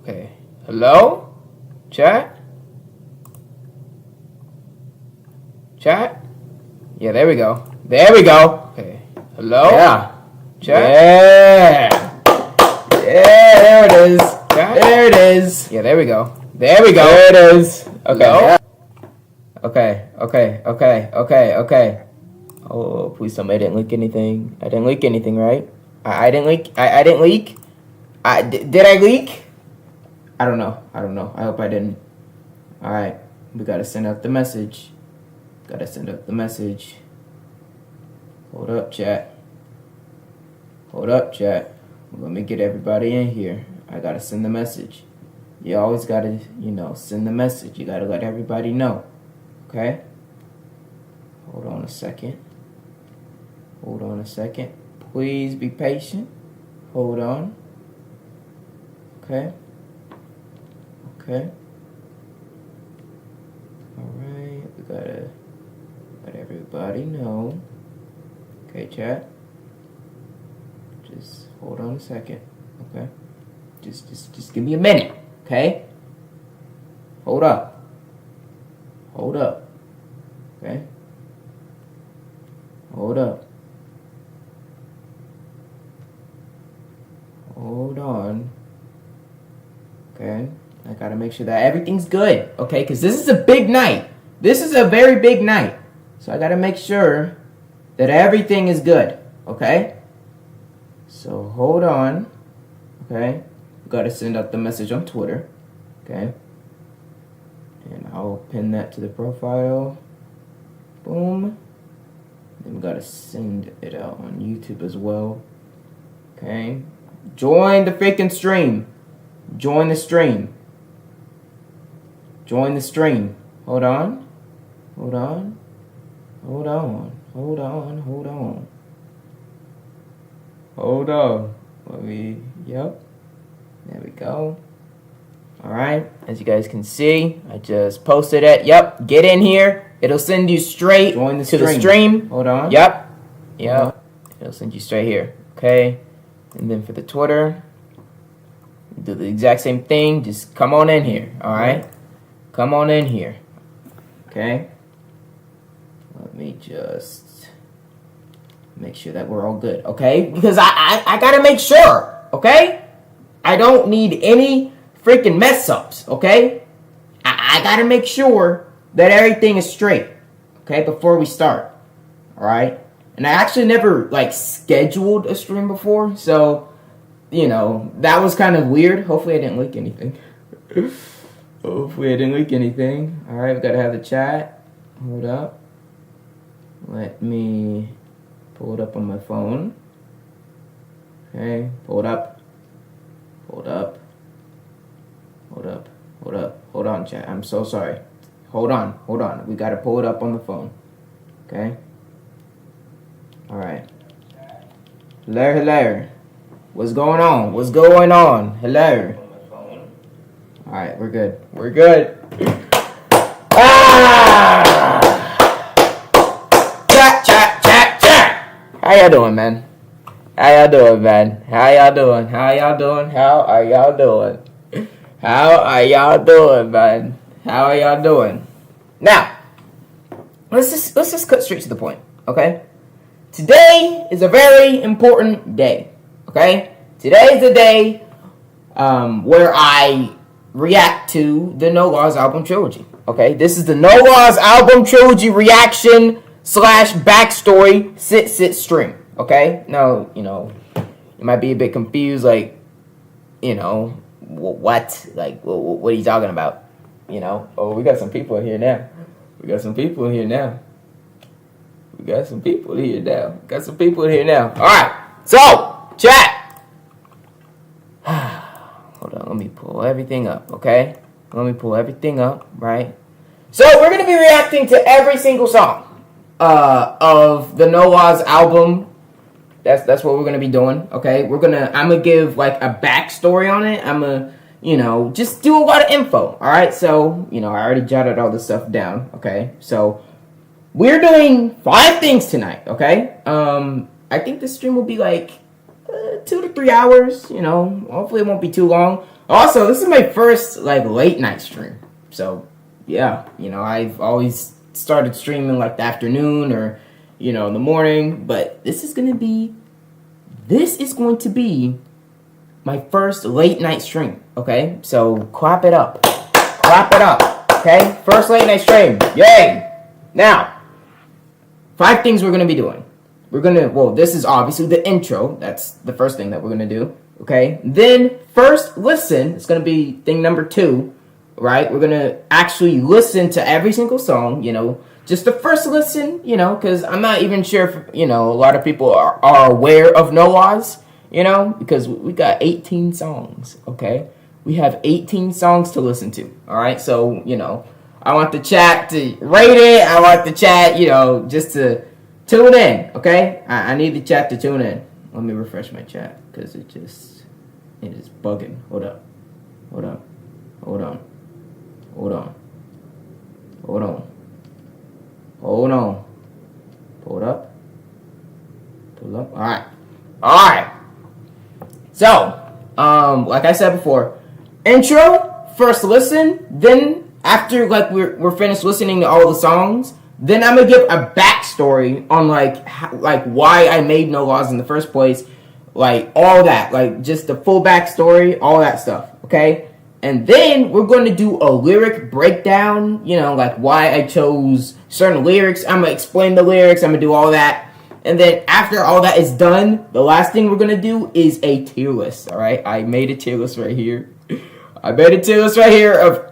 Okay. Hello? Chat? Chat? Yeah, there we go. There we go. Okay. Hello? Yeah. Chat? Yeah. Yeah, there it is. Chat? There it is. Yeah, there we go. There we go. There it is. Okay. Hello? Yeah. Okay. Oh, please tell me I didn't leak anything. I didn't leak anything, right? I didn't leak. I didn't leak. Did I leak? I don't know. I hope I didn't. All right. We gotta send out the message. Hold up, chat. Let me get everybody in here. I gotta send the message. You always gotta, send the message. You gotta let everybody know. Okay? Hold on a second. Please be patient. Hold on. Okay. Alright. We gotta let everybody know. Okay, chat. Just hold on a second. Okay? Just give me a minute. Okay? Hold up. Okay? Hold up. Hold on. Okay? I gotta make sure that everything's good. Okay? Because this is a big night. This is a very big night. So I gotta make sure that everything is good. Okay? So hold on. Okay? We gotta send out the message on Twitter. Okay? And I'll pin that to the profile. Boom. Then we gotta send it out on YouTube as well. Okay? Join the freaking stream. Join the stream. Hold on. Yep. There we go. Alright, as you guys can see, I just posted it. Yep, get in here. It'll send you straight to the stream. Hold on. Yep. It'll send you straight here. Okay. And then for the Twitter, do the exact same thing. Just come on in here. Alright? Come on in here. Okay. Let me just make sure that we're all good. Okay? Because I gotta make sure. Okay? I don't need any freaking mess ups, okay? I gotta make sure that everything is straight, okay, before we start, alright? And I actually never, scheduled a stream before, so, that was kind of weird. Hopefully I didn't leak anything. Alright, we gotta have the chat. Hold up. Let me pull it up on my phone. Okay, pull it up. Hold on, chat. I'm so sorry. Hold on. We gotta pull it up on the phone. Okay? Alright. Hello. What's going on? Hello. Alright, we're good. Ah! Chat. How y'all doing, man? How are y'all doing? Now, let's just cut straight to the point, okay? Today is a very important day, okay? Today is the day where I react to the No Laws album trilogy, okay? This is the No Laws album trilogy reaction / backstory ssstream, okay? Now, you might be a bit confused, what are you talking about? Oh, we got some people here now. Alright, so, chat. Hold on, let me pull everything up, okay? Right? So, we're going to be reacting to every single song of the No Laws album. That's what we're going to be doing, okay? I'm going to give, a backstory on it. I'm going to, just do a lot of info, all right? So, I already jotted all this stuff down, okay? So, we're doing 5 things tonight, okay? I think this stream will be, 2 to 3 hours, hopefully it won't be too long. Also, this is my first like late night stream. So yeah, I've always started streaming like the afternoon or in the morning, but this is going to be my first late night stream, okay? So clap it up. Clap it up, okay? First late night stream. Yay! Now, 5 things we're going to be doing. This is obviously the intro. That's the first thing that we're going to do, okay? Then, first listen. It's going to be thing number 2, right? We're going to actually listen to every single song, just the first listen, because I'm not even sure if, a lot of people are aware of No Laws, because we got 18 songs, okay? We have 18 songs to listen to, all right? So, I want the chat to rate it. I want the chat, just to tune in, okay? I need the chat to tune in. Let me refresh my chat because it is bugging. Hold on. Hold on. Pull up. All right. So, like I said before, intro, first listen, then after like we're finished listening to all the songs, then I'm gonna give a backstory on like why I made No Laws in the first place, like all that, like just the full backstory, all that stuff, okay? And then we're going to do a lyric breakdown, like why I chose certain lyrics. I'm going to explain the lyrics. I'm going to do all that. And then after all that is done, the last thing we're going to do is a tier list, all right? I made a tier list right here. Of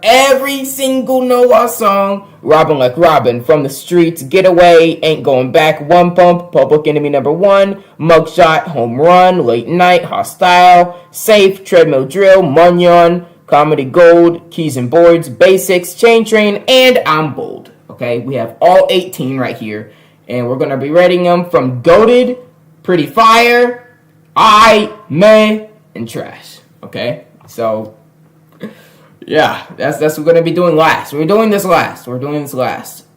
every single No Law song. Robin Like Robin, From the Streets, Get Away, Ain't Going Back, One Pump, Public Enemy Number 1, Mugshot, Home Run, Late Night, Hostile, Safe, Treadmill Drill, Munyon, Comedy Gold, Keys and Boards, Basics, Chain Train, and I'm Bold. Okay, we have all 18 right here. And we're going to be rating them from Goated, Pretty Fire, Meh, and Trash. Okay, so yeah, that's what we're going to be doing last. We're doing this last.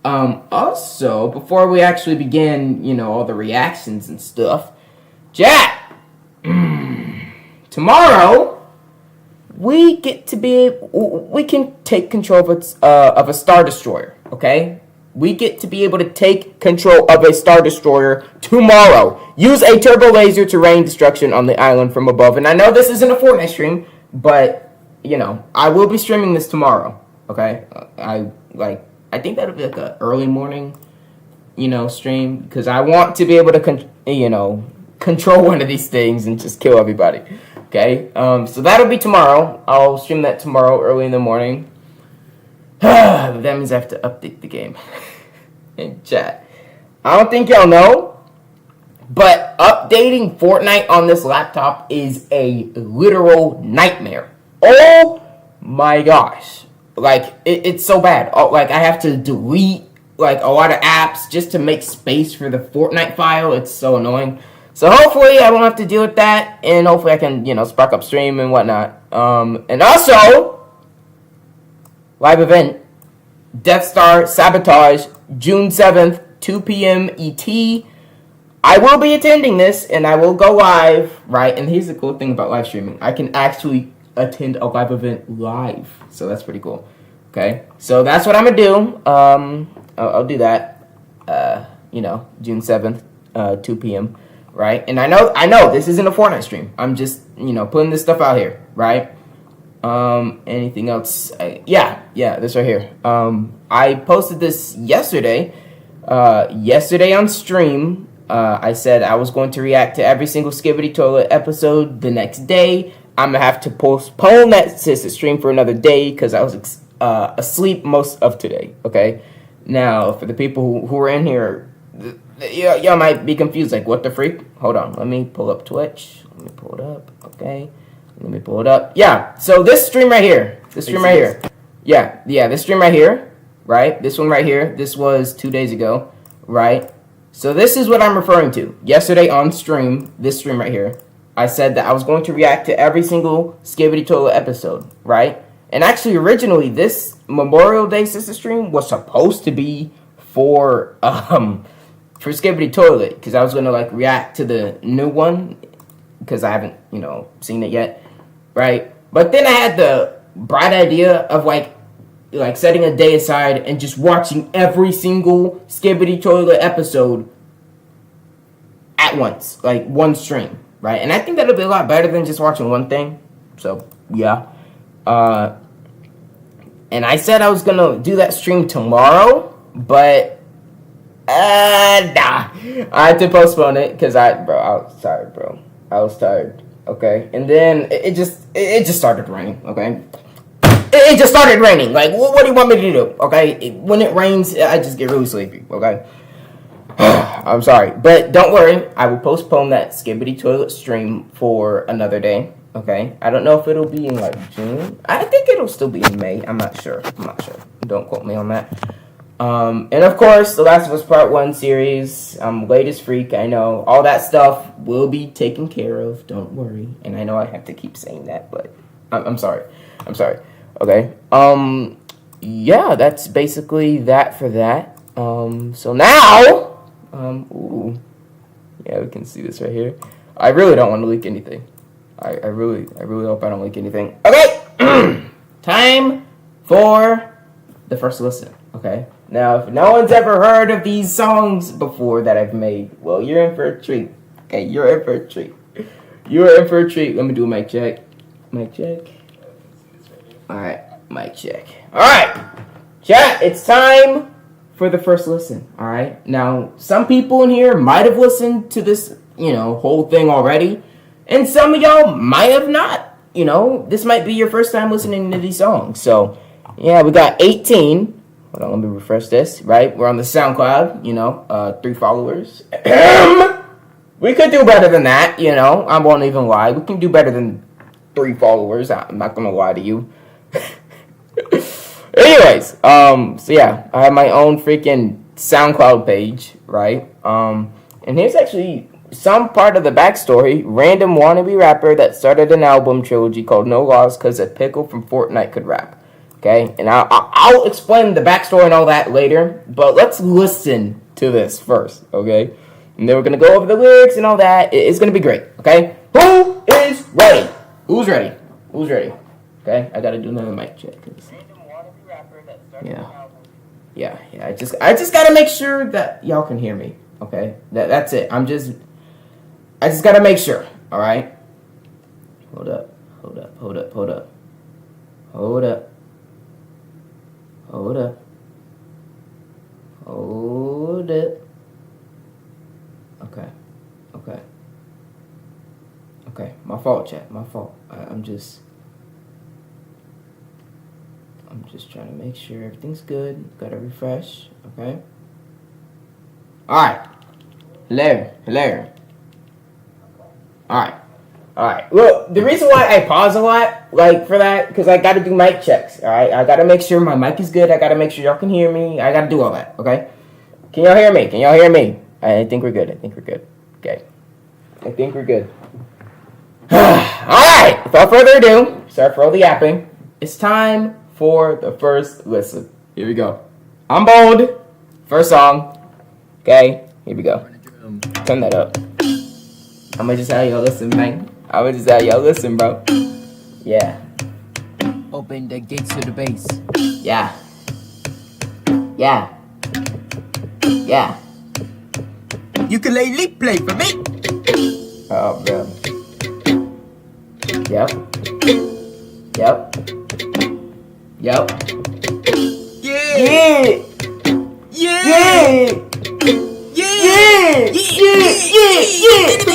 Also, before we actually begin, all the reactions and stuff, chat, tomorrow we can take control of a Star Destroyer, okay? We get to be able to take control of a Star Destroyer tomorrow. Use a turbo laser to rain destruction on the island from above. And I know this isn't a Fortnite stream, but I will be streaming this tomorrow, okay? I think that'll be like an early morning, stream, because I want to be able to control one of these things and just kill everybody. Okay, so that'll be tomorrow. I'll stream that tomorrow early in the morning. That means I have to update the game. In chat. I don't think y'all know, but updating Fortnite on this laptop is a literal nightmare. Oh my gosh. Like, it's so bad. Like, I have to delete, like, a lot of apps just to make space for the Fortnite file. It's so annoying. So hopefully I won't have to deal with that, and hopefully I can, spark up stream and whatnot. And also, live event, Death Star Sabotage, June 7th, 2 p.m. ET. I will be attending this, and I will go live, right? And here's the cool thing about live streaming. I can actually attend a live event live, so that's pretty cool. Okay, so that's what I'm going to do. I'll do that, June 7th, 2 p.m., right? And I know this isn't a Fortnite stream. I'm just, putting this stuff out here, right? Anything else? Yeah, this right here. I posted this yesterday on stream. I said I was going to react to every single Skibbity Toilet episode the next day. I'm going to have to postpone that ssstream for another day because I was asleep most of today, okay? Now, for the people who are in here, y'all might be confused, like, what the freak? Hold on, let me pull up Twitch. Let me pull it up, okay? Let me pull it up. Yeah, so this stream right here. Yeah, this stream right here, right? This one right here. This was 2 days ago, right? So this is what I'm referring to. Yesterday on stream, this stream right here, I said that I was going to react to every single Skibbity Toilet episode, right? And actually, originally, this Memorial Day sister stream was supposed to be for Skibbity Toilet, because I was going to, like, react to the new one, because I haven't, seen it yet, right? But then I had the bright idea of like setting a day aside and just watching every single Skibbity Toilet episode at once, like one stream, right? And I think that'll be a lot better than just watching one thing. So yeah, and I said I was gonna do that stream tomorrow, but nah, I had to postpone it because I was tired, bro. I was tired. Okay, and then it just started raining. Okay, it just started raining. Like, what do you want me to do? Okay, when it rains, I just get really sleepy. Okay. I'm sorry, but don't worry. I will postpone that Skibbity Toilet stream for another day. Okay, I don't know if it'll be in like June. I think it'll still be in May. I'm not sure. Don't quote me on that. And of course, The Last of Us Part 1 series. I'm late as freak. I know all that stuff will be taken care of. Don't worry. And I know I have to keep saying that, but I'm sorry. Okay. Yeah, that's basically that for that. So now. Ooh. Yeah, we can see this right here. I really don't want to leak anything. I really hope I don't leak anything. Okay! Time for the first listen, okay? Now, if no one's ever heard of these songs before that I've made, well, you're in for a treat. Okay, you're in for a treat. You're in for a treat. Let me do a mic check. Mic check. Alright, mic check. Alright! Chat, it's time for the first listen, alright? Now, some people in here might have listened to this, whole thing already, and some of y'all might have not. This might be your first time listening to these songs. So, yeah, we got 18. Hold on, let me refresh this, right? We're on the SoundCloud, 3 followers. We could do better than that, I won't even lie. We can do better than 3 followers. I'm not gonna lie to you. Anyways, so yeah, I have my own freaking SoundCloud page, right? And here's actually some part of the backstory. Random wannabe rapper that started an album trilogy called No Laws because a pickle from Fortnite could rap. Okay, and I'll explain the backstory and all that later, but let's listen to this first, okay? And then we're gonna go over the lyrics and all that. It's gonna be great, okay? Who is ready? Who's ready? Okay, I gotta do another mic check. Yeah. I just gotta make sure that y'all can hear me. Okay, that's it. I just gotta make sure. All right. Hold up. Okay. My fault, chat. My fault. I'm just trying to make sure everything's good. Gotta refresh. Okay. All right. Hello. All right. Look, the reason why I pause a lot, for that, because I gotta do mic checks. All right. I gotta make sure my mic is good. I gotta make sure y'all can hear me. I gotta do all that. Okay. Can y'all hear me? I think we're good. Okay. I think we're good. All right. Without further ado, sorry for all the yapping. It's time for the first listen. Here we go. I'm bold. First song. Okay, here we go. Turn that up. I'ma just have y'all listen, man. Bro. Yeah. Open the gates to the base. Yeah. Ukulele, play for me. Oh, bro. Yep.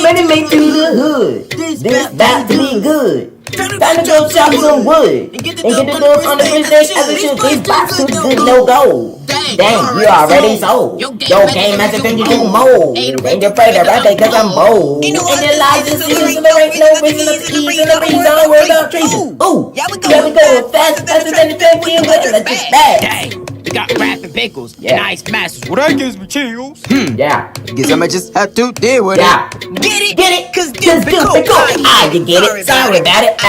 Money made through the hood. This about to be good. Time to go chop some wood and get the dope on the business as it should. These box too good, no go. Dang, you already sold. Your game has to turn you to mold. Ain't afraid to rap it cause I'm bold. And your lies is seasons and there ain't no reason to ease in the reason on words of treason. Ooh, yeah, we go faster than the 15 with electric bags. We got rap and pickles and ice masters. Well, that gives me chills. Yeah. Guess I might just have to deal with it. Get it? Cause this be cool. You get it? Sorry about it.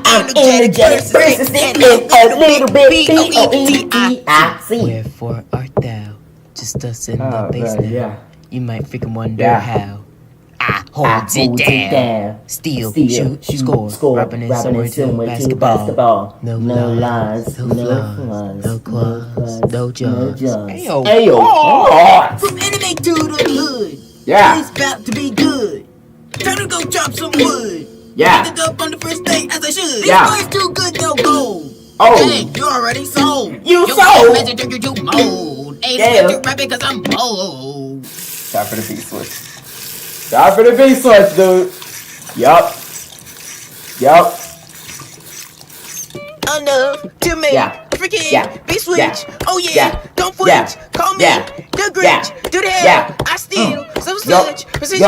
I'm energetic, persistent, and a little bit P-O-E-T-I-C. Wherefore art thou? Just us in the base now. Yeah. You might freaking wonder how. holds it down. Steal, shoot, score. Robbing it somewhere to basketball. No lies, no flaws, no quads, no jobs. Ayo. From enemy to the hood. Yeah. It's about to be good. Time to go chop some wood. Yeah. Pick it up on the first day as I should. Yeah. This boy's too good, no gold. Oh. Hey, you already sold. You Your sold? message turned you to mold. Ain't Yeah. to rap it cause I'm bold. Time for the beat switch. Time for the beat switch, dude. Yup. Enough to make freaking be switch. Oh yeah, don't flinch. Call me the Grinch. Do the hell. I steal some such precision.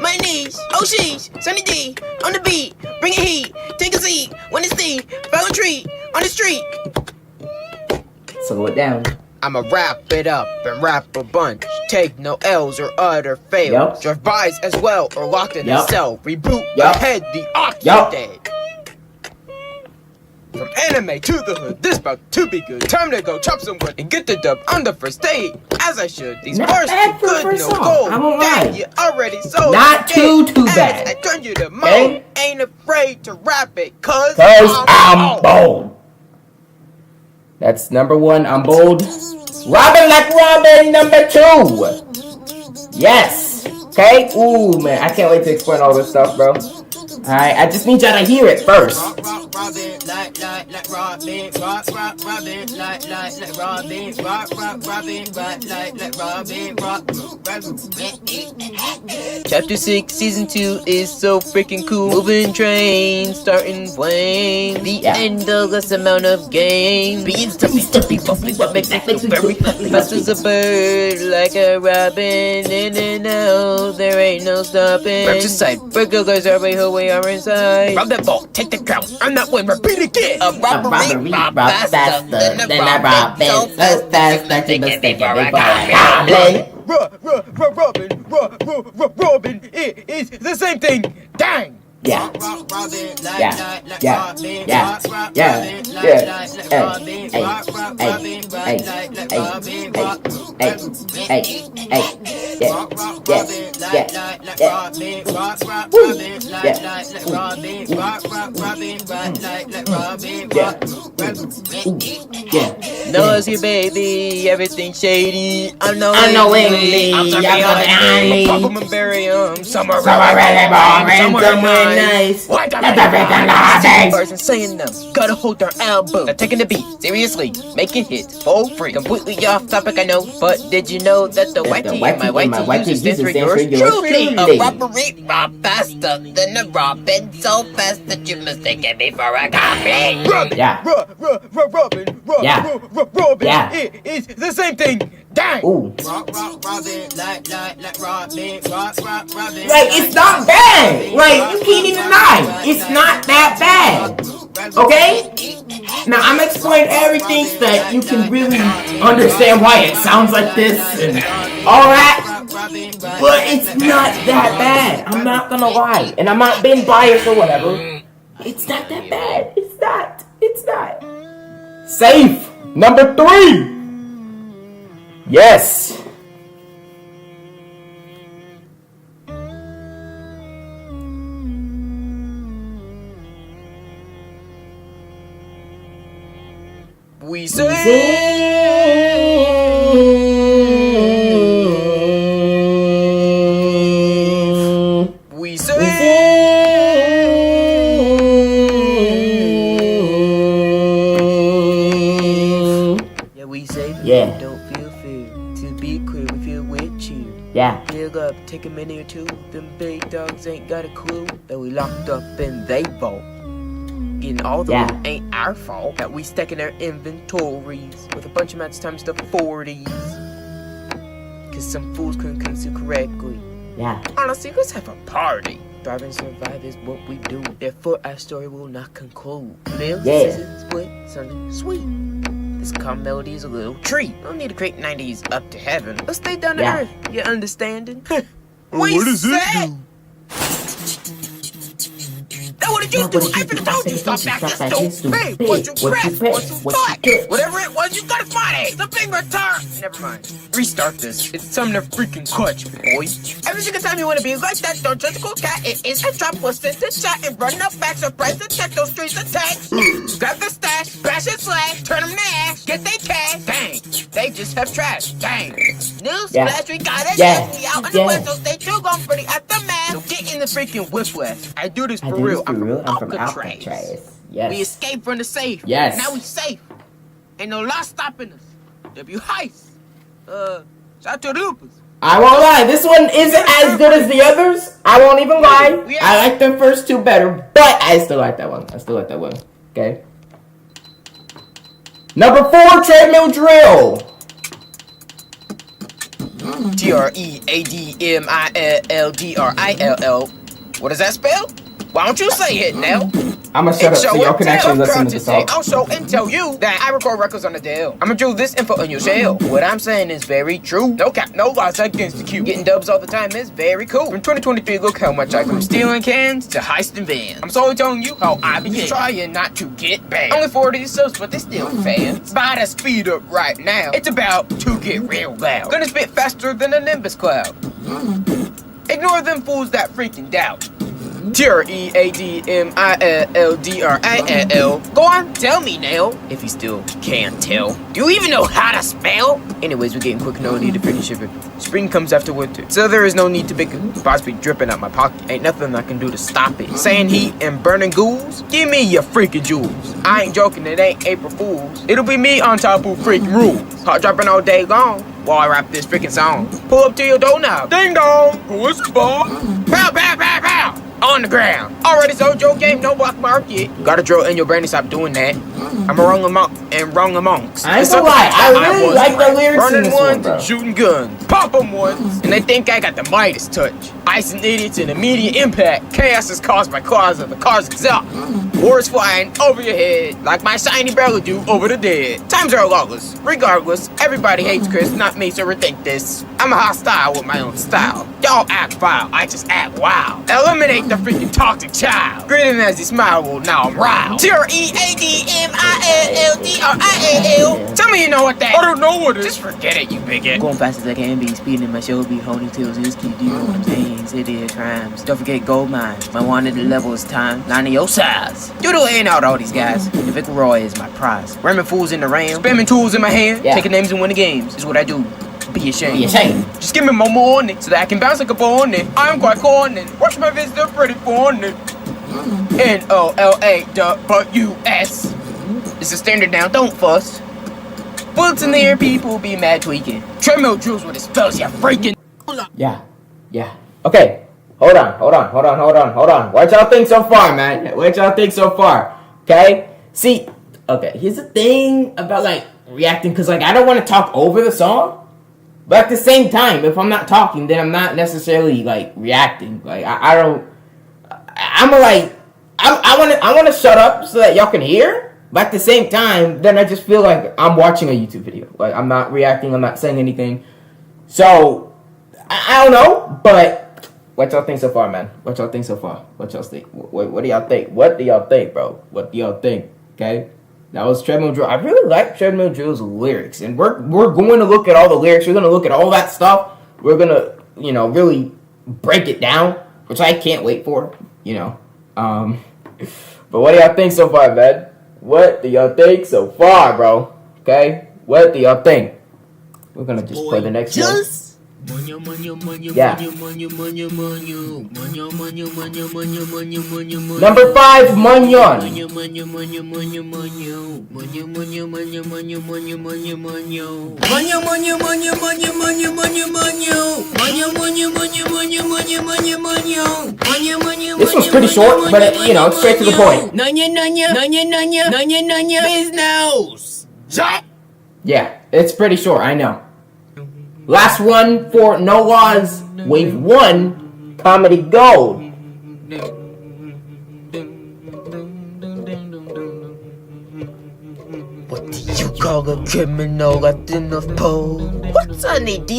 My knees. Oh sheesh. Sunny D on the beat. Bring it heat. Take a seat. When it's the follow treat on the street. Slow it down. I'ma wrap it up and rap a bunch. Take no L's or utter fails. Yup. Drive bys as well or locked in a Yup. cell. Reboot Yup. ahead the Yup. octave. From anime to the hood, this bout to be good. Time to go chop some wood and get the dub on the first day. As I should. These Not bars bad too for a good, first no song. gold. I won't Dang, lie. you already sold. Not too As bad. I turn you to mold. Okay. Ain't afraid to rap it, cause I'm bold. That's number 1. I'm bold. Robin like Robin, number 2. Yes. Okay. Ooh, man. I can't wait to explain all this stuff, bro. Alright, I just need y'all to hear it first. Robin, like Robin, Robin, like Robin, Robin. Chapter 6, Season 2 is so freaking cool. Moving train, starting plane. The end of this amount of game. Being stuffy, bubbly, what makes me feel very fast as a bird, like a robin. In and out, there ain't no stopping. Grab to sight, burger guys are way who we are inside. Rob that ball, take the crown, earn that win, repeat again. A robbery, rob faster than a robin. So fast that you can be for a goblin. Robin, it is the same thing. Dang! Yeah. No, it's your baby, everything shady. Unknowingly, I'm y'all got behind me. Pop 'em and bury 'em. Some are really boring, somewhere nice. Why That's everything I person saying them, gotta hold their elbow. They're taking the beat seriously, making hits for free. Completely off topic, I know, but did you know that the white team, my white team uses stands for yours truly? A robbery, rob faster than a robin, so fast that you mistaken me for a goblin. Robin, it is the same thing. Dang. Ooh. Robin, like Robin, Robin. Like, it's not bad. Like, you can't even lie. It's not that bad. Okay? Now, I'm explaining everything so that you can really understand why it sounds like this and all that. But it's not that bad. I'm not gonna lie. And I'm not being biased or whatever. It's not that bad. It's not. It's not. Safe. Number 3. Yes. We say Yeah. Don't feel fear. To be clear, we feel with you. Yeah. Dig up, take a minute or two. Them big dogs ain't got a clue that we locked up in they vault. Getting all the loot ain't our fault. That we stack in our inventories with a bunch of match times the 40s. Cause some fools couldn't consume correctly. Yeah. Honestly, let's have a party. Thrive and survive is what we do. Therefore, our story will not conclude. Mills, scissors, split, something sweet. This calm melody is a little treat. No need to create 90s up to heaven. Let's stay down to earth. You understanding? What does it do? That what did you do? I even told you stop acting stupid. What you press, what you touch, whatever it was, you got to find it. The finger turn. Never mind. Restart this. It's time to freaking clutch, boy. Every single time you want to be like that, don't just go cat. It is a trap. We'll sit to chat and run up back. Surprise attack those streets attacks. Grab the stash, bash and slash, turn them nash, get they cash. Dang, they just have trash. Dang. New splash, we got it. We out on the west, so stay true, going for the aftermath. So get in the freaking whiplash. I do this for real. I'm from Alcatraz. Yes. We escaped from the safe. Yes. Now we safe. Ain't no law stopping us. W heist. Shout to the loopers. I won't lie, this one isn't as good as the others. I won't even lie. I like the first two better, but I still like that one. Okay. Number 4, treadmill drill. TREADMILLDRILL. What does that spell? Why don't you say it now? I'ma shut up so y'all can actually listen to the song. I'll show and tell you that I record records on the deal. I'ma drill this info in your shell. What I'm saying is very true. No cap, no lies against the queue. Getting dubs all the time is very cool. From 2023, look how much I go. From stealing cans to heisting bands. I'm slowly telling you how I began. Trying not to get banned. Only 40 subs, but they still fans. By the speed up right now, it's about to get real loud. Gonna spit faster than a Nimbus cloud. Ignore them fools that freaking doubt. TREADMILLDRILL. Go on, tell me now, if you still can't tell. Do you even know how to spell? Anyways, we're getting quick, no need to freaking shiver. Spring comes after winter, so there is no need to bicker. Boss be dripping out my pocket, ain't nothing I can do to stop it. Saying heat and burning ghouls? Give me your freaking jewels. I ain't joking, it ain't April Fools. It'll be me on top of freaking rules. Hot dropping all day long while I rap this freaking song. Pull up to your door now. Ding dong, who is the ball? Pow, pow, pow, pow. On the ground. Already sold your game, no block market. Gotta drill in your brain to stop doing that. I'm a wrong amongst. I ain't gonna lie, I really like the lyrics in this one, bro. Shooting guns, pop them once, and they think I got the Midas touch. Icing idiots in immediate impact. Chaos is caused by claws of the car's exhaust. Wars flying over your head like my shiny barrel do over the dead. Times are lawless. Regardless, everybody hates Chris, not me, so rethink this. I'm a hostile with my own style. Y'all act vile, I just act wild. Eliminate the freaking toxic child. Grinning as he smile, well now I'm riled. TREADMILLDRILL. Tell me you know what that is. I don't know what it is. Just forget it, you bigot. Going fast as I can be, speeding in my show be honing tails, just keep you know what I'm saying. City of crimes. Don't forget gold mines. My wanted level is time. 9 of your size. You do laying out all these guys. The Vic Roy is my prize. Ramming fools in the ram. Spamming tools in my hand. Yeah. Taking names and winning games is what I do. Be ashamed. Be ashamed. Just give me my morning so that I can bounce like a bonnet. I'm quite corny. Watch my vids, they're pretty funny. NOLAWS. It's a standard now, don't fuss. Bullets in the air, people be mad tweaking. Treadmill drills what it spells, ya freaking. Yeah. Okay. Hold on. What y'all think so far, man? Okay? See, okay, here's the thing about, like, reacting, because, like, I don't want to talk over the song. But at the same time, if I'm not talking, then I'm not necessarily, like, reacting. Like, I want to shut up so that y'all can hear. But at the same time, then I just feel like I'm watching a YouTube video. Like, I'm not reacting, I'm not saying anything. So, I don't know, but what y'all think so far, man? What y'all think? What do y'all think? What do y'all think, bro? What do y'all think? Okay? That was Treadmill Drill. I really like Treadmill Drill's lyrics. And we're going to look at all the lyrics. We're going to look at all that stuff. We're going to, really break it down, which I can't wait for, But what do y'all think so far, man? What do y'all think so far, bro? Okay? What do y'all think? We're going to just play the next one. Yeah. Number 5, Munyon. This one's pretty short, but it's straight to the point. Yeah, it's pretty short, I know. Last one for Noah's Wave 1 Comedy Gold. What do you call a criminal at the North Pole? What's an AD?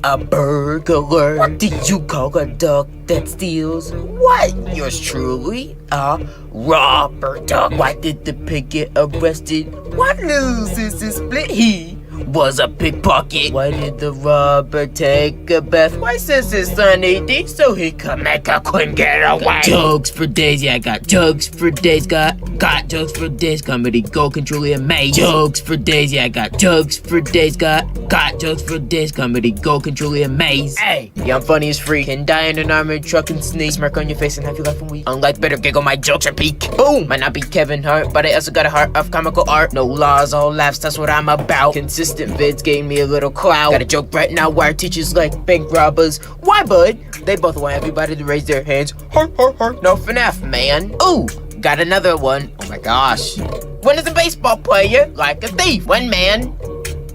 A burglar. What do you call a duck that steals? What? Yours truly? A robber duck. Why did the pig get arrested? What news is this split? He was a pickpocket. Why did the robber take a bath? Why since his son AD so he could make a queen get away? Jokes for days, yeah, I got jokes for days. Got jokes for days. Comedy go can truly amaze. Jokes for days, yeah, I got jokes for days. Got jokes for days. Comedy go can truly amaze. Hey, yeah, I'm funny as freak. Can die in an armored truck and sneeze. Smirk on your face and have you laughing weak. Unlike better giggle, my jokes are peak. Boom! Might not be Kevin Hart, but I also got a heart of comical art. No laws, all laughs, that's what I'm about. Consistent vids gave me a little clout. Got a joke right now where teachers like bank robbers. Why, bud? They both want everybody to raise their hands. Heart, heart, heart. No FNAF, man. Ooh, got another one. Oh my gosh. When is a baseball player like a thief? When, man?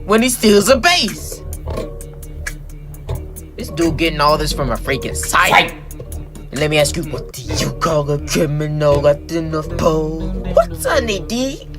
When he steals a base. This dude getting all this from a freaking site. And let me ask you, what do you call a criminal at the North Pole? What's an AD?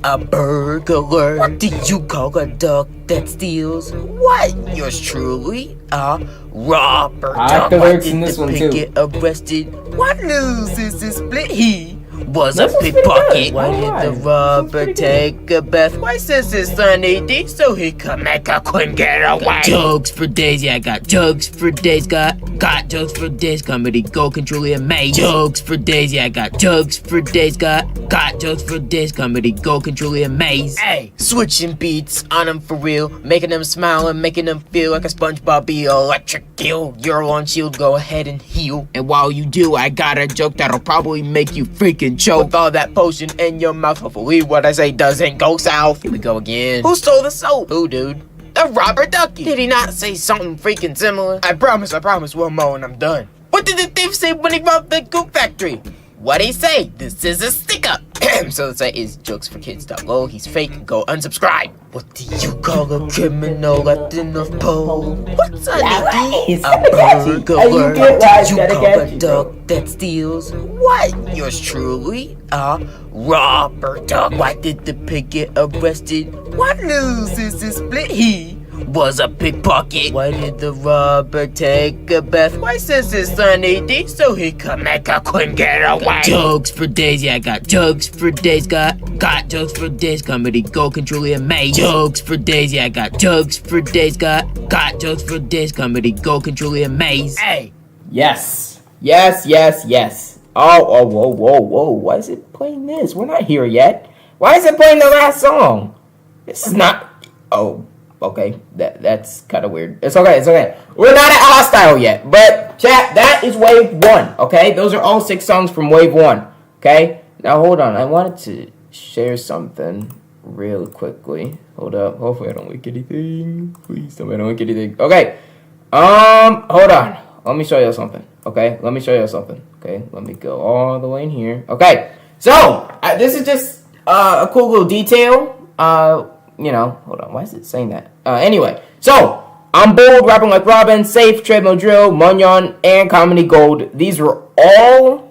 A burglar. What do you call a duck that steals? What? Yours truly? A robber duck. I like the lyrics in this one too. Get arrested? What news is this split? He was This a was pretty pickpocket. good. Why did the Alright. This was robber pretty good. take a bath? Why since his son AD so he could make a queen get away? Jokes for days, yeah, I got jokes for days. Got jokes for days. Comedy go can truly amaze. Jokes for days, yeah, I got jokes for days. Got jokes for days. Comedy go can truly amaze. Hey, switching beats on them for real, making them smile and making them feel like a SpongeBob electric eel. You're on shield, go ahead and heal. And while you do, I got a joke that'll probably make you freaking choke. With all that potion in your mouth, hopefully what I say doesn't go south. Here we go again. Who stole the soap? Who, dude? The robber ducky. Did he not say something freaking similar? I promise, one more and I'm done. What did the thief say when he robbed the Goop Factory? What'd he say? This is a sticker. So the site is jokesforkids.lol. He's fake. Go unsubscribe. What do you call a criminal at the North Pole? What's an AD? Nice. A burglar. Hey, you get right, What do you gotta call get a you, duck bro. that steals? What? Yours truly? A robber duck. Why did the pig get arrested? What news is this split? He was a pickpocket. Why did the robber take a bath? Why since his son AD so he could make a queen get away? Jokes for days, yeah, I got jokes for days. Got jokes for days. Comedy go can truly amaze. Jokes for days, yeah, I got jokes for days. Got jokes for days. Comedy go can truly amaze. Hey. Yes. Yes, yes, yes. Oh, whoa, whoa, whoa. Why is it playing this? We're not here yet. Why is it playing the last song? This is not... Oh, okay. That's kind of weird. It's okay, it's okay. We're not at Hostile yet. But, chat, that is Wave 1, okay? Those are all 6 songs from Wave 1, okay? Now, hold on. I wanted to share something real quickly. Hold up. Hopefully I don't leak anything. Please tell me I don't leak anything. Okay. Hold on. Let me show you something. Okay, let me show you something. Okay, let me go all the way in here. Okay, so this is just a cool little detail. You know, hold on. Why is it saying that? Anyway, so I'm bold, rapping like Robin, safe, treadmill drill, Munyon, and comedy gold. These were all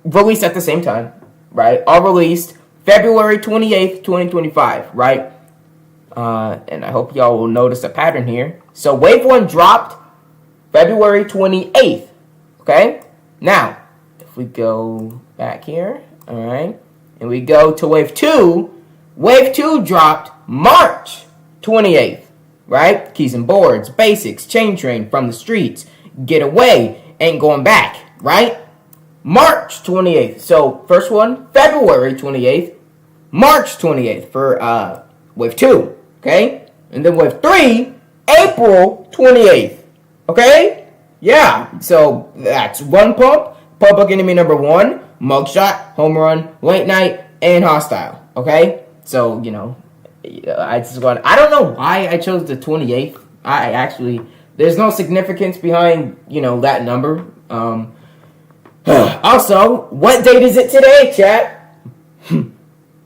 released at the same time, right? All released February 28th, 2025, right? And I hope y'all will notice a pattern here. So Wave 1 dropped February 28th, okay? Now, if we go back here, all right, and we go to Wave 2 dropped March 28th, right? Keys and boards, basics, chain train, from the streets, get away, ain't going back, right? March 28th. So, first one, February 28th, March 28th for Wave 2, okay? And then Wave 3, April 28th. Okay? Yeah. So that's One Pump, Public Enemy number 1, Mugshot, Home Run, Late Night, and Hostile. Okay? So, you know, I don't know why I chose the 28th. I actually, there's no significance behind, you know, that number. Also, what date is it today, chat?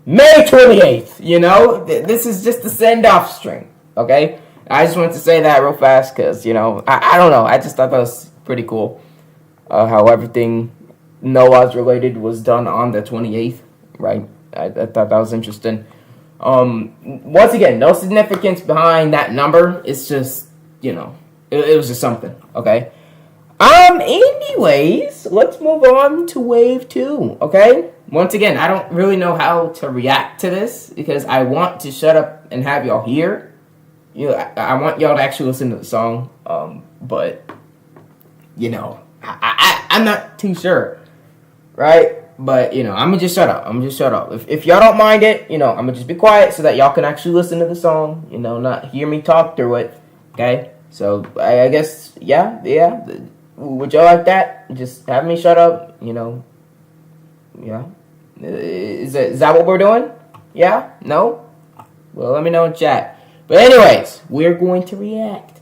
May 28th, you know? This is just the send-off string. Okay? I just wanted to say that real fast because, you know, I don't know. I just thought that was pretty cool. How everything Noah's related was done on the 28th, right? I thought that was interesting. Once again, no significance behind that number. It's just, it was just something. Okay. Anyways, let's move on to wave 2. Okay. Once again, I don't really know how to react to this because I want to shut up and have y'all hear. I want y'all to actually listen to the song. But I'm not too sure, right? But I'm gonna just shut up. If y'all don't mind it, I'm gonna just be quiet so that y'all can actually listen to the song. Not hear me talk through it. Okay. So I guess yeah. Would y'all like that? Just have me shut up. Yeah. Is that what we're doing? Yeah? No? Well, let me know in chat. But anyways, we're going to react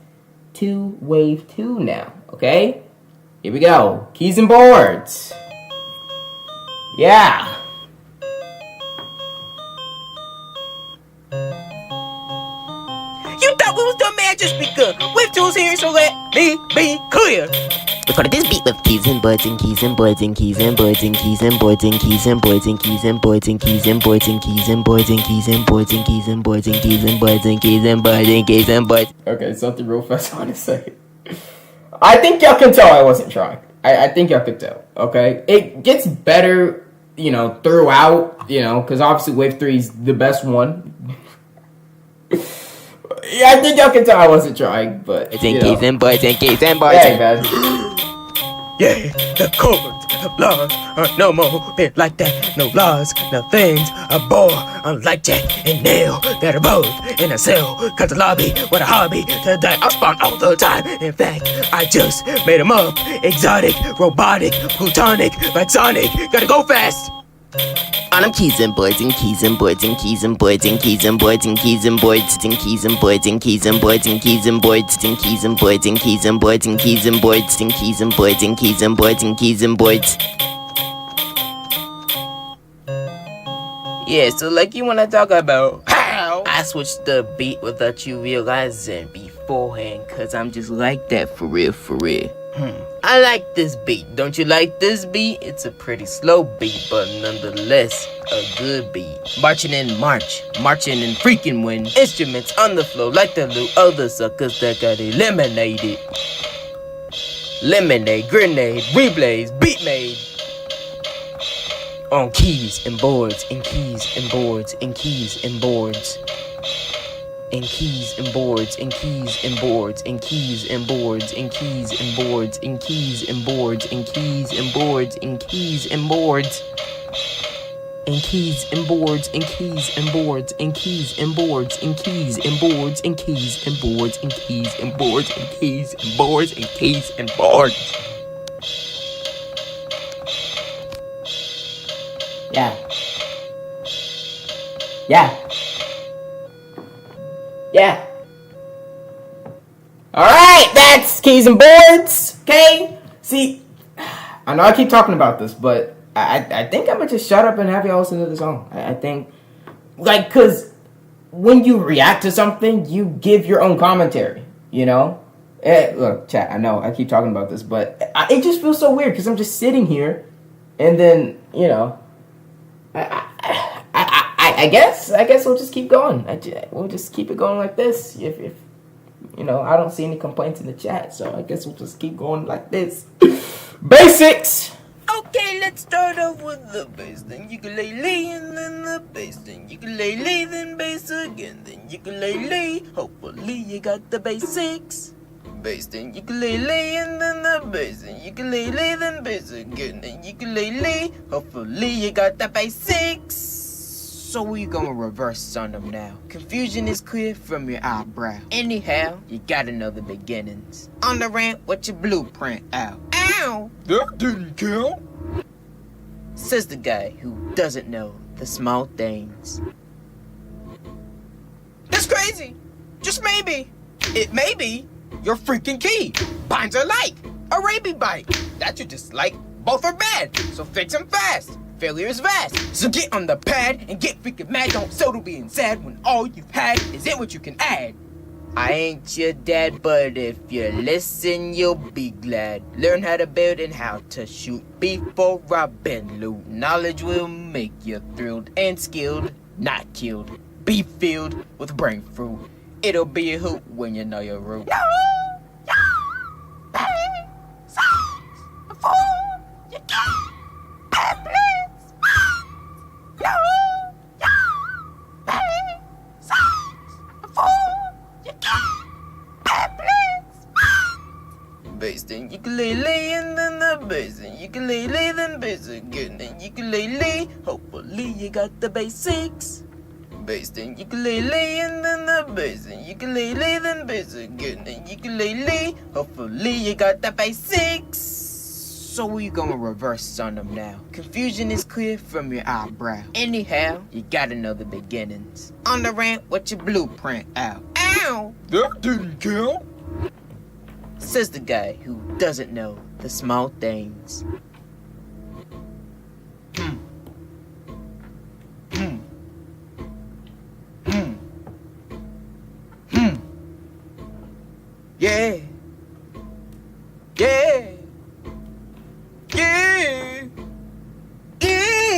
to wave 2 now. Okay? Here we go. Keys and boards. Yeah. You thought we was done magic speaker. Wave 2's here, so let me be clear. Recorded this beat with keys and boards and keys and boards and keys and boards and keys and boards and keys and boards and keys and boards and keys and boards and keys and boards and keys and boards and keys and boards and keys and boards and keys and boards and keys and boards. Okay, something real fast I want to say. I think y'all can tell I wasn't trying. I think y'all could tell. Okay, it gets better, throughout. Because obviously wave 3 is the best one. Yeah, I think y'all can tell I wasn't trying, but Keys and boards and keys and boards. Hey, man. Yeah, the chords of laws are no more been like that. No laws, no things are more unlike Jack and Nail that are both in a cell. Cause the lobby, what a hobby to die. I spawn all the time. In fact, I just made them up. Exotic, robotic, plutonic, like Sonic. Gotta go fast. On them keys and boards and keys and boards and keys and boards and keys and boards and keys and boards and keys and boards and keys and boards and keys and boards and keys and boards and keys and boards and keys and boards and keys and boards and keys and boards and keys and boards. Yeah, so like you wanna talk about how I switched the beat without you realizing beforehand. Cause I'm just like that for real, for real. I like this beat. Don't you like this beat? It's a pretty slow beat, but nonetheless a good beat. Marching in March, marching in freaking win. Instruments on the floor like the loot other suckers that got eliminated. Lemonade, grenade, reblaze, beat made. On keys and boards and keys and boards and keys and boards. And keys and boards and keys and boards and keys and boards and keys and boards and keys and boards and keys and boards and keys and boards and keys and boards and keys and boards and keys and boards and keys and boards and keys and boards and keys and boards and keys and boards and keys and boards. Yeah. Yeah. Yeah. Alright, that's keys and boards. Okay? See, I know I keep talking about this, but I think I'm gonna just shut up and have y'all listen to the song. I think, cause when you react to something, you give your own commentary, Look, chat, I know I keep talking about this, but it just feels so weird, cause I'm just sitting here, and then, I guess we'll just keep going. We'll just keep it going like this. If I don't see any complaints in the chat, so I guess we'll just keep going like this. Basics. Okay, let's start off with the bass, then ukulele, and then the bass, then ukulele, then bass again, then ukulele. Hopefully you got the basics. Bass, then ukulele, and then the bass, then ukulele, then bass again, then ukulele. Hopefully you got the basics. So we gonna reverse on them now. Confusion is clear from your eyebrow. Anyhow, you gotta know the beginnings. On the ramp with your blueprint out. Ow! That didn't count. Says the guy who doesn't know the small things. That's crazy. Just maybe. It may be your freaking key. Binds are like a rabies bite. That you dislike. Both are bad. So fix them fast. Failure is vast, so get on the pad and get freaking mad. Don't settle being sad when all you've had is in what you can add. I ain't your dad, but if you listen, you'll be glad. Learn how to build and how to shoot before Robin loot. Knowledge will make you thrilled and skilled, not killed. be filled with brain fruit. It'll be a hoot when you know your root. Bass then ukulele and then the bass and ukulele then bass again and ukulele. Hopefully you got the basics. Bass then ukulele and then the bass and ukulele then bass again and ukulele. Hopefully you got the basics. So we gonna reverse on them now. Confusion is clear from your eyebrow. Anyhow, you gotta know the beginnings. On the rant, what's your blueprint out? Ow! That didn't count. Says the guy who doesn't know the small things. Yeah. Yeah. Yeah. Yeah.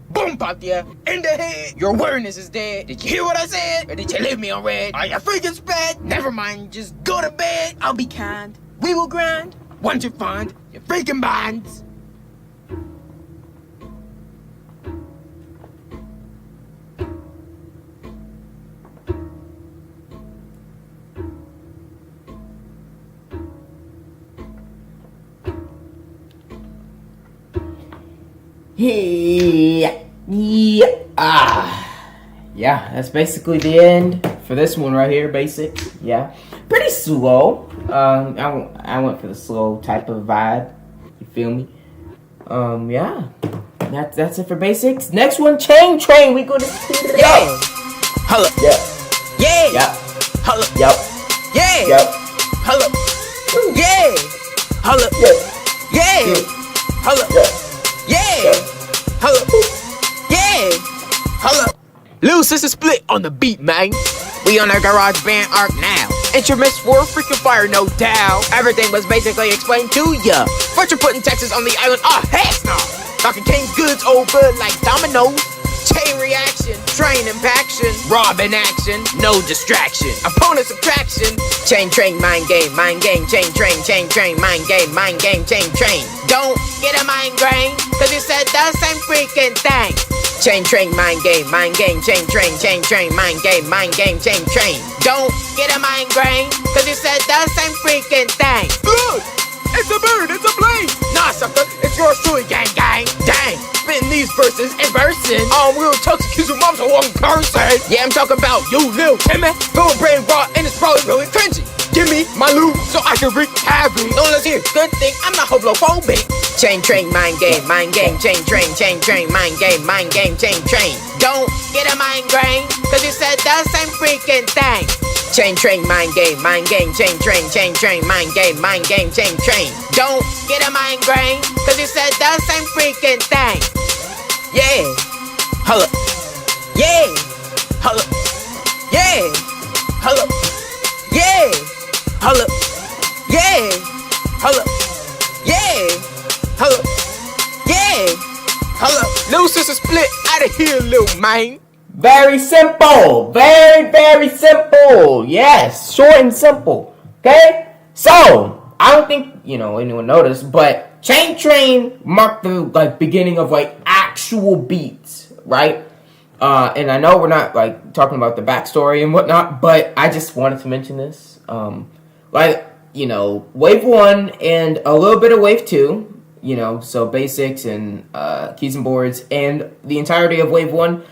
Boom popped ya in the head. Your awareness is dead. Did you hear what I said? Or did you leave me on red? Are you freaking sped? Never mind, just go to bed. I'll be kind. We will grind. Once you find your freaking bonds. Yeah, that's basically the end for this one right here. Basic, yeah, pretty slow. I went for the slow type of vibe. You feel me? Yeah, that's it for basics. Next one, Chain Train. We gonna Yeah. Holla. Yeah. Yeah. Yep. Holla. Yep. Yeah. Yep. Holla. Yeah. Holla. Yeah. Yeah. Holla. Yeah. Holla. Yeah. Holla. Lil Sister Split on the beat, man. We on our garage band arc now. Instruments were freaking fire, no doubt. Everything was basically explained to ya. But you're putting Texas on the island, oh heck no. Knocking King's goods over like dominoes. Chain reaction, train impaction, rob in action, no distraction. Opponent subtraction. Chain train, mind game, chain train, mind game, chain train. Don't get a migraine, cause you said the same freaking thing. Chain train, mind game, chain train, mind game, chain train. Don't get a migraine, cause you said the same freaking thing. Good! It's a bird, it's a plane! Nah, sucker, it's yours truly, gang, gang, dang! Spitting these verses and versing on real tucks, kiss your mom's a one person. Yeah, I'm talking about you, Lil Timmy. Feeling brain rot and it's probably really cringy. Give me my loot so I can wreak havoc. No, let's hear. Good thing I'm not homophobic. Chain train, mind game, chain train, mind game, chain train. Don't get a migraine, cause you said the same freaking thing. Chain train, mind game, chain train, mind game, chain train. Don't get a migraine, cause you said the same freaking thing. Yeah, holla, yeah, holla, yeah, holla, yeah, holla, yeah, holla, yeah, holla, yeah, holla. Lil Sister Split out of here, lil man. Very simple. Very simple. Yes, short and simple. Okay? So, I don't think, anyone noticed, but Chain Train marked the, beginning of, actual beats, right? And I know we're not, talking about the backstory and whatnot, but I just wanted to mention this. Wave 1 and a little bit of Wave 2, so basics and keys and boards, and the entirety of Wave 1,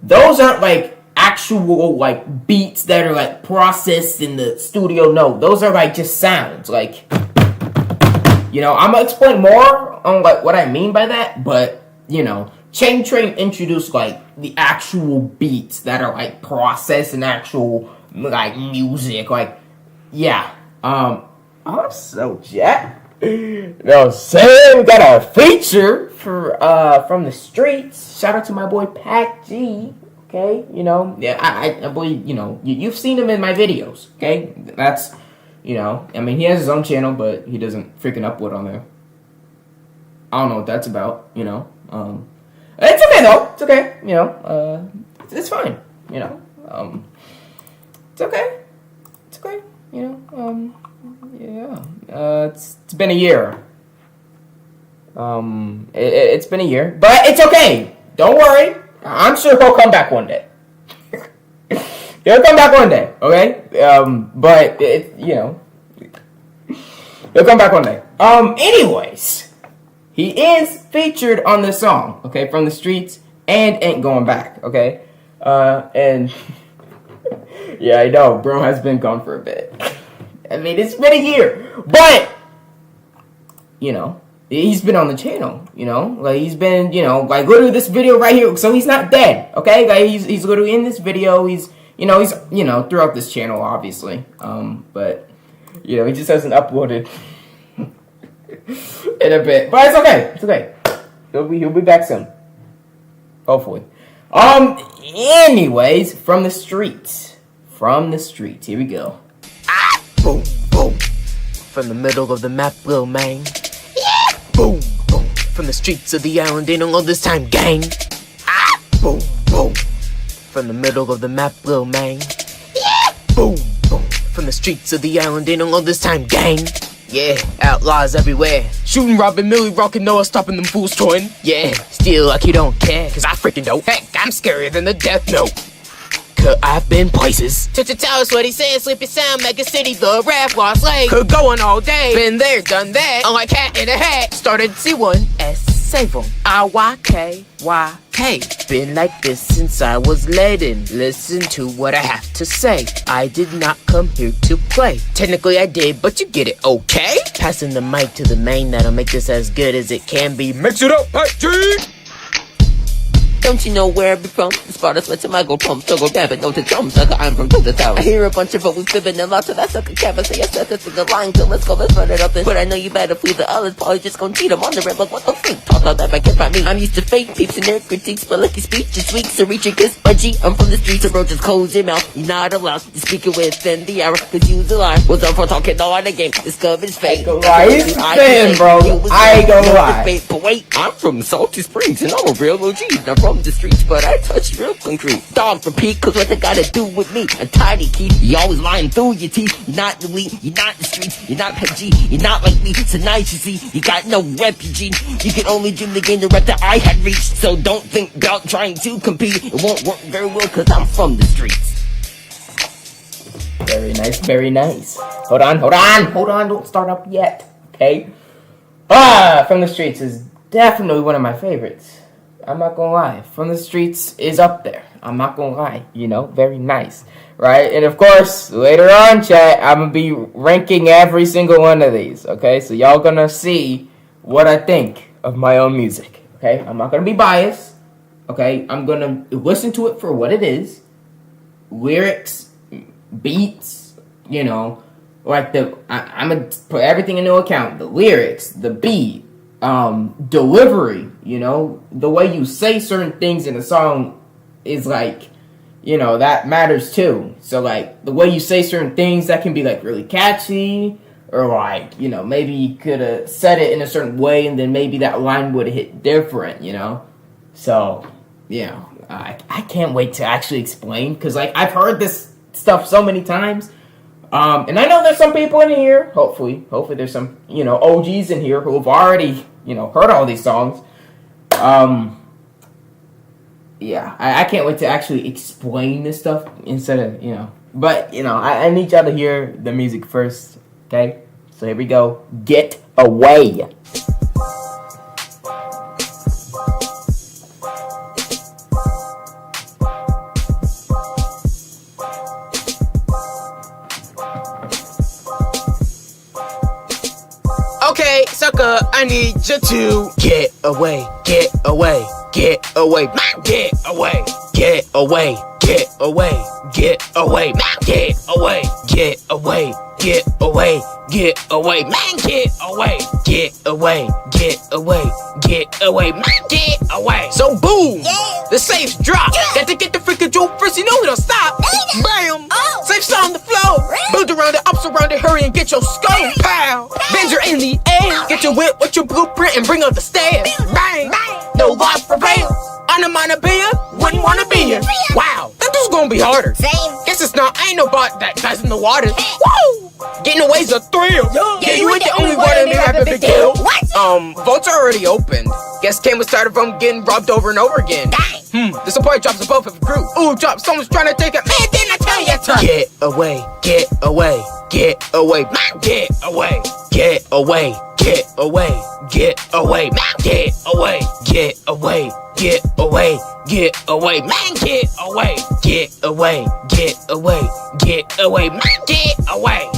those aren't actual beats that are processed in the studio. No, those are just sounds. I'm gonna explain more on what I mean by that, but Chain Train introduced the actual beats that are processed and actual music. Also, Jet, No, say we got a feature for from the streets. Shout out to my boy Pac G. Okay, you know, yeah, I believe, you know, you've seen him in my videos. Okay, that's, you know, I mean, he has his own channel, but he doesn't freaking upload on there. I don't know what that's about, you know. It's okay though. It's okay, you know. It's fine, you know. It's okay. It's okay, you know. Yeah. It's been a year. It's been a year, but it's okay. Don't worry. I'm sure he'll come back one day. He'll come back one day, okay? But you know, he'll come back one day. Anyways, he is featured on this song, okay, From the Streets and Ain't Going Back, okay? And yeah, I know, bro has been gone for a bit. I mean, it's been a year, but you know, he's been on the channel, you know, like he's been, you know, like literally this video right here. So he's not dead, okay? Like he's literally in this video. He's throughout this channel, obviously. But you know, he just hasn't uploaded in a bit. But it's okay. It's okay. He'll be back soon, hopefully. Anyways, From the Streets. Here we go. Boom, boom. From the middle of the map, little man. Yeah! Boom, boom. From the streets of the island, ain't all this time, gang. Boom, boom. From the middle of the map, little man. Yeah! Boom, boom. From the streets of the island, ain't all this time, gang. Yeah, outlaws everywhere. Shooting, robbing, Millie, rocking, Noah, stopping them fools toying. Yeah, still like you don't care, cause I freaking don't. Heck, I'm scarier than the death note. Cause I've been places. Tell us what he said, Sleepy Sound, Mega City, the Raft, Lost Lake. Could go on all day. Been there, done that. I'm like cat in a hat. Started C1S, save 'em. IYKYK. Been like this since I was laden. Listen to what I have to say. I did not come here to play. Technically I did, but you get it, okay? Passing the mic to the main, that'll make this as good as it can be. Mix it up, G! Don't you know where I be from? The spot I sweat to my gold pump. So go damn it, no to drum sucker, I'm from the town. I hear a bunch of always fibbing and lots of that sucker cap. I say I set this thing a line, so let's run it up then. But I know you better flee the others, probably just gon' cheat them on the red, but what the freak? Talk about that back by me. I'm used to fake peeps and their critiques, but lucky speech is weak, so reach your kiss, budgie. I'm from the streets, so bro, just close your mouth. You're not allowed to speak it within the hour, cause you the lie. Was up for talking all the game, discovered fake. He's saying, bro, I ain't gonna lie. But wait, I'm from Salty Springs, and I'm a real OG. I'm from the streets, but I touch real concrete. Dog for Pete, cause what they gotta do with me? A tidy key, you always lying through your teeth. You're not the elite, you're not the streets, you're not PG, you're not like me. So nice you see, you got no rep, Eugene. You can only dream to gain the rep that I had reached. So don't think about trying to compete. It won't work very well, cause I'm from the streets. Very nice, very nice. Hold on, don't start up yet, okay? From the Streets is definitely one of my favorites. I'm not gonna lie. From the Streets is up there. I'm not gonna lie. You know, very nice. Right? And of course, later on, chat, I'm gonna be ranking every single one of these. Okay? So y'all gonna see what I think of my own music. Okay? I'm not gonna be biased. Okay? I'm gonna listen to it for what it is. Lyrics, beats, you know, like I'm gonna put everything into account. The lyrics, the beat, delivery, you know, the way you say certain things in a song is like, you know, that matters too. So like the way you say certain things, that can be like really catchy, or like, you know, maybe you could have said it in a certain way and then maybe that line would have hit different, you know. So yeah, I can't wait to actually explain, because like I've heard this stuff so many times. And I know there's some people in here, hopefully there's some, you know, OGs in here who have already, you know, heard all these songs. Yeah, I can't wait to actually explain this stuff instead of, you know, but, you know, I need y'all to hear the music first, okay? So here we go. Get Away. Okay, sucker, I need you to get away, get away, get away, get away, get away, get away, get away, get away, get away, get away, get away, man, get away, get away, get away, get away, man, get away. So boom, the safe's drop. Got to get the freaking jewel first, you know we don't stop. Bam, safe's on the floor. Build around it, ups around it, hurry and get your skull. Pow, Benzer in the air. Get your whip with your blueprint and bring up the stairs. Bang, no loss prevails. On a minor beer, wouldn't wanna be here. Wow, that dude's gonna be harder. Guess it's not, I ain't no bot that guy's in the water. Woo! Getting away's a thrill. Yeah, you ain't the only one that may have a big deal. Votes are already open. Guess Ken was tired from getting robbed over and over again. The support drops above if it grew. Ooh, drop, someone's trying to take it. Man, didn't I tell you to get away, get away, get away, man, get away, get away, get away, get away, man, get away, get away, get away, get away, man, get away, get away, get away, get away, man, get away.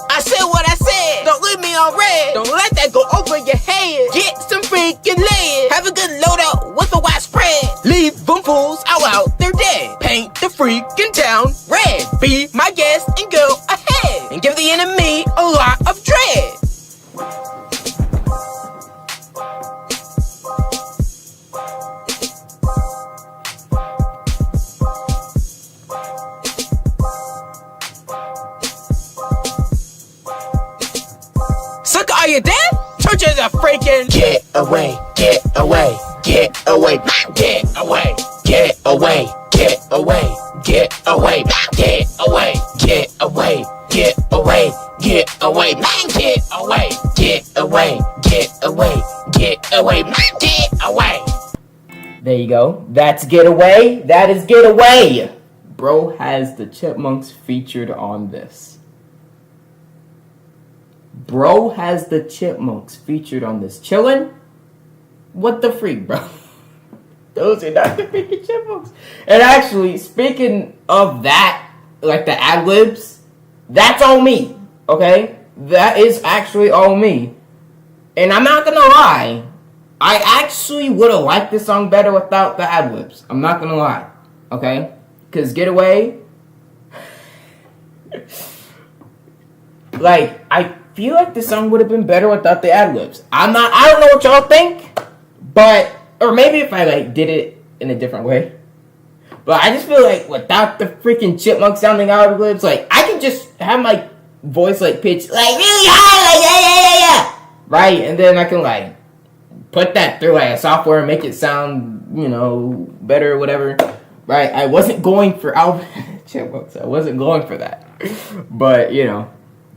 I said what I said. Don't leave me on red. Don't let that go over your head. Get some freaking lead. Have a good loadout with a wide spread. Leave them fools all out, they're dead. Paint the freaking town red. Be my guest and go ahead. And give the enemy a lot of dread. Sucker, are you dead? Church is a freaking get away, get away, get away, get away, get away, get away, get away, get away, get away, get away, get away, man, get away, get away, get away, get away, man, get away. There you go. That's Get Away. That is Get Away. Bro has the Chipmunks featured on this. Bro has the Chipmunks featured on this. Chillin'? What the freak, bro? Those are not the freaking Chipmunks. And actually, speaking of that, like the ad-libs, that's on me, okay? That is actually on me. And I'm not gonna lie, I actually would have liked this song better without the ad-libs. I'm not gonna lie, okay? Because Get Away, like, I feel like the song would have been better without the ad-libs. I don't know what y'all think, but, or maybe if I, like, did it in a different way. But I just feel like without the freaking chipmunk sounding ad-libs, like, I can just have my voice, like, pitched, like, really high, like, yeah. Right? And then I can, like, put that through, like, a software and make it sound, you know, better or whatever. Right? I wasn't going for chipmunks. I wasn't going for that. But, you know,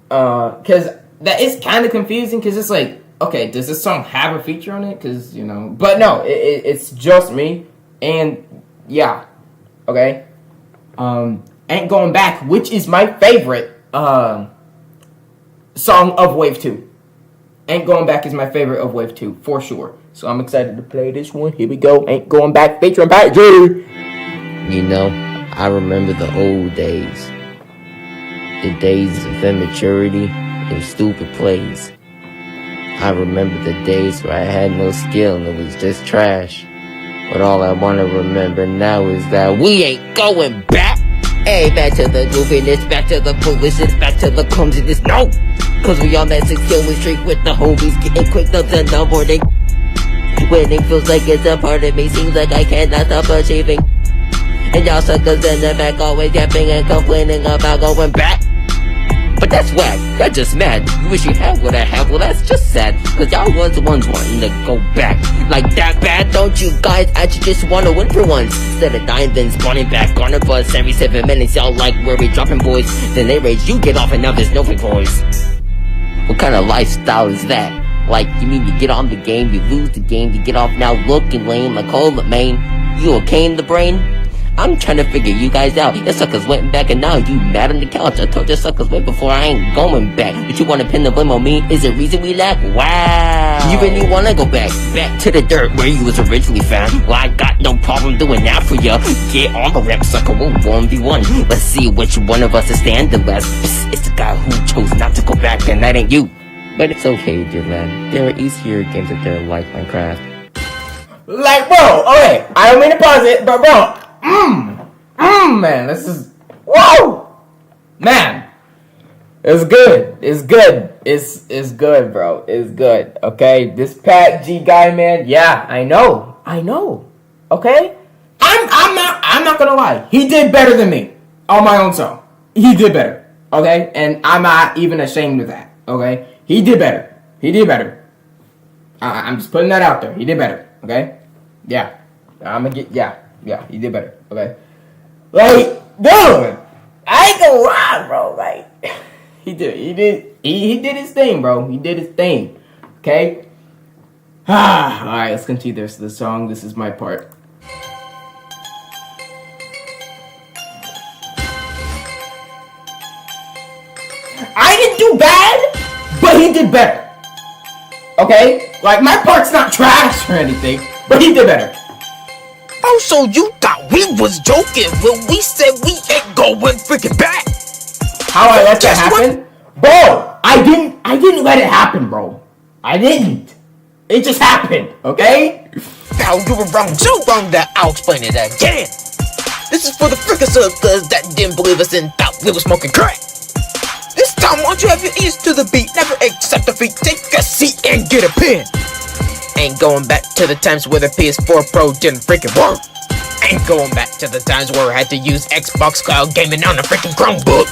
because that is kind of confusing, because it's like, okay, does this song have a feature on it? Because, you know, but no, it's just me, and yeah, okay, Ain't Going Back, which is my favorite song of Wave 2. Ain't Going Back is my favorite of Wave 2, for sure. So I'm excited to play this one. Here we go. Ain't Going Back, featuring Pat G. You know, I remember the old days. The days of immaturity and stupid plays. I remember the days where I had no skill and it was just trash. But all I wanna remember now is that we ain't going back. Hey, back to the goofiness, back to the foolishness, back to the clumsiness, no! Cause we on that 6-kill streak with the homies, getting quick ups in the morning. Winning feels like it's a part of me, seems like I cannot stop achieving. And y'all suckers in the back always yapping and complaining about going back. But that's whack, that's just mad. You wish you had what I have, well that's just sad. Cause y'all was the ones wanting to go back. Like that bad, don't you guys actually just wanna win for once? Instead of dying then spawning back on a bus every 7 minutes. Y'all like where we dropping boys. Then they rage, you get off and now there's no voice. What kind of lifestyle is that? Like, you mean you get on the game, you lose the game, you get off now looking lame like hold up man. You okay in the brain? I'm trying to figure you guys out. Your suckers went back and now you mad on the couch. I told your suckers wait before I ain't going back. But you wanna pin the blame on me? Is the reason we lack? Wow. You really wanna go back? Back to the dirt where you was originally found? Well, I got no problem doing that for ya. Get on the rap, sucker, we'll 1v1. Let's see which one of us is standing last. It's the guy who chose not to go back, and that ain't you. But it's okay, dear man. There are easier games out there like Minecraft. Like, bro, okay, I don't mean to pause it, but bro, man, this is, whoa! man, it's good. It's good. It's good, bro. It's good. Okay, this Pat G guy, man. Yeah, I know. Okay, I'm not gonna lie. He did better than me on my own song. He did better. Okay, and I'm not even ashamed of that. Okay, he did better. I'm just putting that out there. He did better. Okay, yeah. I'm gonna get yeah. He did better. Okay, like, dude, I ain't gonna lie, bro. Like, he did his thing, bro. He did his thing. Okay. All right. Let's continue the rest of the song. This is my part. I didn't do bad, but he did better. Okay? Like, my part's not trash or anything, but he did better. Oh, so you thought we was joking when we said we ain't going freaking back? How I let that happen? Bro, I didn't let it happen, bro. I didn't. It just happened, okay? Now you were wrong, so wrong that I'll explain it again. This is for the freaking suckers that didn't believe us and thought we were smoking crack. This time, why don't you have your ears to the beat? Never accept defeat. Take a seat and get a pen. Ain't going back to the times where the PS4 Pro didn't freaking work. Ain't going back to the times where I had to use Xbox Cloud Gaming on a freaking Chromebook.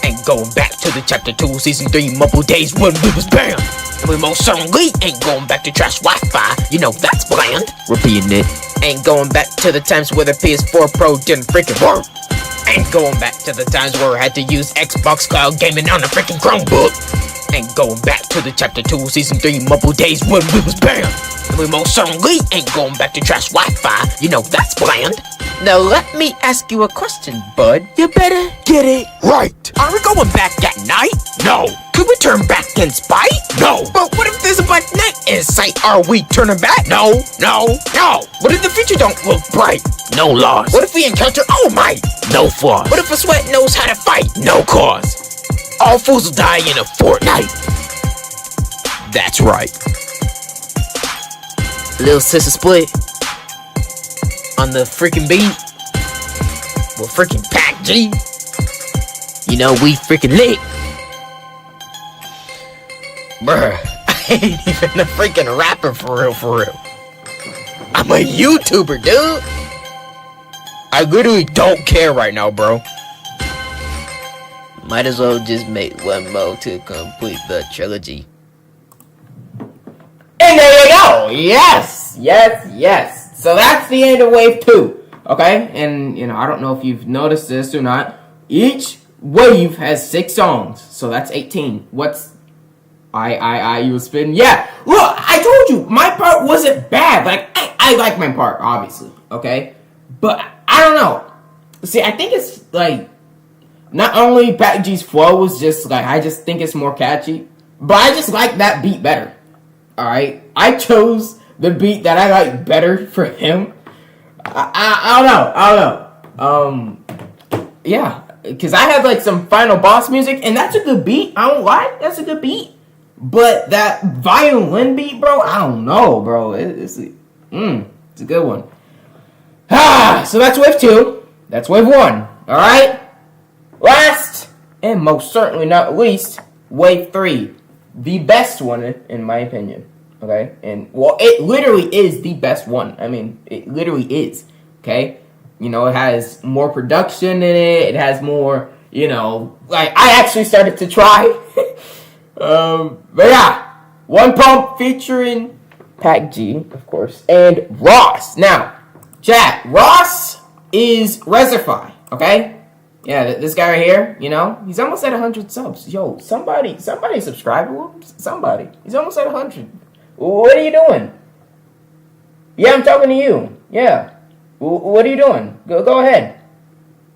Ain't going back to the Chapter 2 Season 3 mobile days when we was banned. And we most certainly ain't going back to trash Wi-Fi. You know that's bland. Repeating it. Ain't going back to the times where the PS4 Pro didn't freaking work. Ain't going back to the times where I had to use Xbox Cloud Gaming on a freaking Chromebook. Ain't going back to the Chapter 2 Season 3 mobile days when we was banned. And we most certainly ain't going back to trash Wi-Fi. You know that's bland. Now let me ask you a question, bud. You better get it right. Are we going back at night? No. Could we turn back in spite? No. But what if there's a black night in sight? Are we turning back? No. What if the future don't look bright? No loss. What if we encounter All Might? No flaws. What if a sweat knows how to fight? No cause. All fools will die in a fortnight. That's right. Little sister split on the freaking beat with freaking Pac G. You know we freaking lit. Bruh, I ain't even a freaking rapper for real. I'm a YouTuber, dude. I literally don't care right now, bro. Might as well just make one more to complete the trilogy. And there you go. Yes. So that's the end of wave 2. Okay? And, I don't know if you've noticed this or not. Each wave has 6 songs. So that's 18. What's... you was spinning? Yeah. Look, I told you, my part wasn't bad. Like, I like my part, obviously. Okay? But, I don't know. See, I think it's, like... Not only Pat G's flow was just, like, I just think it's more catchy. But I just like that beat better. Alright? I chose the beat that I like better for him. I don't know. Yeah. Because I had, like, some Final Boss music, and that's a good beat. I don't lie. That's a good beat. But that violin beat, bro, I don't know, bro. It's a good one. So that's wave 2. That's wave 1. Alright? Last, and most certainly not least, wave 3. The best one, in my opinion. Okay? And, well, it literally is the best one. I mean, it literally is. Okay? It has more production in it. It has more, like, I actually started to try. But yeah. One Pump featuring Pac G, of course, and Ross. Now, chat, Ross is Reserfy. Okay? Yeah, this guy right here, he's almost at 100 subs. Yo, somebody subscribe to him. Somebody. He's almost at 100. What are you doing? Yeah, I'm talking to you. Yeah. What are you doing? Go ahead.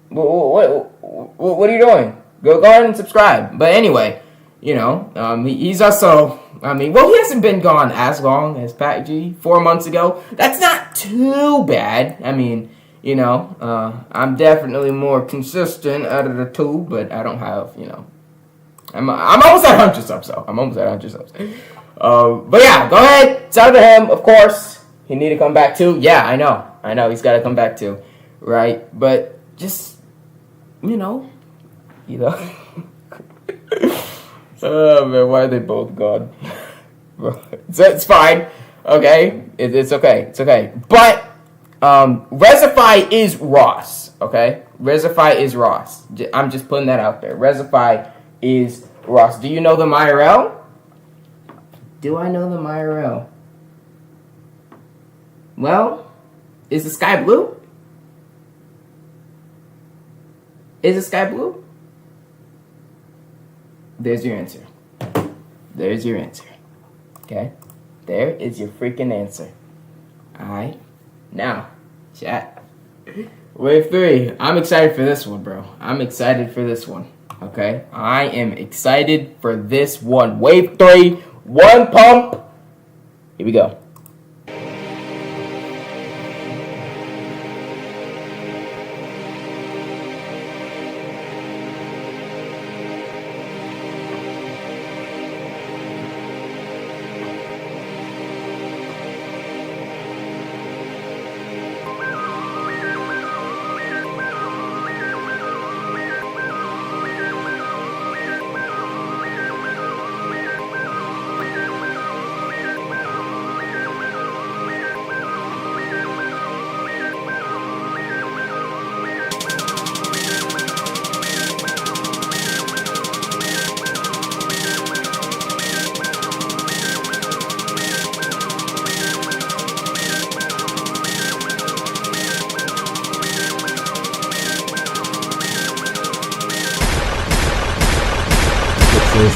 What are you doing? Go ahead and subscribe. But anyway, he's also, he hasn't been gone as long as Pat G 4 months ago. That's not too bad. I'm definitely more consistent out of the two, but I don't have, I'm almost at 100 subs, though. I'm almost at 100 subs. But yeah, go ahead. Shout out to him, of course. He need to come back too. Yeah, I know. He's got to come back too, right? But just, You know? Oh man, why are they both gone? It's fine. Okay, it's okay. It's okay. But Resify is Ross. Okay, Resify is Ross. I'm just putting that out there. Resify is Ross. Do you know them IRL? Do I know them IRL? Well, is the sky blue? Is the sky blue? There's your answer. There's your answer. Okay? There is your freaking answer. Alright? Now, chat. Wave 3. I'm excited for this one, bro. I'm excited for this one. Okay? I am excited for this one. Wave 3. One pump. Here we go.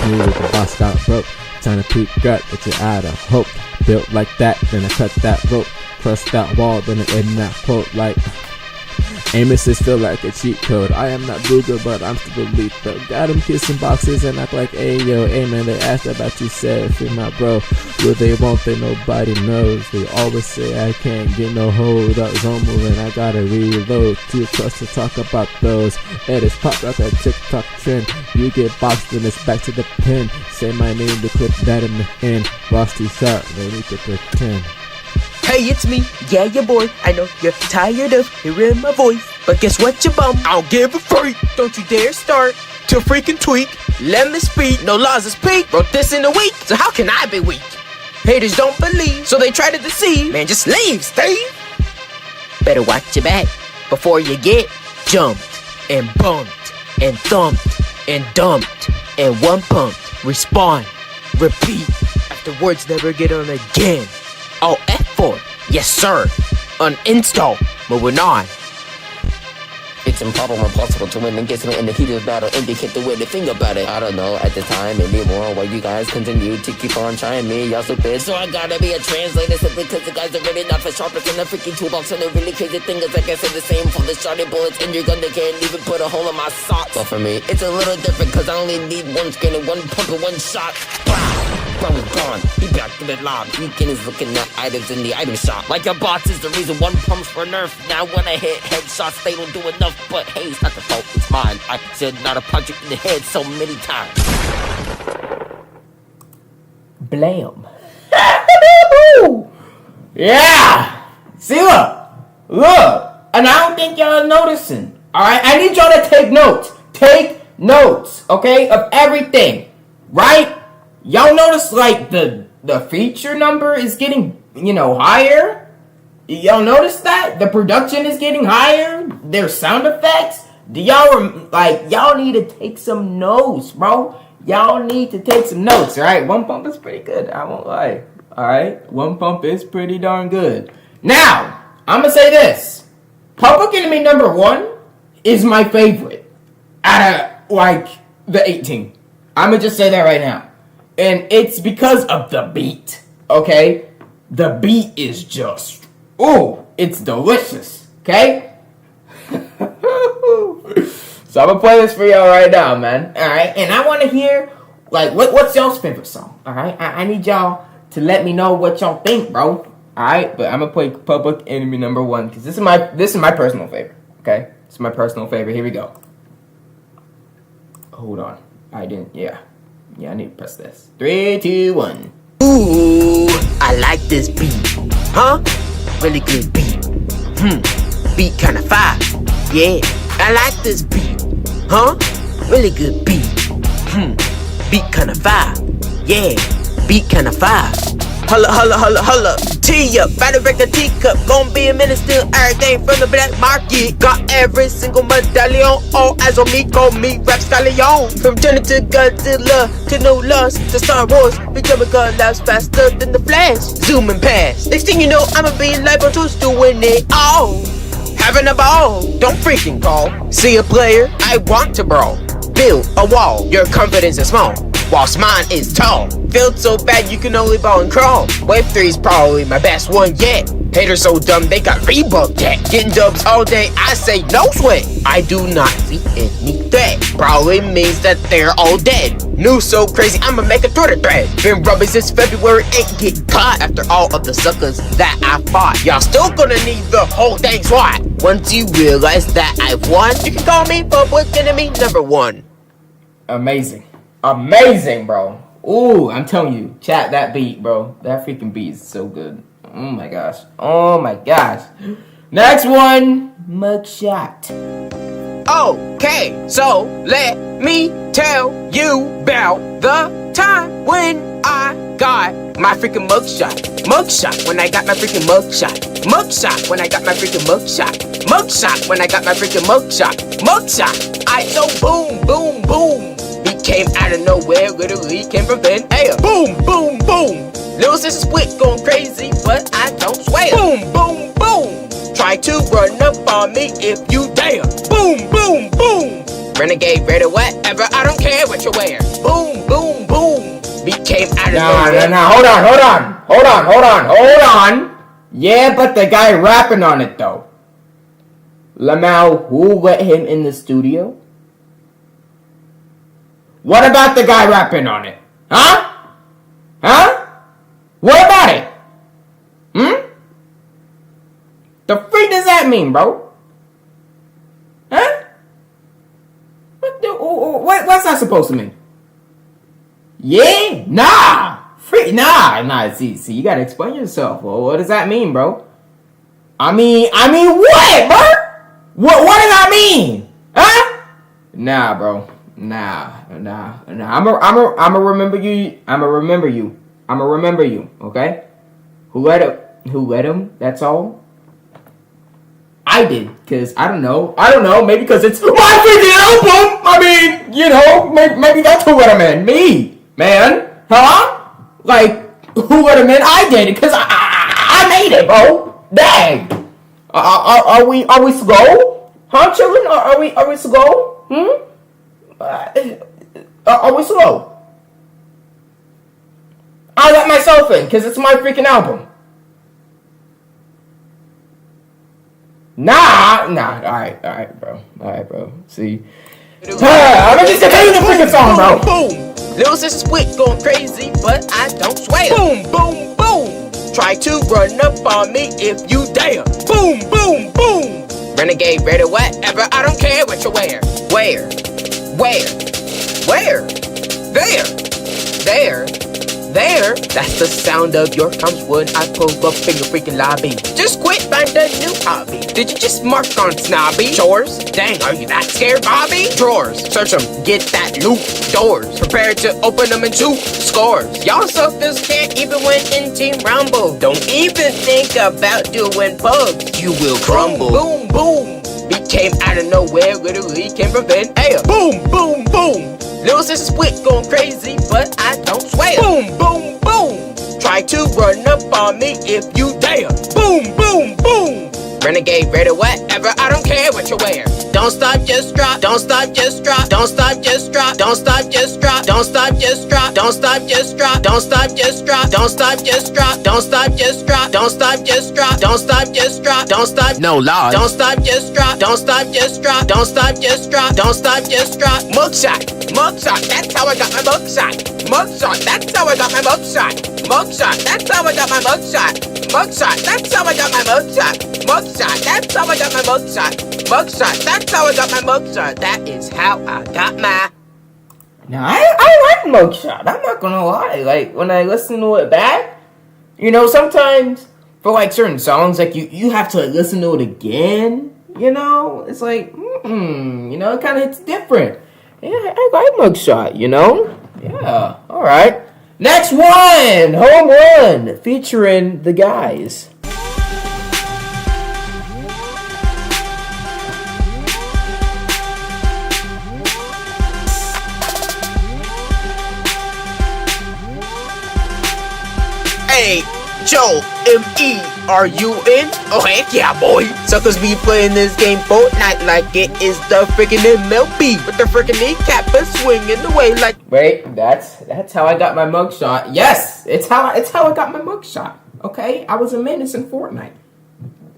Me with the boss got broke. Trying to peep gut, but you're out of hope. Built like that, then I cut that rope. Crushed that wall, then I end that quote like Amos's feel like a cheat code. I am not Booger, but I'm still lethal. Got him kissing boxes and act like ayo, amen. They asked about you, said if you're my bro. Will they, won't they, nobody knows. They always say I can't get no hold up. Zone moving, I gotta reload. Too close to talk about those. Edits pop out that TikTok trend. You get boxed, then it's back to the pen. Say my name to clip that in the end. Boss too sharp, no need to pretend. Hey, it's me, yeah, your boy. I know you're tired of hearing my voice, but guess what, you bum? I don't give a freak. Don't you dare start to freaking tweak. Let me speak. No laws is peak. Wrote this in a week, so how can I be weak? Haters don't believe, so they try to deceive. Man, just leave, Steve. Better watch your back before you get jumped and bumped and thumped and dumped and one pumped. Respond, repeat. After words never get on again. Oh, F4. Yes, sir. Uninstall. Moving on. It's improbable, impossible to win and get in the heat of battle. Indicate the way to think about it. I don't know at the time, maybe more. While you guys continue to keep on trying me, y'all stupid. So I gotta be a translator simply cause the guys are really not the sharpest in the freaking toolbox. And the really crazy thing is, like I said, the same for the starting bullets in your gun. They can't even put a hole in my socks. But for me, it's a little different cause I only need one skin and one pump and one shot. Wow. Bro is gone. He back in the lob. Deacon is looking at items in the item shop. Like your bots is the reason one pumps for nerf. Now when I hit headshots, they don't do enough. But hey, it's not the fault, it's mine. I said not a punch you in the head so many times. Blam. Yeah. See, look. And I don't think y'all are noticing. All right, I need y'all to take notes. Take notes, okay, of everything, right? Y'all notice like the feature number is getting, higher? Y'all notice that? The production is getting higher? There's sound effects? Do y'all need to take some notes, bro? Y'all need to take some notes, alright? One pump is pretty good, I won't lie. Alright? One pump is pretty darn good. Now, I'm gonna say this. Public Enemy number 1 is my favorite out of, the 18. I'm gonna just say that right now. And it's because of the beat, okay? The beat is just, it's delicious, okay? So I'm gonna play this for y'all right now, man. Alright, and I wanna hear, what's y'all's favorite song? Alright, I need y'all to let me know what y'all think, bro. Alright, but I'm gonna play Public Enemy number 1, because this is my personal favorite, okay? This is my personal favorite. Here we go. Hold on. Yeah, I need to press this. 3, 2, 1. Ooh, I like this beat. Huh? Really good beat. Beat kinda fire. Yeah, I like this beat. Huh? really good beat. Beat kinda fire. Yeah, beat kinda fire. Holla, holla, holla, holla. Tee up, better break a teacup. Gonna be a minute, still everything from the black market. Got every single medallion, all eyes on me, call me Rap Stallion. From Journey to Godzilla, to No Loss, to Star Wars, becoming God laughs faster than the Flash. Zooming past, next thing you know, I'ma be live on Twitch doing it all. Having a ball, don't freaking call. See a player, I want to brawl. Build a wall, your confidence is small, whilst mine is tall. Feel so bad you can only ball and crawl. Wave 3's probably my best one yet. Haters so dumb they got Reebok debt. Getting dubs all day, I say no sweat. I do not see any threat. Probably means that they're all dead. News so crazy, I'ma make a Twitter thread. Been rubbing since February, ain't get caught. After all of the suckers that I fought, y'all still gonna need the whole dang SWAT. Once you realize that I've won, you can call me public enemy number 1. Amazing. Amazing, bro. Ooh, I'm telling you, chat, that beat, bro. That freaking beat is so good. Oh my gosh. Oh my gosh. Next one, mugshot. Okay, so let me tell you about the time when I got my freaking mugshot. Mugshot when I got my freaking mugshot. Mugshot when I got my freaking mugshot. Mugshot when I got my freaking mugshot. Mugshot. I so boom, boom, boom. Beat came out of nowhere, literally came from thin air. Boom, boom, boom. Little sister split going crazy, but I don't swear. Boom, boom, boom. Try to run up on me if you dare. Boom, boom, boom. Renegade, red or whatever, I don't care what you wear. Boom, boom, boom. Beat came out of nowhere. Nah, hold on. Yeah, but the guy rapping on it though. Lamau, who let him in the studio? What about the guy rapping on it? Huh? What about it? The freak does that mean, bro? Huh? What's that supposed to mean? Yeah? Nah. See, you gotta explain yourself. Well, what does that mean, bro? I mean what, bro? What does that mean? Huh? Nah, bro. Nah. I'ma remember you. Okay? Who let him? That's all. I did, cause I don't know. Maybe because it's my freaking album. I mean, maybe that's who let him in. Me, man, huh? Like who let him in? I did it, cause I made it, bro. Dang. Are we slow? Huh, children? Are we slow? Are we slow? I let myself in, cause it's my freaking album. Nah. Alright, bro. See. I'm just continue the freaking song, bro. Boom. Little sister split going crazy, but I don't swear. Boom, boom, boom. Try to run up on me if you dare. Boom, boom, boom. Renegade, red or whatever, I don't care what you wear. Where? There. That's the sound of your comms when I pull up in your freaking lobby. Just quit, find a new hobby. Did you just mark on snobby? Chores? Dang, are you that scared, Bobby? Drawers, search them, get that loot. Doors, prepare to open them into scores. Y'all suckers can't even win in Team Rumble. Don't even think about doing bugs. You will crumble. Boom, boom. Beat came out of nowhere, literally came from thin air. Boom, boom, boom. Little sister split going crazy, but I don't swear. Boom, boom, boom. Try to run up on me if you dare. Boom, boom, boom. Renegade, red or whatever, I don't care what you wear. Don't stop, just drop. Don't stop, just drop. Don't stop, just drop. Don't stop, just drop. Don't stop, just drop. Don't stop, just drop. Don't stop, just drop. Don't stop, just drop. Don't stop, just drop. Don't stop, just drop. Don't stop, just drop. Don't stop. No lie. Don't stop, just drop. Don't stop, just drop. Don't stop, just drop. Don't stop, just drop. Mugshot. That's how I got my mugshot. That's how I got my mugshot. That's how I got my mugshot. That's how I got my mugshot. That's how I got my mugshot. That's how I got my mugshot. That is how I got my. Now I like mugshot. I'm not gonna lie. Like when I listen to it back, sometimes for like certain songs, like you have to listen to it again. It's like, it kind of hits different. Yeah, I like mugshot, you know? Yeah, alright. Next one! Home Run! Featuring the guys. Hey, Joe, M.E., are you in? Oh, heck yeah, boy. Suckers be playing this game Fortnite like it is the freaking MLB. With the freaking kneecap is swinging away like... Wait, that's how I got my mugshot. Yes, it's how I got my mugshot. Okay, I was a menace in Fortnite.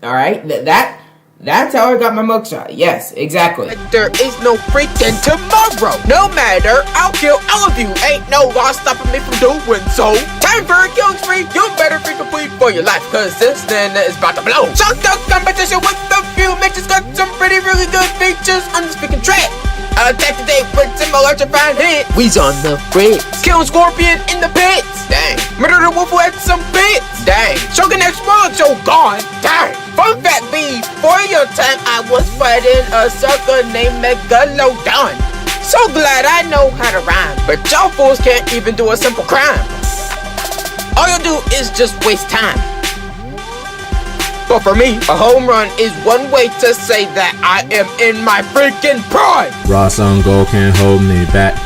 All right, that's how I got my mugshot. Yes, exactly. There is no freaking tomorrow. No matter, I'll kill all of you. Ain't no law stopping me from doing so. Time for a killing spree. You better freaking plead for your life, cause this thing is about to blow. Shut the competition with a few matches. Got some pretty really good features on this freaking track. Attack today with some electrifying hit. We's on the fritz. Kill Scorpion in the pits. Dang. Murder the wolf who had some bits. Dang. Choking explode, so gone. Dang. Fun fact B, for your time I was fighting a sucker named Megalodon. So glad I know how to rhyme, but y'all fools can't even do a simple crime. All you do is just waste time. But for me, a home run is one way to say that I am in my freaking prime. Ross on goal can't hold me back.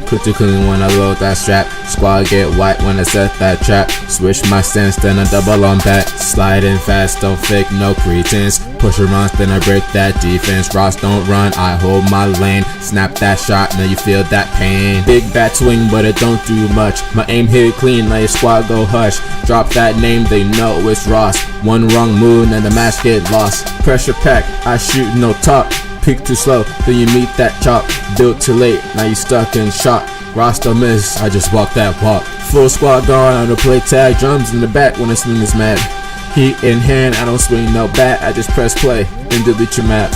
Quick clean when I load that strap. Squad get white when I set that trap. Switch my stance, then I double on back. Sliding fast, don't fake, no pretense. Push around, then I break that defense. Ross don't run, I hold my lane. Snap that shot, now you feel that pain. Big bat swing, but it don't do much. My aim hit clean, now your squad go hush. Drop that name, they know it's Ross. One wrong move, and the match get lost. Pressure pack, I shoot no top. Peak too slow, then you meet that chop. Built too late, now you stuck in shot. Roster miss, I just walk that walk. Full squad gone, I don't play tag. Drums in the back when I swing this mad. Heat in hand, I don't swing no bat. I just press play, then delete your map.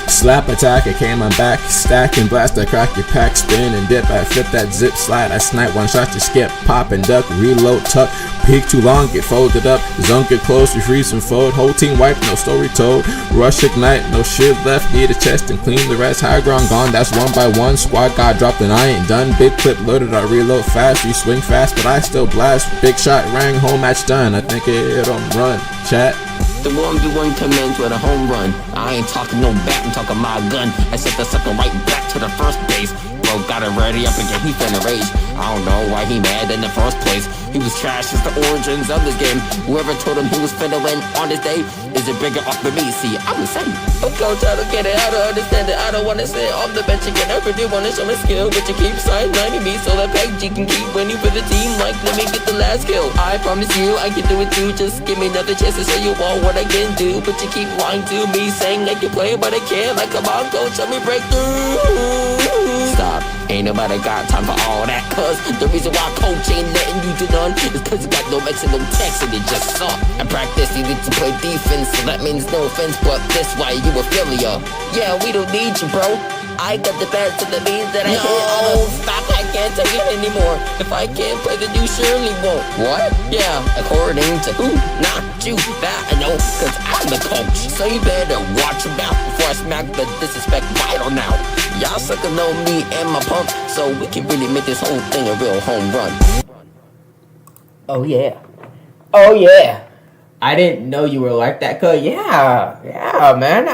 Slap attack, I came on back. Stack and blast, I crack your pack. Spin and dip, I flip that zip slide. I snipe one shot, you skip. Pop and duck, reload, tuck. Peek too long, get folded up. Zone get close, we freeze and fold. Whole team wipe, no story told. Rush ignite, no shit left. Need a chest and clean the rest. High ground gone, that's one by one. Squad got dropped and I ain't done. Big clip loaded, I reload fast. You swing fast, but I still blast. Big shot rang, whole match done. I think it don't run. Chat. The 1v1 commence with a home run. I ain't talking no bat, I'm talking my gun. I sent the sucker right back to the first base. Bro got it ready up again, he finna rage. I don't know why he mad in the first place. He was trash since the origins of this game. Whoever told him he was finna win on this day is it bigger up for me. See, I'm insane. I'm gonna try to get it, I don't understand it. I don't wanna sit on the bench again. I really wanna show my skill, but you keep sidelining me so that Peggy can keep winning for the team. Like, let me get the last kill. I promise you, I can do it too. Just give me another chance to show you all what I can do. But you keep lying to me, saying I can play, but I can't. Like, come on, coach, let me break through. Stop. Ain't nobody got time for all that. Cause the reason why coach ain't letting you do none is cause you got no X and no text and it just suck. And practice you need to play defense, so that means no offense, but this why you a failure. Yeah, we don't need you, bro. I got the best, so that means that I hit all the stop. I can't take it anymore. If I can't play, then you surely won't. What? Yeah, according to who? Not you. That I know, cause I'm the coach. So you better watch your mouth before I smack the disrespect vital now. Y'all sucker know me and my pump, so we can really make this whole thing a real home run. Oh yeah. Oh yeah. I didn't know you were like that, cuz yeah, man.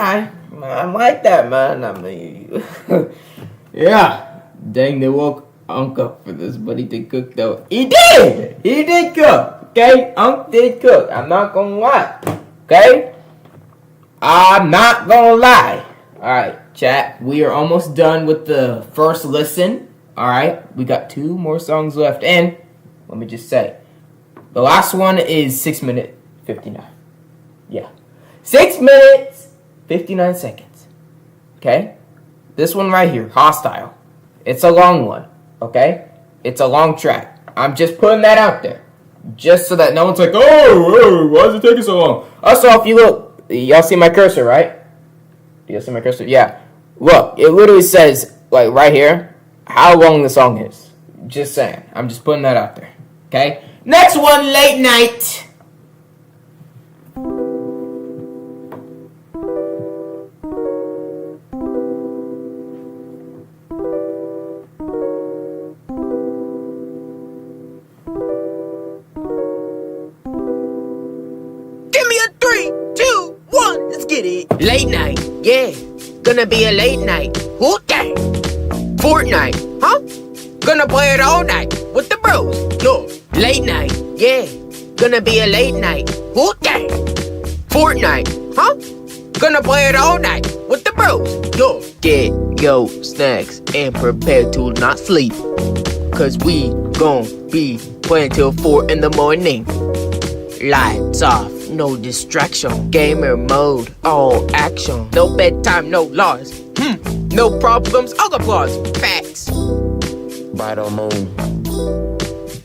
I'm like that, man. I mean, yeah. Dang, they woke Unc up for this, but he did cook though. He did cook. Okay, Unc did cook. I'm not gonna lie. Okay, I'm not gonna lie. All right, chat. We are almost done with the first listen. All right, we got 2 more songs left, and let me just say, the last one is 6 minutes 59. Yeah, 6 minutes 59 seconds. Okay? This one right here, Hostile. It's a long one. Okay? It's a long track. I'm just putting that out there. Just so that no one's like, oh, why is it taking so long? Also, if you look, y'all see my cursor, right? Y'all see my cursor? Yeah. Look, it literally says, like, right here, how long the song is. Just saying. I'm just putting that out there. Okay? Next one, Late Night. Late night, yeah. Gonna be a late night. Who that? Fortnite, huh? Gonna play it all night with the bros. Yo, late night, yeah. Gonna be a late night. Who that? Fortnite, huh? Gonna play it all night with the bros. Yo, get your snacks and prepare to not sleep. Cause we gon' be playing till 4 in the morning. Lights off, no distraction. Gamer mode, all action. No bedtime, no laws. No problems, all applause. Facts. Right on moon.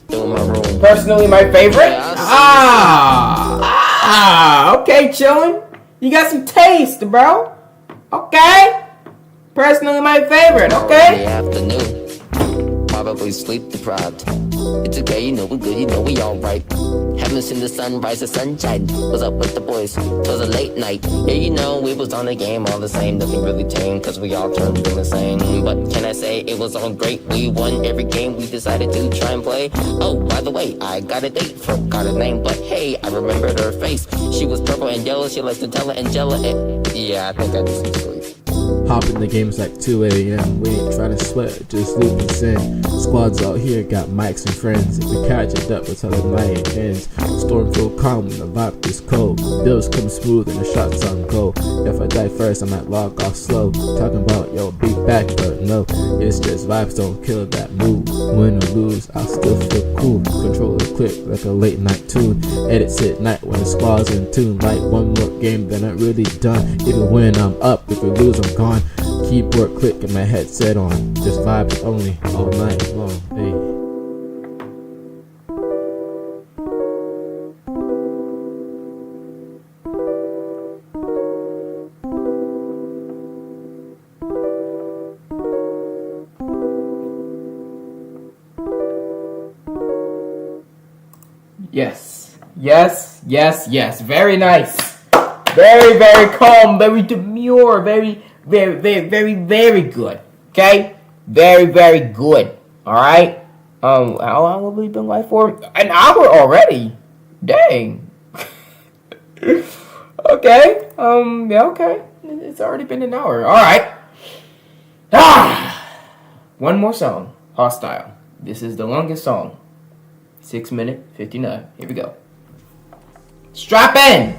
Doing my room. Personally, my favorite. Okay, chillin'. You got some taste, bro. Okay. Personally, my favorite. Okay. Afternoon. Probably sleep deprived. It's okay, you know we good, you know we alright. Haven't seen the sunrise or sunshine. What's up with the boys? It was a late night. Yeah, you know we was on the game all the same. Nothing really tame, cause we all turned insane. But can I say it was all great? We won every game we decided to try and play. Oh, by the way, I got a date, forgot her name, but hey, I remembered her face. She was purple and yellow, she likes to tell her Angela. Yeah, I think I just need to sleep. Hop in the game, it's like 2 a.m. We ain't trying to sweat, just looping sin. Squads out here got mics and friends. If we catch it up, until the night ends. Storm feel calm when the vibe is cold. Bills come smooth and the shots on go. If I die first, I might log off slow. Talking about, yo, be back, but no. It's just vibes don't kill that move. Win or lose, I'll still feel cool. Control the clip like a late night tune. Edits at night when the squad's in tune. Like one more game, then I'm really done. Even when I'm up, if we lose, I'm gone. Keyboard click and my headset on. Just vibes only all night long. Hey. Yes. Very nice. Very, very calm. Very demure. Very good. Okay? Very, very good. Alright? How long have we been live for? An hour already. Dang. Okay. Yeah, okay. It's already been an hour. Alright. One more song. Hostile. This is the longest song. 6 minute 59. Here we go. Strap in!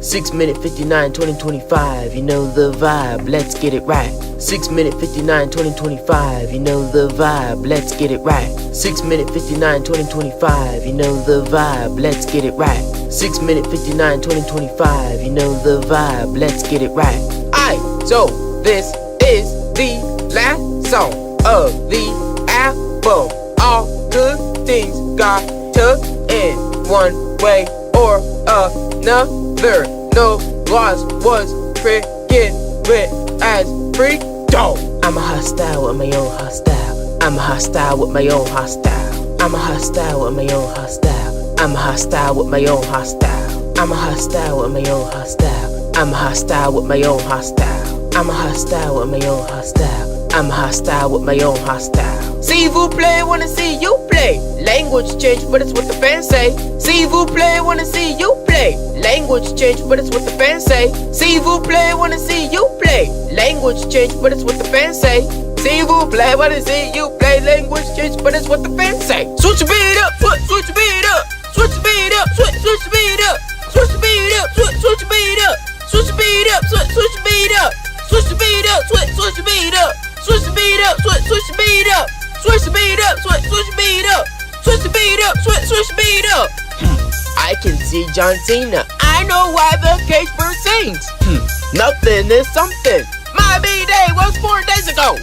Six minute 59, 2025, you know the vibe, let's get it right. 6 minute 59, 2025, you know the vibe, let's get it right. 6 minute 59, 2025, you know the vibe, let's get it right. 6 minute 59, 2025, you know the vibe, let's get it right. Aight, so this is the last song of the album. All good things got to end one way or another. No loss was freaking with as free dog. I'm a hostile with my own hostile. I'm a hostile with my own hostile. I'm a hostile with my own hostile. I'm a hostile with my own hostile. I'm a hostile with my own hostile. I'm a hostile with my own hostile. I'm a hostile with my own hostile. I'm a hostile with my own hostile. See vous play, wanna see you play. Language change, but it's what the fans say. See vous play, wanna see you play. Language change, but it's what the fans say. See vous play, wanna see you play. Language change, but it's what the fans say. See vous play, wanna see you play. Language change, but it's what the fans say. Switch the beat up, switch the beat up. Switch the beat up, switch the beat up. Switch the beat up, switch the beat up. Switch the beat up, switch the beat up. Switch the beat up, switch the beat up. Switch the beat up, switch the beat up. Switch the beat up, switch the beat up. Switch the beat up, switch the beat up. I can see John Cena. I know why the cage bird sings. Nothing is something. My B-day was 4 days ago.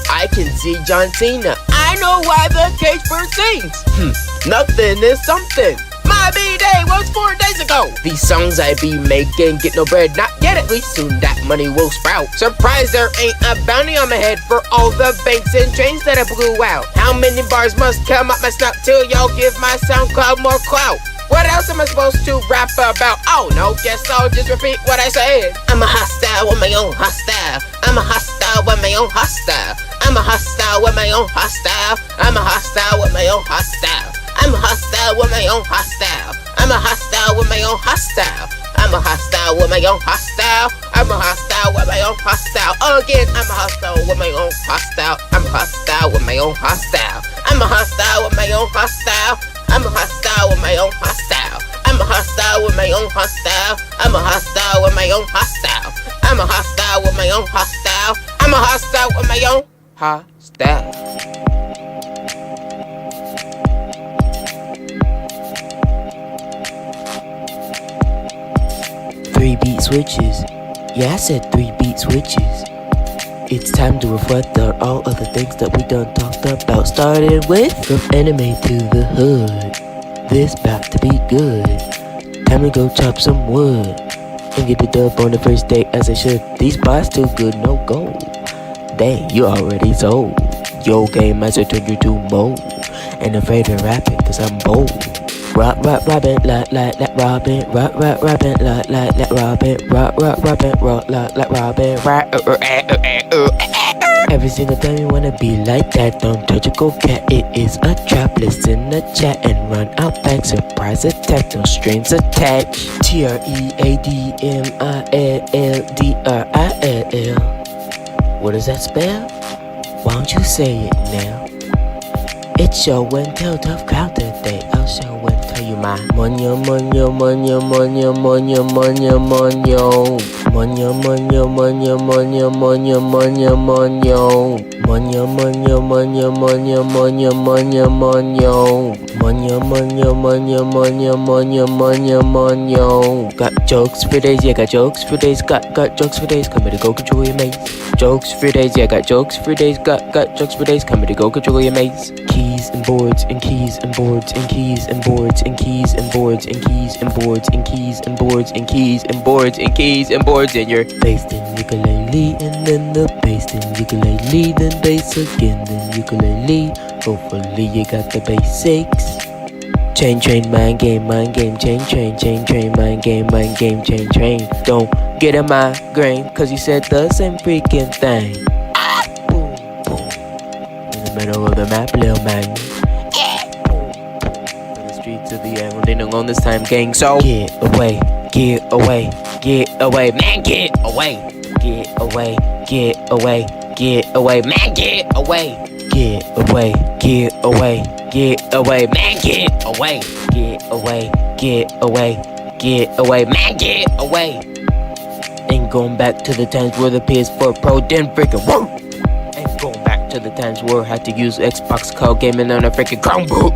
I can see John Cena. I know why the cage bird sings. Nothing is something. My B-day was 4 days ago. These songs I be making get no bread, not yet, at least soon that money will sprout. Surprised there ain't a bounty on my head for all the banks and trains that I blew out. How many bars must come up my snout till y'all give my SoundCloud more clout? What else am I supposed to rap about? Oh no, guess I'll just repeat what I said. I'm a hostile with my own hostile. I'm a hostile with my own hostile. I'm a hostile with my own hostile. I'm a hostile with my own hostile. I'm a hostile with my own hostile. I'm a hostile with my own hostile. I'm a hostile with my own hostile. I'm a hostile with my own hostile. Again, I'm a hostile with my own hostile. I'm a hostile with my own hostile. I'm a hostile with my own hostile. I'm a hostile with my own hostile. I'm a hostile with my own hostile. I'm a hostile with my own hostile. I'm a hostile with my own hostile. I'm a hostile with my own hostile. 3-beat switches. Yeah, I said 3-beat switches. It's time to reflect on all of the things that we done talked about. Starting with from anime to the hood. This bout to be good. Time to go chop some wood and get the dub on the first date as I should. These bars too good, no go. Dang, you already sold. Yo game master turned you to mold. And afraid to rap it cause I'm bold. Rock, Robin, like Robin. Rock, Robin, like Robin. Rock, Robin, rock, like Robin. Every single time you wanna be like that, don't touch a cold cat. It is a trap. Listen to chat and run out back. Surprise attack, no strings attached. TREADMILLDRILL. What does that spell? Why don't you say it now? It's show and tell, tough crowd today. I'll show and tell you my monyo. Monyo, monyo, monyo, monyo, monyo, monyo. Monyo, monyo, monyo, monyo, monyo, monyo, monyo. Monyo, monyo, monyo, monyo, monyo, monyo, monyo. Monyo, monyo, monyo, monyo, monyo, monyo, monyo. Got jokes for days, yeah, got jokes for days. Got jokes for days, come here to go control your maze. Jokes for days, yeah, got jokes for days. Got jokes for days, come here to go control your maze. Keys and boards and keys and boards and keys and boards and keys and boards and keys and boards and keys and boards and keys and boards and keys and boards and your bass then ukulele and then the bass then ukulele then bass again then ukulele. Hopefully you got the basics. Chain train mind game chain train mind game chain train. Don't get a migraine cause you said the same freaking thing. Boom boom in the middle of the map, little man. In the streets of the island, they don't own this time, gang. So get away, get away, get away, man, get away, get away, get away, get away, man, get away, get away, get away, get away, man, get away, get away, get away, get away, man, get away. Ain't going back to the times where the PS4 Pro didn't freaking work. Ain't going back to the times where I had to use Xbox cloud gaming on a freaking Chromebook.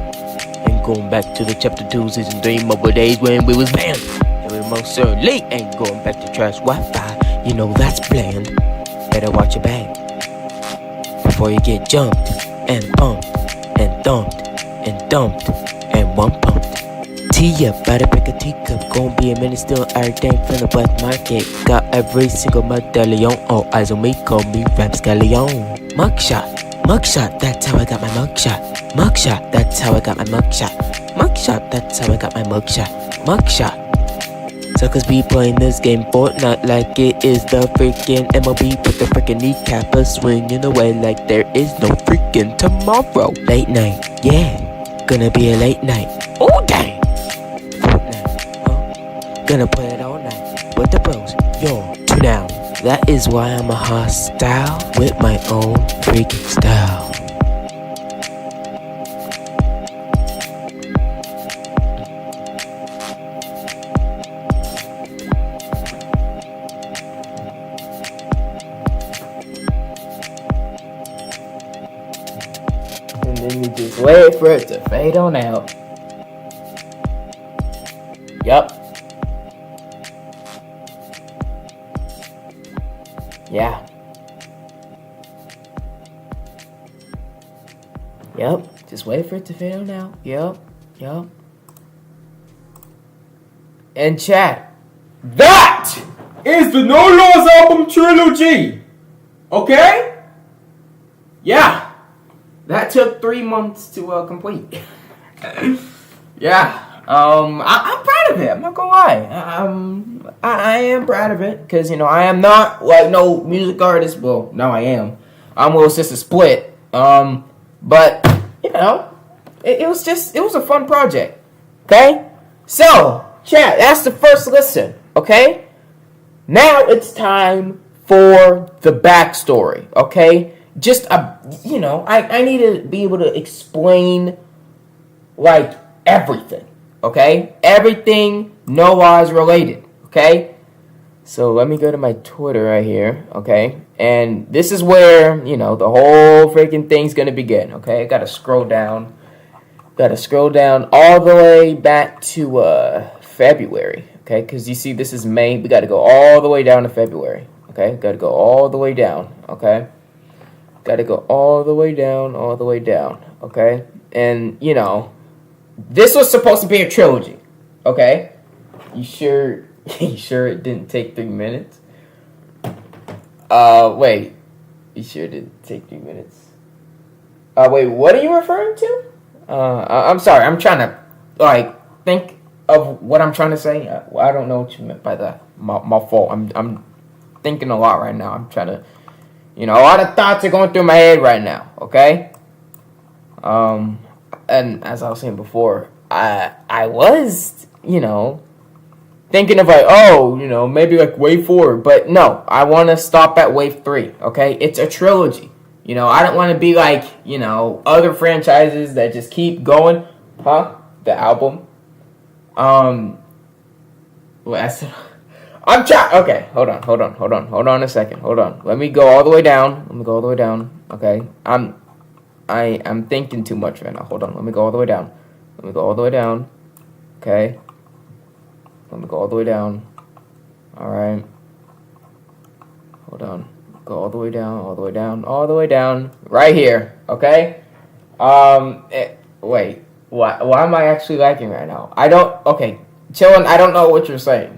Ain't going back to the chapter 2 season 3 mobile days when we was banned. And we most certainly ain't going back to trash Wi-Fi. You know that's bland. Better watch your back before you get jumped and bumped and thumped and dumped and one pumped. Tea up, better pick a teacup. Gon' be a minute still, everything from the black market. Got every single medallion, all eyes on me, call me Rapscallion. Mugshot, that's how I got my mugshot. Mugshot, that's how I got my mugshot. Mugshot, that's how I got my mugshot. Mugshot. Suckers be playing this game Fortnite like it is the freaking MLB. Put the freaking kneecap a swinging away like there is no freaking tomorrow. Late night, yeah, gonna be a late night. Oh dang, Fortnite, huh? Gonna play it all night with the bros. Yo, tune out. That is why I'm a hostile with my own freaking style. And then you just wait for it to fade on out. Yup. Yeah. Yup. Just wait for it to fade on out. Yup. And chat. That is the No Laws album trilogy. Okay? Yeah. That took 3 months to complete. Yeah. I'm proud of it. I'm not gonna lie. I am proud of it because I am not like no music artist. Well, now I am. I'm Little Sister Split. But it was a fun project. Okay, so chat. That's the first listen. Okay, now it's time for the backstory. Okay, just I need to be able to explain like everything. Okay, everything Noah's related. Okay, so let me go to my Twitter right here. Okay, and this is where the whole freaking thing's gonna begin. Okay, I gotta scroll down. All the way back to February. Okay, because you see this is May. We gotta go all the way down to February. Okay, gotta go all the way down. Okay, gotta go all the way down. Okay, and this was supposed to be a trilogy. Okay, you sure? You sure it didn't take 3 minutes? Wait. You sure it didn't take 3 minutes? Wait, what are you referring to? I'm sorry. I'm trying to, think of what I'm trying to say. I don't know what you meant by that. My fault. I'm thinking a lot right now. I'm trying to, a lot of thoughts are going through my head right now, okay? And as I was saying before, I was, thinking of maybe wave 4, but no, I want to stop at wave 3. Okay, it's a trilogy. I don't want to be like other franchises that just keep going. The album. I'm trying. Okay, hold on a second. Hold on. Let me go all the way down. Okay, I'm thinking too much right now. Hold on. Let me go all the way down. Okay. Let me go all the way down. Alright. Hold on. Go all the way down. Right here. Okay? Wait. Why am I actually lagging right now? Okay. Chillin', I don't know what you're saying.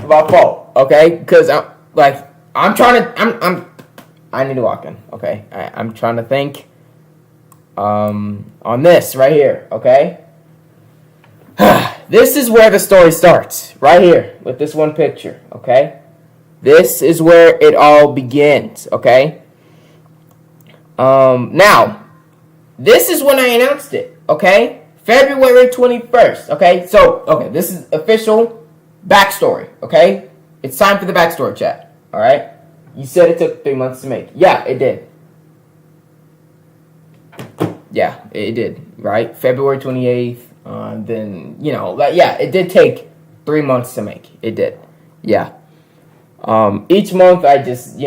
My fault. Okay? Because I need to walk in. Okay? I'm trying to think. On this right here. Okay? This is where the story starts, right here, with this one picture, okay? This is where it all begins, okay? Now, this is when I announced it, okay? February 21st, okay? So, this is official backstory, okay? It's time for the backstory chat, all right? You said it took 3 months to make. Yeah, it did. Yeah, it did, right? February 28th. Then, it did take 3 months to make. It did. Yeah. Each month I just,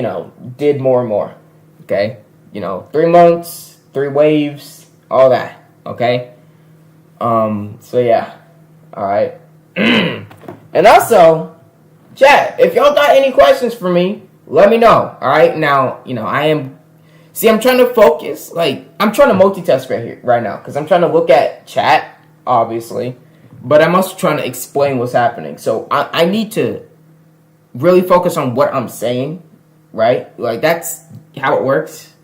did more and more. Okay? 3 months, 3 waves, all that. Okay? So yeah. Alright. And also, chat, if y'all got any questions for me, let me know. Alright? Now, I'm trying to focus. I'm trying to multitask right now. Because I'm trying to look at chat. Obviously, but I'm also trying to explain what's happening. So I need to really focus on what I'm saying, right? That's how it works,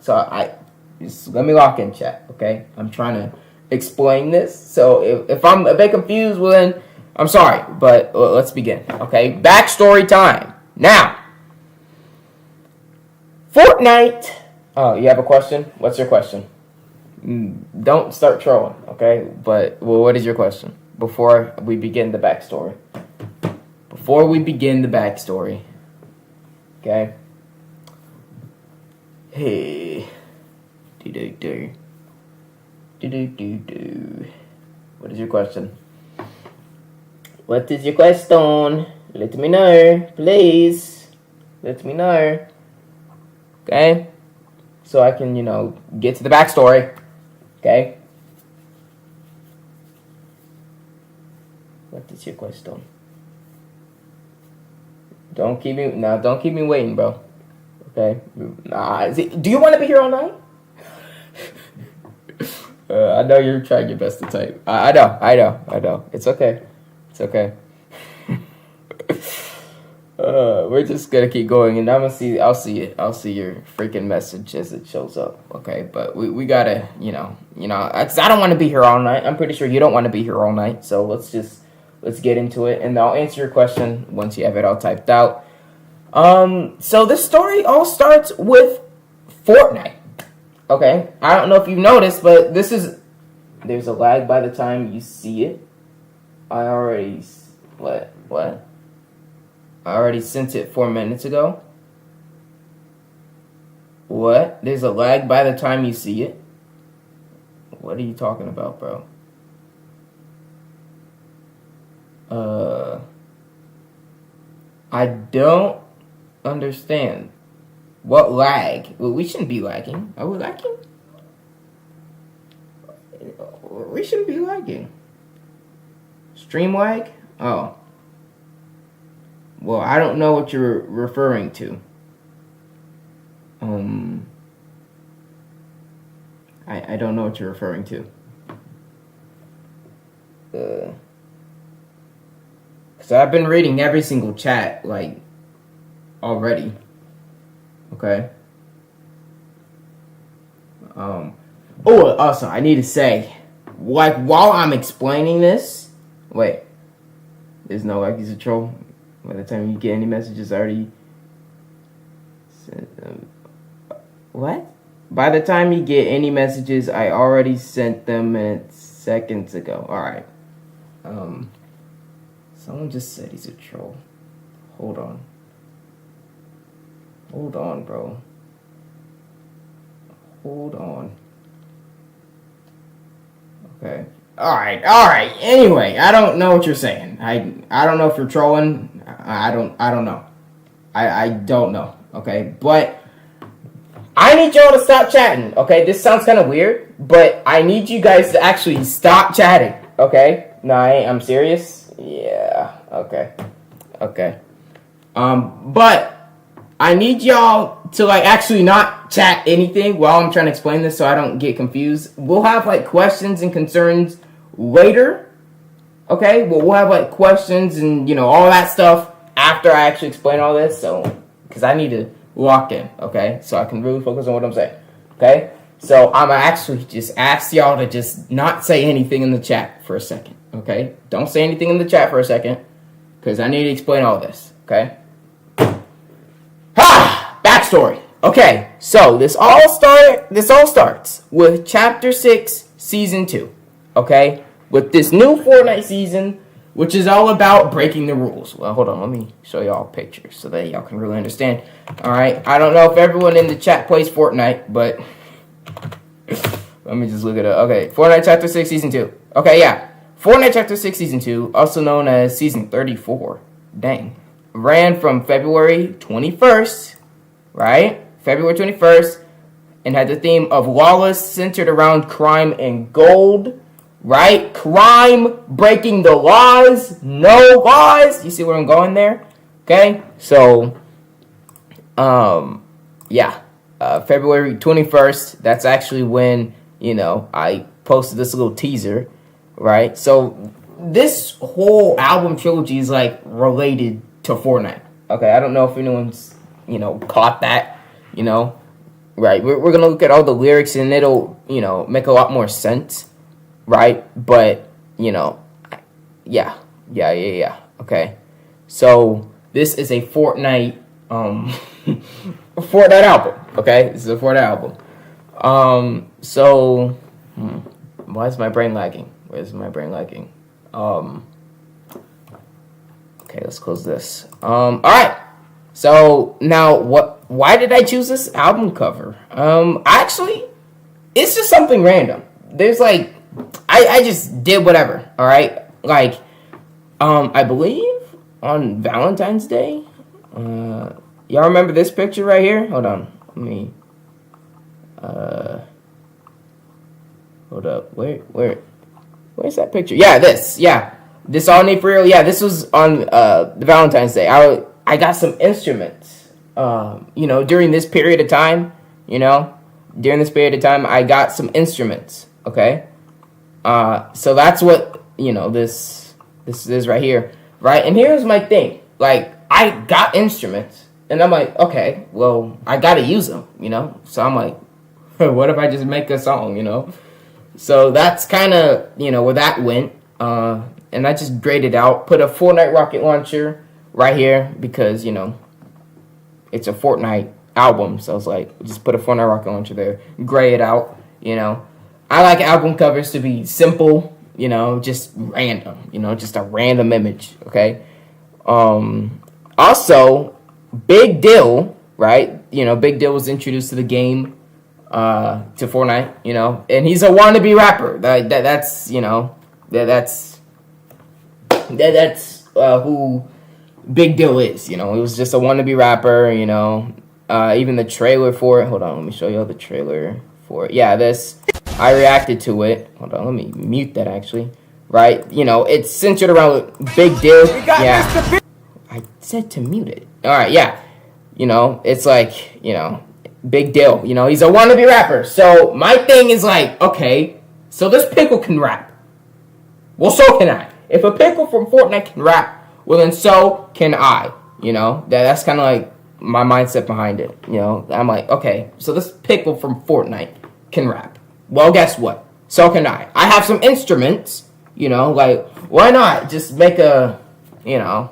So just let me lock in, chat, okay? I'm trying to explain this. So if I'm a bit confused, well then I'm sorry, but let's begin, okay? Backstory time. Now, Fortnite. Oh, you have a question? What's your question? Don't start trolling, okay? But, what is your question? Before we begin the backstory. Okay? Hey. Do. What is your question? Let me know, please. Let me know. Okay? So I can, get to the backstory. Okay? What is your question? Don't keep me waiting, bro. Okay? Do you want to be here all night? I know you're trying your best to type. I know. It's okay. We're just gonna keep going, and I'll see it. I'll see your freaking message as it shows up. Okay, but we gotta, I don't want to be here all night. I'm pretty sure you don't want to be here all night. So let's get into it, and I'll answer your question once you have it all typed out. So this story all starts with Fortnite. Okay, I don't know if you've noticed, but there's a lag by the time you see it. I already what? I already sent it 4 minutes ago. What? There's a lag by the time you see it? What are you talking about, bro? I don't understand. What lag? Well, we shouldn't be lagging. Are we lagging? We shouldn't be lagging. Stream lag? Oh. Well, I don't know what you're referring to. I don't know what you're referring to. Because I've been reading every single chat, like, already. Okay? Also, I need to say, like, while I'm explaining this... Wait. There's no like he's a troll. By the time you get any messages, I already sent them. What? By the time you get any messages, I already sent them minutes, seconds ago. Alright. Someone just said he's a troll. Hold on. Hold on, bro. Hold on. Okay. Alright. Anyway, I don't know what you're saying. I don't know if you're trolling. I don't know. I don't know. Okay, but I need y'all to stop chatting. Okay, this sounds kind of weird, but I need you guys to actually stop chatting. Okay? No, I'm serious. Yeah. Okay. But I need y'all to like actually not chat anything while I'm trying to explain this so I don't get confused. We'll have like questions and concerns later. Okay? We'll have like questions and all that stuff after I actually explain all this. So, because I need to lock in, okay? So I can really focus on what I'm saying. Okay? So I'm gonna actually just ask y'all to just not say anything in the chat for a second. Okay? Don't say anything in the chat for a second. Because I need to explain all this. Okay? Backstory. Okay, so this all starts with Chapter 6, Season 2. Okay? With this new Fortnite season, which is all about breaking the rules. Well, hold on, let me show y'all pictures so that y'all can really understand. Alright, I don't know if everyone in the chat plays Fortnite, but let me just look it up. Okay, Fortnite Chapter 6, Season 2. Okay, yeah. Fortnite Chapter 6, Season 2, also known as Season 34. Dang. Ran from February 21st, right? February 21st, and had the theme of lawless, centered around crime and gold, right? Crime, breaking the laws, no laws. You see where I'm going there? Okay? So, yeah. February 21st, that's actually when, I posted this little teaser, right? So, this whole album trilogy is, like, related to Fortnite. Okay, I don't know if anyone's, caught that, right? We're going to look at all the lyrics and it'll, make a lot more sense, right? But, yeah. Okay. So, this is a Fortnite, Fortnite album, okay? This is a Fortnite album. So, why is my brain lagging? Where's my brain lagging? Okay, let's close this. Alright. So, now, why did I choose this album cover? Actually, it's just something random. There's, like, I just did whatever, alright? Like, I believe on Valentine's Day, y'all remember this picture right here? Hold on, let me, hold up, where's that picture? Yeah, this all need for real. Yeah, this was on the Valentine's Day. I got some instruments. During this period of time, I got some instruments. Okay, so that's what this is right here, right? And here's my thing. Like, I got instruments, and I'm like, okay, well, I gotta use them, you know. So I'm like, what if I just make a song, you know? So that's kind of, you know, where that went. And I just graded out, put a Fortnite rocket launcher right here because, you know, it's a Fortnite album. So I was like, just put a Fortnite rocket launcher there, gray it out, you know. I like album covers to be simple, you know, just random, you know, just a random image, okay? Also, Big Dill, right? You know, Big Dill was introduced to the game, to Fortnite, you know, and he's a wannabe rapper. That's you know, that's who Big Dill is. You know, he was just a wannabe rapper. You know, even the trailer for it. Hold on, let me show you all the trailer for it. Yeah, this I reacted to it. Hold on, let me mute that actually. Right, you know, it's centered around Big Dill. Yeah, I said to mute it. All right, yeah, you know, it's like, you know, Big Dill. You know, he's a wannabe rapper. So my thing is like, okay, so this pickle can rap. Well, so can I. If a pickle from Fortnite can rap, well then so can I. You know, that's kind of like my mindset behind it. You know, I'm like, okay, so this pickle from Fortnite can rap. Well, guess what? So can I. I have some instruments. You know, like, why not just make a, you know,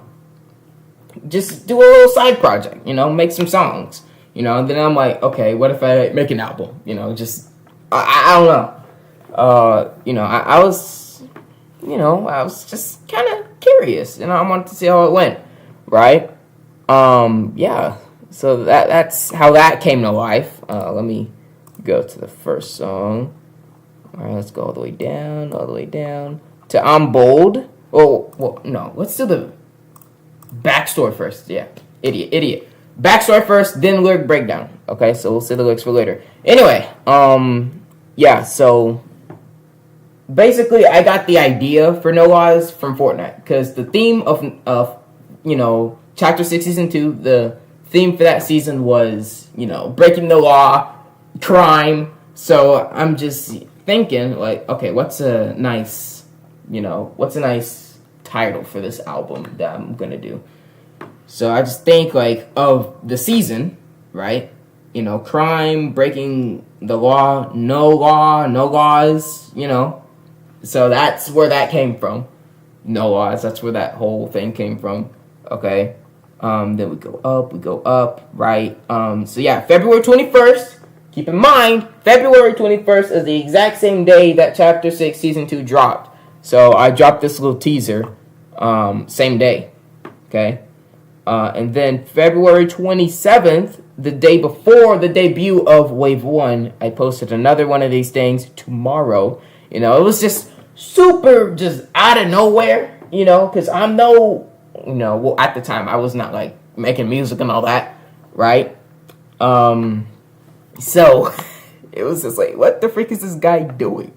just do a little side project, you know, make some songs, you know, and then I'm like, okay, what if I make an album, you know, just, I don't know, you know, I was, you know, I was just kind of curious, you know, I wanted to see how it went, right, yeah, so that's how that came to life. Let me go to the first song. All right, let's go all the way down to I'm Bold. Oh, well, no, let's do the backstory first. Yeah, idiot. Backstory first, then lyric breakdown. Okay, so we'll see the lyrics for later. Anyway, yeah, so basically I got the idea for No Laws from Fortnite because the theme of you know, Chapter 6 Season 2, the theme for that season was, you know, breaking the law, crime. So I'm just thinking, like, okay, what's a nice title for this album that I'm gonna do? So I just think, like, of the season, right? You know, crime, breaking the law, no laws, you know. So that's where that came from. No laws, that's where that whole thing came from. Okay. Then we go up, right? So yeah, February 21st. Keep in mind, February 21st is the exact same day that Chapter 6 Season 2 dropped. So I dropped this little teaser, same day, okay? And then February 27th, the day before the debut of Wave 1, I posted another one of these things tomorrow. You know, it was just super just out of nowhere, you know, because I'm no, you know, well, at the time, I was not, like, making music and all that, right? So, it was just like, what the freak is this guy doing?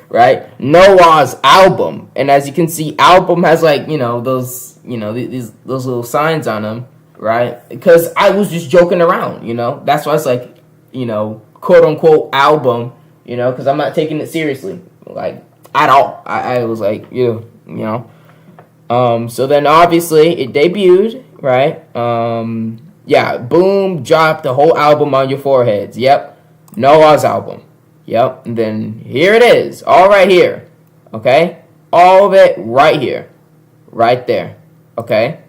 Right? Noah's album. And as you can see, album has, like, you know, those, you know, those little signs on them, right? Because I was just joking around, you know? That's why it's like, you know, quote-unquote album, you know, because I'm not taking it seriously, like, at all. I was like, you know. So then, obviously, it debuted, right? Yeah, boom, drop the whole album on your foreheads. Yep, Noah's album. Yep, and then here it is, all right here, okay? All of it right here, right there, okay?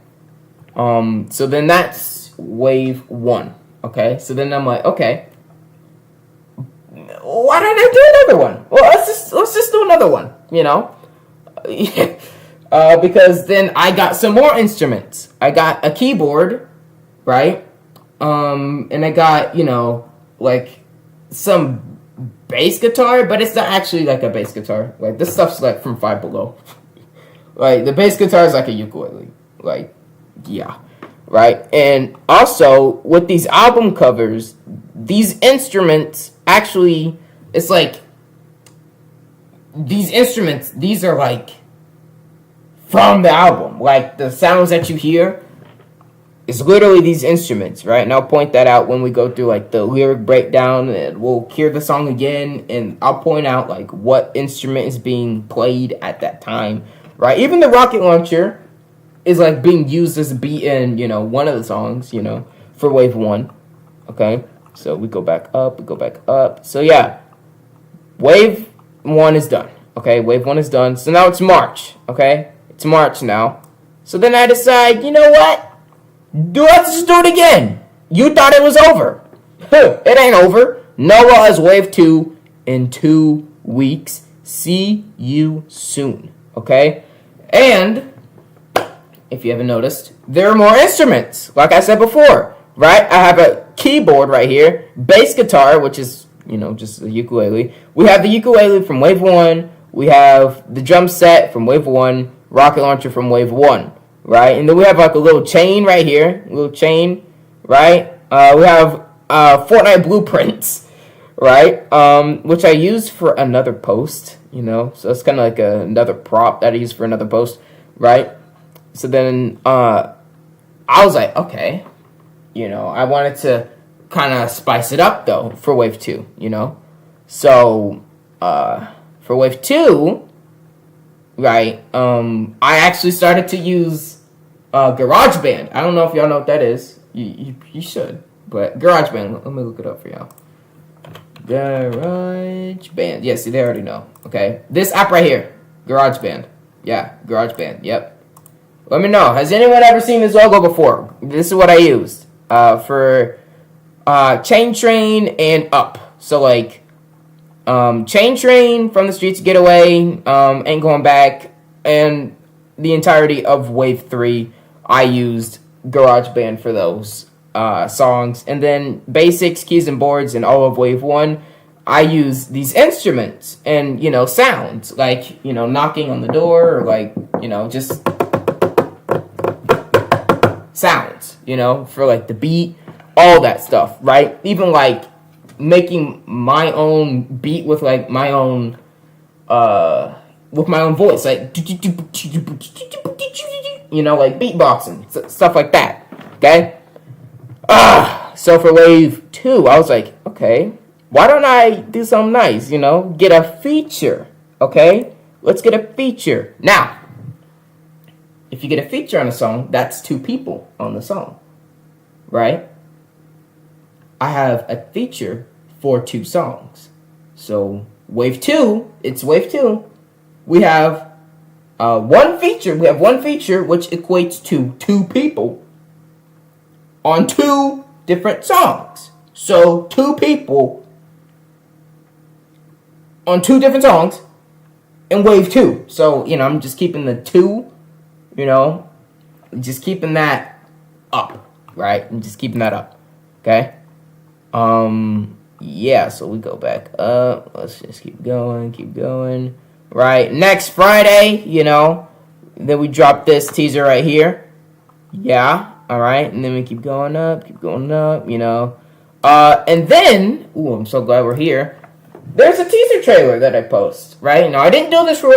So then that's Wave 1, okay? So then I'm like, okay, why didn't I do another one? Well, let's just do another one, you know? Because then I got some more instruments. I got a keyboard, right? And I got, you know, like some bass guitar, but it's not actually like a bass guitar. Like, this stuff's like from Five Below. Like, the bass guitar is like a ukulele. Like, yeah, right? And also, with these album covers, these instruments actually, it's like, these instruments, these are like from the album. Like, the sounds that you hear is literally these instruments, right? And I'll point that out when we go through, like, the lyric breakdown, and we'll hear the song again, and I'll point out, like, what instrument is being played at that time, right? Even the rocket launcher, is like being used as a beat in, you know, one of the songs, you know, for wave 1. Okay, so we go back up, So yeah, wave 1 is done. Okay, wave 1 is done. So now it's March. Okay, it's March now. So then I decide, you know what? Let's just do it again. You thought it was over. It ain't over. Noah has wave 2 in 2 weeks. See you soon. Okay? And if you haven't noticed, there are more instruments. Like I said before, right? I have a keyboard right here, bass guitar, which is, you know, just a ukulele. We have the ukulele from wave 1. We have the drum set from wave 1, rocket launcher from wave 1, right? And then we have like a little chain right here, right? We have Fortnite blueprints, right? Which I use for another post, you know, so it's kind of like another prop that I use for another post, right? So then I was like, okay, you know, I wanted to kind of spice it up though for wave 2, you know, so for wave 2, right, I actually started to use GarageBand. I don't know if y'all know what that is. You should, but GarageBand. Let me look it up for y'all. GarageBand. Yeah, see, they already know. Okay, this app right here, GarageBand. Yeah, GarageBand. Yep. Let me know. Has anyone ever seen this logo before? This is what I used for Chain Train and Up. So like. Chain Train, From the Streets, Getaway, Ain't Going Back, and the entirety of Wave 3, I used GarageBand for those songs. And then Basics, Keys and Boards, and all of Wave 1, I use these instruments and, you know, sounds, like, you know, knocking on the door, or like, you know, just sounds, you know, for like the beat, all that stuff, right? Even like making my own beat with like my own voice, like, you know, like beatboxing, stuff like that. Okay. So for wave 2, I was like, okay, why don't I do something nice, you know, get a feature. Okay, let's get a feature. Now, if you get a feature on a song, that's 2 people on the song, right? I have a feature for 2 songs. So wave 2, it's wave 2. We have one feature. We have one feature which equates to 2 people on 2 different songs. So 2 people on 2 different songs in wave 2. So, you know, I'm just keeping the 2, you know, just keeping that up, right? I'm just keeping that up. Okay? Yeah, so we go back up. Let's just keep going. Right, next Friday, you know, then we drop this teaser right here. Yeah, all right, and then we keep going up, you know. And then, ooh, I'm so glad we're here. There's a teaser trailer that I post, right? Now, I didn't do this for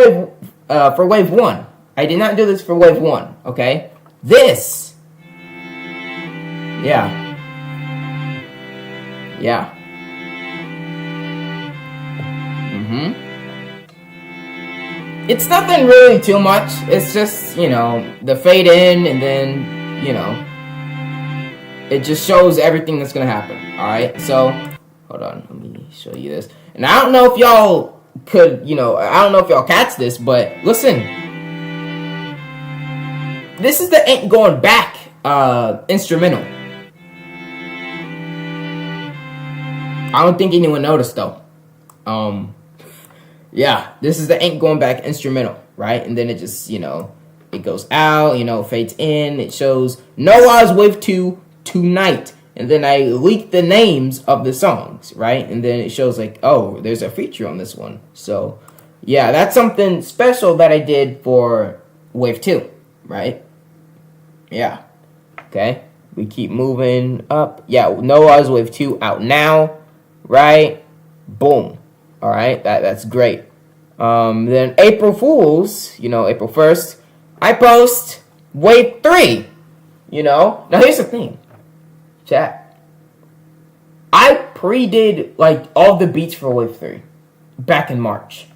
wave 1. I did not do this for wave 1, okay? This. Yeah. It's nothing really too much. It's just, you know, the fade in, and then, you know, it just shows everything that's gonna happen. Alright, so hold on, let me show you this. And I don't know if y'all could, you know, I don't know if y'all catch this, but listen. This is the Ain't Going Back instrumental. I don't think anyone noticed though. Yeah, this is the Ain't Going Back instrumental, right? And then it just, you know, it goes out, you know, fades in. It shows Noah's Wave 2 tonight. And then I leak the names of the songs, right? And then it shows like, oh, there's a feature on this one. So, yeah, that's something special that I did for Wave 2, right? Yeah. Okay. We keep moving up. Yeah, Noah's Wave 2 out now, right? Boom. All right, that's great. Then April Fools, you know, April 1st, I post Wave 3, you know. Now, here's the thing, chat. I pre-did, like, all the beats for Wave 3 back in March,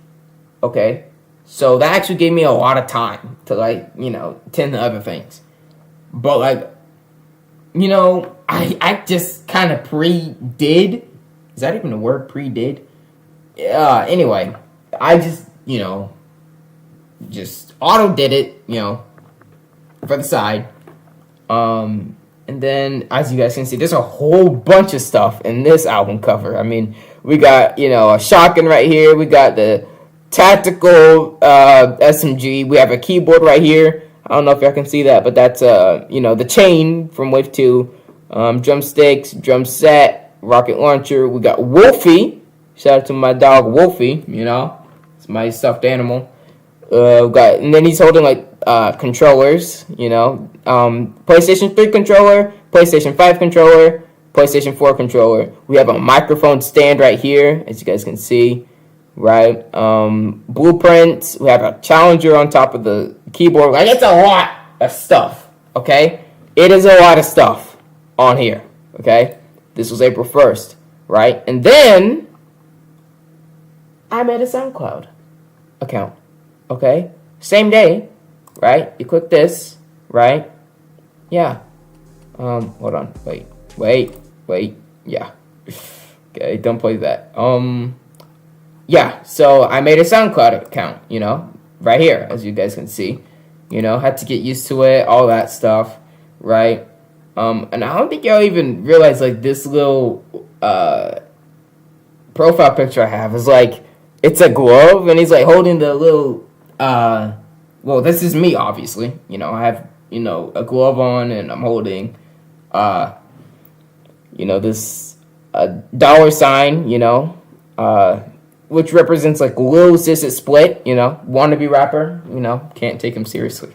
okay? So that actually gave me a lot of time to, like, you know, tend to other things. But, like, you know, I just kind of pre-did. Is that even a word, pre-did? Anyway, I just, you know, just auto-did it, you know, for the side. And then, as you guys can see, there's a whole bunch of stuff in this album cover. I mean, we got, you know, a shotgun right here. We got the tactical SMG. We have a keyboard right here. I don't know if y'all can see that, but that's, you know, the chain from Wave 2. Drumsticks, drum set, rocket launcher. We got Wolfie. Shout out to my dog Wolfie, you know. It's my stuffed animal. And then he's holding, like, controllers, you know. PlayStation 3 controller, PlayStation 5 controller, PlayStation 4 controller. We have a microphone stand right here, as you guys can see, right? Blueprints. We have a challenger on top of the keyboard. Like, it's a lot of stuff, okay? It is a lot of stuff on here, okay? This was April 1st, right? And then I made a SoundCloud account, okay? Same day, right? You click this, right? Yeah. Hold on. Wait. Yeah. Okay, don't play that. Yeah, so I made a SoundCloud account, you know, right here, as you guys can see. You know, had to get used to it, all that stuff, right? And I don't think y'all even realize, like, this little profile picture I have is, like, it's a glove, and he's, like, holding the little, well, this is me, obviously. You know, I have, you know, a glove on, and I'm holding, you know, this dollar sign, you know, which represents, like, Lil Sis It Split, you know, wannabe rapper, you know, can't take him seriously.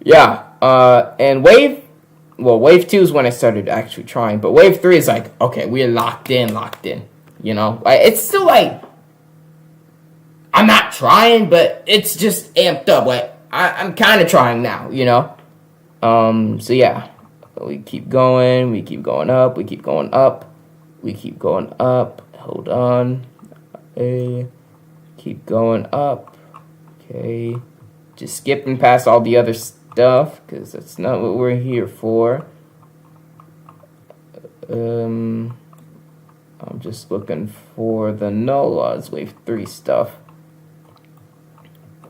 Yeah, and Wave 2 is when I started actually trying, but Wave 3 is like, okay, we're locked in, you know? It's still, like, I'm not trying, but it's just amped up. Like, I'm kind of trying now, you know? So yeah, we keep going up, we keep going up, hold on, keep going up, okay, just skipping past all the other stuff, because that's not what we're here for. I'm just looking for the No Laws Wave 3 stuff.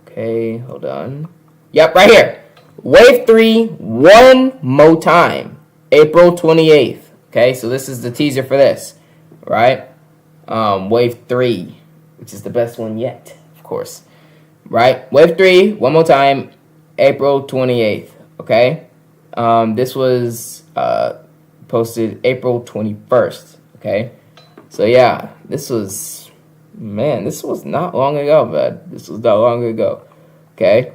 Okay, hold on. Yep, right here. Wave 3, one more time. April 28th. Okay, so this is the teaser for this, right? Wave 3, which is the best one yet, of course. Right? Wave 3, one more time, April 28th. Okay? This was posted April 21st. Okay? So yeah, this was not long ago, but this was not long ago. Okay?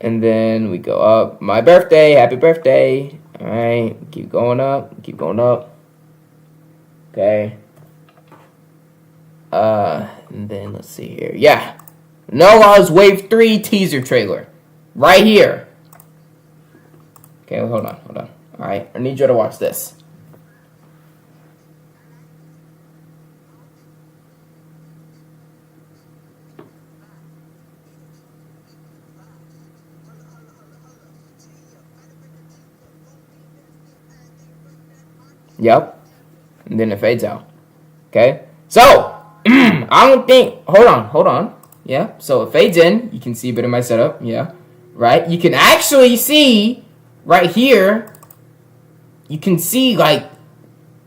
And then we go up. My birthday, happy birthday. Alright, keep going up. Okay. And then let's see here. Yeah. No Laws Wave 3 teaser trailer. Right here. Okay, well, hold on. Alright, I need you to watch this. Yep. And then it fades out. Okay? So, I don't think... Hold on. Yeah, so it fades in. You can see a bit of my setup. Yeah. Right? You can actually see right here, you can see, like,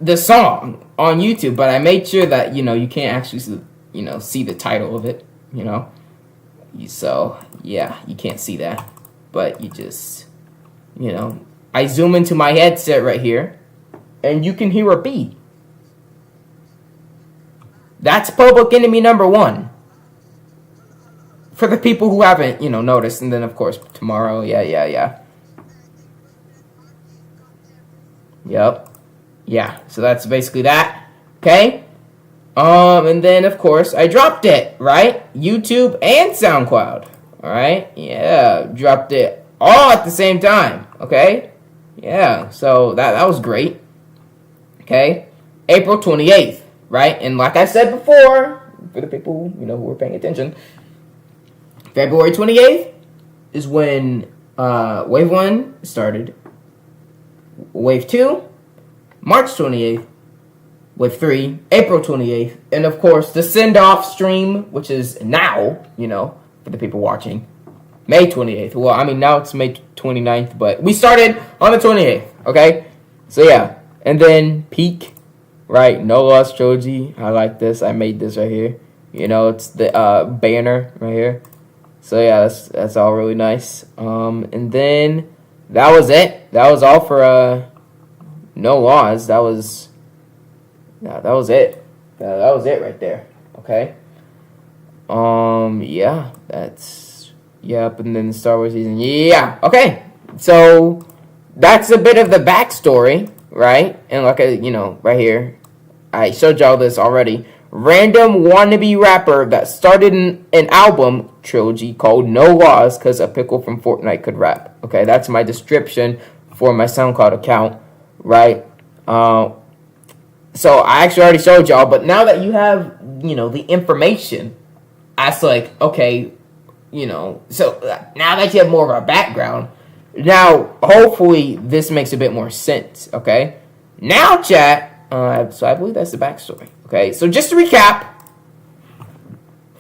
the song on YouTube. But I made sure that, you know, you can't actually, see the title of it, you know. So, yeah, you can't see that. But you just, I zoom into my headset right here. And you can hear a beat. That's Public Enemy #1. For the people who haven't, noticed. And then, of course, tomorrow. Yeah. Yep. Yeah, so that's basically that. Okay? And then, of course, I dropped it, right? YouTube and SoundCloud. Alright? Yeah, dropped it all at the same time. Okay? Yeah, so that was great. Okay? April 28th, right? And like I said before, for the people, who were paying attention, February 28th is when Wave 1 started. Wave 2, March 28th. Wave 3, April 28th. And of course, the send-off stream, which is now, for the people watching, May 28th. Well, I mean, now it's May 29th, but we started on the 28th, okay? So, yeah. And then Peak, right? No Loss Trilogy. I like this. I made this right here. It's the banner right here. So, yeah, that's all really nice. And then that was it. That was all for No Laws. That was it. That was it right there. Okay. Yeah, yep, and then the Star Wars season. Yeah, okay. So that's a bit of the backstory, right? And like right here, I showed y'all this already. Random wannabe rapper that started an album trilogy called No Laws because a pickle from Fortnite could rap. Okay, that's my description for my SoundCloud account, right? So I actually already showed y'all, but now that you have, the information, I was like, okay, so now that you have more of a background, now hopefully this makes a bit more sense, okay? Now, chat, so I believe that's the backstory, okay? So just to recap,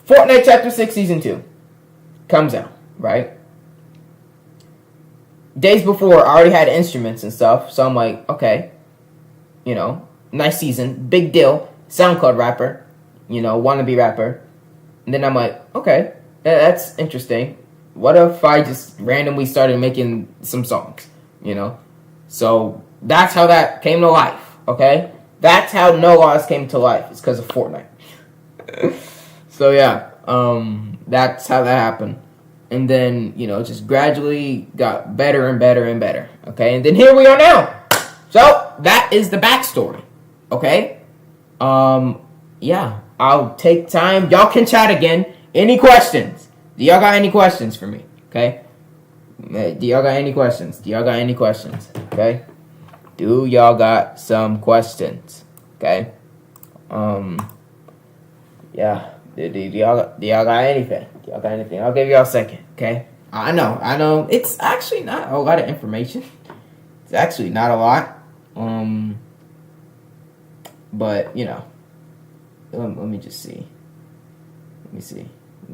Fortnite Chapter 6 Season 2 comes out, right? Days before, I already had instruments and stuff, so I'm like, okay, nice season, big deal, SoundCloud rapper, wannabe rapper. And then I'm like, okay, that's interesting. What if I just randomly started making some songs, So that's how that came to life, okay? That's how No Laws came to life. It's because of Fortnite. So yeah, that's how that happened. And then, just gradually got better and better and better, okay? And then here we are now. So that is the backstory. Okay? Yeah. I'll take time. Y'all can chat again. Any questions? Do y'all got any questions for me? Okay? Do y'all got any questions? Okay? Do y'all got some questions? Okay? Yeah. Do y'all got anything? I'll give y'all a second. Okay? I know. It's actually not a lot of information. It's actually not a lot. But, let me just see. Let me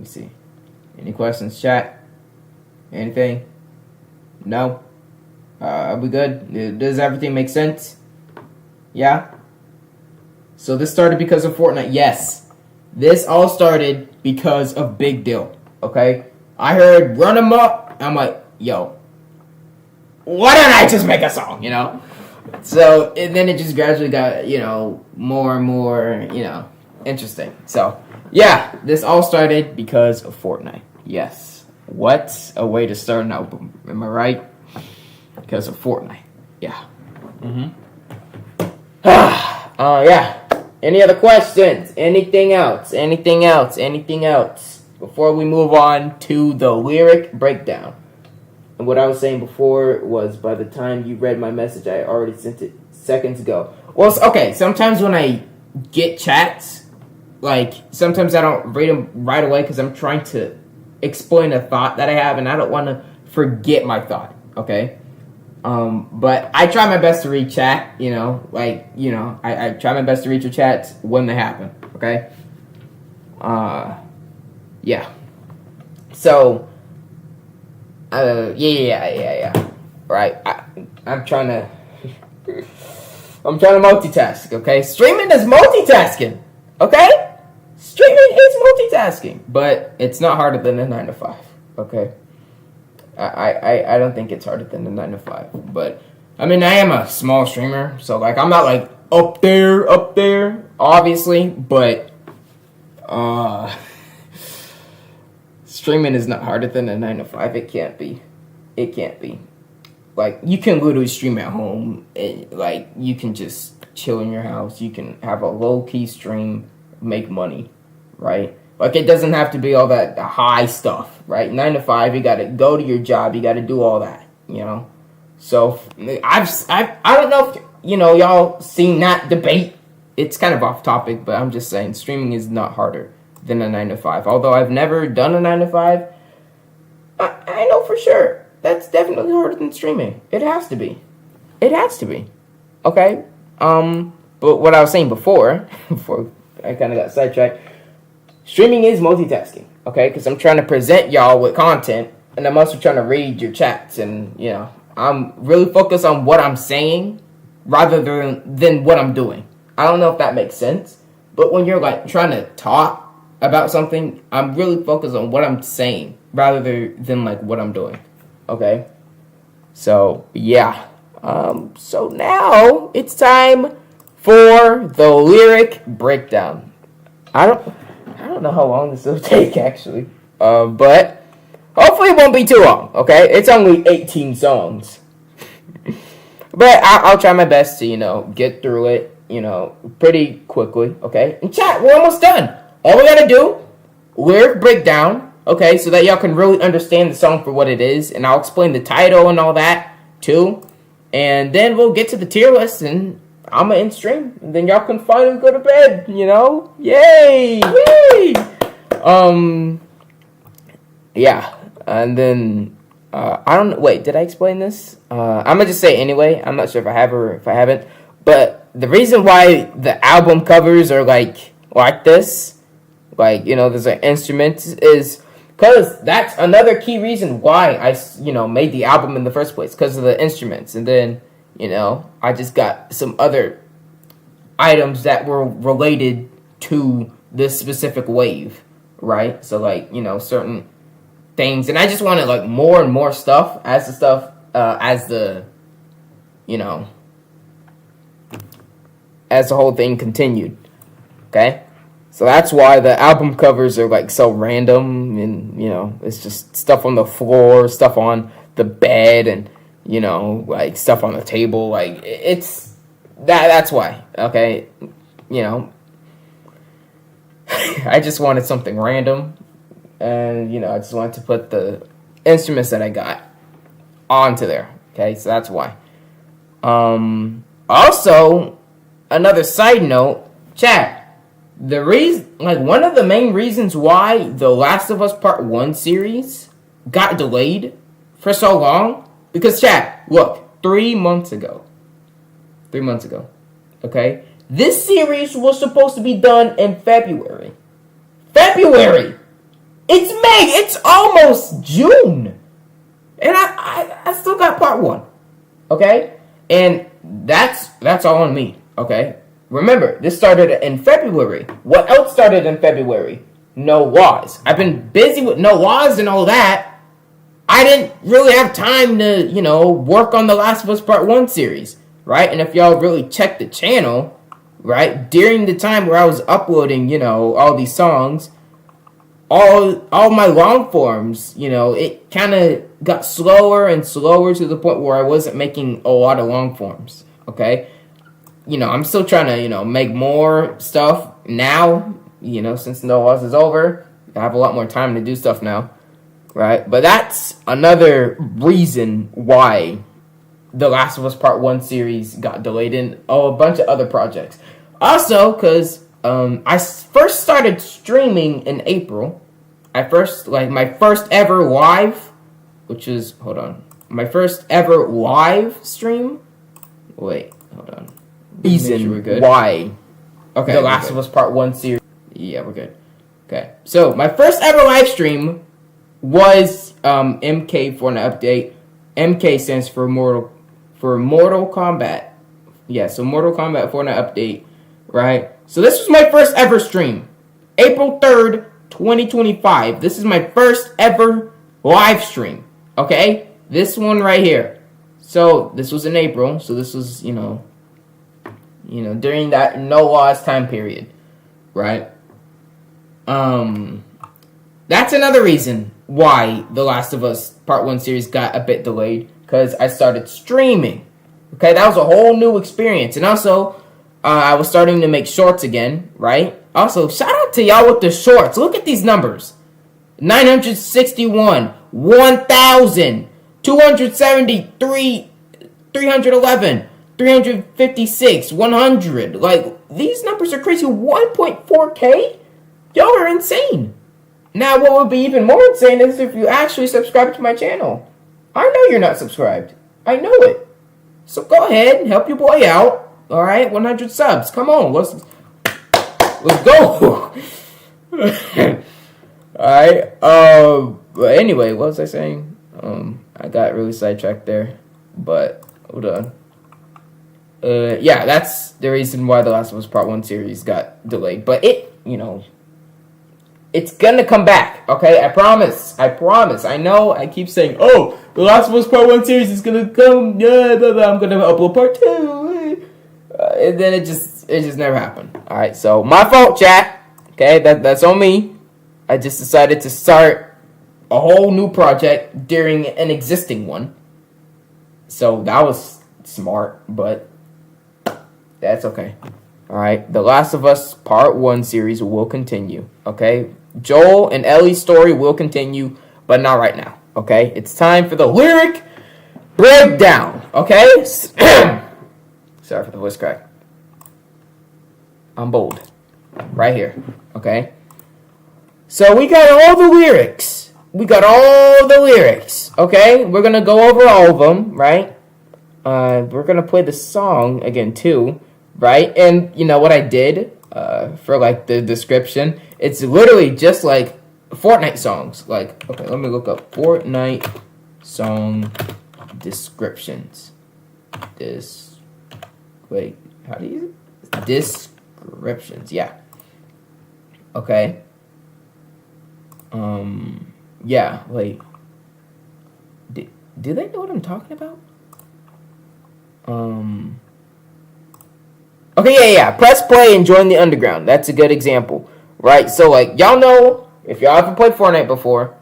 see. Any questions, chat? Anything? No? Are we good? Does everything make sense? Yeah? So this started because of Fortnite? Yes. This all started because of Big Deal. Okay? I heard Run 'Em Up. I'm like, yo, why don't I just make a song, So, and then it just gradually got, more and more, interesting. So, yeah, this all started because of Fortnite. Yes. What a way to start an album. Am I right? Because of Fortnite. Yeah. Yeah. Any other questions? Anything else? Before we move on to the lyric breakdown. And what I was saying before was by the time you read my message, I already sent it seconds ago. Well, okay, sometimes when I get chats, sometimes I don't read them right away because I'm trying to explain a thought that I have, and I don't want to forget my thought, okay? But I try my best to read chat, I try my best to read your chats when they happen, okay? Yeah. So... Yeah. Right. I'm trying to multitask, okay? Streaming is multitasking, okay? Streaming is multitasking, but it's not harder than a 9 to 5, okay? I don't think it's harder than a 9 to 5, but I mean, I am a small streamer, so I'm not up there, obviously, but streaming is not harder than a 9 to 5. It can't be. You can literally stream at home. You can just chill in your house. You can have a low-key stream, make money, right? It doesn't have to be all that high stuff, right? 9 to 5, you got to go to your job. You got to do all that, So, I don't know if, y'all seen that debate. It's kind of off topic, but I'm just saying streaming is not harder than a 9 to 5. Although I've never done a 9 to 5, I know for sure. That's definitely harder than streaming. It has to be. It has to be. Okay? But what I was saying before I kind of got sidetracked, streaming is multitasking, okay? Because I'm trying to present y'all with content, and I'm also trying to read your chats, and, you know, I'm really focused on what I'm saying rather than what I'm doing. I don't know if that makes sense, but when you're, like, trying to talk about something, I'm really focused on what I'm saying rather than, like, what I'm doing, okay? So, yeah. So now it's time for the lyric breakdown. I don't know how long this will take, actually. But hopefully it won't be too long, okay? It's only 18 songs. But I'll try my best to, you know, get through it, you know, pretty quickly, okay? And chat, we're almost done. All we gotta do, lyric breakdown, okay? So that y'all can really understand the song for what it is. And I'll explain the title and all that, too. And then we'll get to the tier list, and I'm going to end stream. And then y'all can finally go to bed, you know? Yay! Yay! Yeah. And then, I don't know. Wait, did I explain this? I'm going to just say it anyway. I'm not sure if I have or if I haven't. But the reason why the album covers are like this, like, you know, there's like instruments, is because that's another key reason why I, you know, made the album in the first place, because of the instruments. And then, you know, I just got some other items that were related to this specific wave, right? So, like, you know, certain things. And I just wanted, like, more and more stuff as the you know, as the whole thing continued, okay? So that's why the album covers are, like, so random, and, you know, it's just stuff on the floor, stuff on the bed, and, you know, like, stuff on the table. Like, it's that's why, okay? You know, I just wanted something random, and, you know, I just wanted to put the instruments that I got onto there, okay? So that's why. Also, another side note, chat. The reason, like, one of the main reasons why The Last of Us Part 1 series got delayed for so long, because, chat, look, 3 months ago, okay, this series was supposed to be done in February. It's May! It's almost June! And I still got Part 1, okay? And that's all on me, okay? Remember, this started in February. What else started in February? No Waz. I've been busy with No Waz and all that. I didn't really have time to, you know, work on The Last of Us Part 1 series, right? And if y'all really check the channel, right, during the time where I was uploading, you know, all these songs, all my long forms, you know, it kind of got slower and slower to the point where I wasn't making a lot of long forms, okay? You know, I'm still trying to, you know, make more stuff now, you know, since No Waz is over. I have a lot more time to do stuff now, right? But that's another reason why The Last of Us Part 1 series got delayed, and a bunch of other projects. Also, because I first started streaming in April. My first ever live, which is, hold on, my first ever live stream. Wait, hold on. Reason why The Last of Us Part 1 series. Yeah, we're good. Okay, so my first ever live stream was MK Fortnite update. MK stands for Mortal Kombat. Yeah, so Mortal Kombat Fortnite update, right? So this was my first ever stream. April 3rd, 2025. This is my first ever live stream. Okay? This one right here. So this was in April. So this was, you know, during that No Waz time period, right? That's another reason why The Last of Us Part 1 series got a bit delayed, because I started streaming. Okay, that was a whole new experience. And also, I was starting to make shorts again, right? Also, shout out to y'all with the shorts. Look at these numbers. 961, 1,000, 273, 311, 356, 100. Like, these numbers are crazy. 1.4K? Y'all are insane. Now, what would be even more insane is if you actually subscribe to my channel. I know you're not subscribed. I know it. So go ahead and help your boy out. All right, 100 subs. Come on, let's go. All right. But anyway, what was I saying? I got really sidetracked there. But hold on. Yeah, that's the reason why The Last of Us Part 1 series got delayed. But it's gonna come back, okay? I promise. I know I keep saying, oh, The Last of Us Part 1 series is gonna come. Yeah, blah, blah, I'm gonna upload Part 2. And then it just never happened. Alright, so my fault, chat. Okay, that's on me. I just decided to start a whole new project during an existing one. So that was smart, but that's okay. Alright, The Last of Us Part 1 series will continue, okay? Joel and Ellie's story will continue, but not right now, okay? It's time for the lyric breakdown, okay? Sorry for the voice crack. I'm bold. Right here, okay? So we got all the lyrics. Okay? We're going to go over all of them, right? We're going to play the song again, too. Right? And you know what I did for like the description? It's literally just like Fortnite songs. Like, okay, let me look up Fortnite song descriptions. Wait, how do you use it? Descriptions, yeah. Okay. Yeah, wait. Do they know what I'm talking about? Okay, yeah. Press play and join the underground. That's a good example, right? So, like, y'all know, if y'all haven't played Fortnite before,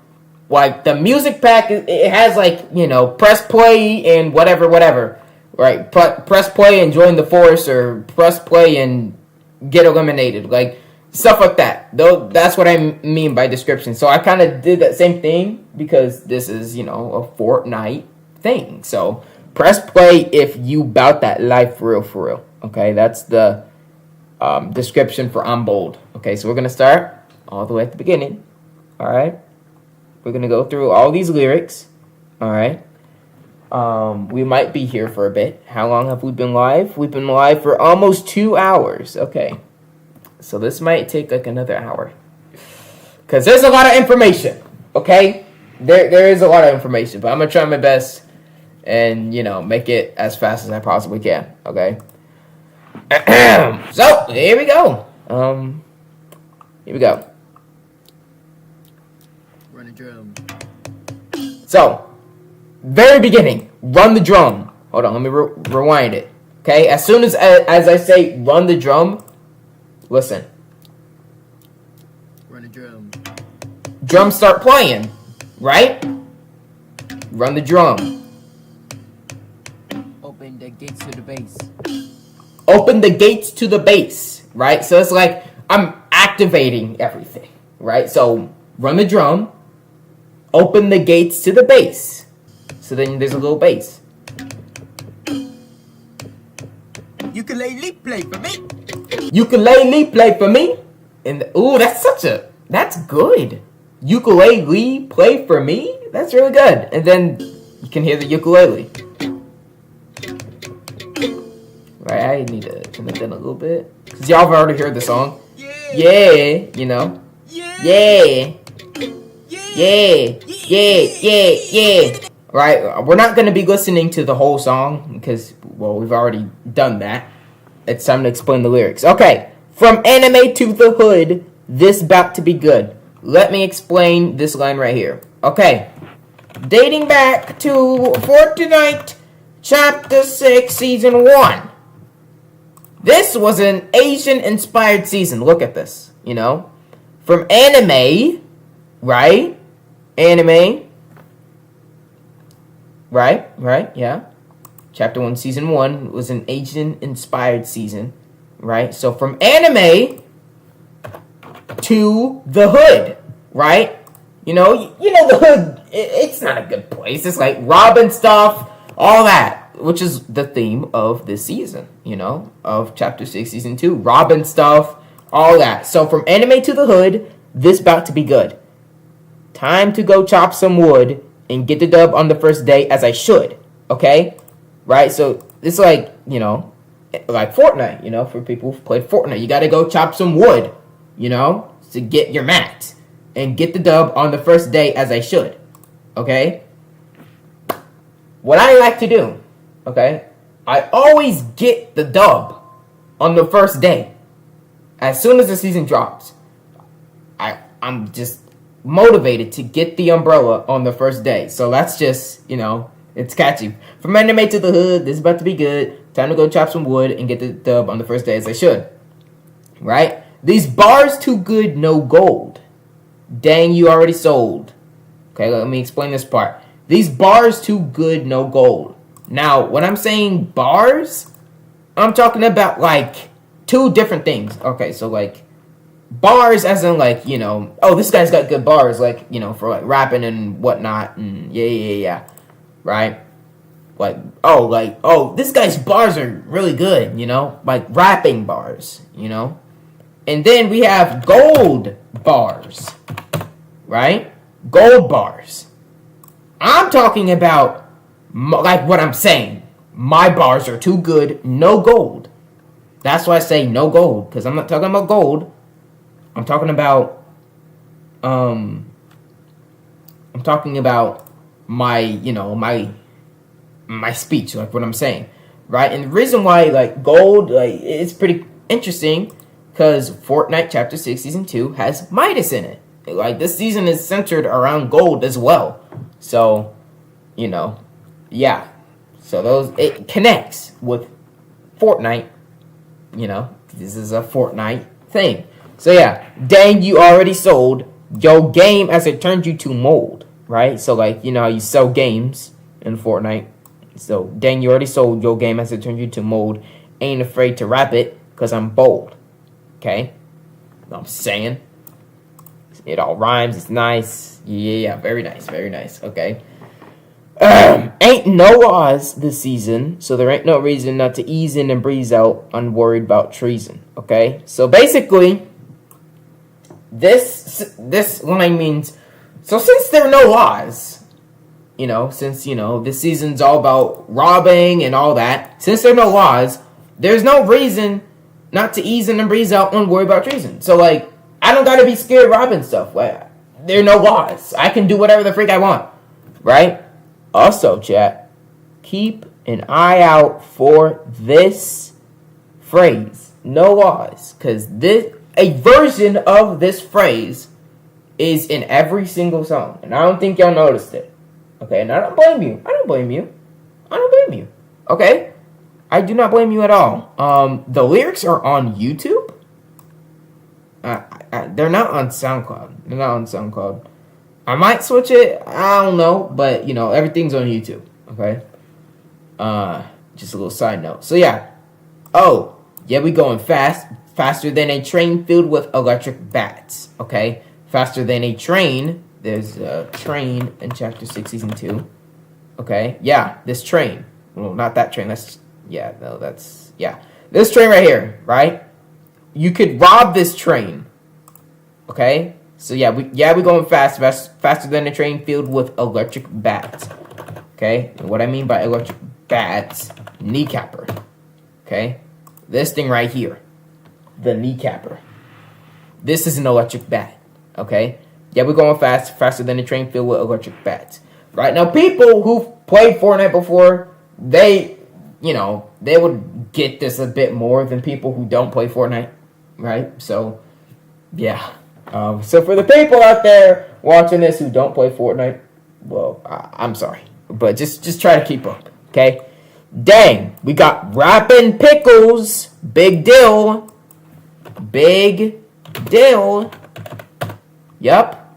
like, the music pack, it has, like, you know, press play and whatever, right? Press play and join the force, or press play and get eliminated, like, stuff like that. Though that's what I mean by description. So I kind of did that same thing because this is, you know, a Fortnite thing. So press play if you bout that life for real. Okay, that's the description for I'm Bold. Okay, so we're going to start all the way at the beginning. All right. We're going to go through all these lyrics. All right. We might be here for a bit. How long have we been live? We've been live for almost 2 hours. Okay. So this might take like another hour. Because there's a lot of information. Okay? There is a lot of information. But I'm going to try my best and, you know, make it as fast as I possibly can. Okay? So, here we go. Run a drum. So, very beginning, run the drum. Hold on, let me rewind it. Okay, as soon as I say run the drum, listen. Run a drum. Drums start playing, right? Run the drum. Open the gates to the base. Open the gates to the base, right? So it's like I'm activating everything, right? So run the drum, open the gates to the base. So then there's a little bass. Ukulele play for me. Ukulele play for me. And ooh, that's good. Ukulele play for me. That's really good. And then you can hear the ukulele. Right, I need to turn it down a little bit. Because y'all have already heard the song. Yeah, you know. Yeah. Right, we're not going to be listening to the whole song. Because, well, we've already done that. It's time to explain the lyrics. Okay, from anime to the hood, this bout to be good. Let me explain this line right here. Okay, dating back to Fortnite Chapter 6, Season 1. This was an Asian-inspired season. Look at this, you know. From anime, right? Anime. Right, yeah. Chapter 1, Season 1 was an Asian-inspired season, right? So from anime to the hood, right? You know the hood, it's not a good place. It's like robbing stuff, all that. Which is the theme of this season, you know, of Chapter 6, Season 2. Robbing stuff, all that. So from anime to the hood, this bout to be good. time to go chop some wood and get the dub on the first day as I should. Okay? Right? So it's like, like Fortnite, for people who play Fortnite. You gotta go chop some wood, to get your mat. And get the dub on the first day as I should. Okay? What I like to do, okay? I always get the dub on the first day. As soon as the season drops. I'm just motivated to get the umbrella on the first day. So that's just, it's catchy. From anime to the hood, this is about to be good. Time to go chop some wood and get the dub on the first day as I should. Right? These bars too good, no gold. Dang, you already sold. Okay, let me explain this part. These bars too good, no gold. Now, when I'm saying bars, I'm talking about like two different things. Okay, so like bars as in like, oh, this guy's got good bars, like, for like rapping and whatnot, and yeah. Right? Like, oh, this guy's bars are really good, like rapping bars, And then we have gold bars, right? Gold bars. I'm talking about, like what I'm saying. My bars are too good, no gold. That's why I say no gold, because I'm not talking about gold. I'm talking about, my, my speech, like what I'm saying, right? And the reason why, like, gold, like, it's pretty interesting, because Fortnite Chapter 6 Season 2 has Midas in it. Like, this season is centered around gold as well. So, yeah. So it connects with Fortnite. This is a Fortnite thing. So yeah, dang, you already sold your game as it turned you to mold, right? So like, how you sell games in Fortnite. So dang, you already sold your game as it turned you to mold. Ain't afraid to rap it, cause I'm bold. Okay? Know what I'm saying? It all rhymes, it's nice. Yeah, very nice, okay? Ain't no laws this season, so there ain't no reason not to ease in and breeze out unworried about treason, okay? So basically, this line means, so since there are no laws, since, this season's all about robbing and all that, since there are no laws, there's no reason not to ease in and breeze out unworried about treason. So, like, I don't gotta be scared of robbing stuff. Like, there are no laws. I can do whatever the freak I want, right? Also, chat, keep an eye out for this phrase, no laws, because a version of this phrase is in every single song, and I don't think y'all noticed it. Okay, and I don't blame you. Okay, I do not blame you at all. The lyrics are on YouTube. They're not on SoundCloud. I might switch it. I don't know, but everything's on YouTube. Okay. Just a little side note. So yeah. Oh yeah, we going faster than a train filled with electric bats. Okay, faster than a train. There's a train in Chapter 6, Season 2. Okay, yeah, this train. Well, not that train. This train right here, right? You could rob this train. Okay. So yeah, we going faster than a train filled with electric bats. Okay, and what I mean by electric bats, kneecapper. Okay, this thing right here, the kneecapper. This is an electric bat. Okay, yeah, we're going faster than a train filled with electric bats. Right now, people who played Fortnite before, they would get this a bit more than people who don't play Fortnite. Right, so yeah. So for the people out there watching this who don't play Fortnite, well, I'm sorry, but just try to keep up, okay? Dang, we got Rappin' Pickles, big deal. Yup.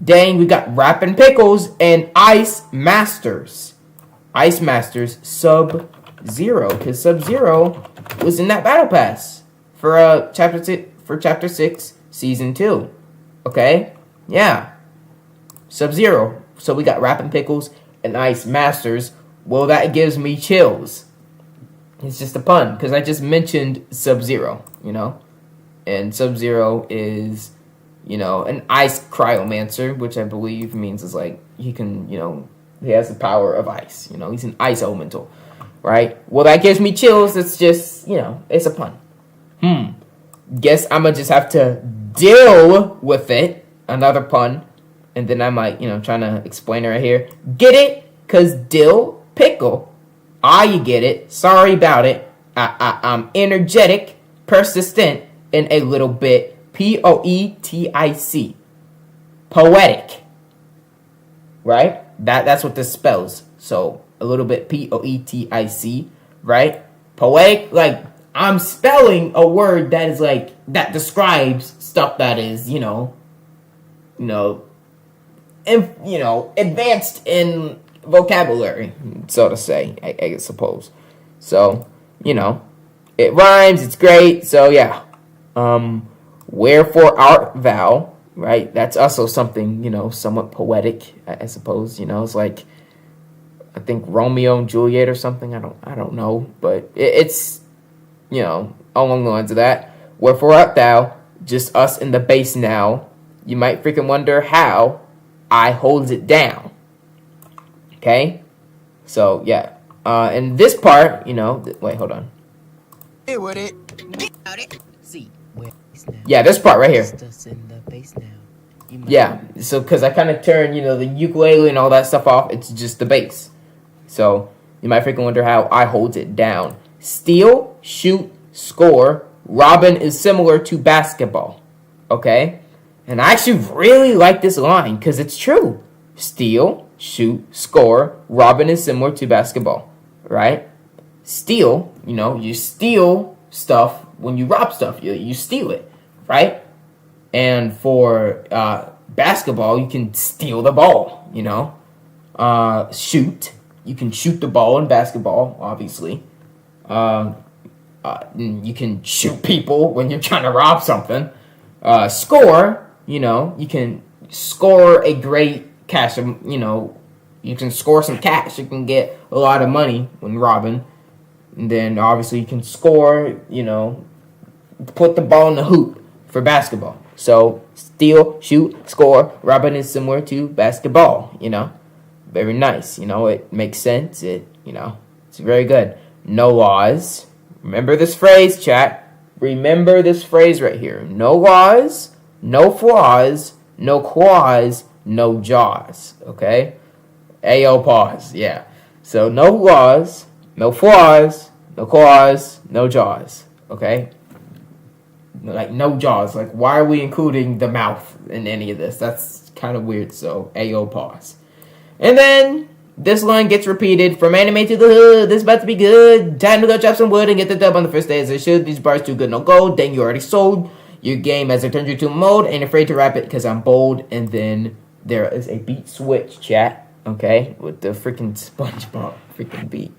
Dang, we got Rappin' Pickles and Ice Masters. Ice Masters Sub-Zero, because Sub-Zero was in that battle pass for Chapter 6. Season 2. Okay? Yeah. Sub-Zero. So we got Rappin' Pickles and Ice Masters. Well, that gives me chills. It's just a pun, because I just mentioned Sub-Zero, And Sub-Zero is, you know, an ice cryomancer, which I believe means is like he can, you know, he has the power of ice. You know, he's an ice elemental, right? Well, that gives me chills. It's just, you know, it's a pun. Guess I'm gonna just have to deal with it. Another pun. And then I might, you know, trying to explain it right here. Get it? Cause dill pickle. You get it. Sorry about it. I'm energetic, persistent, and a little bit poetic. Poetic. Right? That's what this spells. So a little bit poetic, right? Poetic, like I'm spelling a word that is like that describes stuff that is, advanced in vocabulary, so to say, I suppose. So, it rhymes, it's great, so yeah. Wherefore art thou, right? That's also something, somewhat poetic, I suppose, it's like, I think Romeo and Juliet or something, I don't know, but it's, along the lines of that. Wherefore art thou, just us in the bass now, you might freaking wonder how I holds it down. Okay? So, yeah. And this part, wait, hold on. Yeah, this part right here. Yeah, so because I kind of turn, the ukulele and all that stuff off, it's just the bass. So, you might freaking wonder how I holds it down. Steal, shoot, score. Robin is similar to basketball. Okay? And I actually really like this line because it's true. Steal, shoot, score. Robin is similar to basketball. Right? Steal, you steal stuff when you rob stuff. You steal it. Right? And for basketball, you can steal the ball. Shoot. You can shoot the ball in basketball, obviously. You can shoot people when you're trying to rob something. Score. You can score a great cash, you can score some cash. You can get a lot of money when robbing. And then, obviously, you can score, put the ball in the hoop for basketball. So, steal, shoot, score. Robbing is similar to basketball, Very nice, it makes sense. It's very good. No laws. Remember this phrase, chat. Remember this phrase right here. No laws. No flaws, no claws, no jaws. Okay? Ayo, pause. Yeah. So no laws, no flaws, no claws, no jaws. Okay? Like no jaws. Like why are we including the mouth in any of this? That's kind of weird. So ayo, pause. And then this line gets repeated from anime to the hood. This about to be good. Time to go chop some wood and get the dub on the first day as it should. These bars too good, no gold. Dang, you already sold your game as I turned you to mode. Ain't afraid to rap it because I'm bold. And then there is a beat switch, chat. Okay? With the freaking SpongeBob freaking beat.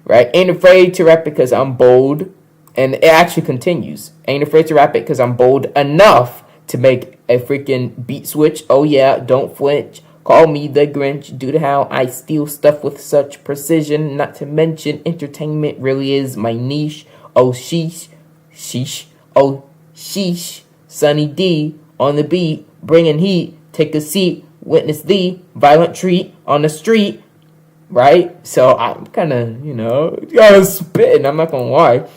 Right? Ain't afraid to rap it because I'm bold. And it actually continues. Ain't afraid to rap it because I'm bold enough to make a freaking beat switch. Oh yeah, don't flinch. Call me the Grinch due to how I steal stuff with such precision. Not to mention entertainment really is my niche. Oh sheesh. Sheesh. Oh sheesh, Sunny D on the beat, bringing heat. Take a seat, witness the violent treat on the street. Right? So I'm kind of, spitting. I'm not gonna lie.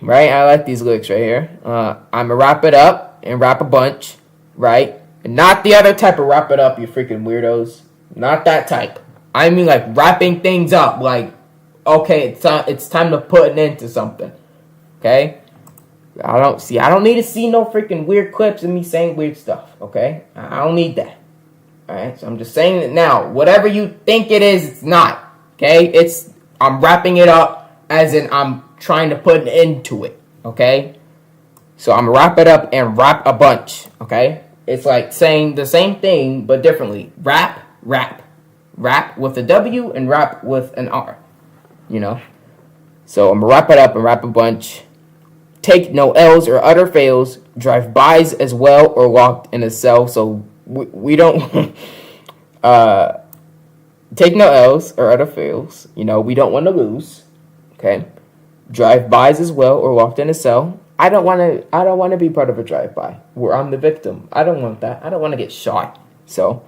Right? I like these lyrics right here. I'm gonna wrap it up and rap a bunch. Right? And not the other type of wrap it up, you freaking weirdos. Not that type. I mean, like wrapping things up. Like, okay, it's time to put an end to something. Okay? I don't need to see no freaking weird clips of me saying weird stuff, okay? I don't need that. Alright, so I'm just saying it now. Whatever you think it is, it's not. Okay? I'm wrapping it up as in I'm trying to put an end to it. Okay? So I'm gonna wrap it up and rap a bunch. Okay? It's like saying the same thing but differently. Rap, rap. Rap with a W and rap with an R. So I'm gonna wrap it up and rap a bunch. Take no L's or utter fails. Drive-bys as well or locked in a cell. So we don't take no L's or utter fails. We don't want to lose. Okay. Drive-bys as well or locked in a cell. I don't want to be part of a drive-by where I'm the victim. I don't want that. I don't want to get shot. So,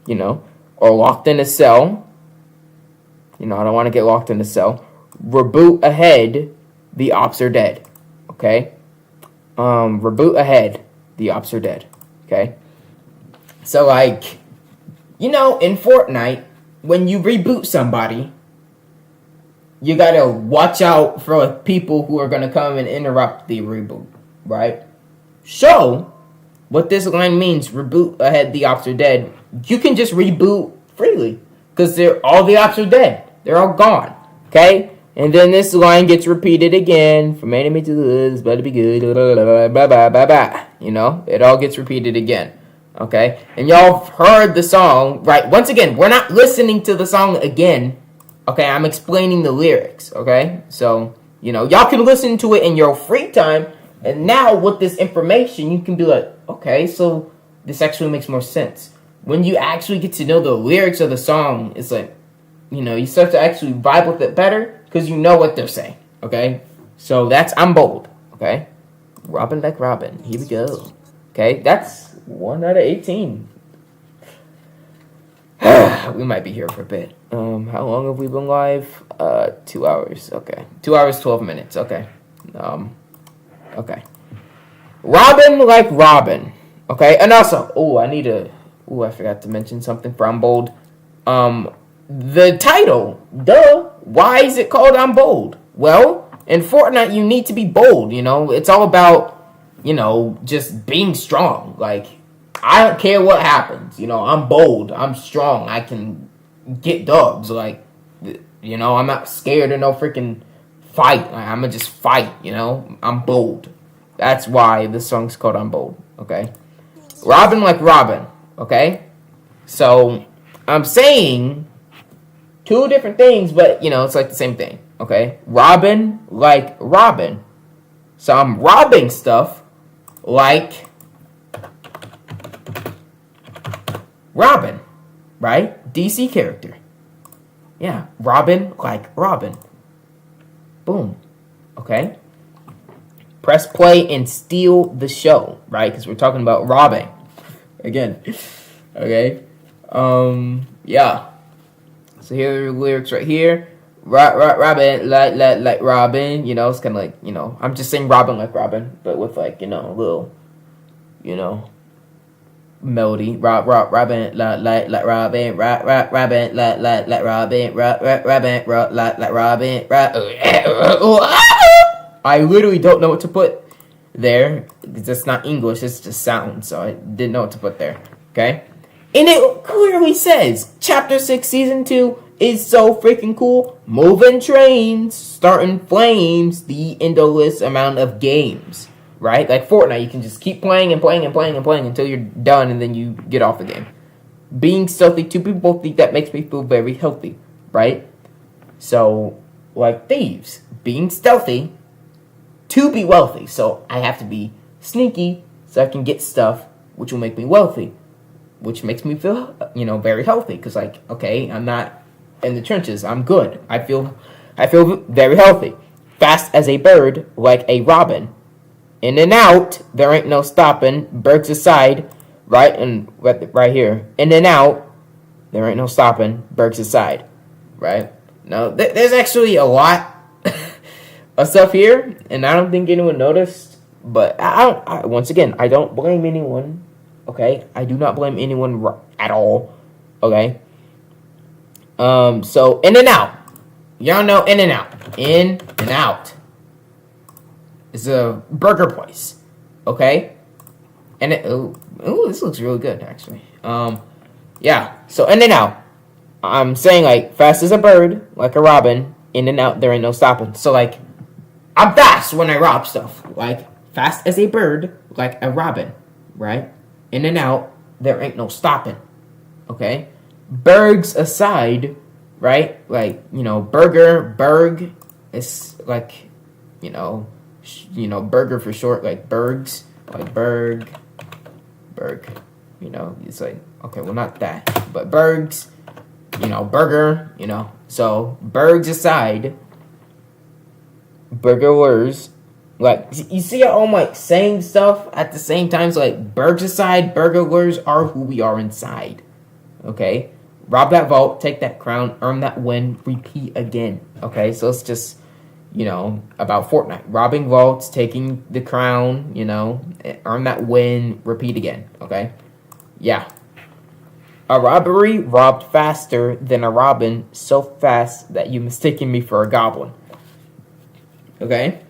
or locked in a cell. I don't want to get locked in a cell. Reboot ahead. The ops are dead. Okay. Reboot ahead. The ops are dead. Okay. So like, in Fortnite, when you reboot somebody, you gotta watch out for people who are gonna come and interrupt the reboot, right? So, what this line means, reboot ahead, the ops are dead, you can just reboot freely, because all the ops are dead. They're all gone, okay? And then this line gets repeated again, from enemy to the hood, it's about to be good, blah, blah, blah, blah. It all gets repeated again, okay? And y'all heard the song, right? Once again, we're not listening to the song again, okay? I'm explaining the lyrics, okay? So, y'all can listen to it in your free time, and now with this information, you can be like, okay, so this actually makes more sense. When you actually get to know the lyrics of the song, it's like, you start to actually vibe with it better because you know what they're saying, okay? So that's I'm Bold, okay? Robin like Robin. Here we go. Okay, that's 1 out of 18. We might be here for a bit. How long have we been live? 2 hours. Okay. 2 hours, 12 minutes. Okay. Okay. Robin like Robin. Okay, and also, I forgot to mention something for I'm Bold. The title, duh. Why is it called I'm Bold? Well, in Fortnite, you need to be bold, It's all about, just being strong. Like, I don't care what happens. I'm bold. I'm strong. I can get dubs. Like, I'm not scared of no freaking fight. Like, I'm going to just fight, I'm bold. That's why this song's called I'm Bold, okay? Robin like Robin, okay? So, I'm saying two different things, but, it's like the same thing, okay? Robin like Robin. So, I'm robbing stuff like Robin, right? DC character. Yeah, Robin like Robin. Boom, okay? Press play and steal the show, right? Because we're talking about robbing. Again, okay? Yeah. So here are the lyrics right here. Robin, like Robin, it's kind of like, I'm just saying Robin like Robin, but with like, a little, melody. Robin, like Robin, Robin, like Robin, Robin, like Robin, I literally don't know what to put there. It's not English, it's just sound, so I didn't know what to put there, okay? And it clearly says, Chapter 6, Season 2 is so freaking cool. Moving trains, starting flames, the endless amount of games, right? Like Fortnite, you can just keep playing and playing and playing and playing until you're done and then you get off the game. Being stealthy, two people think that makes me feel very healthy, right? So, like thieves, being stealthy to be wealthy. So I have to be sneaky so I can get stuff which will make me wealthy, which makes me feel, very healthy. Because, like, okay, I'm not in the trenches. I'm good. I feel very healthy. Fast as a bird, like a robin. In and out, there ain't no stopping. Birds aside, right? And right here. In and out, there ain't no stopping. Birds aside, right? Now, there's actually a lot of stuff here, and I don't think anyone noticed. But once again, I don't blame anyone. Okay, I do not blame anyone at all. Okay. So in and out, y'all know in and out, in and out. It's a burger place. Okay, and this looks really good actually. Yeah. So in and out, I'm saying like fast as a bird, like a robin. In and out, there ain't no stopping. So like, I'm fast when I rob stuff. Like, fast as a bird, like a robin, right? In and out, there ain't no stopping, okay? Bergs aside, right? Like, berg, it's like, burger for short, like bergs, like berg, it's like, okay, well, not that, but bergs, burger, So, bergs aside, burglars Like, you see how I'm like saying stuff at the same time? So like, Burgeside burglars are who we are inside. Okay? Rob that vault, take that crown, earn that win, repeat again. Okay? So it's just, about Fortnite. Robbing vaults, taking the crown, earn that win, repeat again. Okay? Yeah. A robbery robbed faster than a robin, so fast that you mistaken me for a goblin. Okay?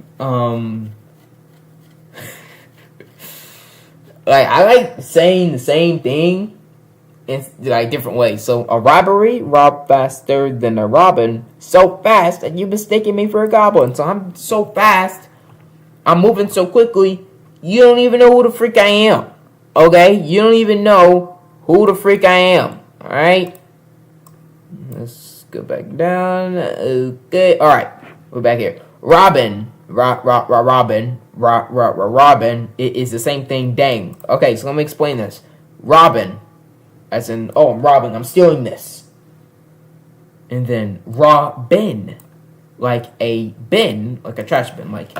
Like, I like saying the same thing in like different ways. So a robbery robbed faster than a robin, so fast that you mistaken me for a goblin. So I'm so fast, I'm moving so quickly, you don't even know who the freak I am. Okay? You don't even know who the freak I am. Alright? Let's go back down. Okay. Alright. We're back here. Robin. Robin. It is the same thing. Dang. Okay, so let me explain this. Robin. As in, I'm robbing. I'm stealing this. And then Robin. Like a bin. Like a trash bin. Like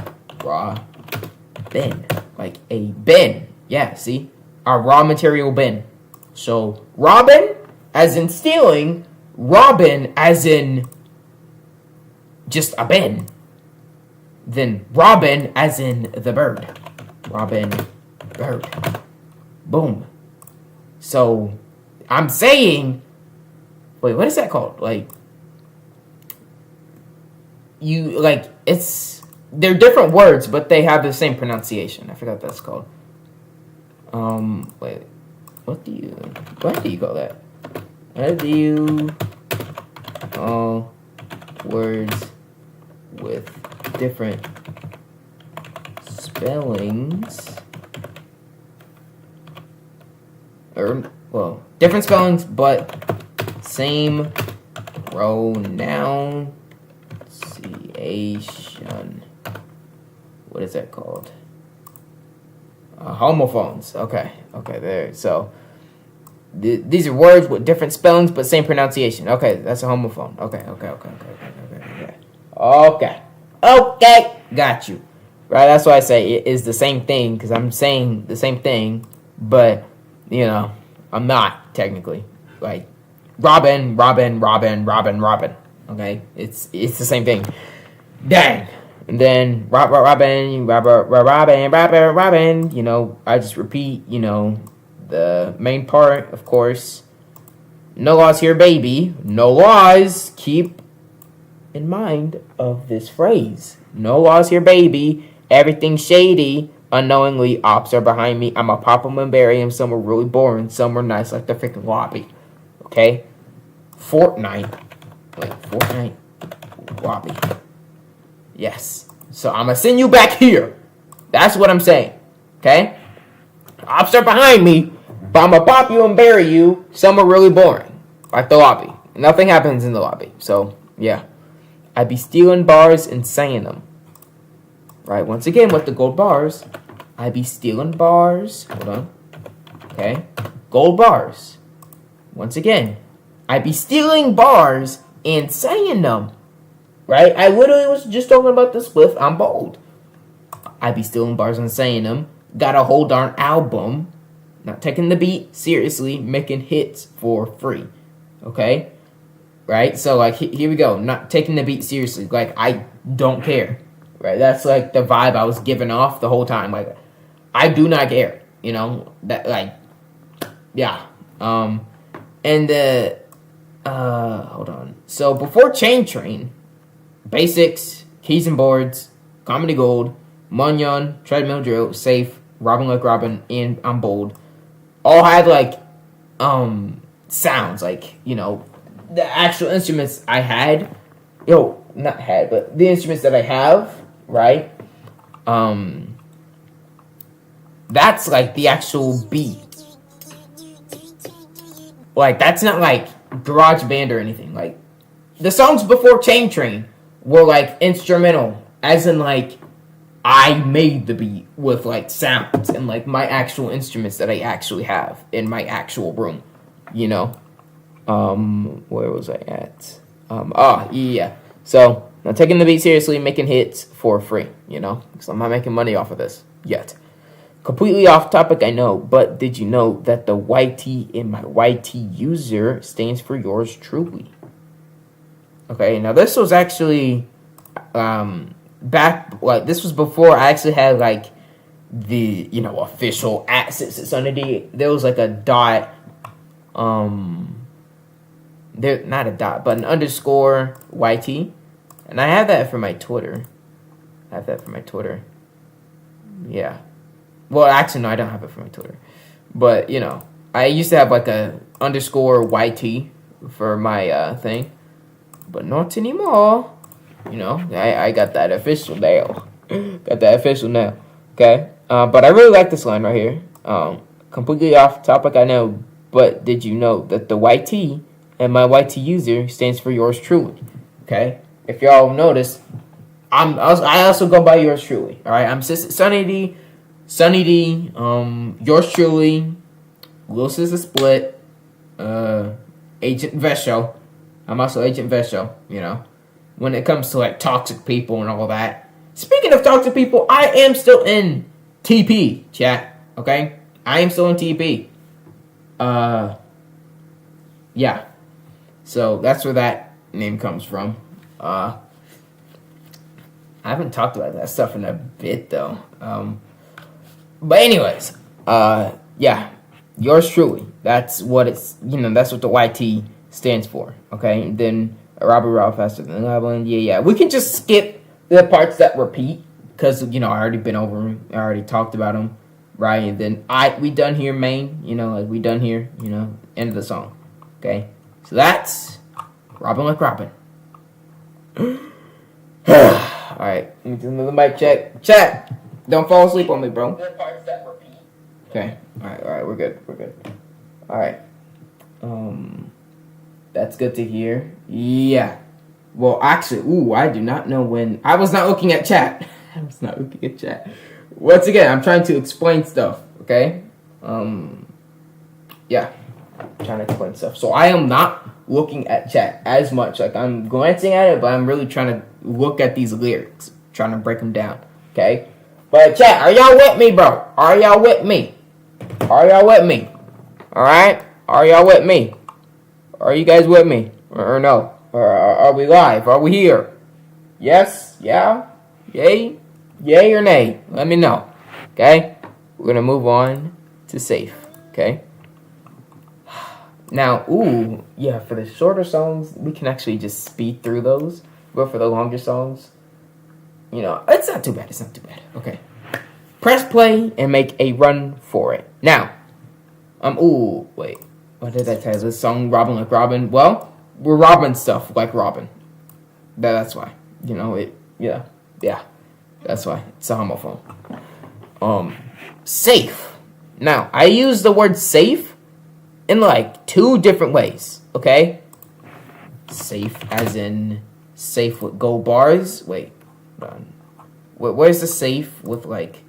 bin. Like a bin. Yeah, see? A raw material bin. So, Robin, as in stealing. Robin, as in just a bin. Then Robin, as in the bird. Robin, bird. Boom. So, I'm saying... Wait, what is that called? Like... They're different words, but they have the same pronunciation. I forgot what that's called. Wait. What do you call that? What do you call words with different spellings? Different spellings, but same pronunciation. What is that called? Homophones. Okay, there. So, these are words with different spellings, but same pronunciation. Okay, that's a homophone. Okay. Okay, got you. Right, that's why I say it is the same thing, because I'm saying the same thing, but, I'm not, technically. Like, Robin. Okay, it's the same thing. Dang. And then Robin. I just repeat. The main part, of course. No laws here, baby. No laws. Keep in mind of this phrase. No laws here, baby. Everything's shady. Unknowingly, ops are behind me. I'ma pop 'em and bury 'em. Some are really boring. Some are nice, like the freaking lobby. Okay. Fortnite lobby. Yes. So I'm gonna send you back here. That's what I'm saying. Okay? Ops are behind me, but I'm gonna pop you and bury you. Some are really boring. Like the lobby. Nothing happens in the lobby. So, yeah. I be stealing bars and saying them. Right? Once again, with the gold bars, I be stealing bars. Hold on. Okay? Gold bars. Once again, I be stealing bars and saying them. Right? I literally was just talking about the spliff. I'm bold. I be stealing bars and saying them. Got a whole darn album. Not taking the beat seriously. Making hits for free. Okay? Right? So, like, here we go. Not taking the beat seriously. Like, I don't care. Right? That's, like, the vibe I was giving off the whole time. Like, I do not care. That, like, yeah. Hold on. So, before Chain Train... Basics, keys and boards, comedy gold, Munyon, treadmill drill, safe, robbing like Robin, and I'm bold. All had like sounds, like, the actual instruments I had. Not had, but the instruments that I have, right? That's like the actual beat. Like, that's not like garage band or anything. Like, the songs before Chain Train were like instrumental, as in like I made the beat with like sounds and like my actual instruments that I actually have in my actual room, Where was I at? Yeah. So Not taking the beat seriously, making hits for free, you know? Because I'm not making money off of this yet. Completely off topic, I know, but did you know that the YT in my YT user stands for yours truly? Okay, now this was actually back, like, this was before I actually had, like, the, you know, official at @ssstream. There was, like, a dot, there, not a dot, but an underscore YT. And I have that for my Twitter. Yeah. Well, actually, no, I don't have it for my Twitter. But, you know, I used to have, like, a underscore YT for my thing. But not anymore. You know, I got that official now. Okay? But I really like this line right here. Completely off topic, I know. But did you know that the YT and my YT user stands for yours truly? Okay? If y'all notice, I also go by yours truly. Alright? I'm Sunny D, yours truly, Lil Sis Split, Agent Vesho. I'm also Agent Vesho, you know. When it comes to, like, toxic people and all that. Speaking of toxic people, I am still in TP, chat. Okay? I am still in TP. Yeah. So, that's where that name comes from. I haven't talked about that stuff in a bit, though. But anyways, yeah. Yours truly. That's what it's, you know, that's what the YT stands for, okay? And then Robert Rob faster than Goblin. Yeah. We can just skip the parts that repeat because, you know, I already been over them. I already talked about them, right? And then we done here, main, you know, like we done here, you know, end of the song, okay? So that's Robin like Robin. All right, let me do another mic check. Chat, don't fall asleep on me, bro. Okay, all right, we're good. All right, that's good to hear. Yeah. Well, actually, I do not know when. I was not looking at chat. Once again, I'm trying to explain stuff. Okay. Yeah. I'm trying to explain stuff. So I am not looking at chat as much. Like, I'm glancing at it, but I'm really trying to look at these lyrics, trying to break them down. Okay. But chat, are y'all with me, bro? Are y'all with me? All right. Are y'all with me? Are you guys with me? Or no? Or are we live? Are we here? Yes? Yeah? Yay? Yay or nay? Let me know. Okay? We're going to move on to safe. Okay? Now, for the shorter songs, we can actually just speed through those. But for the longer songs, you know, it's not too bad. Okay. Press play and make a run for it. Now, wait. What did I tell you? This song, Robin like Robin. Well, we're robbing stuff like Robin. That's why. You know, yeah. That's why. It's a homophone. Safe. Now, I use the word safe in, like, 2 different ways, okay? Safe as in safe with gold bars. Wait, hold on. Where's the safe with, like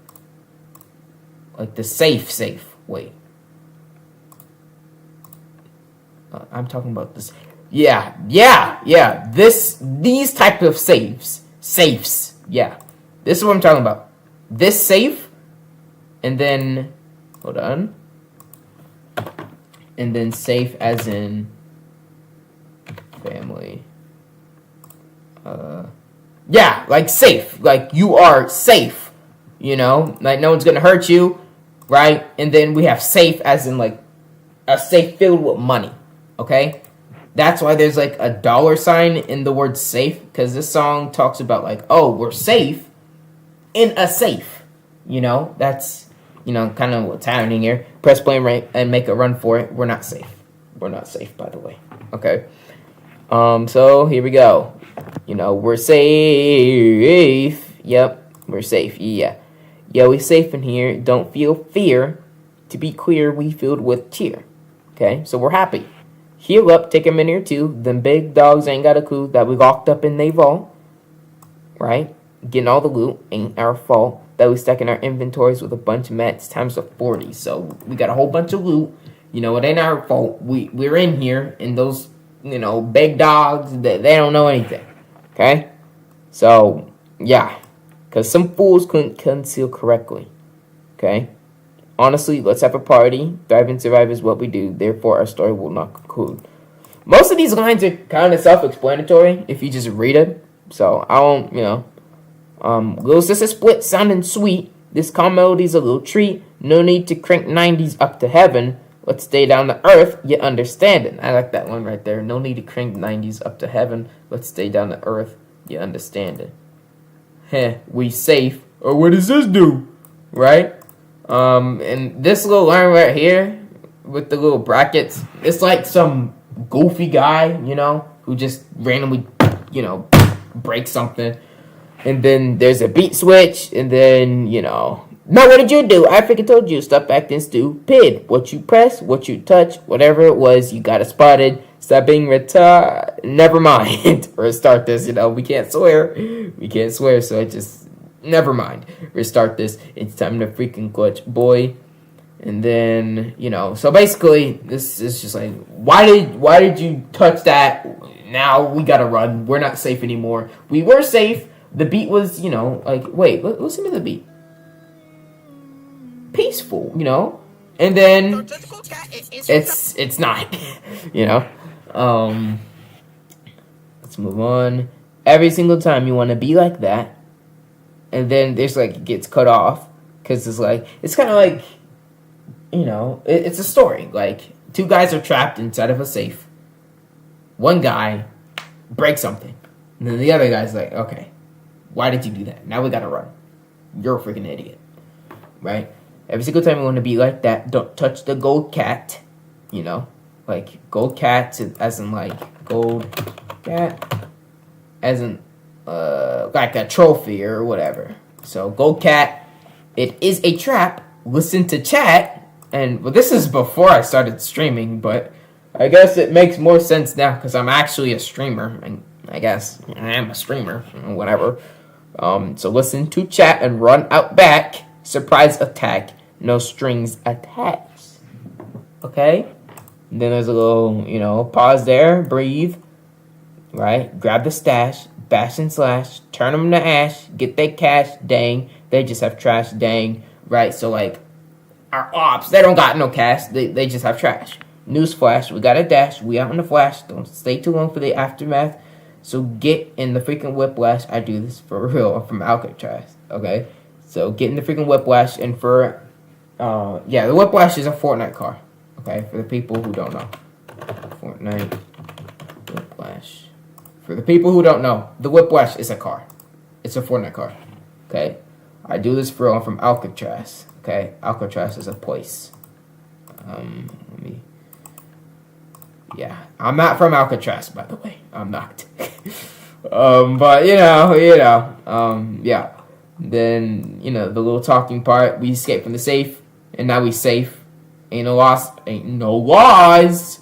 the safe? Wait. I'm talking about this. Yeah. These type of safes. Yeah. This is what I'm talking about. This safe, and then, hold on. And then safe as in family. Yeah, like safe. Like you are safe. You know, like no one's gonna hurt you, right? And then we have safe as in like a safe filled with money. Okay? That's why there's like a $sign in the word safe, because this song talks about like, oh, we're safe in a safe. You know, that's, you know, kind of what's happening here. Press play and make a run for it. We're not safe. We're not safe, by the way. Okay. So here we go. You know, we're safe. Yep, we're safe. Yeah, we safe in here. Don't feel fear. To be clear, we filled with cheer. Okay, so we're happy. Heal up, take a minute or two. Them big dogs ain't got a clue that we locked up in they vault. Right? Getting all the loot ain't our fault. That we stuck in our inventories with a bunch of mats times 40. So we got a whole bunch of loot. You know, it ain't our fault. We're in here, and those, you know, big dogs, they don't know anything. Okay? So, yeah. Because some fools couldn't conceal correctly. Okay? Honestly, let's have a party. Thrive and survive is what we do. Therefore, our story will not conclude. Most of these lines are kind of self-explanatory if you just read it. So, I won't, little sister split sounding sweet. This calm melody's a little treat. No need to crank 90s up to heaven. Let's stay down to earth, you understand it. I like that one right there. No need to crank 90s up to heaven. Let's stay down to earth, you understand it. Heh, we safe. Or what does this do? Right? And this little line right here with the little brackets, it's like some goofy guy, who just randomly, breaks something. And then there's a beat switch, and then, now what did you do? I freaking told you, stop acting stupid. What you press, what you touch, whatever it was, you got it spotted. Stop being retarded. Never mind. Restart this, we can't swear. We can't swear, so it just, never mind. Restart this. It's time to freaking clutch, boy. And then, so basically, this is just like, why did you touch that? Now we gotta run. We're not safe anymore. We were safe. The beat was, wait, listen to the beat. Peaceful, and then it's not, let's move on. Every single time you want to be like that, and then there's it gets cut off because it's kind of like, it's a story. Two guys are trapped inside of a safe. One guy breaks something, and then the other guy's like, okay, why did you do that? Now we gotta run. You're a freaking idiot, right? Every single time you want to be like that, don't touch the gold cat, gold cat as in gold cat, as in like a trophy or whatever. So gold cat, it is a trap. Listen to chat, and this is before I started streaming, but I guess it makes more sense now because I'm actually a streamer, and I guess I am a streamer, whatever. So listen to chat and run out back. Surprise attack. No strings attached. Okay? And then there's a little, pause there. Breathe. Right? Grab the stash. Bash and slash. Turn them to ash. Get that cash. Dang. They just have trash. Dang. Right? So, our ops, they don't got no cash. They just have trash. Newsflash. We got a dash. We out in the flash. Don't stay too long for the aftermath. So get in the freaking whiplash. I do this for real. I'm from Alcatraz. Okay? So get in the freaking whiplash. And for, the whiplash is a Fortnite car. Okay? For the people who don't know. Fortnite whiplash. For the people who don't know, the whiplash is a car. It's a Fortnite car. Okay? I do this for real. I'm from Alcatraz. Okay? Alcatraz is a place. Yeah, I'm not from Alcatraz, by the way. I'm not. But, yeah. Then, the little talking part. We escaped from the safe, and now we safe. Ain't no loss. Ain't no laws.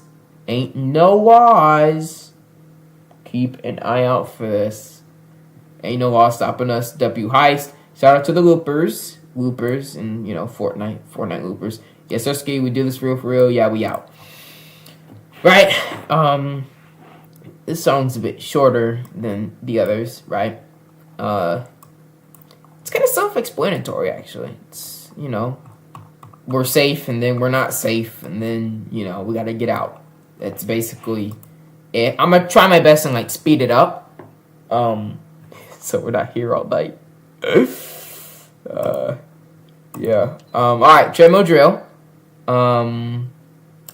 Ain't no laws. Keep an eye out for this. Ain't no law stopping us. W heist. Shout out to the loopers. Loopers and, Fortnite loopers. Yes, sir, Ski. We do this for real. Yeah, we out. Right, this song's a bit shorter than the others, right? It's kind of self-explanatory, actually. It's, we're safe, and then we're not safe, and then, we gotta get out. That's basically it. I'm gonna try my best and, speed it up, so we're not here all night. Yeah. Alright, Tremo Drill.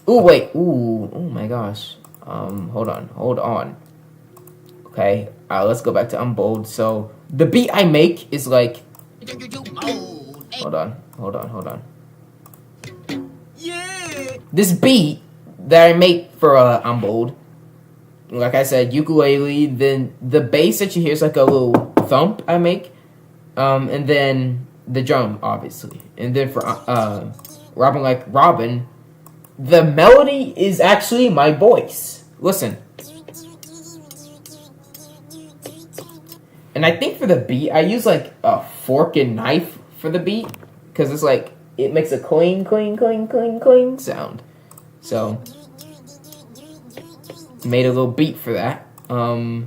Ooh, wait. Ooh, oh my gosh. Hold on. Okay, let's go back to Unbold. So, the beat I make is hold on. Yeah! This beat that I make for Unbold, like I said, ukulele, then the bass that you hear is a little thump I make, and then the drum, obviously. And then for Robin Like Robin, the melody is actually my voice. Listen. And I think for the beat, I use a fork and knife for the beat. Because it's it makes a cling, cling, cling, cling, cling sound. So, made a little beat for that. I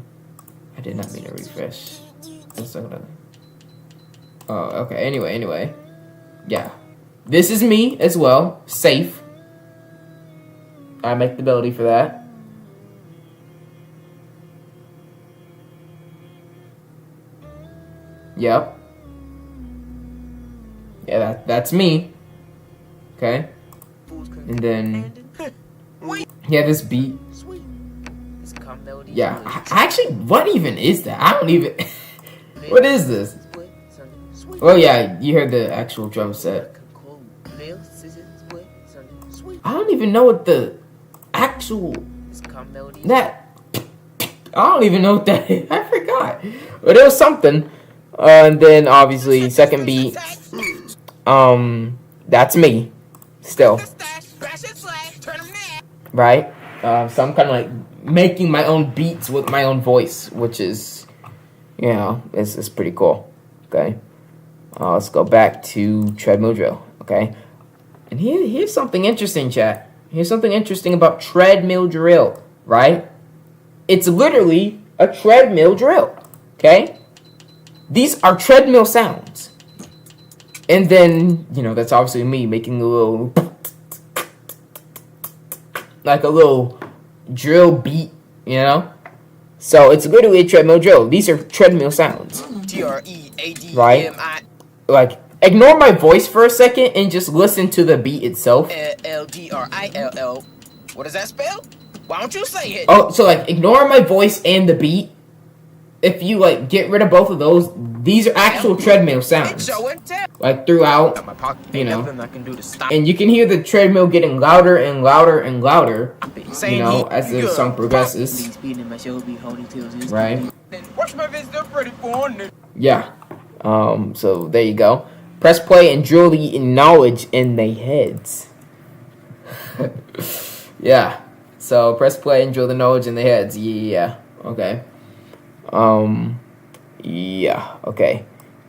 did not mean to refresh. Oh, okay. Anyway. Yeah. This is me as well. Safe. I make the ability for that. Yep. Yeah, that's me. Okay. And then yeah, this beat. Yeah, actually, what even is that? I don't even. What is this? Oh yeah, you heard the actual drum set. I don't even know what the actual that. I don't even know what that is. I forgot, but it was something. And then obviously second beat. That's me, still. Right. So I'm kind of like making my own beats with my own voice, which is, you know, it's pretty cool. Okay. Let's go back to treadmill drill. Okay. And here's something interesting, chat. Here's something interesting about treadmill drill, right? It's literally a treadmill drill. Okay. These are treadmill sounds. And then, you know, that's obviously me making a little, like a little drill beat, you know? So it's literally a treadmill drill. These are treadmill sounds. TREADMI. Right? Like, ignore my voice for a second and just listen to the beat itself. LDRILL. What does that spell? Why don't you say it? Oh, so like, ignore my voice and the beat. If you like get rid of both of those, these are actual treadmill sounds. Like throughout, you know. And you can hear the treadmill getting louder and louder and louder, you know, as the song progresses. Right? Yeah. So there you go. Press play and drill the knowledge in their heads. Yeah. So press play and drill the knowledge in their heads. Yeah. Okay. Yeah, okay.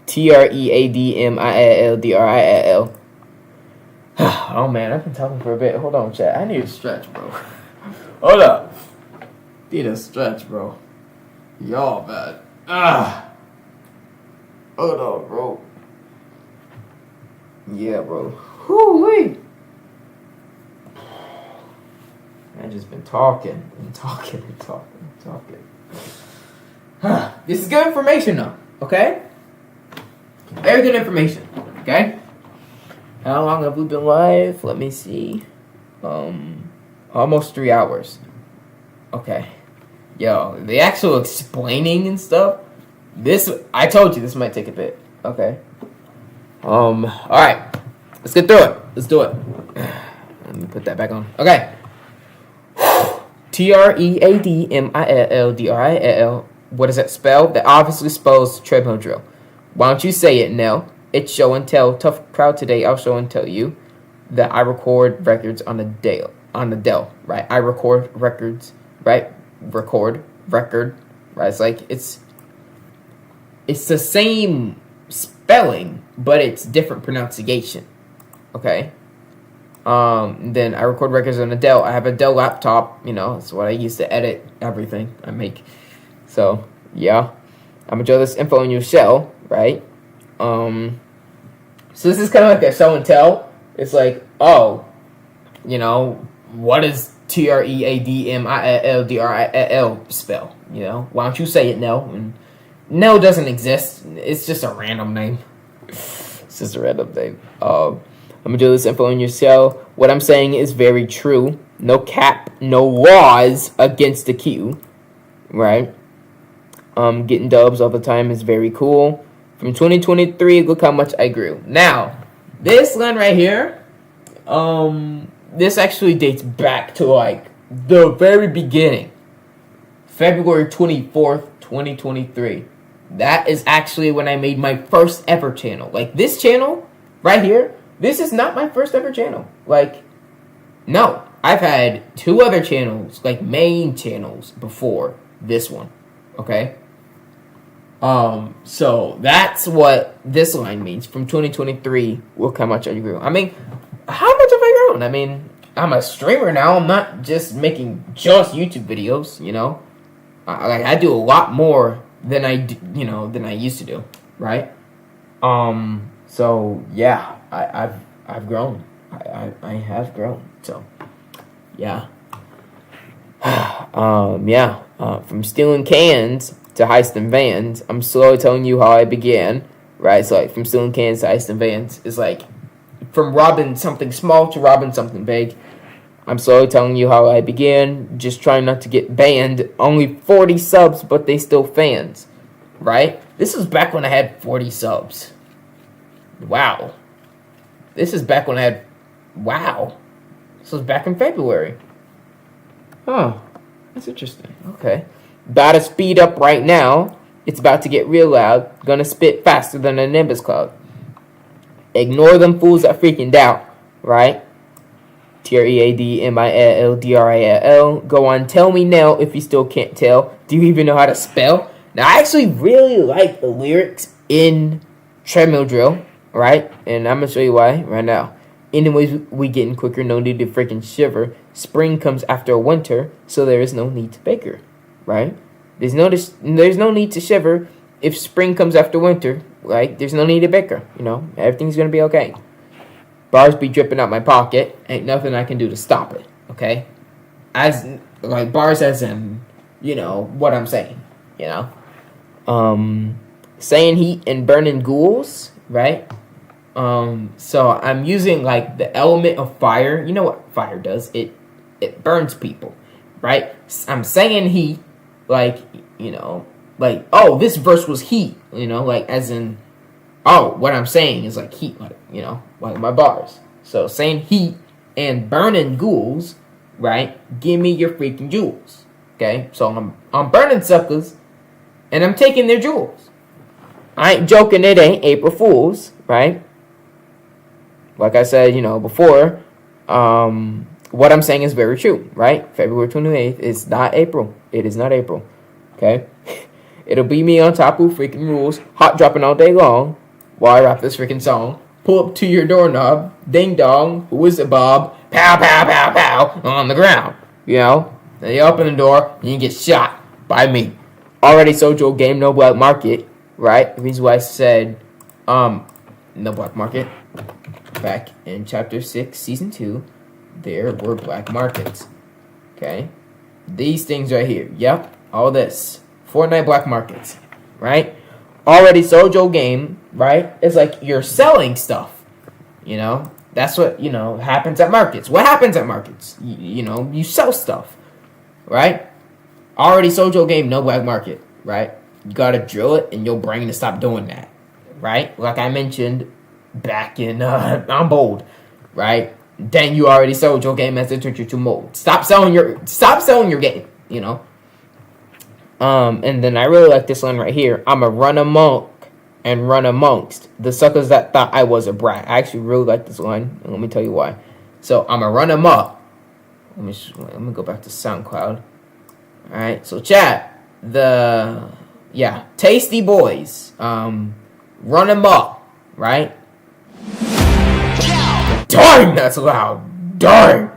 TREADMILDRIL. Oh man, I've been talking for a bit. Hold on, chat. I need a stretch, bro. Hold up. Need a stretch, bro. Y'all bad. Hold on, bro. Yeah, bro. Whoo-wee. I just been talking. This is good information, though. Okay? Very good information. Okay? How long have we been live? Let me see. Almost 3 hours. Okay. Yo, the actual explaining and stuff. I told you this might take a bit. Okay. Alright. Let's get through it. Let's do it. Let me put that back on. Okay. TREADMILDRIL. What does that spell? That obviously spells treadmill drill. Why don't you say it, Nell? It's show and tell. Tough crowd today. I'll show and tell you that I record records on the Dell. Right? I record records. Right? Record. Record. Right? It's like, it's the same spelling, but it's different pronunciation. Okay? Then I record records on a Dell. I have a Dell laptop. You know, that's what I use to edit everything I make. So, yeah. I'm gonna show this info in your shell, right? So this is kind of like a show and tell. It's like, oh, you know, what does TREADMILDRIL spell? You know, why don't you say it, Nell? And Nell doesn't exist. It's just a random name. It's just a random name. I'm gonna do this info in your cell. What I'm saying is very true. No cap, no laws against the Q. Right? Getting dubs all the time is very cool. From 2023, look how much I grew. Now, this line right here, this actually dates back to like the very beginning. February 24th, 2023. That is actually when I made my first ever channel. Like this channel right here, this is not my first ever channel. Like, no. I've had 2 other channels, like main channels before this one. Okay? So that's what this line means. From 2023, look how much I grew. I mean, how much have I grown? I mean, I'm a streamer now. I'm not just making just YouTube videos, you know? I do a lot more than I used to do, right? So yeah, I've grown. I have grown. So yeah. From stealing cans to heisting vans, I'm slowly telling you how I began, right? So like from stealing cans to heisting vans is like from robbing something small to robbing something big. I'm slowly telling you how I began, just trying not to get banned. Only 40 subs, but they still fans, right? This was back when I had 40 subs. Wow. This is back when I had, wow. This was back in February. Oh, that's interesting. Okay. About to speed up right now. It's about to get real loud. Gonna spit faster than a Nimbus cloud. Ignore them fools that freaking doubt, right? TREADMILDRIL. Go on, tell me now if you still can't tell. Do you even know how to spell? Now, I actually really like the lyrics in Treadmill Drill, right? And I'm gonna show you why right now. Anyways, we getting quicker, no need to freaking shiver. Spring comes after winter, so there is no need to bicker, right? There's no need to shiver if spring comes after winter, right? There's no need to bicker, everything's gonna be okay. Bars be dripping out my pocket, ain't nothing I can do to stop it, okay? Bars as in, what I'm saying, saying heat and burning ghouls, right? So I'm using the element of fire. You know what fire does? It burns people, right? I'm saying heat, oh, this verse was heat, as in, oh, what I'm saying is heat, like my bars. So saying heat and burning ghouls, right? Give me your freaking jewels, okay? So I'm burning suckers, and I'm taking their jewels. I ain't joking. It ain't April Fools, right? Like I said, before, what I'm saying is very true, right? February 28th is not April. It is not April, okay? It'll be me on top of freaking rules, hot dropping all day long while I rap this freaking song. Pull up to your doorknob, ding dong, who is it, Bob? Pow, pow, pow, pow, on the ground, Then you open the door, and you get shot by me. Already Sojo game, no black market, right? The reason why I said, no black market. Back in chapter 6, season 2, there were black markets. Okay? These things right here. Yep. All this. Fortnite black markets. Right? Already Sojo game, right? It's like you're selling stuff. That's what, happens at markets. What happens at markets? You sell stuff. Right? Already Sojo game, no black market. Right? You gotta drill it in your brain to stop doing that. Right? Like I mentioned back in I'm bold, right? Then you already sold your game as a 22 mold. Stop selling your game, and then I really like this line right here. I'ma run amok and run amongst the suckers that thought I was a brat. I actually really like this line, and let me tell you why. So I'ma run amok. Let me go back to SoundCloud. All right, so chat, Tasty Boys, run amok, right? Darn, that's loud. Darn.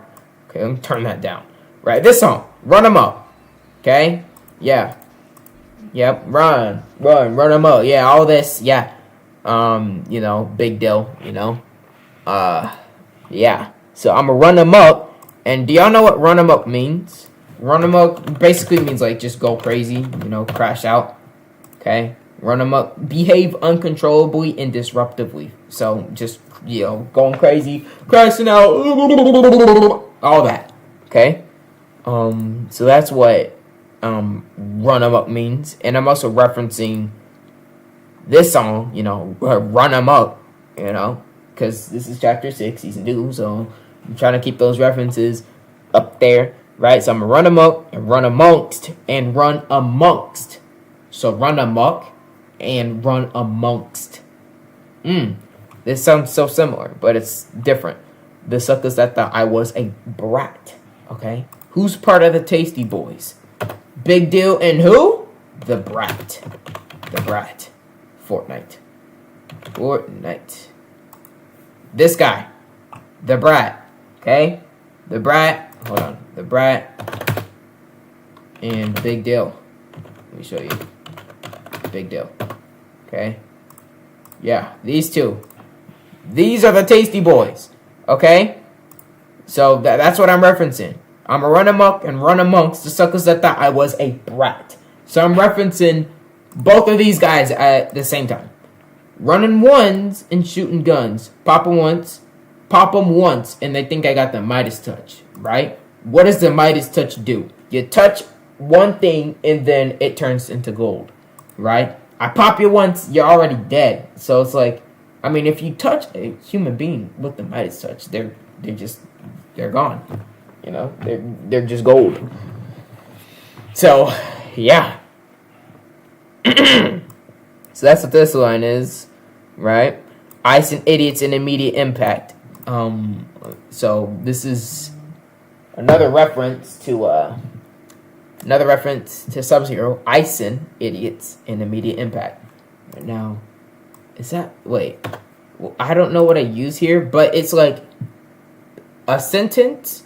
Okay, let me turn that down. Right, this song, run them up. Okay, yeah. Yep, run them up. Yeah, all this, yeah. Big deal, yeah. So I'm gonna run them up. And do y'all know what run them up means? Run them up basically means just go crazy, crash out. Okay? Run them up, behave uncontrollably and disruptively. So just, going crazy, crashing out, all that. Okay? So that's what run them up means. And I'm also referencing this song, run them up, because this is chapter 6, season 2. So I'm trying to keep those references up there, right? So I'm gonna run them up and run amongst and run amongst. So run amok and run amongst. This sounds so similar, but it's different. The suckers that thought I was a brat. Okay? Who's part of the Tasty Boys? Big Deal and who? The Brat. The Brat. Fortnite. This guy. The Brat. Okay? The Brat. Hold on. The Brat. And Big Deal. Let me show you. Big deal. Okay? Yeah, these two. These are the tasty boys. Okay? So that's what I'm referencing. I'm a run amok and run amongst the suckers that thought I was a brat. So I'm referencing both of these guys at the same time. Running ones and shooting guns. Pop them once, and they think I got the Midas touch, right? What does the Midas touch do? You touch one thing, and then it turns into gold, right? I pop you once, you're already dead. So it's like, I mean, if you touch a human being with the Midas touch, they're gone. You know, they're just gold. So, yeah. So that's what this line is, right? Ice and idiots and immediate impact. So this is another reference to Sub-Zero. Ice and idiots and immediate impact. Now, is that wait? Well, I don't know what I use here, but it's like a sentence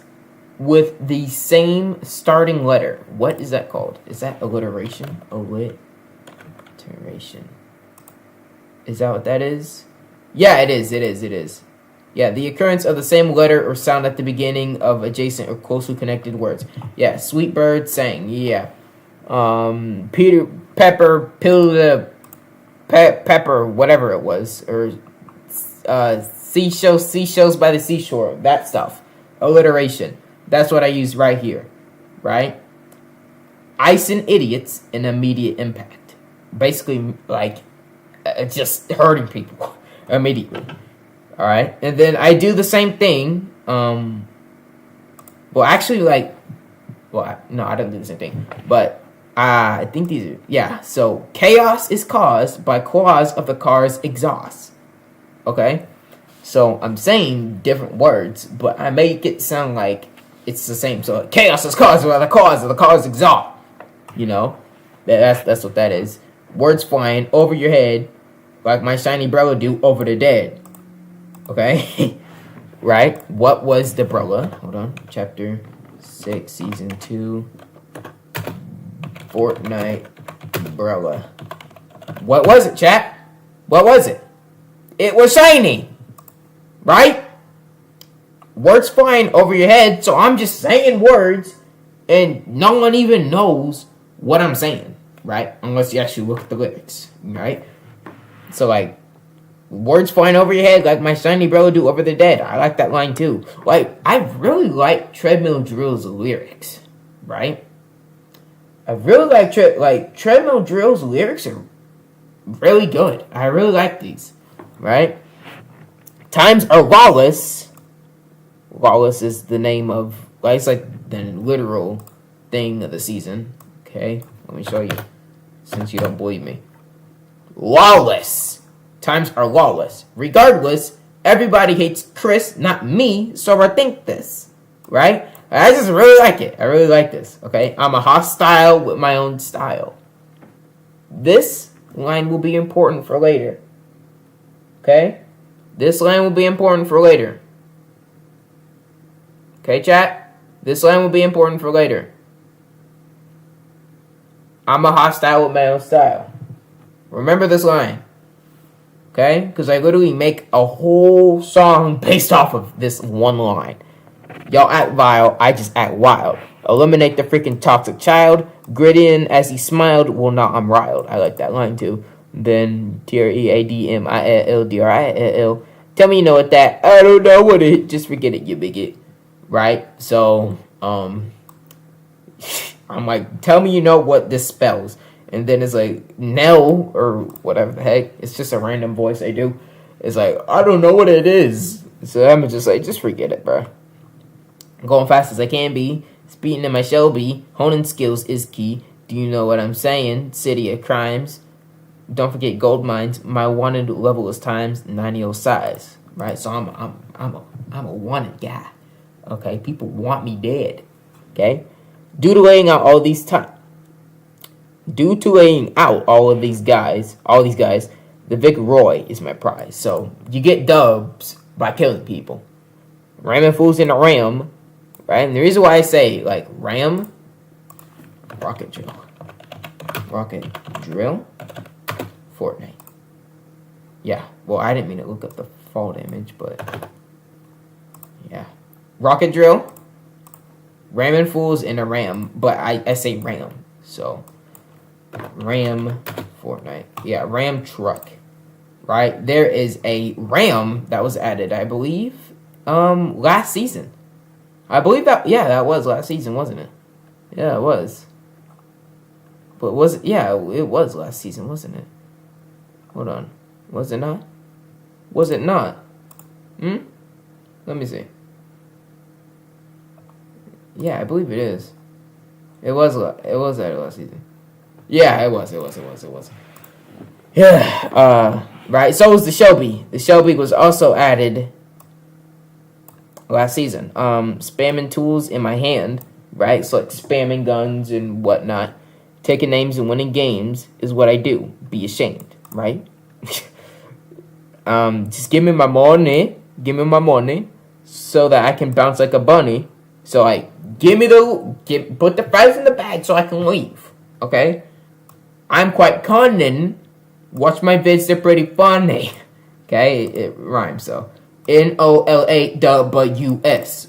with the same starting letter. What is that called? Is that alliteration? Alliteration. Is that what that is? Yeah, it is. Yeah, the occurrence of the same letter or sound at the beginning of adjacent or closely connected words. Yeah, sweet bird sang. Yeah. Peter Pepper Pepper, whatever it was, or seashells by the seashore. That stuff. Alliteration. That's what I use right here, right? Ice and idiots and immediate impact. Basically, like, just hurting people immediately. All right, and then I do the same thing. Well, actually, I don't do the same thing, but I think these are, yeah. So chaos is caused by claws of the car's exhaust. Okay, so I'm saying different words, but I make it sound like it's the same. So chaos is caused by the claws of the car's exhaust. You know, that's what that is. Words flying over your head, like my shiny brother do over the dead. Okay, right? What was the Brella? Hold on. Chapter 6, Season 2, Fortnite Brella. What was it, chat? What was it? It was shiny, right? Words flying over your head, so I'm just saying words, and no one even knows what I'm saying, right? Unless you actually look at the lyrics, right? So, like, words flying over your head like my shiny brother do over the dead. I like that line too. Like, I really like Treadmill Drill's lyrics, right? I really like Treadmill Drill's lyrics are really good. I really like these, right? Times are lawless. Lawless is the name of, like, it's like the literal thing of the season. Okay, let me show you, since you don't believe me. Lawless. Times are lawless. Regardless, everybody hates Chris, not me, so rethink this. Right? I just really like it. I really like this. Okay? I'm a hostile with my own style. This line will be important for later. Okay? This line will be important for later. Okay, chat? This line will be important for later. I'm a hostile with my own style. Remember this line. Okay? Because I literally make a whole song based off of this one line. Y'all act vile, I just act wild. Eliminate the freaking toxic child. Gritty as he smiled, well, now I'm riled. I like that line too. Then TREADMILDRILL. Tell me you know what that. I don't know what it. Just forget it, you bigot. Right? So, I'm like, tell me you know what this spells. And then it's like, Nell, or whatever the heck. It's just a random voice I do. It's like, I don't know what it is. So I'm just like, just forget it, bro. I'm going fast as I can be. Speeding in my Shelby. Honing skills is key. Do you know what I'm saying? City of crimes. Don't forget gold mines. My wanted level is times 90 size. Right? So I'm a wanted guy. Okay? People want me dead. Okay? Due to laying out all of these guys, the Vic Roy is my prize. So you get dubs by killing people. Ramming fools in a ram, right? And the reason why I say like ram, rocket drill, Fortnite. Yeah, well, I didn't mean to look up the fall damage, but yeah. Rocket Drill, Ramming Fools, and a Ram, but I say Ram, so Ram Fortnite. Yeah, Ram Truck, right? There is a Ram that was added, I believe, last season. I believe that, yeah, that was last season, wasn't it? Yeah, it was. But was it? Yeah, it was last season, wasn't it? Hold on. Was it not? Was it not? Let me see. Yeah, I believe it is. It was that last season. Yeah, it was. Yeah, right. So was the Shelby. The Shelby was also added last season. Spamming tools in my hand, right? So like spamming guns and whatnot. Taking names and winning games is what I do. Be ashamed, right? Just give me my money, so that I can bounce like a bunny. So like, put the prize in the bag so I can leave. Okay, I'm quite cunning. Watch my vids; they're pretty funny. Okay, it rhymes. So NOLAWS,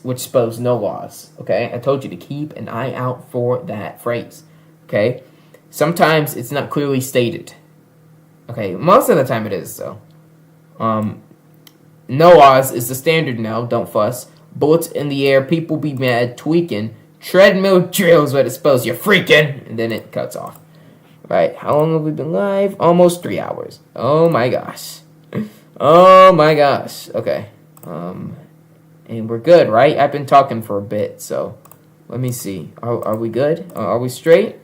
which spells no laws. Okay, I told you to keep an eye out for that phrase. Okay, sometimes it's not clearly stated. Okay, most of the time it is, so. NOAS is the standard now, don't fuss. Bullets in the air, people be mad, tweaking. Treadmill drills what it spells, you're freaking! And then it cuts off. Right, how long have we been live? Almost 3 hours. Oh my gosh. Oh my gosh. Okay. And we're good, right? I've been talking for a bit, so. Let me see. Are we good? Are we straight?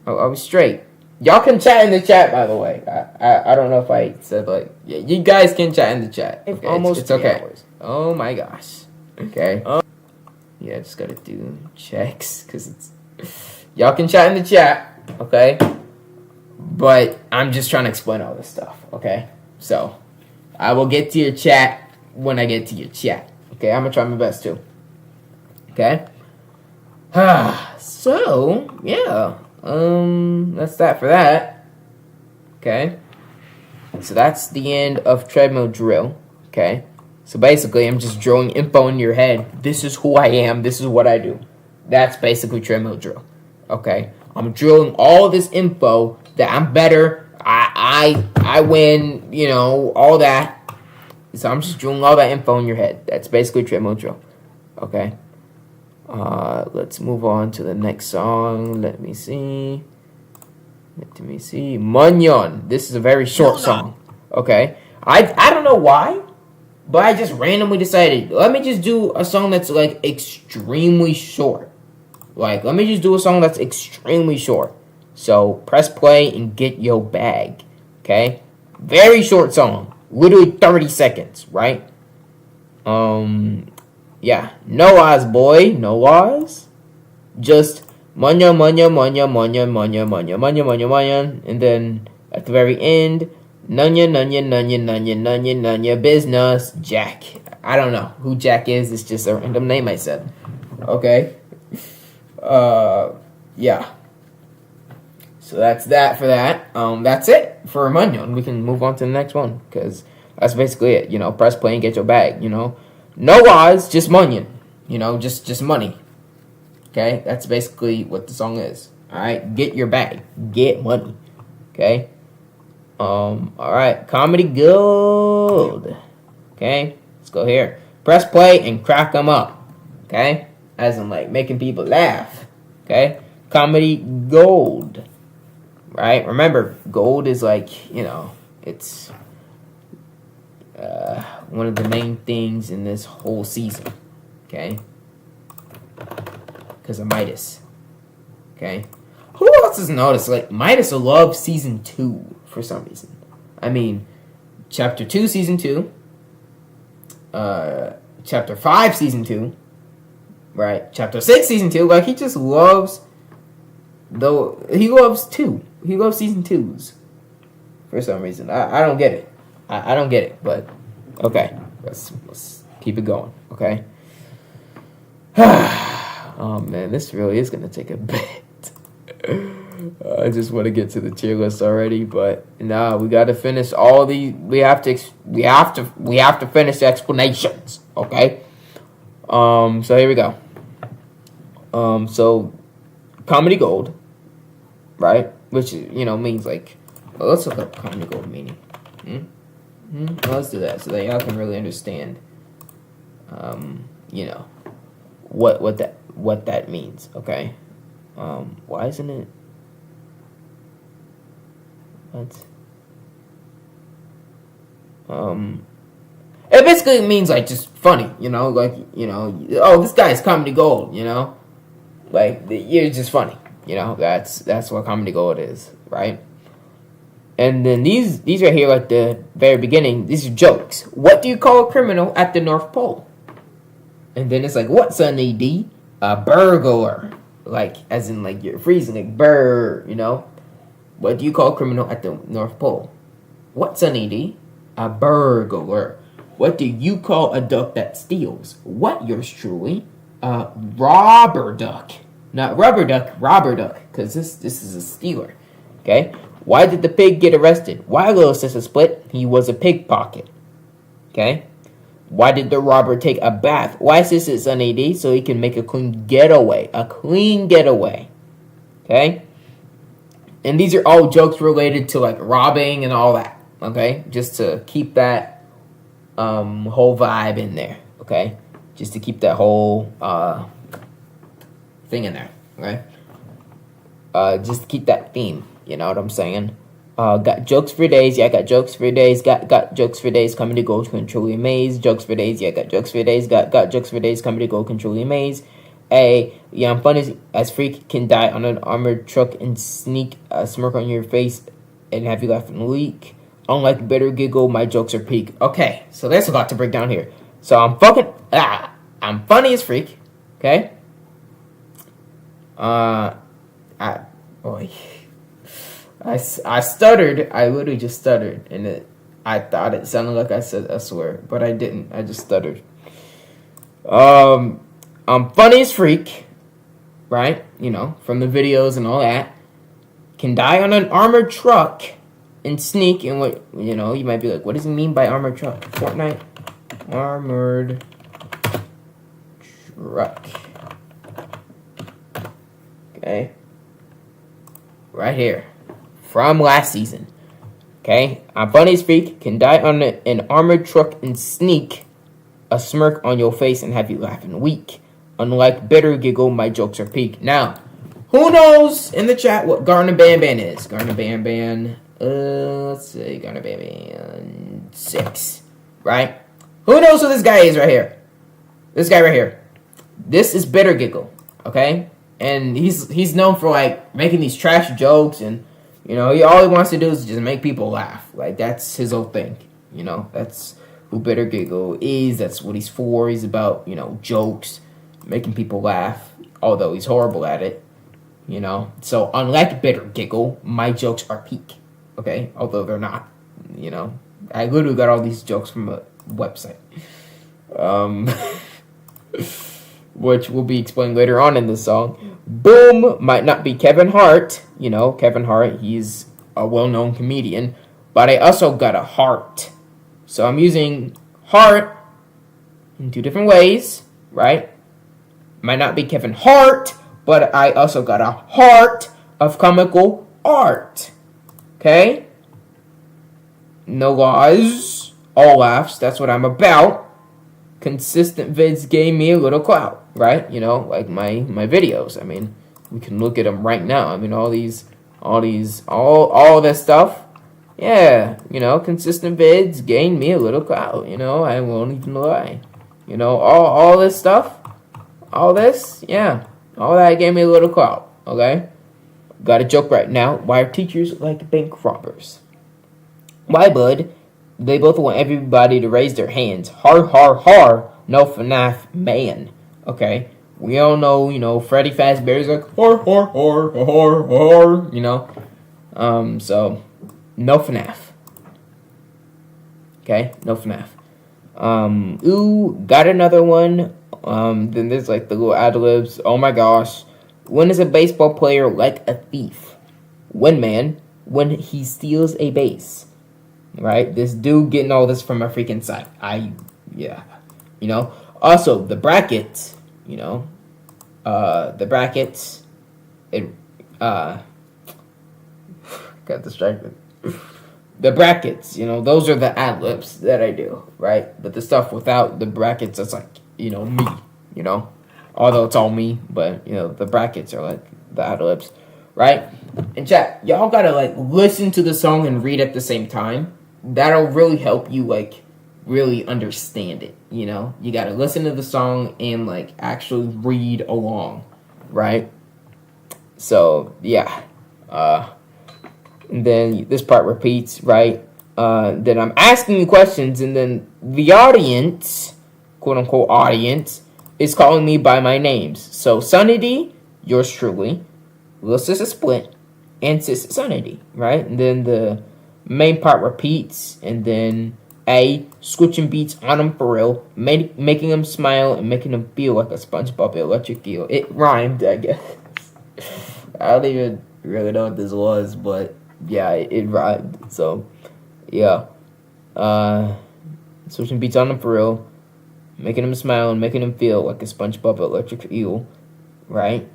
Are we straight? Y'all can chat in the chat, by the way. I don't know if I said, like, yeah, you guys can chat in the chat. Okay, it's okay. Hours. Oh my gosh. Okay. Yeah, just gotta do checks, because it's. Y'all can chat in the chat, okay? But I'm just trying to explain all this stuff, okay? So, I will get to your chat when I get to your chat. Okay, I'm gonna try my best too. Okay? So, yeah. That's that for that. Okay. So that's the end of treadmill drill. Okay. So basically, I'm just drilling info in your head. This is who I am. This is what I do. That's basically treadmill drill. Okay. I'm drilling all this info that I'm better. I win. You know, all that. So I'm just drilling all that info in your head. That's basically treadmill drill. Okay. Let's move on to the next song. Let me see. Munyon. This is a very short song. Okay. I don't know why, but I just randomly decided, let me just do a song that's like extremely short. Like, let me just do a song that's extremely short. So press play and get your bag. Okay. Very short song. Literally 30 seconds, right? Yeah, no eyes, boy, no eyes. Just manya, and then at the very end, nunya, business, Jack. I don't know who Jack is. It's just a random name I said. Okay. Yeah. So that's that for that. That's it for Munyon. We can move on to the next one because that's basically it. You know, press play and get your bag. You know. No odds, just Munyon. You know, just money. Okay? That's basically what the song is. Alright? Get your bag. Get money. Okay? Alright. Comedy Gold. Okay? Let's go here. Press play and crack them up. Okay? As in, like, making people laugh. Okay? Comedy Gold. Right? Remember, gold is like, you know, it's one of the main things in this whole season, okay? Because of Midas, okay? Who else has noticed? Like, Midas loves Season 2 for some reason. I mean, Chapter 2, Season 2. Chapter 5, Season 2. Right? Chapter 6, Season 2. Like, he just loves... He loves 2. He loves Season 2s. For some reason. I don't get it. I don't get it, but... Okay, let's keep it going, okay? Oh, man, this really is going to take a bit. I just want to get to the tier list already, but nah, we got to finish all the. We have to finish the explanations. Okay. So here we go. So comedy gold, right? Which means like. Well, let's look up comedy gold meaning. Well, let's do that so that y'all can really understand. What that means. Okay. Why isn't it? What? It basically means like just funny, oh, this guy's comedy gold, like you're just funny, that's what comedy gold is, right? And then these right here, like the very beginning, these are jokes. What do you call a criminal at the North Pole? And then it's like, what's an ED? A burglar, like as in like you're freezing, like burr, What do you call a criminal at the North Pole? What's an ED? A burglar. What do you call a duck that steals? What, yours truly? A robber duck. Not rubber duck, robber duck. Because this is a stealer. Okay? Why did the pig get arrested? Why, little sister split? He was a pickpocket. Okay? Why did the robber take a bath? Why, sis, it's an ED? So he can make a clean getaway. A clean getaway. Okay? And these are all jokes related to like robbing and all that. Okay? Just to keep that whole vibe in there. Okay? Just to keep that whole thing in there. Okay? Just to keep that theme. You know what I'm saying? Got jokes for days. Yeah, got jokes for days. Got jokes for days. Coming to go, truly amaze. Jokes for days. Yeah, got jokes for days. Got jokes for days. Coming to go, truly amaze. Yeah, I'm funny as freak. Can die on an armored truck and sneak a smirk on your face and have you laugh and leak. Unlike bitter giggle, my jokes are peak. Okay, so there's a lot to break down here. So I'm funny as freak. Okay. I stuttered. I literally just stuttered, and I thought it sounded like I said I swear, but I didn't. I just stuttered. I'm funny as freak, right? From the videos and all that. Can die on an armored truck and sneak. And what you might be like, what does he mean by armored truck? Fortnite armored truck. Okay, right here. From last season. Okay? I'm funny as freak, can die on an armored truck and sneak a smirk on your face and have you laughing weak. Unlike bitter giggle, my jokes are peak. Now, who knows in the chat what Garner Ban is? Garner Ban, let's see, Garner Ban 6. Right? Who knows who this guy is right here? This guy right here. This is bitter giggle. Okay? And he's known for like making these trash jokes and all he wants to do is just make people laugh. Like, that's his whole thing. That's who Bitter Giggle is. That's what he's for. He's about, jokes, making people laugh, although he's horrible at it. So, unlike Bitter Giggle, my jokes are peak. Okay? Although they're not. I literally got all these jokes from a website. Which will be explained later on in the song. Boom might not be Kevin Hart. Kevin Hart, he's a well-known comedian. But I also got a heart. So I'm using heart in two different ways, right? Might not be Kevin Hart, but I also got a heart of comical art. Okay? No lies, all laughs. That's what I'm about. Consistent vids gave me a little clout, right? Like my videos. I mean, we can look at them right now. I mean, all this stuff. Yeah, consistent vids gained me a little clout. I won't even lie. All this stuff, all this, yeah, all that gave me a little clout. Okay, got a joke right now. Why are teachers like bank robbers? Why, bud? They both want everybody to raise their hands. Har, har, har. No FNAF man. Okay. We all know, Freddy Fazbear's like, har, har, har, har, har, so, no FNAF. Okay? No FNAF. Ooh, got another one. Then there's like the little ad-libs. Oh my gosh. When is a baseball player like a thief? Windman when he steals a base. Right? This dude getting all this from a freaking site. Yeah. You know? Also, the brackets, you know, the brackets, it, got distracted. The brackets, you know, those are the ad-libs that I do, right? But the stuff without the brackets, that's like, you know, me, you know? Although it's all me, but, you know, the brackets are like the ad-libs, right? And chat, y'all gotta, like, listen to the song and read at the same time. That'll really help you, like, really understand it, you know? You gotta listen to the song and, like, actually read along, right? So, yeah. And then this part repeats, right? Then I'm asking you questions, and then the audience, quote-unquote audience, is calling me by my names. So, Sunny D, yours truly, Lil Sis Split, and Sis Sunny D, right? And then the main part repeats, and then A, switching beats on them for real, making them smile and making them feel like a SpongeBob electric eel. It rhymed, I guess. I don't even really know what this was, but yeah, it rhymed. So, yeah. Switching beats on them for real, making them smile and making them feel like a SpongeBob electric eel, right?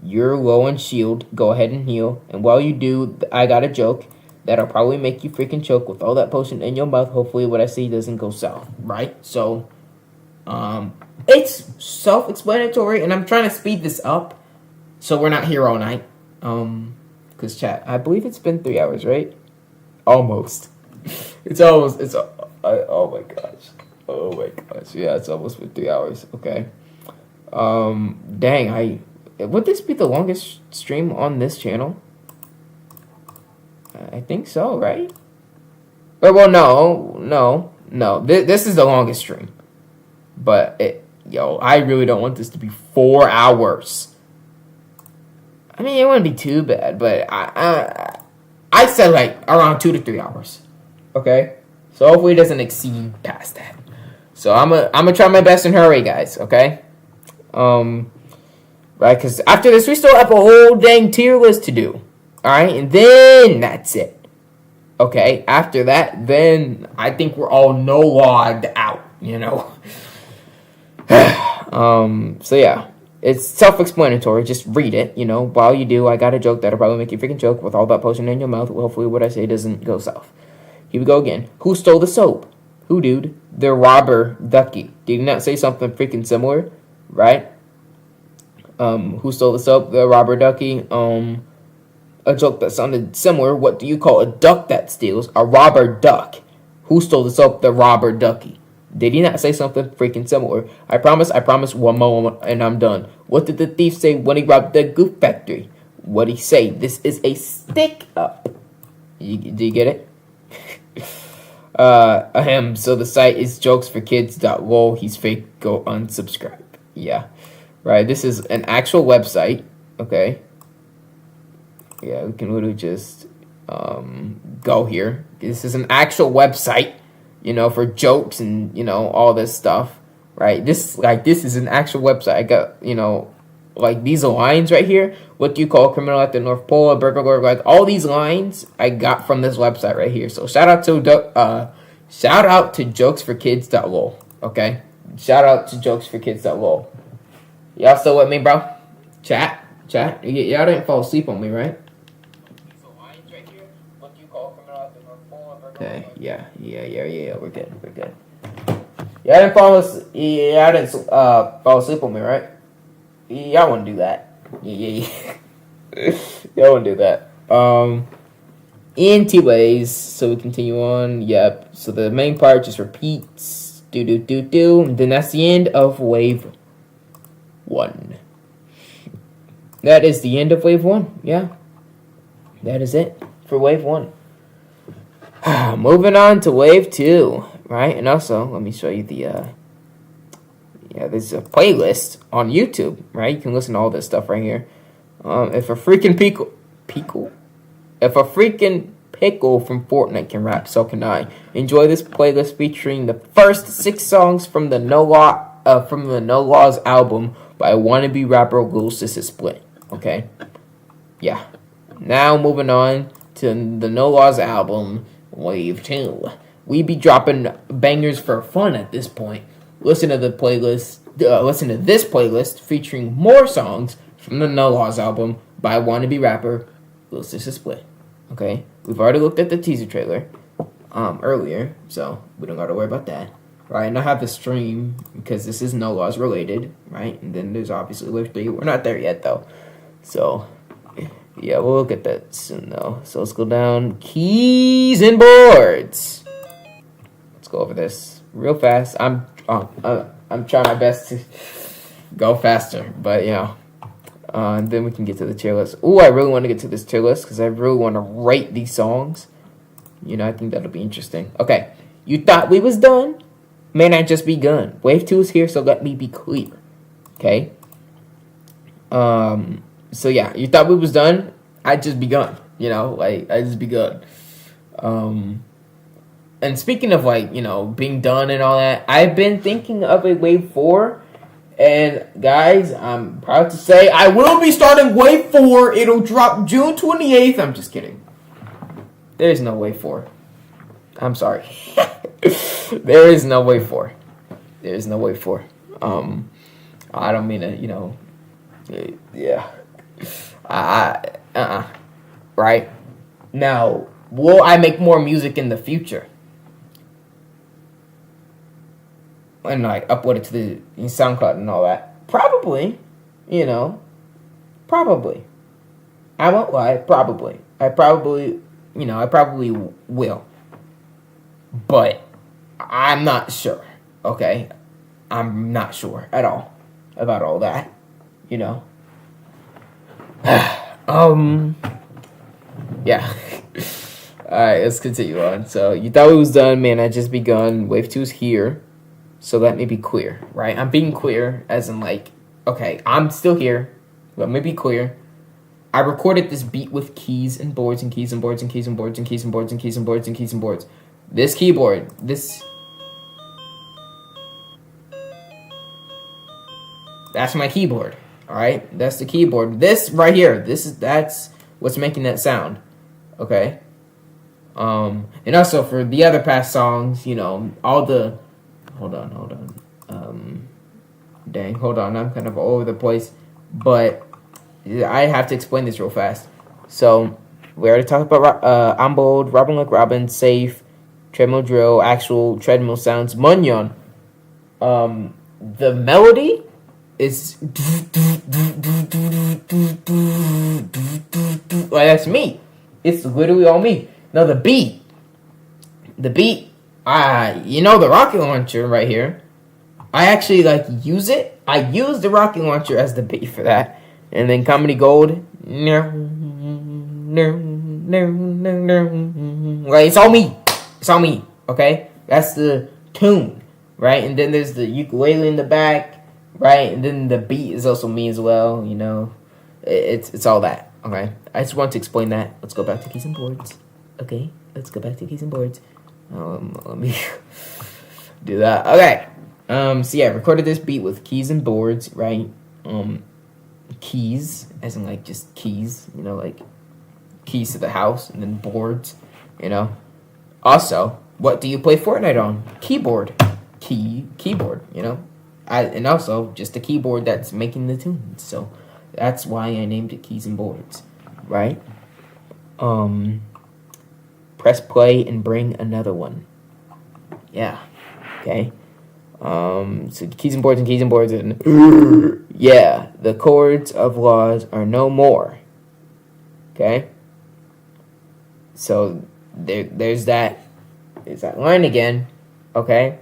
You're low on shield, go ahead and heal. And while you do, I got a joke that'll probably make you freaking choke with all that potion in your mouth. Hopefully what I say doesn't go south, right? So, it's self-explanatory, and I'm trying to speed this up so we're not here all night. Because chat, I believe it's been 3 hours, right? Almost. Oh my gosh. Yeah, it's almost been 3 hours. Okay. Dang, would this be the longest stream on this channel? I think so, right? Or, well, no. This is the longest stream. But, I really don't want this to be 4 hours. I mean, it wouldn't be too bad, but I said, like, around 2 to 3 hours. Okay? So, hopefully it doesn't exceed past that. So, I'm gonna try my best and hurry, guys, okay? Right, because after this, we still have a whole dang tier list to do. Alright, and then that's it. Okay, after that, then I think we're all no-logged out, you know? So yeah, it's self-explanatory, just read it, you know? While you do, I got a joke that'll probably make you freaking choke with all that potion in your mouth. Hopefully what I say doesn't go south. Here we go again. Who stole the soap? Who, dude? The robber ducky. Did he not say something freaking similar? Right? Who stole the soap? The robber ducky. A joke that sounded similar. What do you call a duck that steals? A robber duck. Who stole the soap? The robber ducky. Did he not say something freaking similar? I promise, one more and I'm done. What did the thief say when he robbed the goof factory? What'd he say? This is a stick up. Do you get it? So the site is jokesforkids.lol. He's fake. Go unsubscribe. Yeah. Right, this is an actual website. Okay. Yeah, we can literally just go here. This is an actual website, you know, for jokes and, you know, all this stuff. Right? This is an actual website. I got, you know, like these lines right here. What do you call a criminal at the North Pole? A burglar? Like all these lines I got from this website right here. So shout out to jokesforkids.lol. Okay? Shout out to jokesforkids.lol. Y'all still with me, bro? Chat. Y'all didn't fall asleep on me, right? Okay, yeah, we're good. Y'all didn't fall asleep on me, right? Y'all wouldn't do that. Yeah. Y'all wouldn't do that. Anyways, so we continue on. Yep. So the main part just repeats. Do. And then that's the end of wave 1. That is the end of wave 1. Yeah. That is it for wave 1. Moving on to wave 2, right? And also, let me show you the, there's a playlist on YouTube, right? You can listen to all this stuff right here. If a freaking pickle from Fortnite can rap, so can I. Enjoy this playlist featuring the first 6 songs from the No Laws album by wannabe rapper Lil Sis Split. Okay, yeah. now moving on to the No Laws album, Wave 2. We be dropping bangers for fun at this point. Listen to the playlist. Listen to this playlist featuring more songs from the No Laws album by wannabe rapper Lil Sis Split. Okay, we've already looked at the teaser trailer earlier, so we don't gotta worry about that. Right, and I have the stream because this is No Laws related, right? And then there's obviously Wave 3. We're not there yet though, so yeah, we'll look at that soon though. So let's go down keys and boards. Let's go over this real fast. I'm trying my best to go faster, but and then we can get to the tier list. Ooh, I really want to get to this tier list because I really want to rate these songs. I think that'll be interesting. Okay, you thought we was done? Man, I just begun. Wave 2 is here, so let me be clear. Okay? So yeah, you thought we was done? I just begun. I just begun. And speaking of being done and all that, I've been thinking of a Wave 4. And guys, I'm proud to say I will be starting Wave 4. It'll drop June 28th. I'm just kidding. There's no Wave 4. I'm sorry. There is no Wave 4. There is no Wave 4. I don't mean to, yeah. Right? Now, will I make more music in the future? And upload it to the SoundCloud and all that? Probably. Probably. I won't lie, probably. I probably will. But I'm not sure, okay? I'm not sure at all about all that, Yeah. Alright, let's continue on. So, you thought it was done, man, I just begun. Wave 2's here. So let me be clear, right? I'm being clear as in okay, I'm still here. Let me be clear. I recorded this beat with keys and boards and keys and boards and keys and boards and keys and boards and keys and boards and keys and boards. This keyboard, that's my keyboard. Alright? That's the keyboard. This right here, that's what's making that sound. Okay? And also for the other past songs, all the Hold on. Dang, hold on. I'm kind of all over the place. But I have to explain this real fast. So, we already talked about I'm Bold, Robin Like Robin, Safe, Treadmill Drill, Actual, Treadmill Sounds, Munyon. The melody is... Like, that's me. It's literally all me. Now, the beat... the rocket launcher right here. I actually use it. I use the rocket launcher as the beat for that. And then Comedy Gold. Right, it's all me. It's all me. Okay? That's the tune. Right? And then there's the ukulele in the back. Right? And then the beat is also me as well, It's all that. Okay? I just want to explain that. Let's go back to keys and boards. Okay? Let's go back to keys and boards. Let me do that. Okay. So yeah, I recorded this beat with keys and boards, right? Keys, as in just keys, keys to the house, and then boards, Also, what do you play Fortnite on? Keyboard. Keyboard, and also just the keyboard that's making the tunes. So that's why I named it keys and boards, right? Press play and bring another one. Yeah. Okay. So keys and boards and yeah, the chords of laws are no more. Okay. So there's that line again. Okay.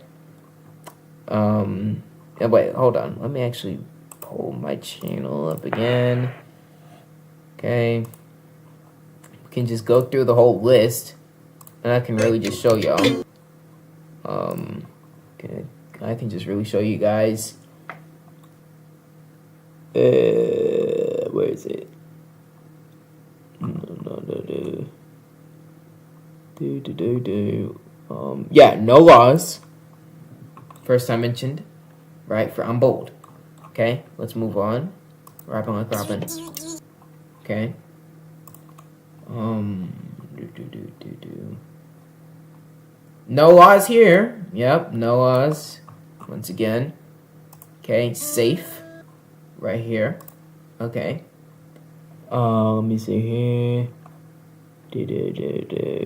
Wait, hold on. Let me actually pull my channel up again. Okay. We can just go through the whole list. And I can really just show y'all. Okay, I can just really show you guys. Where is it? Yeah, No Laws. First time mentioned, right? For I'm Bold. Okay, let's move on. Rapping Like Robin. Okay. No laws here. Yep, no laws. Once again. Okay, safe. Right here. Okay. Let me see here.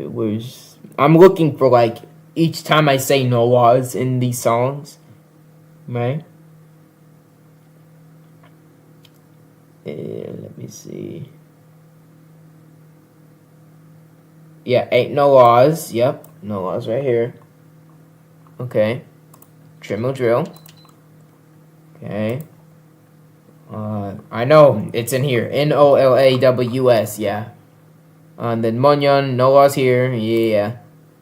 Where's... I'm looking for, like, each time I say no laws in these songs. Right? Let me see. Yeah, ain't no laws. Yep, no laws right here. Okay. Trimble drill. Okay. I know it's in here. NOLAWS. Yeah. And then Munyon. No laws here. Yeah.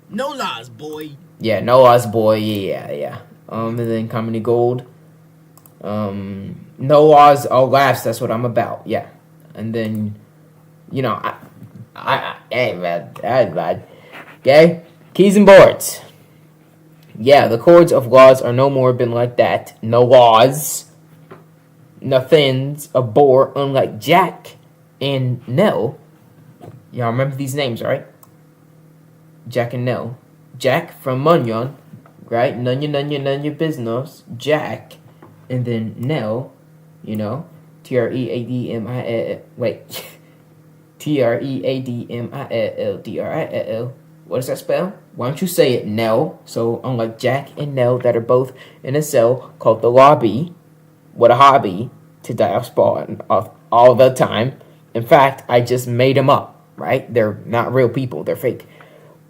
No laws, boy. Yeah. No laws, boy. Yeah. And then Comedy Gold. No laws, all laughs. That's what I'm about. Yeah. And then, you know, hey man, that's bad. Okay, keys and boards. Yeah, the chords of laws are no more been like that. No laws, nothing's a bore. Unlike Jack and Nell. Y'all remember these names, right? Jack and Nell. Jack from Munyon, right? None your business. Jack, and then Nell, you know, TREADMIL. Wait. TREADMILDRIL. What does that spell? Why don't you say it, Nell? So, unlike Jack and Nell that are both in a cell called the lobby, what a hobby to die off spawn all the time. In fact, I just made them up, right? They're not real people, they're fake.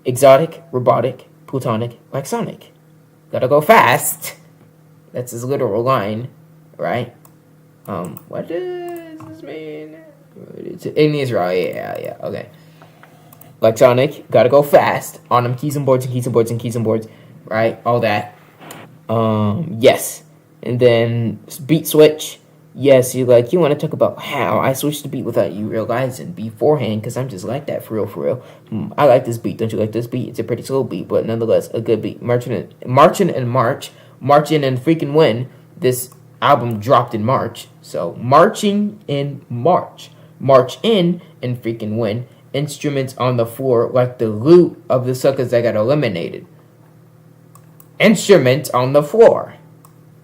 Exotic, robotic, plutonic, like Sonic. Gotta go fast. That's his literal line, right? What does this mean? In Israel, yeah, okay. Like Sonic, gotta go fast on them keys and boards, right? All that. Yes. And then beat switch. Yes, you want to talk about how I switched the beat without you realizing beforehand, because I'm just like that for real. I like this beat. Don't you like this beat? It's a pretty slow beat, but nonetheless a good beat. Marching and freaking win. This album dropped in March, so marching in March. March in and freaking win. Instruments on the floor like the loot of the suckers that got eliminated. Instruments on the floor.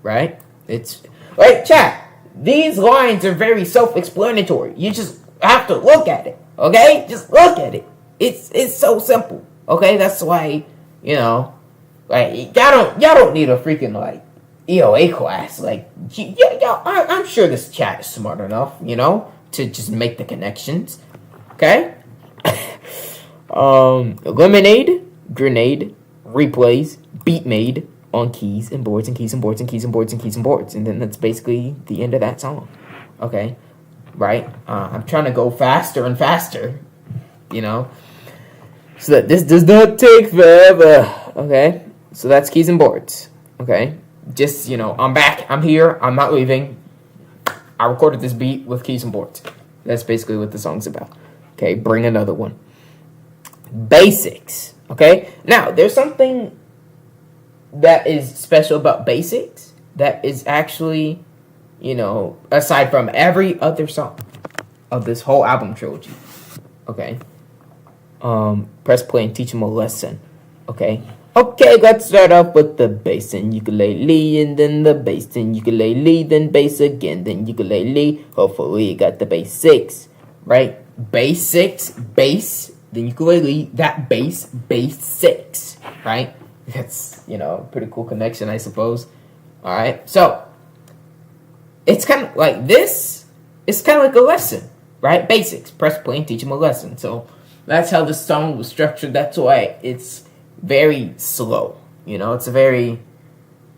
Right? It's... Wait, chat. These lines are very self-explanatory. You just have to look at it. Okay? Just look at it. It's so simple. Okay? That's why, you know... Like, y'all don't need a freaking, like, EOA class. Like, I'm sure this chat is smart enough, you know, to just make the connections. Okay? Lemonade, grenade, replays, beat made on keys and boards and keys and boards and keys and boards and keys and boards. And then that's basically the end of that song. Okay? Right? I'm trying to go faster and faster, you know, so that this does not take forever. Okay? So that's keys and boards. Okay? Just, you know, I'm back. I'm here. I'm not leaving. I recorded this beat with keys and boards. That's basically what the song's about. Okay? Bring another one. Basics. Okay? Now, there's something that is special about Basics that is actually, you know, aside from every other song of this whole album trilogy. Okay? Press play and teach them a lesson. Okay? Okay, let's start off with the bass and ukulele, and then the bass and ukulele, then bass again, then ukulele. Hopefully you got the basics, right? Basics, bass, then ukulele, that bass, six, right? That's, you know, a pretty cool connection, I suppose. All right, so it's kind of like this. It's kind of like a lesson, right? Basics, press play and teach them a lesson. So that's how the song was structured. That's why it's very slow, you know. It's a very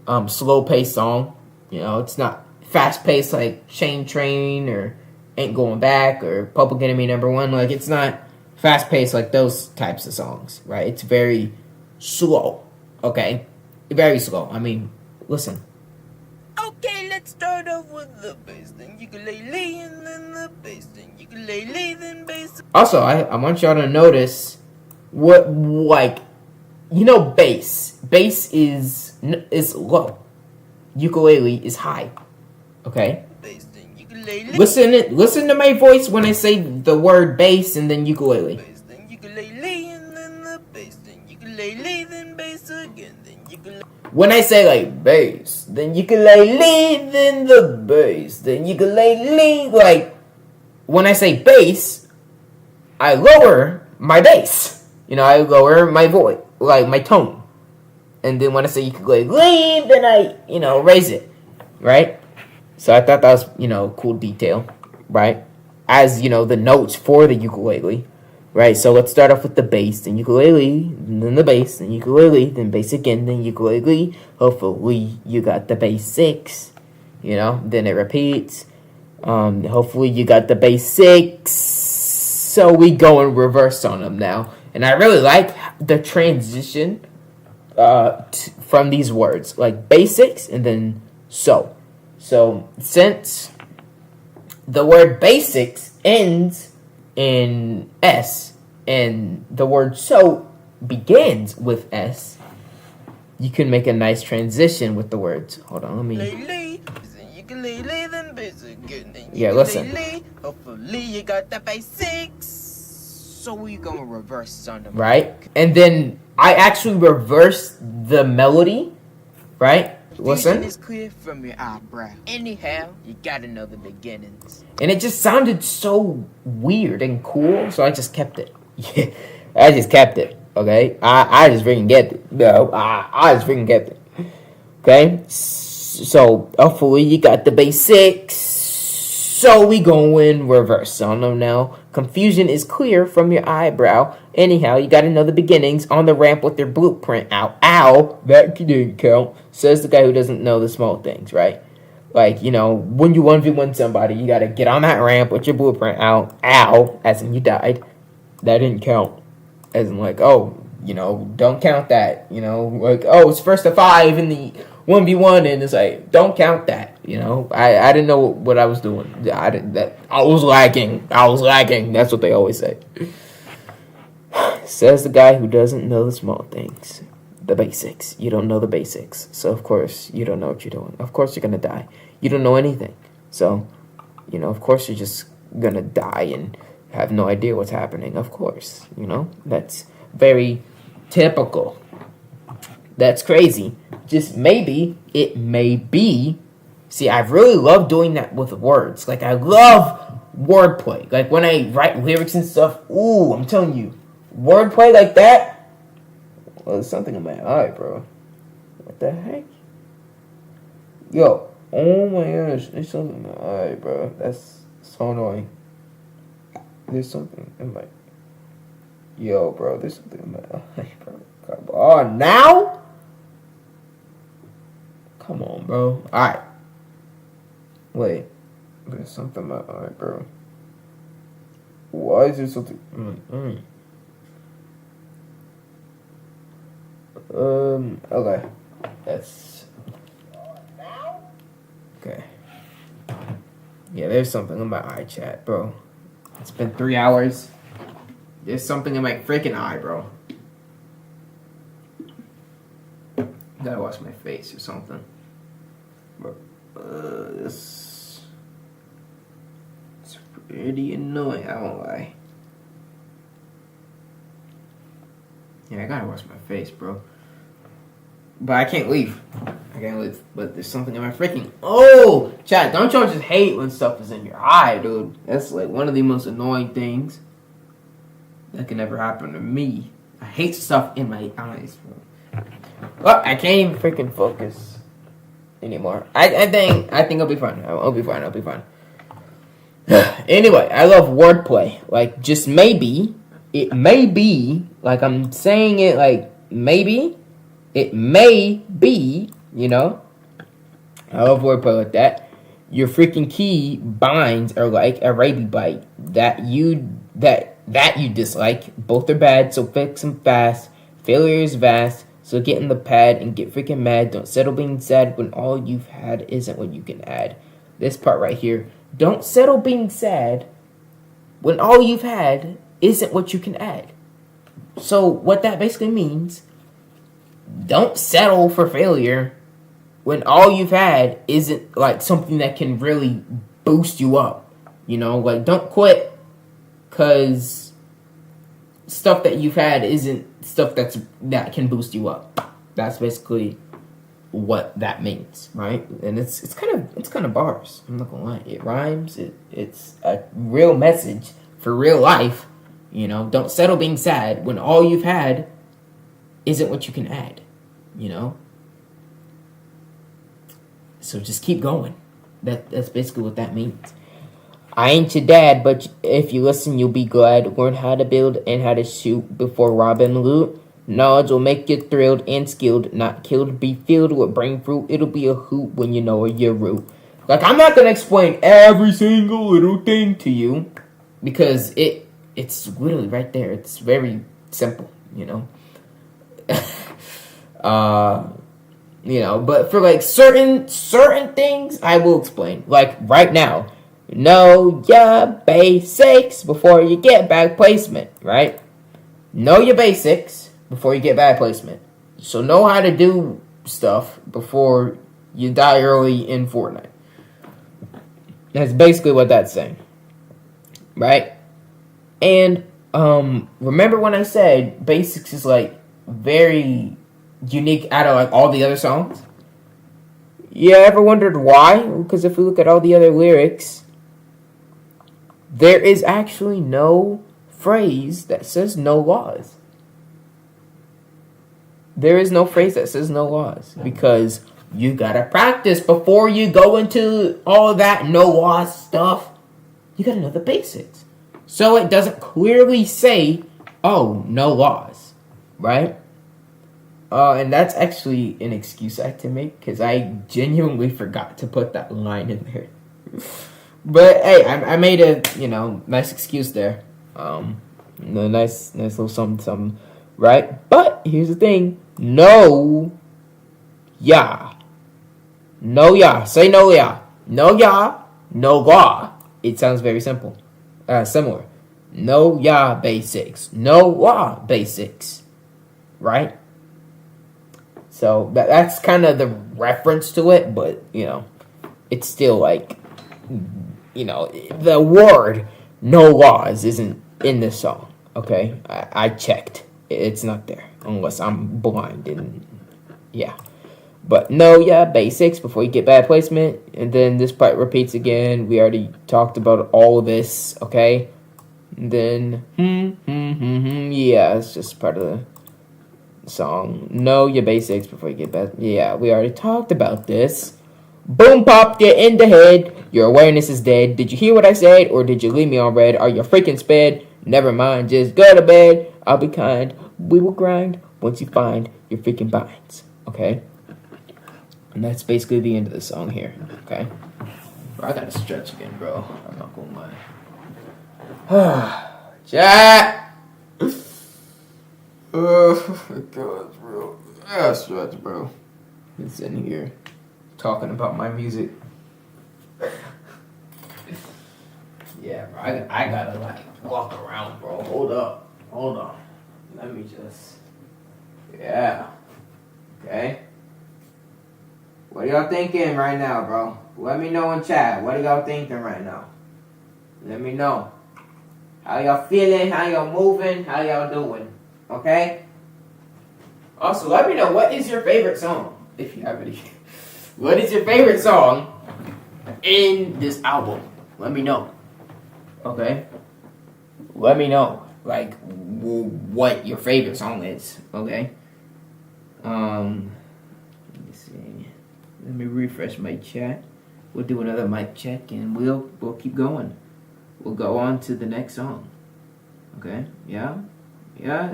slow-paced song. You know, it's not fast-paced like Chain Train or Ain't Going Back or Public Enemy #1. Like, it's not fast-paced like those types of songs, right? It's very slow, okay? Very slow. I mean, listen. Okay, let's start off with the bass, then ukulele, and then the bass, then ukulele, then bass. Also, I want y'all to notice what, like, you know, bass. Bass is low. Ukulele is high. Okay? Bass, then ukulele, Listen to my voice when I say the word bass and then ukulele. When I say like bass, then ukulele, then the bass, then ukulele. Like when I say bass, I lower my bass. I lower my voice, like my tone. And then when I say ukulele, then I, raise it, right? So I thought that was, cool detail, right? As, the notes for the ukulele, right? So let's start off with the bass, then ukulele, then the bass, then ukulele, then bass again, then ukulele. Hopefully you got the basics, then it repeats. Hopefully you got the basics. So we go in reverse on them now. And I really like the transition from these words, like basics and then so. So since the word basics ends in S and the word so begins with S, you can make a nice transition with the words. Hold on, let me. Yeah, listen. Hopefully you got the basics. So we gonna reverse on them. Right? And then I actually reverse the melody, right? Listen. Is clear from your eyebrow. Anyhow, you gotta know the beginnings. And it just sounded so weird and cool, so I just kept it. Yeah, I just kept it, okay? I just freaking kept it. No, I just freaking kept it. Okay? So, hopefully you got the basics. So we go in reverse on them now. Confusion is clear from your eyebrow. Anyhow, you gotta know the beginnings on the ramp with your blueprint out. Ow, that didn't count. Says the guy who doesn't know the small things, right? Like, when you 1v1 somebody, you gotta get on that ramp with your blueprint out. Ow, as in you died. That didn't count. As in like, oh, don't count that. Like, oh, it's first to 5 in the 1v1, and it's like, don't count that. I didn't know what I was doing. I was lagging. That's what they always say. Says the guy who doesn't know the small things, the basics. You don't know the basics, so of course you don't know what you're doing. Of course you're gonna die. You don't know anything, so of course you're just gonna die and have no idea what's happening. Of course, that's very typical. That's crazy. Just maybe it may be. See, I really love doing that with words. Like, I love wordplay. Like, when I write lyrics and stuff, ooh, I'm telling you, wordplay like that. Well, there's something in my eye, bro. What the heck? Yo, oh my gosh, there's something in my eye, bro. That's so annoying. There's something in my... Yo, bro, there's something in my eye, bro. Come on, now? Come on, bro. Alright. Wait. There's something in my eye, bro. Why is there something... Okay. That's... Okay. Yeah, there's something in my eye, chat, bro. It's been 3 hours. There's something in my freaking eye, bro. Gotta wash my face or something. But, it's pretty annoying, I won't lie. Yeah, I gotta wash my face, bro. But I can't leave. But there's something in my freaking... Oh! Chat, don't y'all just hate when stuff is in your eye, dude. That's like one of the most annoying things that can ever happen to me. I hate stuff in my eyes, bro. Well, I can't even freaking focus anymore. I think I'll be fine. I'll be fine. Anyway, I love wordplay. Like, just maybe, it may be, like I'm saying it like maybe, it may be, I love wordplay like that. Your freaking key binds are like a rabies bite that you dislike. Both are bad, so fix them fast. Failure is vast, so get in the pad and get freaking mad. Don't settle being sad when all you've had isn't what you can add. This part right here. Don't settle being sad when all you've had isn't what you can add. So what that basically means, don't settle for failure when all you've had isn't like something that can really boost you up. You know, like, don't quit because stuff that you've had isn't stuff that can boost you up. That's basically what that means, right? And it's kind of bars. I'm not gonna lie, it rhymes. It's a real message for real life. You know, don't settle being sad when all you've had isn't what you can add. You know, so just keep going. That's basically what that means. I ain't your dad, but if you listen, you'll be glad. Learn how to build and how to shoot before robbing loot. Knowledge will make you thrilled and skilled, not killed. Be filled with brain fruit. It'll be a hoot when you know your root. Like, I'm not gonna explain every single little thing to you because it's literally right there. It's very simple, you know. You know, but for like certain things, I will explain. Like right now, know your basics before you get bad placement, right? Know your basics before you get bad placement. So know how to do stuff before you die early in Fortnite. That's basically what that's saying, right? And remember when I said basics is like very unique out of like all the other songs? Yeah, ever wondered why? Because if we look at all the other lyrics, there is actually no phrase that says no laws. There is no phrase that says no laws because you gotta practice before you go into all that no laws stuff. You gotta know the basics. So it doesn't clearly say, oh, no laws, right? And that's actually an excuse I had to make because I genuinely forgot to put that line in there. But hey, I made a nice excuse there. Nice little something, right? But here's the thing: no, yeah, no, yeah. Say no, yeah, no, yeah, no law. It sounds very similar. No, yeah, basics. No law basics, right? So that's kind of the reference to it, but, it's still like, the word no laws isn't in this song, okay? I checked. It's not there, unless I'm blind, and yeah. But no, yeah, basics before you get bad placement, and then this part repeats again. We already talked about all of this, okay? And then, yeah, it's just part of the song. Know your basics before you get bad. Yeah, we already talked about this. Boom popped you in the head. Your awareness is dead. Did you hear what I said, or did you leave me on red? Are you freaking sped? Never mind, just go to bed. I'll be kind. We will grind once you find your freaking binds. Okay? And that's basically the end of the song here. Okay? Bro, I gotta stretch again, bro. I'm not gonna lie. Chat! Oh my god, bro. I gotta stretch, bro. Been sitting here talking about my music. Yeah, bro. I gotta like walk around, bro. Hold on. Let me just. Yeah. Okay. What are y'all thinking right now, bro? Let me know in chat. What are y'all thinking right now? Let me know. How y'all feeling? How y'all moving? How y'all doing? Okay? Also, let me know, what is your favorite song? If you have any. What is your favorite song in this album? Let me know. Okay? Let me know, like, what your favorite song is. Okay? Let me see. Let me refresh my chat. We'll do another mic check and we'll keep going. We'll go on to the next song. Okay? Yeah? Yeah,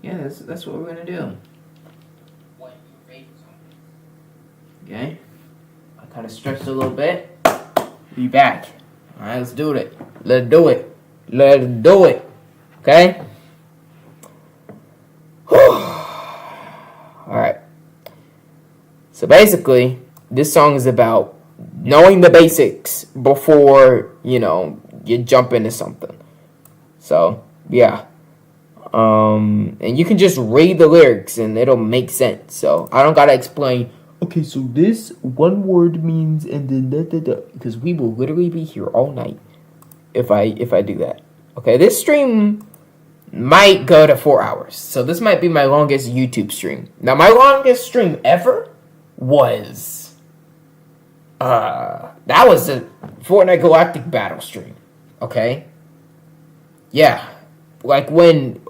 that's what we're gonna do. What your favorite song is. Okay? I kind of stretched a little bit. Be back. Alright, let's do it. Let's do it. Okay? Alright. So basically, this song is about knowing the basics before, you jump into something. So, yeah. And you can just read the lyrics and it'll make sense. So, I don't gotta explain Okay, so this one word means and then because we will literally be here all night if I do that. Okay, this stream might go to 4 hours. So this might be my longest YouTube stream. Now my longest stream ever was that was a Fortnite Galactic Battle stream. Okay? Yeah. Like when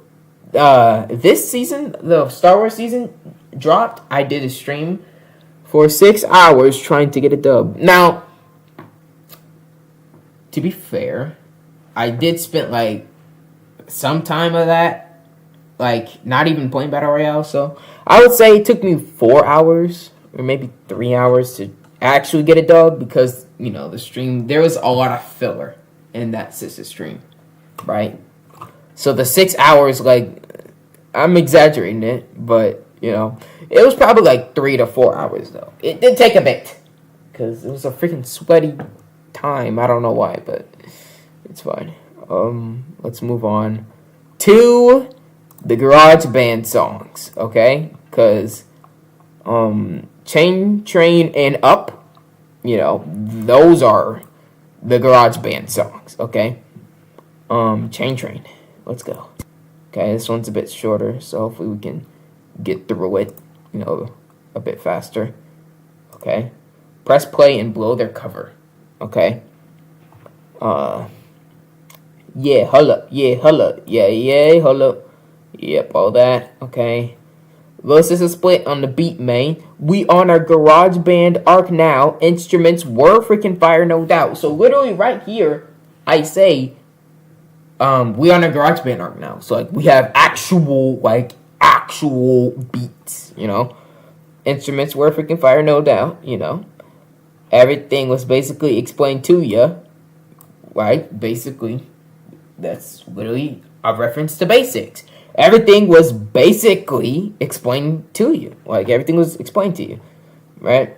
this season, the Star Wars season dropped, I did a stream for 6 hours trying to get a dub. Now, to be fair, I did spend like some time of that, like not even playing Battle Royale. So I would say it took me 4 hours or maybe 3 hours to actually get a dub because, you know, the stream, there was a lot of filler in that sister stream, right? So the 6 hours, like, I'm exaggerating it, but, you know, it was probably like 3 to 4 hours, though. It did take a bit, because it was a freaking sweaty time. I don't know why, but it's fine. Let's move on to the Garage Band songs, okay? Because, Chain, Train, and Up, you know, those are the Garage Band songs, okay? Chain Train, let's go. Okay, this one's a bit shorter, so hopefully we can get through it, you know, a bit faster. Okay, press play and blow their cover. Okay. Yeah, holla, yeah, holla. Yep, all that. Okay. This is a split on the beat, man. We on our Garage Band arc now. Instruments were freaking fire, no doubt. So literally right here, I say, we on a Garage Band arc now. So like we have actual beats, you know. Instruments were freaking fire, no doubt, you know. Everything was basically explained to you, right? Basically, that's literally a reference to basics. Everything was basically explained to you. Like, everything was explained to you, right?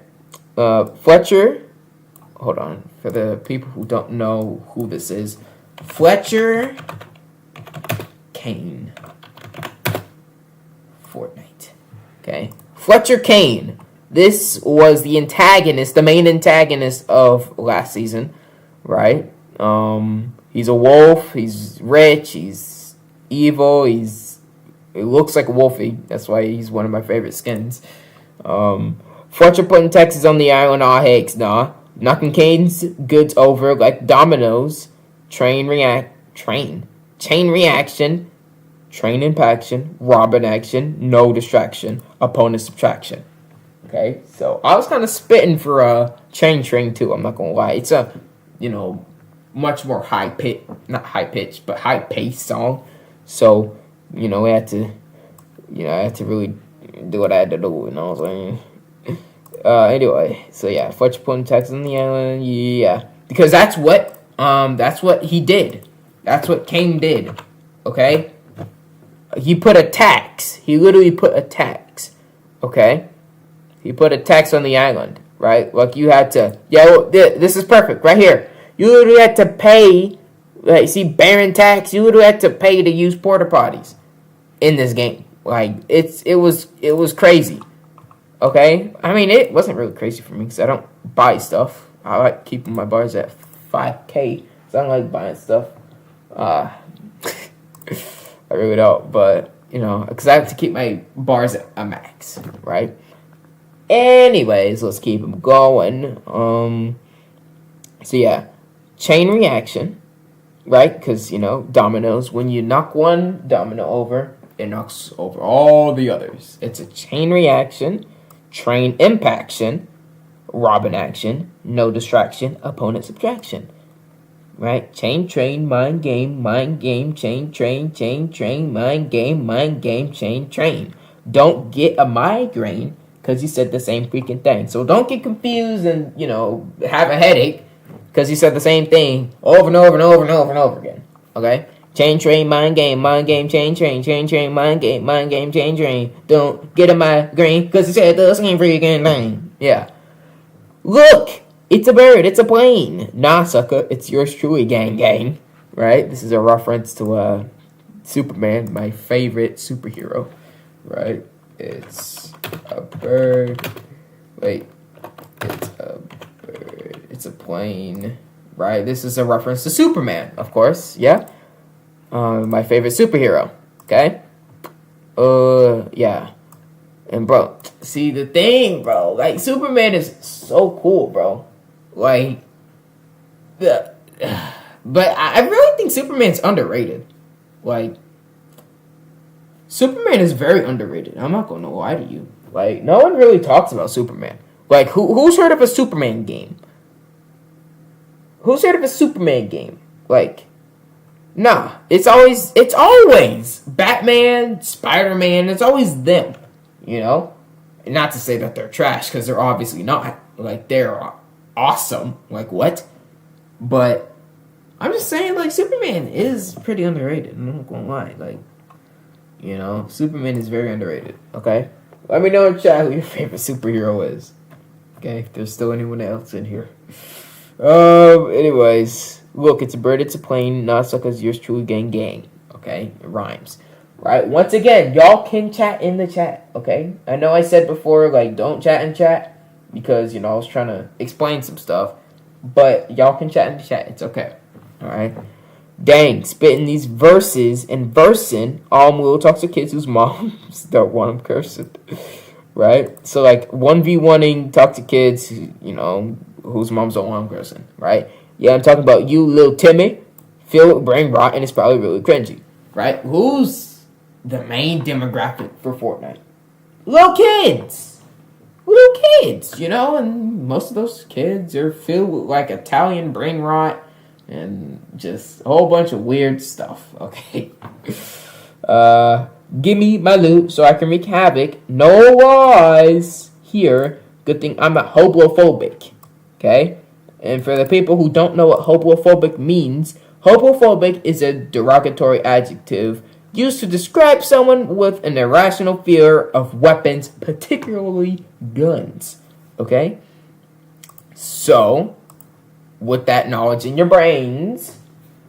Fletcher, hold on, for the people who don't know who this is, Fletcher Kane. Fortnite. Okay. Fletcher Kane. This was the antagonist, the main antagonist of last season, right? He's a wolf, he's rich, he's evil, he looks like a wolfie. That's why he's one of my favorite skins. Fletcher putting Texas on the island, aw hex, nah. Knocking Kane's goods over like dominoes. Chain reaction, train impaction, Robin action, no distraction, opponent subtraction. Okay, so I was kind of spitting for a chain train too. I'm not gonna lie, it's a, you know, much more not high pitched, but high paced song. So, you know, I had to really do what I had to do. You know what I'm saying? Anyway, so yeah, Fletcher putting Texas on the island, yeah, because that's what he did. That's what Kane did. Okay? He put a tax. He literally put a tax. Okay? He put a tax on the island, right? Like you had to, this is perfect, right here. You literally had to pay, like, see, Baron tax, you literally had to pay to use porta potties in this game. Like, it was crazy. Okay? I mean, it wasn't really crazy for me because I don't buy stuff. I like keeping my bars at 5K, so I don't like buying stuff. I really don't, but, you know, because I have to keep my bars at a max, right? Anyways, let's keep them going. So yeah, chain reaction, right? Because, you know, dominoes, when you knock one domino over, it knocks over all the others. It's a chain reaction, train impaction, Robin action, no distraction, opponent subtraction. Right? Chain, train, mind game, chain, train, mind game, chain, train. Don't get a migraine because you said the same freaking thing. So don't get confused and, you know, have a headache because you said the same thing over and over and over and over and over again. Okay? Chain, train, mind game, chain, train, mind game, chain, train. Don't get a migraine because you said the same freaking thing. Yeah. Look! It's a bird, it's a plane. Nah, sucker, it's yours truly, gang. Right? This is a reference to Superman, my favorite superhero. Right? It's a bird Wait. It's a bird. It's a plane. Right? This is a reference to Superman, of course. Yeah? My favorite superhero. Okay? Yeah. And bro, see the thing, bro. Like, Superman is so cool, bro. Like, but I really think Superman's underrated. Like, Superman is very underrated. I'm not gonna lie to you. Like, no one really talks about Superman. Like, who's heard of a Superman game? Who's heard of a Superman game? Like, nah. It's always Batman, Spider-Man. It's always them. You know? And not to say that they're trash, because they're obviously not. Like, they're awesome. Like, what? But I'm just saying, like, Superman is pretty underrated. I'm not gonna lie. Like, you know, Superman is very underrated. Okay? Let me know in chat who your favorite superhero is. Okay? If there's still anyone else in here. Anyways. Look, it's a bird, it's a plane, not suckers, yours truly, gang. Okay? It rhymes. Right? Once again, y'all can chat in the chat. Okay? I know I said before, like, don't chat in chat. Because, you know, I was trying to explain some stuff. But y'all can chat in the chat. It's okay. Alright? Dang, spitting these verses and versing all little talks to kids whose moms don't want them cursing. Right? So, like, 1v1ing talk to kids, you know, whose moms don't want them cursing. Right? Yeah, I'm talking about you, little Timmy. Filled with brain rot, and it's probably really cringy. Right? Who's the main demographic for Fortnite? Little kids! Little kids, you know? And most of those kids are filled with, like, Italian brain rot and just a whole bunch of weird stuff, okay? Give me my loot so I can wreak havoc. No lies here. Good thing I'm not hobophobic, okay? And for the people who don't know what hobophobic means, hobophobic is a derogatory adjective used to describe someone with an irrational fear of weapons, particularly guns, okay? So, with that knowledge in your brains,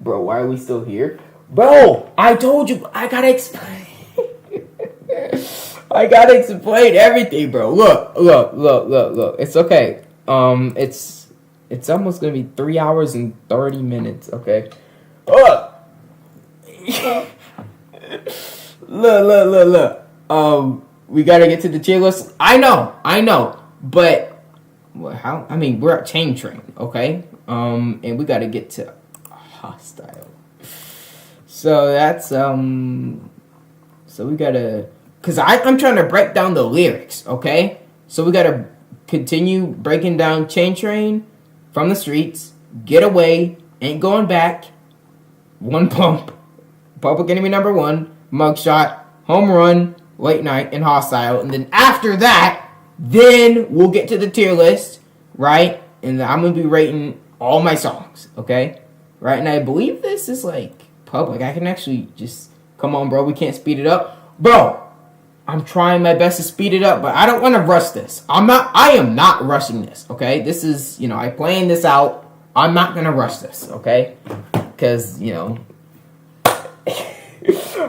bro, why are we still here? Bro, I told you, I gotta explain. I gotta explain everything, bro. Look. It's okay. It's almost gonna be 3 hours and 30 minutes, okay? Look. Look. We gotta get to the tier list. I know. But, well, how? I mean, we're at Chain Train, okay? And we gotta get to Hostile. So that's, so we gotta, cause I'm trying to break down the lyrics, okay? So we gotta continue breaking down Chain Train, From the Streets, Get Away, Ain't Going Back, One Pump, Public Enemy Number 1, Mugshot, Home Run, Late Night, and Hostile. And then after that, then we'll get to the tier list, right? And I'm going to be rating all my songs, okay? Right? And I believe this is, like, public. I can actually just, come on, bro. We can't speed it up. Bro, I'm trying my best to speed it up, but I don't want to rush this. I am not rushing this, okay? This is, you know, I planned this out. I'm not going to rush this, okay? Because, you know,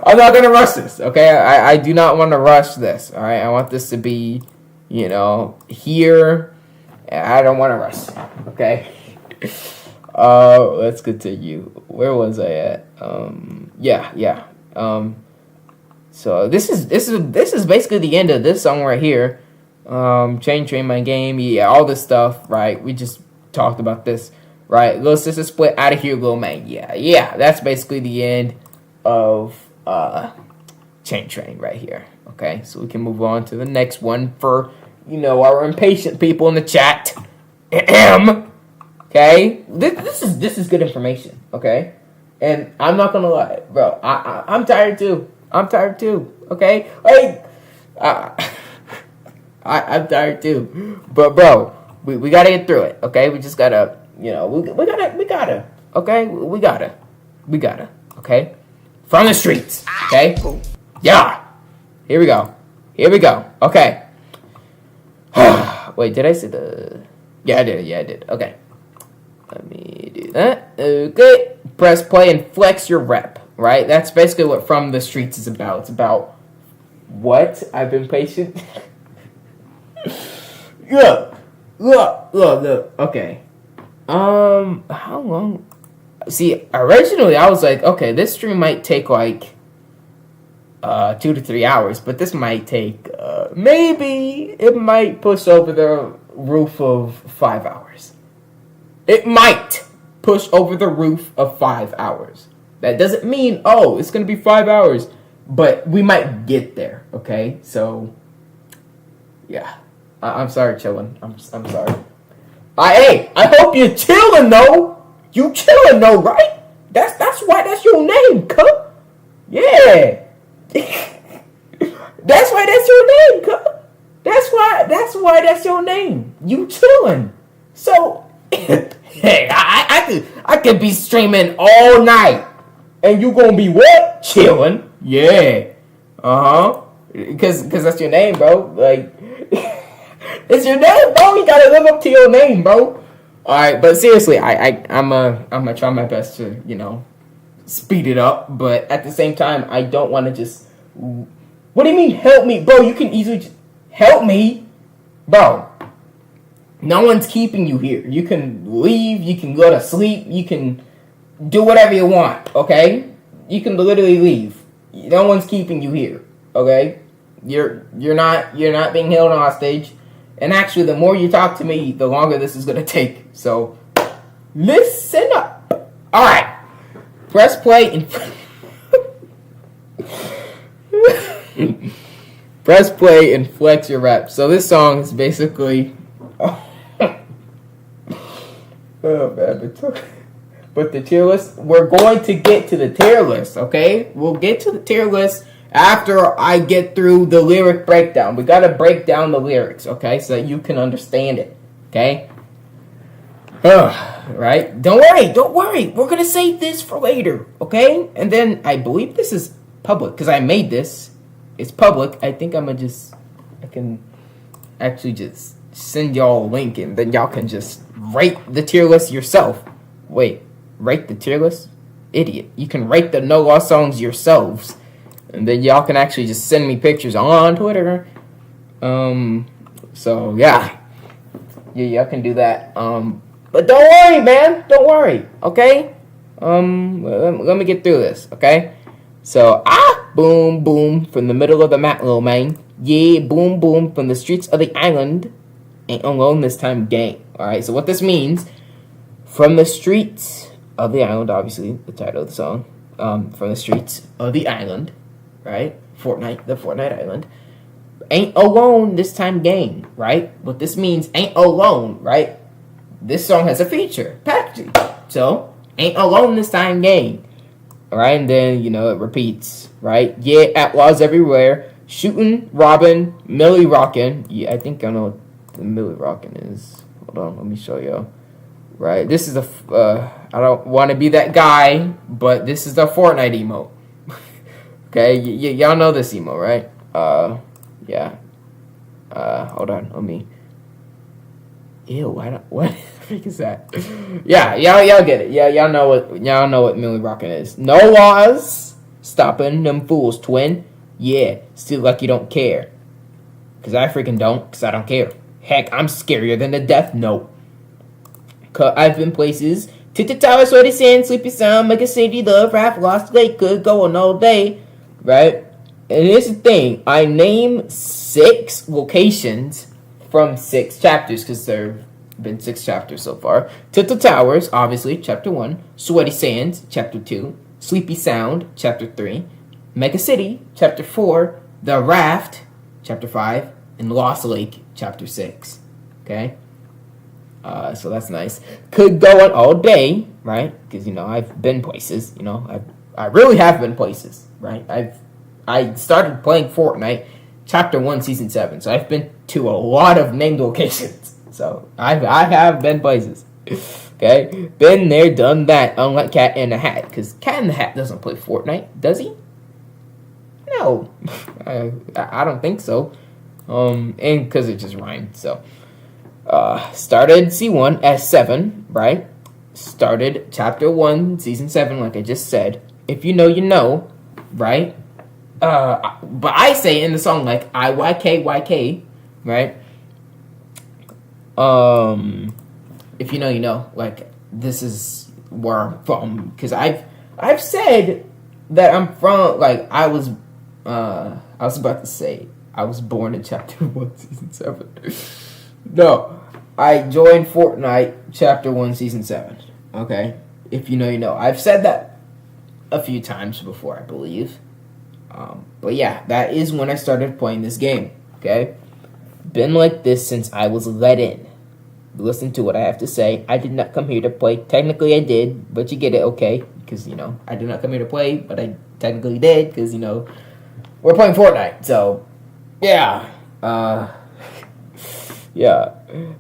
I'm not going to rush this, okay? I do not want to rush this, all right? I want this to be, you know, here. I don't want to rush, okay? Let's continue. Where was I at? Yeah. So this is basically the end of this song right here. Chain Train, my game, yeah, all this stuff, right? We just talked about this, right? Little Sister Split, Out of Here, Little Man, yeah. That's basically the end of Chain Train right here. Okay, so we can move on to the next one for, you know, our impatient people in the chat. Okay, this is good information. Okay, and I'm not gonna lie, bro. I'm tired too. Okay, like I'm tired too. But bro, we gotta get through it. Okay, we just gotta, you know, we gotta. Okay, we gotta. Okay, From the Streets. Okay, yeah. Here we go. Okay. Wait, did I say the? Yeah, I did. Okay. Let me do that. Okay. Press play and flex your rep. Right? That's basically what From the Streets is about. It's about what? I've been patient. Look. Okay. How long? See, originally I was like, okay, this stream might take like 2 to 3 hours, but this might take maybe it might push over the roof of 5 hours. It might push over the roof of 5 hours. That doesn't mean it's gonna be 5 hours, but we might get there. Okay, so yeah, I'm sorry, chillin'. I'm sorry. Hey, I hope you're chillin' though. You chillin' though, right? That's why that's your name, cuh. Yeah. That's why that's your name, cuh. That's why that's your name. You chillin'. So hey, I could be streaming all night. And you gonna be what? Chillin'. Yeah. Cause that's your name, bro. Like it's your name, bro. You gotta live up to your name, bro. Alright, but seriously, I'm gonna try my best to, speed it up, but at the same time, I don't want to just. What do you mean, help me, bro? You can easily just help me, bro. No one's keeping you here. You can leave. You can go to sleep. You can do whatever you want. Okay, you can literally leave. No one's keeping you here. Okay, you're not being held hostage. And actually, the more you talk to me, the longer this is gonna take. So, listen up. All right. Press play and press play and flex your rep. So this song is basically but the tier list, we're going to get to the tier list, okay? We'll get to the tier list after I get through the lyric breakdown. We got to break down the lyrics, okay? So that you can understand it, okay? Right? Don't worry. We're going to save this for later, okay? And then I believe this is public because I made this. It's public. I think I can actually just send y'all a link and then y'all can just rate the tier list yourself. Wait, rate the tier list? Idiot. You can rate the No Lost songs yourselves. And then y'all can actually just send me pictures on Twitter. So yeah. Yeah, y'all can do that. But don't worry, man. Don't worry. Okay? Let me get through this, okay? So, boom, boom, from the middle of the map, little man. Yeah, boom, boom, from the streets of the island. Ain't alone this time, gang. Alright, so what this means, from the streets of the island, obviously, the title of the song. From the streets of the island, right? The Fortnite island. Ain't alone this time, gang, right? What this means, ain't alone, right? This song has a feature, packaging. So, ain't alone this time, gang. Alright, and then, it repeats, right? Yeah, outlaws everywhere. Shooting, robbing, Millie rockin'. Yeah, I think I know what the Millie rockin' is. Hold on, let me show y'all. Right, this is I don't want to be that guy, but this is the Fortnite emote. Okay, y'all know this emote, right? Yeah. Hold on, let me. Ew, what the freak is that? Yeah, y'all get it. Yeah, y'all know what Millie rockin' is. No laws stopping them fools, twin. Yeah, still like you don't care. Cause I freaking don't, cause I don't care. Heck, I'm scarier than the death note. Cause I've been places. Tita Tower, Sweaty Sand, Sleepy Sound, Mega City, Love, Raft, Lost Lake, could go on all day. Right? And here's the thing. I name 6 locations from 6 chapters, because there have been 6 chapters so far. Tita Towers, obviously, chapter 1. Sweaty Sands, chapter 2. Sleepy Sound, chapter 3. Mega City, chapter 4. The Raft, chapter 5. And Lost Lake, chapter 6. Okay? So that's nice. Could go on all day, right? Because, I've been places, I really have been places, right? I started playing Fortnite, chapter 1, season 7. So I've been to a lot of named locations. So I have been places. Okay? Been there, done that, unlike Cat in the Hat. Because Cat in the Hat doesn't play Fortnite, does he? No. I don't think so. And because it just rhymed, so. Started C1 S7, right? Started chapter 1, season 7, like I just said. If you know, you know, right? But I say in the song, like, IYK, YK, right? If you know, you know. Like, this is where I'm from. Because I've said that I'm from, like, I was about to say, I was born in Chapter 1, Season 7. No, I joined Fortnite Chapter 1, Season 7. Okay? If you know, you know. I've said that a few times before, I believe. But yeah, that is when I started playing this game. Okay? Been like this since I was let in. Listen to what I have to say. I did not come here to play. Technically, I did, but you get it, okay? Because, you know, I did not come here to play, but I technically did, because, you know, we're playing Fortnite. So, yeah. Yeah.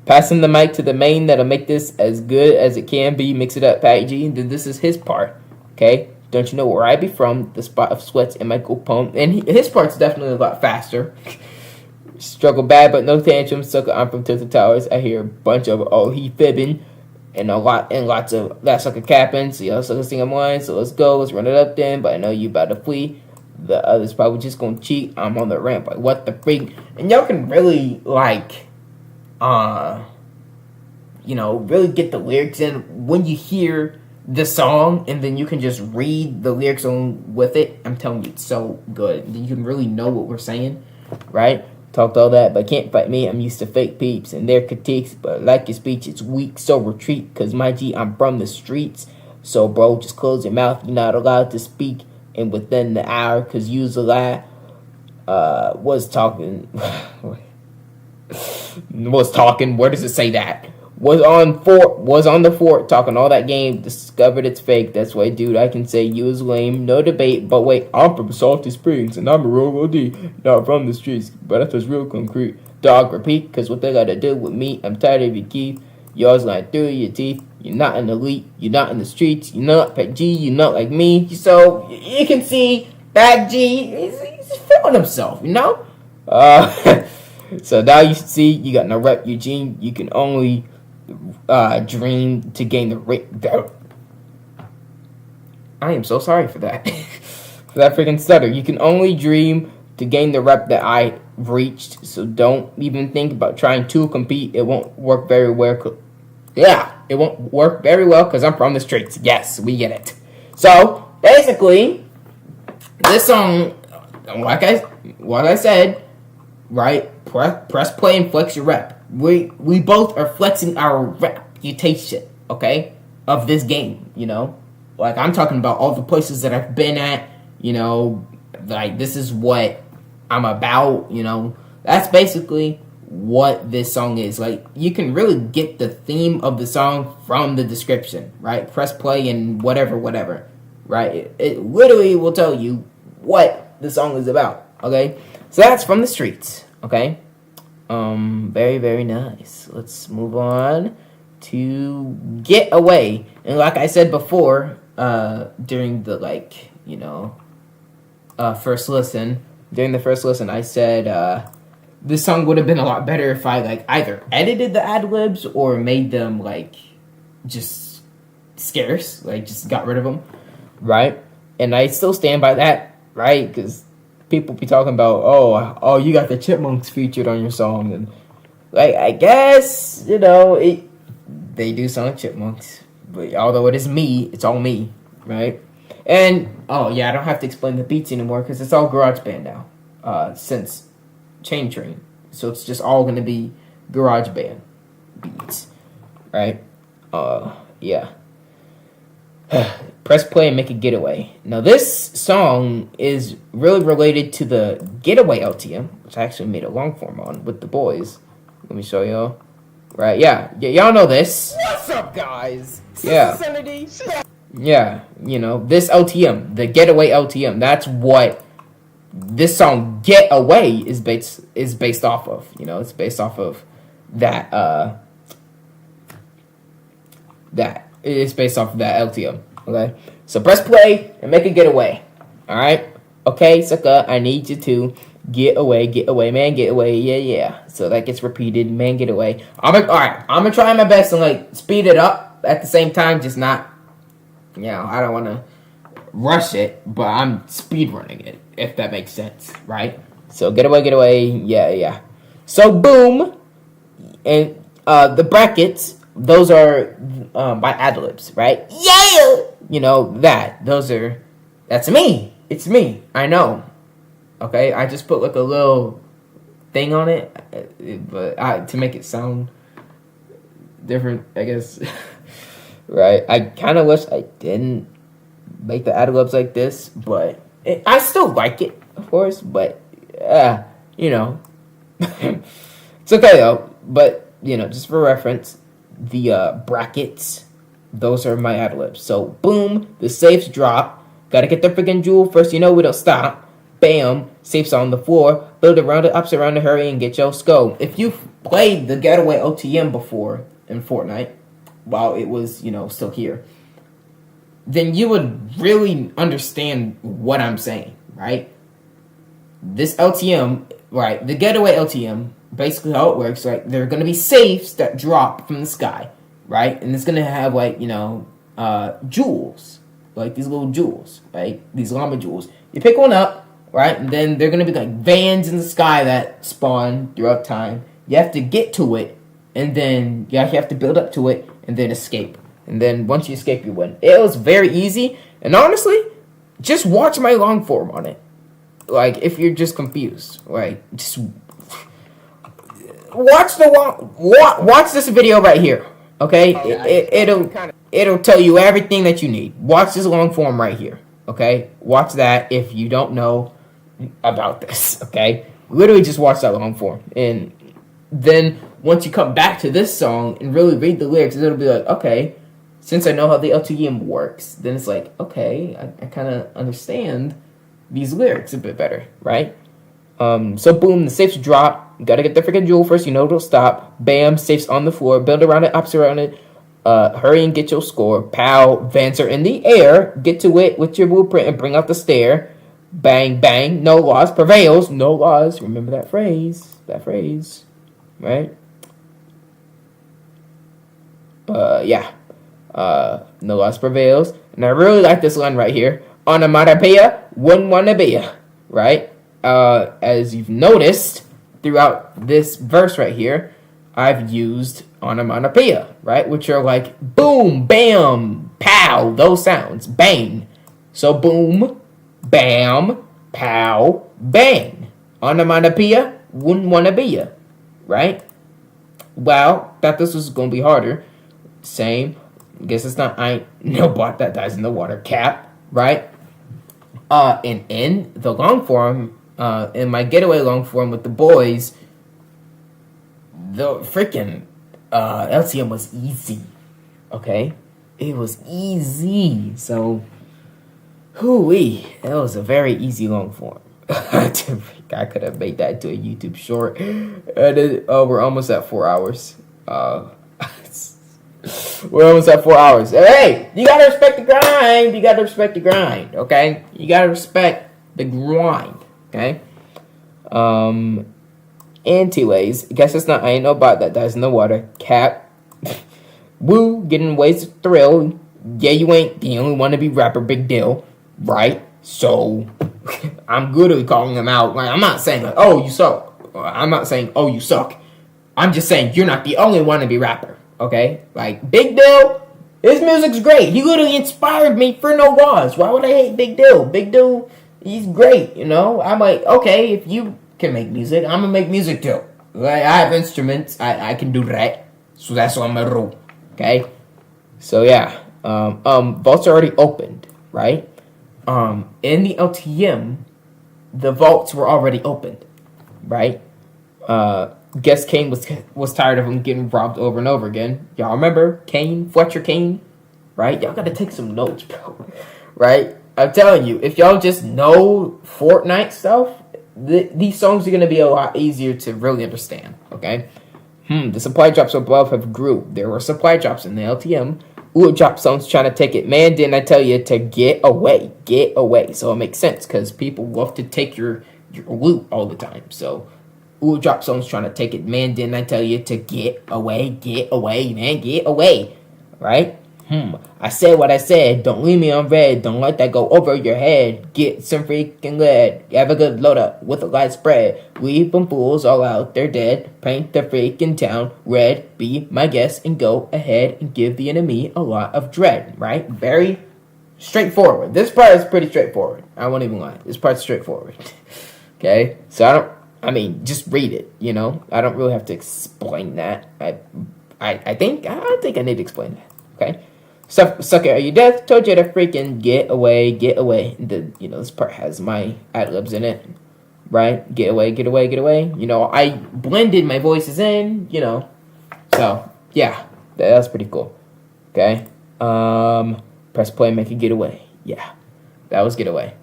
Passing the mic to the main that'll make this as good as it can be. Mix it up, Patty G. Then this is his part, okay? Don't you know where I be from? The spot of sweats and my cool poem. And his part's definitely a lot faster. Struggle bad, but no tantrums. Sucker, I'm from Tilted Towers. I hear a bunch of he fibbing, and lots of that sucker capping. So y'all sucker sing mine. So let's go, let's run it up then. But I know you about to flee. The others probably just gonna cheat. I'm on the ramp, like what the freak? And y'all can really like, you know, really get the lyrics in when you hear the song, and then you can just read the lyrics on with it. I'm telling you, it's so good. You can really know what we're saying, right? Talked all that, but can't fight me. I'm used to fake peeps and their critiques, but like your speech, it's weak, so retreat. Cause my G, I'm from the streets. So bro, just close your mouth. You're not allowed to speak. And within the hour, cause you's a lie. Was talking. Where does it say that? Was on the fort, talking all that game, discovered it's fake. That's why, dude, I can say you was lame, no debate. But wait, I'm from Salty Springs, and I'm a real OD, not from the streets, but that's just real concrete. Dog, repeat, cause what they gotta do with me, I'm tired of your keep. Yours lying through your teeth. You're not an elite, you're not in the streets, you're not Pat G, you're not like me. So, you can see Pat G, he's feeling himself, you know? So now you see, you got no rep, Eugene, you can only dream to gain the I am so sorry for that. For that freaking stutter. You can only dream to gain the rep that I reached. So don't even think about trying to compete. It won't work very well. Yeah, it won't work very well because I'm from the streets. Yes, we get it. So basically, this song, like I said, right? Press play and flex your rep. We both are flexing our reputation, okay, of this game, you know? Like, I'm talking about all the places that I've been at, you know, like, this is what I'm about, you know? That's basically what this song is. Like, you can really get the theme of the song from the description, right? Press play and whatever, right? It literally will tell you what the song is about, okay? So that's from the streets, okay? Very, very nice. Let's move on to Get Away. And like I said before, during the, like, you know, first listen, I said, this song would have been a lot better if I, like, either edited the ad-libs or made them, like, just scarce, like, just got rid of them, right? And I still stand by that, right? Because people be talking about, oh, you got the Chipmunks featured on your song, and like, I guess, you know, they do sound like Chipmunks, but although it is me, it's all me, right? And oh yeah, I don't have to explain the beats anymore because it's all GarageBand now, since Chain Train, so it's just all gonna be GarageBand beats, right? Yeah. Press play and make a getaway. Now this song is really related to the Getaway LTM, which I actually made a long form on with the boys. Let me show y'all. Right, yeah, y'all know this. What's up, guys? Yeah. Yeah, you know, this LTM, the Getaway LTM, that's what this song Get Away is based off of. You know, it's based off of that, it's based off of that LTM, okay? So press play and make a getaway, alright? Okay, sucker, I need you to get away, man, get away, yeah. So that gets repeated, man, get away. Alright, I'm gonna try my best to, like, speed it up at the same time, just not, you know, I don't want to rush it, but I'm speed running it, if that makes sense, right? So get away, yeah. So boom, and The brackets, those are my ad-libs, right? Yeah! You know, that's me. It's me. I know. Okay? I just put like a little thing on it, but to make it sound different, I guess. Right? I kind of wish I didn't make the ad-libs like this, but I still like it, of course, but, you know. It's okay, though. But, you know, just for reference, the brackets, those are my ad-libs. So, boom, the safes drop. Gotta get the freaking jewel first, you know we don't stop. Bam, safes on the floor. Build around it, ups around the hurry, and get your skull. If you've played the Getaway OTM before in Fortnite, while it was, you know, still here, then you would really understand what I'm saying, right? This LTM, right, the Getaway LTM, basically how it works, right, there are going to be safes that drop from the sky, right? And it's going to have, like, you know, jewels, like these little jewels, right? These llama jewels. You pick one up, right, and then they're going to be like vans in the sky that spawn throughout time. You have to get to it, and then you have to build up to it, and then escape. And then once you escape, you win. It was very easy. And honestly, just watch my long form on it. Like, if you're just confused, right? Just watch this video right here. Okay? It'll tell you everything that you need. Watch this long form right here. Okay? Watch that if you don't know about this. Okay? Literally just watch that long form. And then once you come back to this song and really read the lyrics, it'll be like, okay, since I know how the LTM works, then it's like, okay, I kind of understand these lyrics a bit better, right? So boom, the safes drop. You gotta get the freaking jewel first, you know it'll stop. Bam, safes on the floor. Build around it, ops around it. Hurry and get your score. Pow, vans are in the air. Get to it with your blueprint and bring out the stair. Bang, bang, no laws prevails. No laws, remember that phrase, right? No loss prevails. And I really like this line right here. Onomatopoeia, wouldn't wanna be ya, right? As you've noticed throughout this verse right here, I've used onomatopoeia, right? Which are like boom, bam, pow, those sounds, bang. So boom, bam, pow, bang. Onomatopoeia, wouldn't wanna be ya, right? Well, thought this was gonna be harder. Same. Guess it's not. I ain't no bot that dies in the water. Cap, right? And in the long form, in my getaway long form with the boys, the freaking LTM was easy. Okay, it was easy. So, hoo-wee, that was a very easy long form. I could have made that into a YouTube short. We're almost at 4 hours. We're almost at 4 hours. Hey, you gotta respect the grind. Okay, you gotta respect the grind. Okay. Anyways, guess it's not. I ain't no bot that dies in the water. Cap. Woo, getting ways of thrill. Yeah, you ain't the only one to be rapper. Big deal, right? So, I'm good at calling them out. Like, I'm not saying like, oh, you suck. I'm not saying, oh, you suck. I'm just saying you're not the only one to be rapper. Okay? Like, Big Dill, his music's great. He literally inspired me for no laws. Why would I hate Big Dill? Big Dill, he's great, you know? I'm like, okay, if you can make music, I'm gonna make music too. Like, I have instruments. I can do that. So that's what I'm gonna do. Okay? So, yeah. Vaults are already opened, right? In the LTM, the vaults were already opened, right? Guess Kane was tired of him getting robbed over and over again. Y'all remember Kane, Fletcher Kane, right? Y'all gotta take some notes, bro. Right? I'm telling you, if y'all just know Fortnite stuff, these songs are gonna be a lot easier to really understand. Okay? The supply drops above have grew. There were supply drops in the LTM. Ooh, drop songs trying to take it. Man, didn't I tell you to get away? Get away. So it makes sense because people love to take your loot all the time. So, ooh, drop songs trying to take it. Man, didn't I tell you to get away? Get away, man, get away. Right? I said what I said. Don't leave me on red. Don't let that go over your head. Get some freaking lead. Have a good load up with a light spread. Leave them fools all out. They're dead. Paint the freaking town red. Be my guest and go ahead and give the enemy a lot of dread. Right? Very straightforward. This part is pretty straightforward. I won't even lie. This part's straightforward. Okay? So just read it, you know? I don't really have to explain that. I think I need to explain that. Okay? Sucker, are you deaf? Told you to freaking get away. This part has my ad-libs in it. Right? Get away. You know, I blended my voices in, you know. So, yeah. That's pretty cool. Okay? Press play, make it get away. Yeah. That was get away.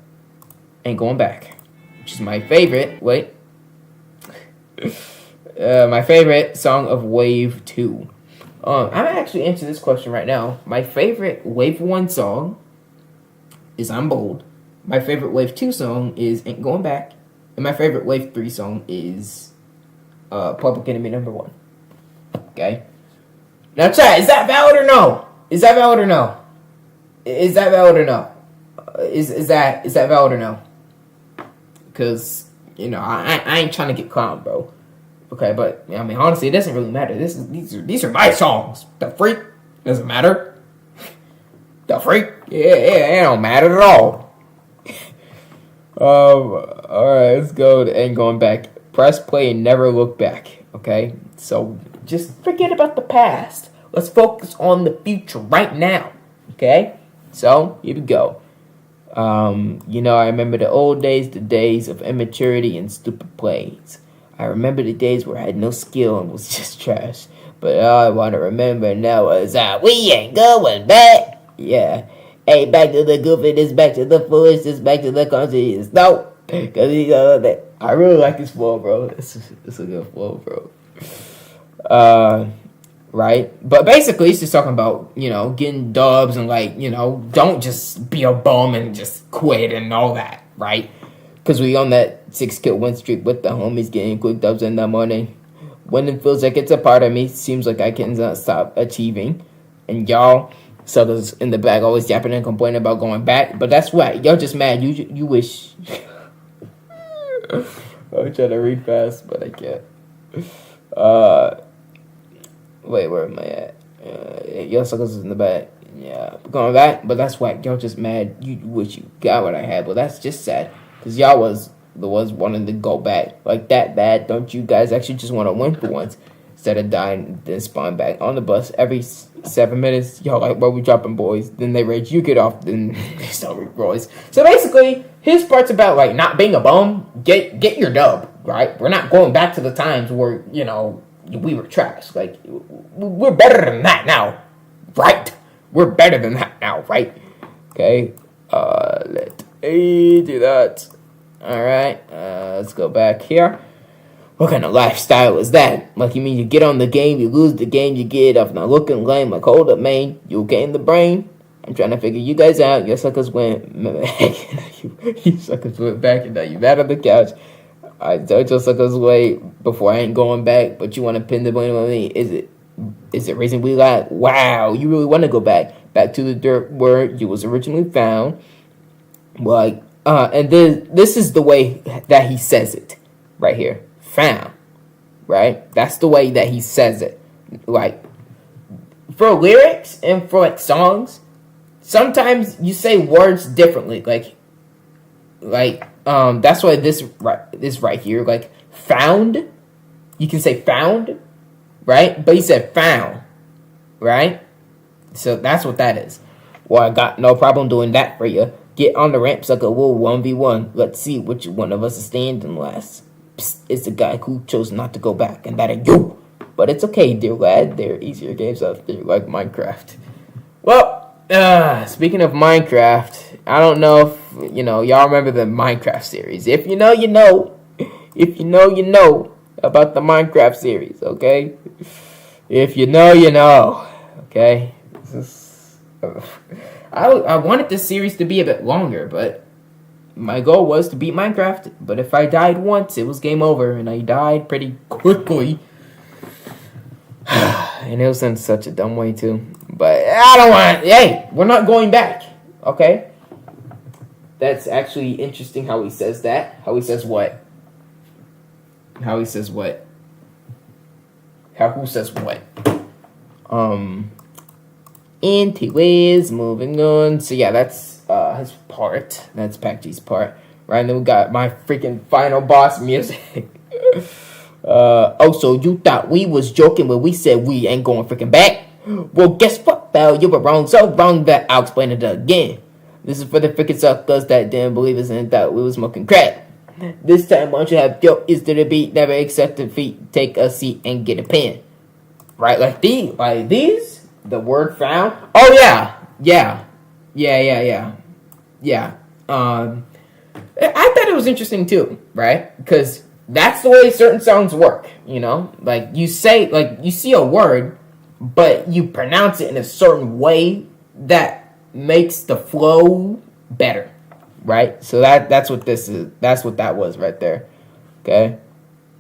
Ain't going back. Which is my favorite. Wait. My favorite song of Wave 2. I'm gonna actually answer this question right now. My favorite Wave 1 song is I'm Bold. My favorite Wave 2 song is Ain't Going Back. And my favorite Wave 3 song is Public Enemy number 1. Okay? Now chat, is that valid or no? Is that valid or no? Is that valid or no? Is that valid or no? Because, you know, I ain't trying to get clowned, bro. Okay, but I mean, honestly, it doesn't really matter. These are my songs. The freak doesn't matter. The freak, yeah, it don't matter at all. All right, let's go to Ain't Going Back. Press play and never look back. Okay, so just forget about the past. Let's focus on the future right now. Okay, so here we go. You know, I remember the old days, the days of immaturity and stupid plays. I remember the days where I had no skill and was just trash. But all I want to remember now is that we ain't going back. Yeah. Hey, back to the goofiness, back to the foolishness, back to the conscience. No. Because you know that. I really like this flow, bro. It's a good flow, bro. Right? But basically, it's just talking about, you know, getting dubs and, like, you know, don't just be a bum and just quit and all that, right? Because we on that 6-kill win streak with the homies getting quick dubs in the morning. Winning feels like it's a part of me. Seems like I cannot stop achieving. And y'all suckers in the back always yapping and complaining about going back. But that's right. Y'all just mad. You wish. I'm trying to read fast, but I can't. Wait, where am I at? Y'all suckers in the back. Yeah, going back, but that's why y'all just mad. You wish you got what I had, but that's just sad. Because y'all was the ones wanting to go back. Like that bad. Don't you guys actually just want to win for once? Instead of dying and then spawn back on the bus every 7 minutes. Y'all like, where we dropping, boys? Then they rage, you get off, then they start with Royce. So basically, his part's about, like, not being a bum. Get your dub, right? We're not going back to the times where, you know, we were trash. Like, we're better than that now, right? We're better than that now, right? Okay, let me do that. Alright, let's go back here. What kind of lifestyle is that? Like, you mean you get on the game, you lose the game, you get off not looking lame, like, hold up, man, you gain the brain? I'm trying to figure you guys out. Your suckers went back. You suckers went back, and now you mad on the couch. I told your suckers way before I ain't going back, but you want to pin the blame on me. Is it reason we like? Wow, you really want to go back to the dirt where you was originally found. Like, and this is the way that he says it right here. Found, right? That's the way that he says it. Like, for lyrics and for, like, songs, sometimes you say words differently. Like, that's why this right here, like, found, you can say found, right? But he said found, right? So that's what that is. Well, I got no problem doing that for you. Get on the ramp, sucker. We'll 1v1. Let's see which one of us is standing last. Psst, it's the guy who chose not to go back, and that ain't you. But it's okay, dear lad. There are easier games out there, like Minecraft. Well, speaking of Minecraft, I don't know if, you know, y'all remember the Minecraft series. If you know, you know. If you know, you know about the Minecraft series, okay? If you know, you know, okay? I wanted this series to be a bit longer, but my goal was to beat Minecraft. But if I died once, it was game over, and I died pretty quickly. And it was in such a dumb way too. But I don't want. Hey, we're not going back. Okay. That's actually interesting how he says that. How he says what? How he says what? How who says what? Anyways, moving on. So yeah, that's his part. That's Pac-G's part. Right, and then we got my freaking final boss music. Oh, so you thought we was joking when we said we ain't going freaking back? Well, guess what, pal? You were wrong, so wrong that I'll explain it again. This is for the freaking suckers that didn't believe us and thought we was smoking crack. This time, why don't you have your ears to the beat, never accept defeat, take a seat and get a pen. Right, like these, the word found. Oh yeah. I thought it was interesting too, right? Because that's the way certain songs work, you know? Like you say, like you see a word, but you pronounce it in a certain way that makes the flow better, right? So that's what this is. That's what that was right there. Okay.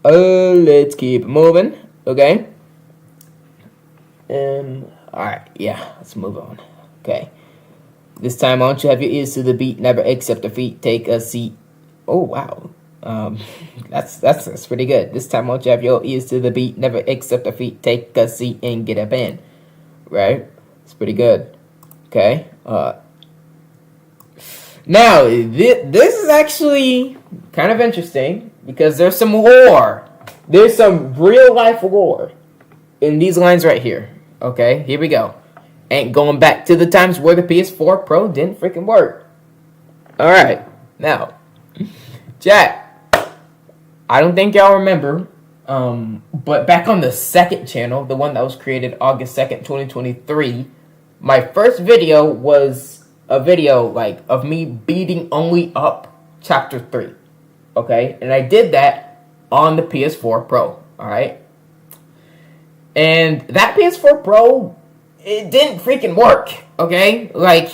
Let's keep moving. Okay. Alright, yeah, let's move on. Okay. This time, why don't you have your ears to the beat, never accept defeat, take a seat. Oh, wow. That's pretty good. This time, why don't you have your ears to the beat, never accept defeat, take a seat, and get a pen. Right? It's pretty good. Okay. Now, this is actually kind of interesting, because there's some lore. There's some real-life lore in these lines right here. Okay, here we go. Ain't going back to the times where the PS4 Pro didn't freaking work. Alright, now, chat, I don't think y'all remember, but back on the second channel, the one that was created August 2nd, 2023, my first video was a video, like, of me beating only up Chapter 3, okay? And I did that on the PS4 Pro, alright? And that PS4 Pro, it didn't freaking work, okay? Like,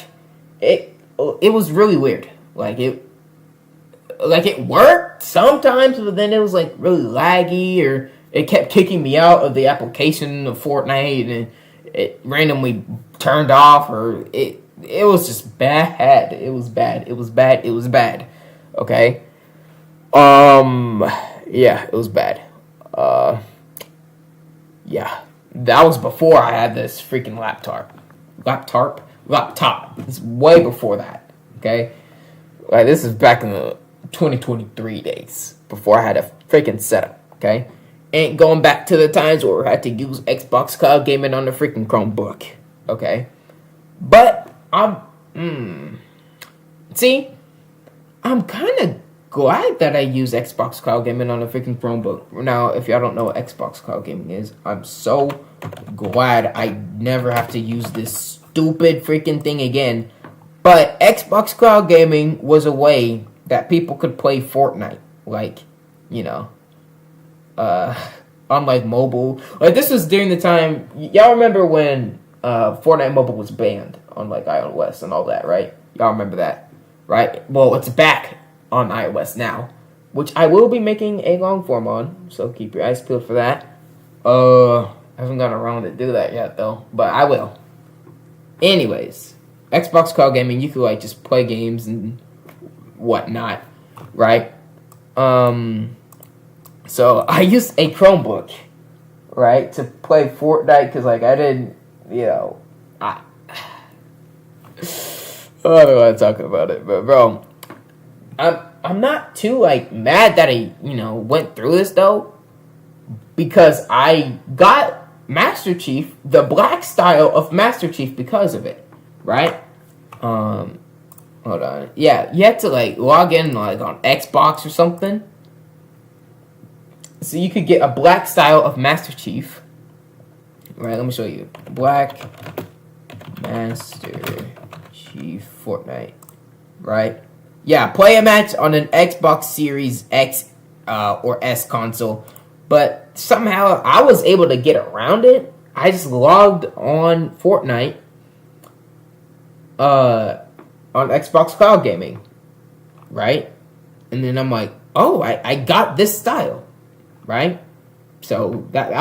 it was really weird. Like, it worked sometimes, but then it was, like, really laggy, or it kept kicking me out of the application of Fortnite, and it randomly turned off, or it was just bad. It was bad, okay? Yeah, it was bad. Yeah, that was before I had this freaking laptop. It's way before that, okay? Like, this is back in the 2023 days, before I had a freaking setup, okay? Ain't going back to the times where I had to use Xbox Cloud Gaming on the freaking Chromebook, okay? But, see, I'm kind of glad that I use Xbox Cloud Gaming on a freaking Chromebook. Now, if y'all don't know what Xbox Cloud Gaming is, I'm so glad I never have to use this stupid freaking thing again. But Xbox Cloud Gaming was a way that people could play Fortnite. Like, you know, on like mobile. Like, this was during the time, y'all remember when Fortnite Mobile was banned on like iOS and all that, right? Y'all remember that, right? Well, it's back on iOS now, which I will be making a long form on, so keep your eyes peeled for that. I haven't gotten around to do that yet though, but I will. Anyways, Xbox Cloud Gaming, you could like just play games and whatnot, right? So I used a Chromebook, right, to play Fortnite, because like I didn't, you know, I don't want to talk about it, but bro, I'm not too like mad that I, you know, went through this though, because I got Master Chief, the black style of Master Chief, because of it, right? Hold on. Yeah, you had to like log in like on Xbox or something, so you could get a black style of Master Chief. Right, let me show you. Black Master Chief Fortnite. Right? Yeah, play a match on an Xbox Series X or S console. But somehow I was able to get around it. I just logged on Fortnite on Xbox Cloud Gaming. Right? And then I'm like, oh, I got this style. Right? So that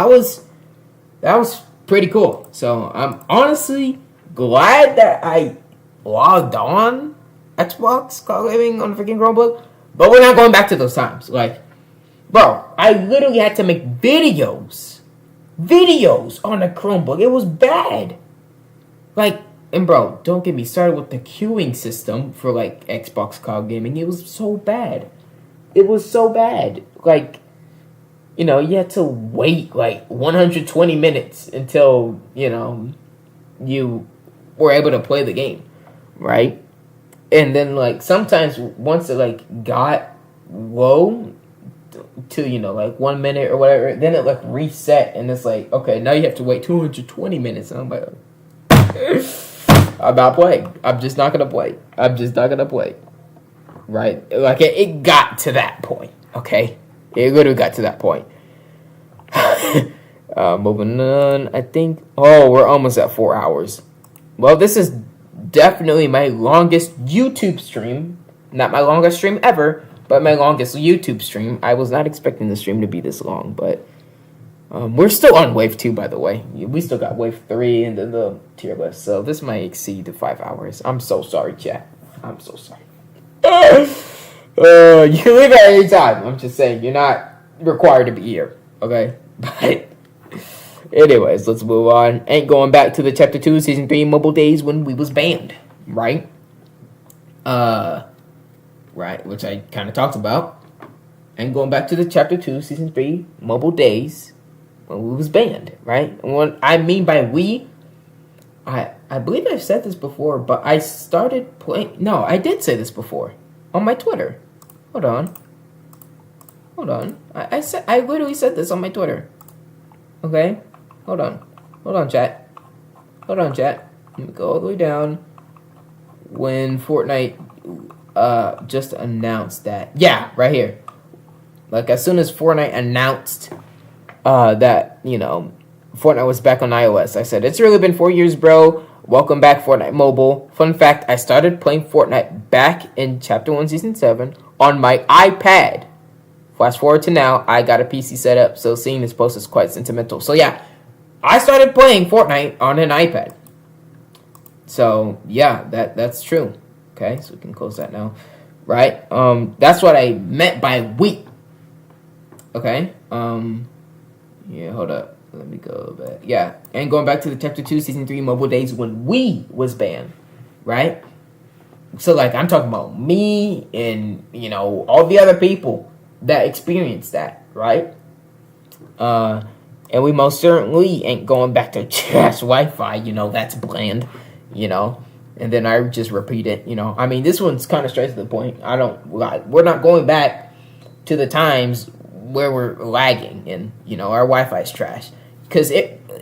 that was pretty cool. So I'm honestly glad that I logged on Xbox Cloud Gaming on the freaking Chromebook. But we're not going back to those times. Like, bro, I literally had to make videos on the Chromebook. It was bad. Like, and bro, don't get me started with the queuing system for like Xbox Cloud Gaming. It was so bad. It was so bad. Like, you know, you had to wait like 120 minutes until, you know, you were able to play the game, right? And then, like, sometimes once it, like, got low to, you know, like 1 minute or whatever, then it, like, reset, and it's like, okay, now you have to wait 220 minutes. And I'm like, I'm not playing. I'm just not going to play. I'm just not going to play. Right? Like, it got to that point, okay? It literally got to that point. Moving on, I think, we're almost at 4 hours. Well, this is definitely my longest YouTube stream. Not my longest stream ever, but my longest YouTube stream. I was not expecting the stream to be this long, but we're still on wave 2, by the way. We still got wave 3 and then the tier list, so this might exceed the 5 hours. I'm so sorry, chat. I'm so sorry. You can leave at any time. I'm just saying, you're not required to be here, okay? But anyways, let's move on. Ain't going back to the Chapter 2, Season 3 mobile days when we was banned, right? Right, which I kind of talked about. Ain't going back to the Chapter 2, Season 3 mobile days when we was banned, right? And what I mean by we, I believe I've said this before, but I started playing... No, I did say this before on my Twitter. Hold on. I literally said this on my Twitter. Okay? Hold on, chat. Let me go all the way down. When Fortnite just announced that. Yeah, right here. Like, as soon as Fortnite announced that, you know, Fortnite was back on iOS, I said, it's really been 4 years, bro. Welcome back, Fortnite Mobile. Fun fact, I started playing Fortnite back in Chapter 1, Season 7 on my iPad. Flash forward to now, I got a PC set up, so seeing this post is quite sentimental. So yeah, I started playing Fortnite on an iPad. So yeah, that's true. Okay, so we can close that now. Right? That's what I meant by we. Okay? Yeah, hold up. Let me go back. Yeah, and going back to the Chapter 2, Season 3 mobile days when we was banned. Right? So, like, I'm talking about me and, you know, all the other people that experienced that, right? And we most certainly ain't going back to trash Wi-Fi, you know, that's bland, you know. And then I just repeat it, you know. I mean, this one's kind of straight to the point. We're not going back to the times where we're lagging and, you know, our Wi-Fi is trash. Because,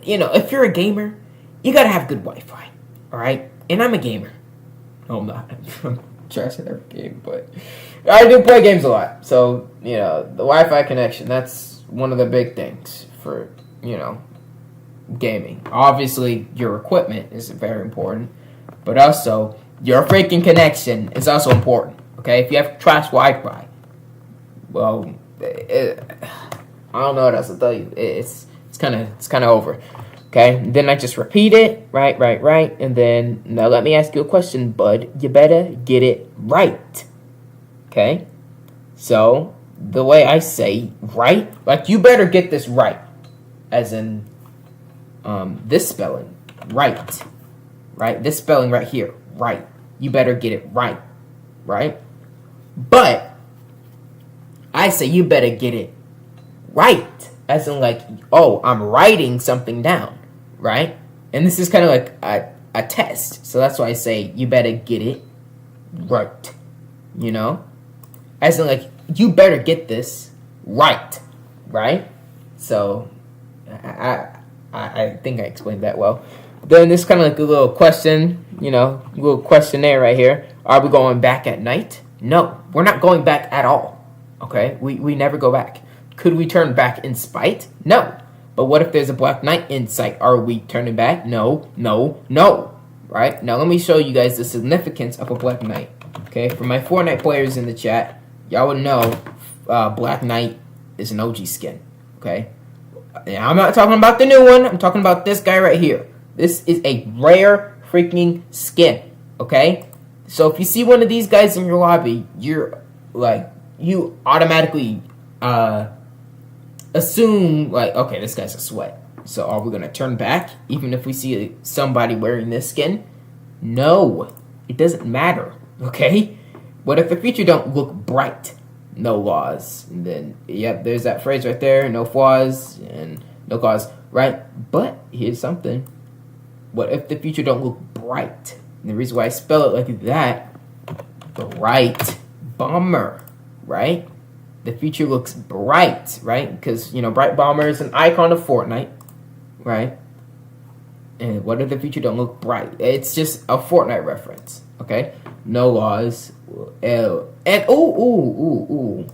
you know, if you're a gamer, you gotta have good Wi-Fi, all right? And I'm a gamer. No, I'm not. I'm trash at every game, but I do play games a lot. So, you know, the Wi-Fi connection, that's one of the big things for, you know, gaming. Obviously, your equipment is very important, but also your freaking connection is also important. Okay, if you have trash Wi-Fi, well, I don't know what else to tell you. It's kind of over. Okay, and then I just repeat it, right, and then now let me ask you a question, bud. You better get it right. Okay, so the way I say right, like you better get this right, as in this spelling, right, this spelling right here, right. You better get it right, but I say you better get it right, as in like, oh, I'm writing something down, right? And this is kind of like a test, so that's why I say you better get it right, you know? As in like, you better get this right? So, I think I explained that well. Then this kind of like a little question, you know, little questionnaire right here. Are we going back at night? No, we're not going back at all. Okay, we never go back. Could we turn back in spite? No. But what if there's a black knight in sight? Are we turning back? No. Right? Now let me show you guys the significance of a black knight. Okay, for my Fortnite players in the chat, y'all would know Black Knight is an OG skin. Okay, I'm not talking about the new one. I'm talking about this guy right here. This is a rare freaking skin. Okay? So if you see one of these guys in your lobby, you're like, you automatically assume like, okay, this guy's a sweat. So are we gonna turn back even if we see somebody wearing this skin? No, it doesn't matter. Okay? What if the feature don't look bright? No laws. And then, yep, there's that phrase right there. No flaws and no cause, right? But here's something. What if the feature don't look bright? And the reason why I spell it like that, bright bomber, right? The feature looks bright, right? Because, you know, bright bomber is an icon of Fortnite, right? And what if the feature don't look bright? It's just a Fortnite reference, okay? No laws. And ooh.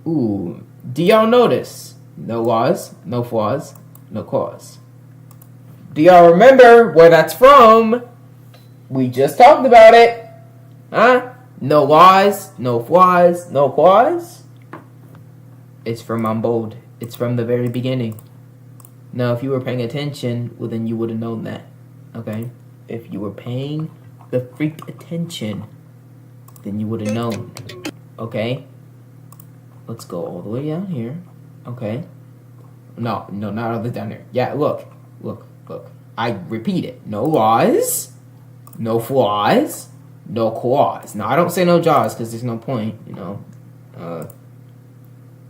Do y'all notice? No laws, no flaws, no cause. Do y'all remember where that's from? We just talked about it. Huh? No laws, no flaws, no cause. It's from Mumbled. It's from the very beginning. Now, if you were paying attention, well, then you would have known that. Okay? If you were paying the freak attention, then you would have known. Okay? Let's go all the way down here. Okay? No, not all the way down here. Yeah, look. I repeat it. No laws, no flaws, no claws. Now, I don't say no jaws because there's no point, you know.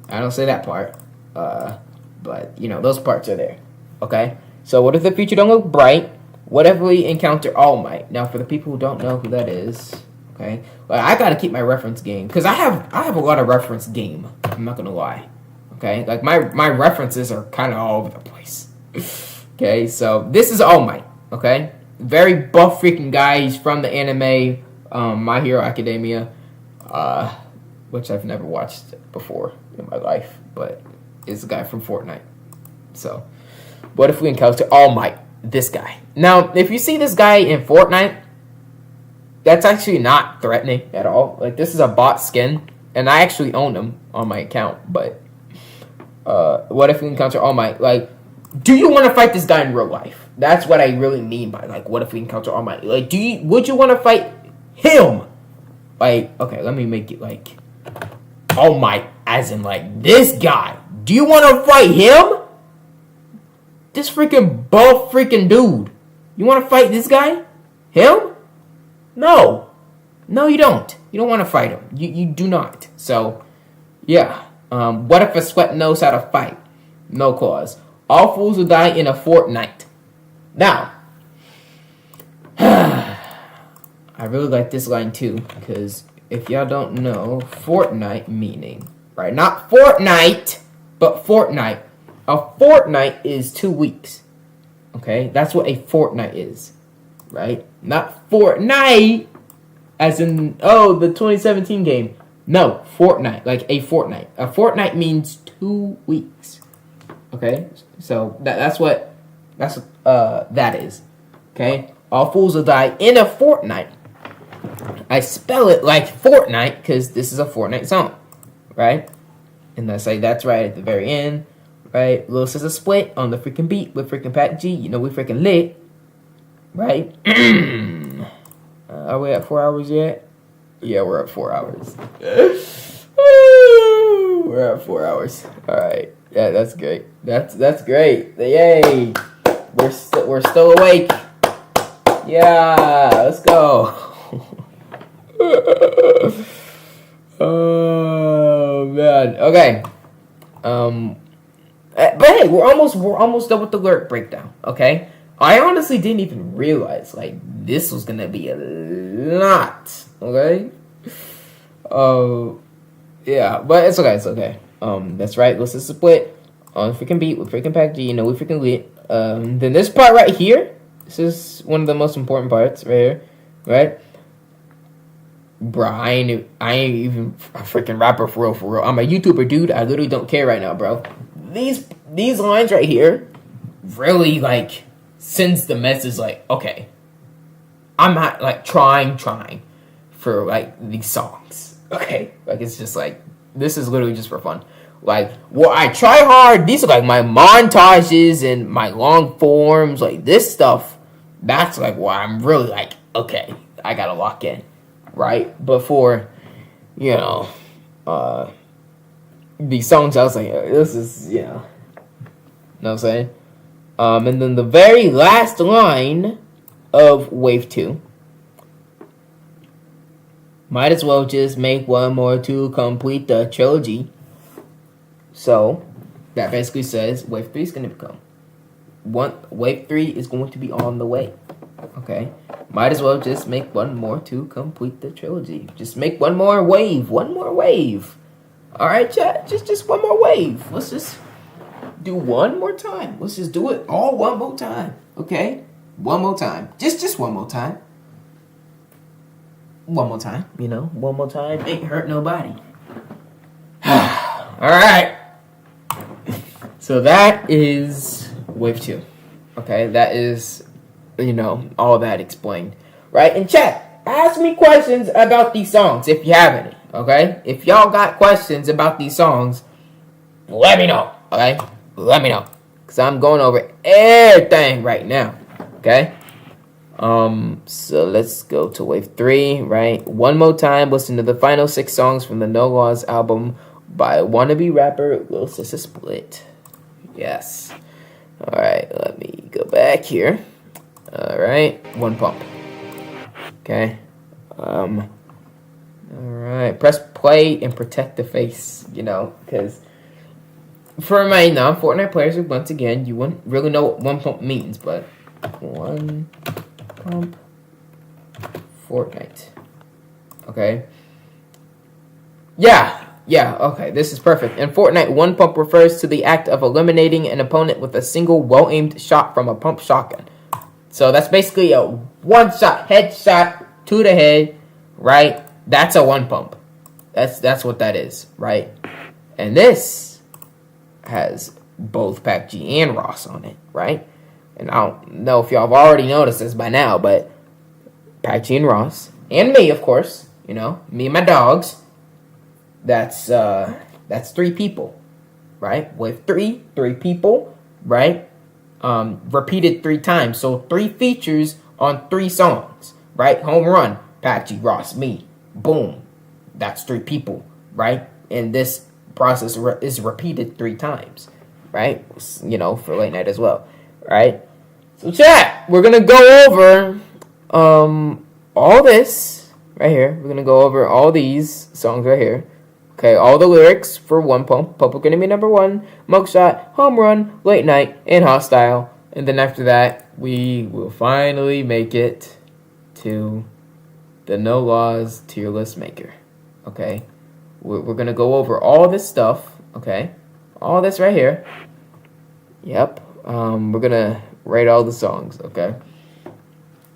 I don't say that part. But, you know, those parts are there. Okay? So, what if the feature don't look bright? What if we encounter All Might? Now, for the people who don't know who that is, okay? Well, I gotta keep my reference game. Because I have a lot of reference game. I'm not gonna lie. Okay? Like, my references are kind of all over the place. Okay? So, this is All Might. Okay? Very buff freaking guy. He's from the anime My Hero Academia. Which I've never watched before in my life. But is a guy from Fortnite. So, what if we encounter All Might? This guy. Now, if you see this guy in Fortnite, that's actually not threatening at all. Like, this is a bot skin, and I actually own him on my account. But, what if we encounter All Might? Like, do you want to fight this guy in real life? That's what I really mean by, like, what if we encounter All Might? Like, would you want to fight him? Like, okay, let me make it, like, All Might, as in, like, this guy. Do you want to fight him? This freaking buff freaking dude. You want to fight this guy? Him? No. No, you don't. You don't want to fight him. You do not. So, yeah. What if a sweat knows how to fight? No cause. All fools will die in a fortnight. Now, I really like this line too, because if y'all don't know, Fortnite meaning, right? Not Fortnite, but Fortnite. A fortnight is 2 weeks. Okay? That's what a fortnight is. Right? Not Fortnite as in, oh, the 2017 game. No, fortnight. Like a fortnight. A fortnight means 2 weeks. Okay? So that's what that is. Okay? All fools will die in a fortnight. I spell it like Fortnite because this is a Fortnite song. Right? And I say that's right at the very end. Right, Lil Sis a split on the freaking beat with freaking Pat G. You know we freaking lit, right? Are we at 4 hours yet? Yeah, we're at 4 hours. We're at 4 hours. All right, yeah, that's great. That's great. Yay! We're still awake. Yeah, let's go. Oh man. Okay. But hey, we're almost done with the lyric breakdown, okay? I honestly didn't even realize, like, this was gonna be a lot, okay? Yeah, but it's okay. That's right, let's just split on freaking beat with freaking Pac G, you know, we freaking lit. Then this part right here, this is one of the most important parts right here, right? Bro, I ain't even a freaking rapper for real. I'm a YouTuber, dude. I literally don't care right now, bro. These lines right here really, like, sends the message, like, okay, I'm not, like, trying for, like, these songs, okay? Like, it's just, like, this is literally just for fun. Like, well, I try hard. These are like my montages and my long forms. Like this stuff, that's like where I'm really like, okay, I gotta lock in, right? Before, these songs, I was like, this is, know what I'm saying? And then the very last line of Wave 2. Might as well just make one more to complete the trilogy. So, that basically says Wave 3 is going to become. Wave 3 is going to be on the way. Okay? Might as well just make one more to complete the trilogy. Just make one more wave. One more wave. Alright, chat? Just one more wave. Let's just do one more time. Let's just do it all one more time. Okay? One more time. Just one more time. One more time. One more time. Ain't hurt nobody. Alright. So that is Wave 2. Okay? That is, all that explained. Right? And chat, ask me questions about these songs if you have any. Okay? If y'all got questions about these songs, let me know. Okay? Let me know. Because I'm going over everything right now. Okay? So let's go to Wave 3, right? One more time, listen to the final 6 songs from the No Laws album by wannabe rapper Lil Sissa Split. Yes. Alright, let me go back here. Alright, One Pump. Okay. Alright, press play and protect the face, because for my non-Fortnite players, once again, you wouldn't really know what One Pump means, but One Pump Fortnite. Okay. Yeah, okay, this is perfect. In Fortnite, One Pump refers to the act of eliminating an opponent with a single well-aimed shot from a pump shotgun. So that's basically a one-shot headshot to the head, right? That's a one pump. That's what that is, right? And this has both Pac G and Ross on it, right? And I don't know if y'all have already noticed this by now, but Pac G and Ross, and me, of course, me and my dogs, that's 3 people, right? With three people, right? Repeated 3 times. So 3 features on 3 songs, right? Home run, Pac G, Ross, me. Boom. That's 3 people, right? And this process is repeated 3 times, right? For late night as well, right? So chat, we're going to go over all this right here. We're going to go over all these songs right here. Okay, all the lyrics for One Pump, Public Enemy Number 1, Mugshot, Home Run, Late Night, and Hostile. And then after that, we will finally make it to the No Laws tier list maker. Okay, we're going to go over all this stuff. Okay, all this right here. Yep, we're going to rate all the songs. Okay,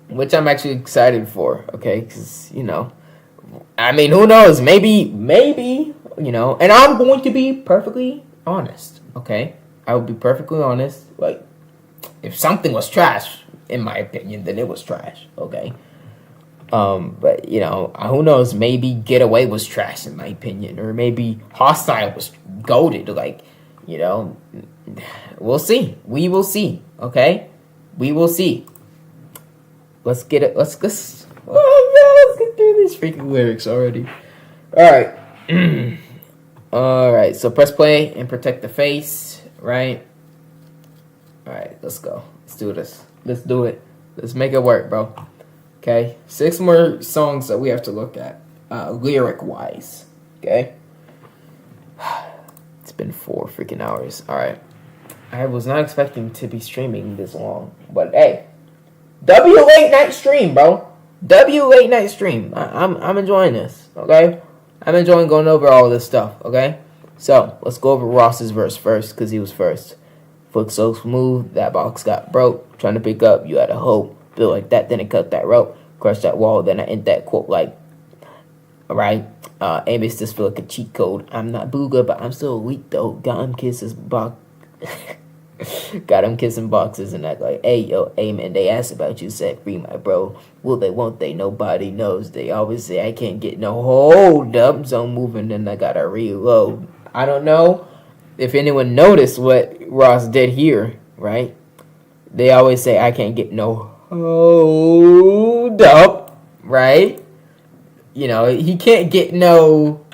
which I'm actually excited for. Okay, because, I mean, who knows? Maybe, and I'm going to be perfectly honest, okay? I will be perfectly honest. Like, if something was trash, in my opinion, then it was trash, okay? But, who knows? Maybe Getaway was trash, in my opinion. Or maybe Hostile was goated, like, we'll see. We will see, okay? We will see. Let's get it. Let's get through these freaking lyrics already. Alright. Alright, so press play and protect the face, right? Alright, let's go. Let's do this. Let's do it. Let's make it work, bro. Okay? 6 more songs that we have to look at, lyric-wise. Okay? It's been 4 freaking hours. Alright. I was not expecting to be streaming this long, but hey. W late night stream, bro. W late night stream. I'm enjoying this, okay? I'm enjoying going over all this stuff, okay? So, let's go over Ross's verse first, because he was first. Foot so smooth, that box got broke. Trying to pick up, you had a hope. Feel like that, then I cut that rope. Crush that wall, then I end that quote like, alright? Amos just feel like a cheat code. I'm not booga, but I'm still weak though. Got him kisses box. Got him kissing boxes and act like, hey, yo, amen. They ask about you, said free, my bro. Will they, won't they? Nobody knows. They always say I can't get no hold up. So I'm moving and I gotta reload. I don't know. if anyone noticed what Ross did here, right? They always say, I can't get no hold up, right? You know, he can't get no,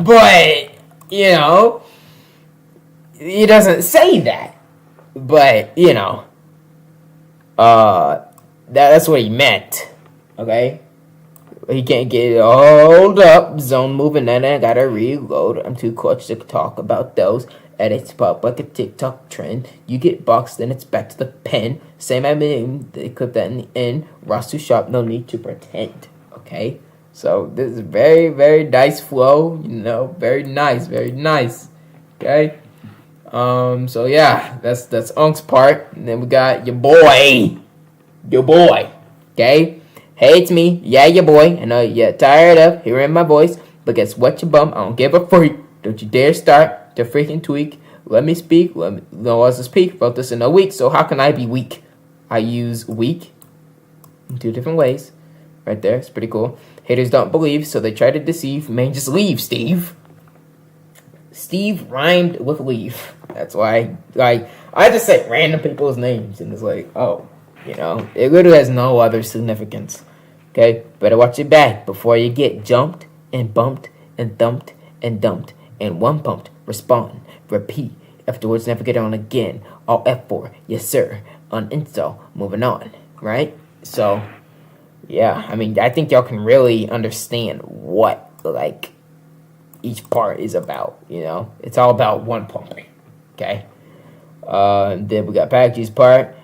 but, you know, he doesn't say that. But, you know, that's what he meant, okay? He can't get hold up, zone moving, and I gotta reload. I'm too clutch to talk about those. Edits pop like a TikTok trend. You get boxed, then it's back to the pen. Same I mean, they clip that in the end. Ross too sharp, no need to pretend. Okay? So this is very, very nice flow. You know, very nice, very nice. Okay? So yeah, that's Unk's part. And then we got your boy. Your boy. Okay? Hey, it's me. Yeah, your boy. I know you're tired of hearing my voice, but guess what, you bum? I don't give a freak. Don't you dare start to freaking tweak. Let me speak. Let me know us to speak. Wrote this in a week, so how can I be weak? I use weak in 2 different ways. Right there. It's pretty cool. Haters don't believe, so they try to deceive. Man, just leave, Steve. Steve rhymed with leave. That's why, like, I just say random people's names, and it's like, oh, you know, it literally has no other significance. Okay? Better watch your back before you get jumped and bumped and thumped and dumped and one pumped. Respond. Repeat. Afterwards, never get on again. All F4. Yes, sir. Uninstall. Moving on. Right? So, yeah. I mean, I think y'all can really understand what, like, each part is about, you know? It's all about one pumping. Okay? Then we got Packy's part.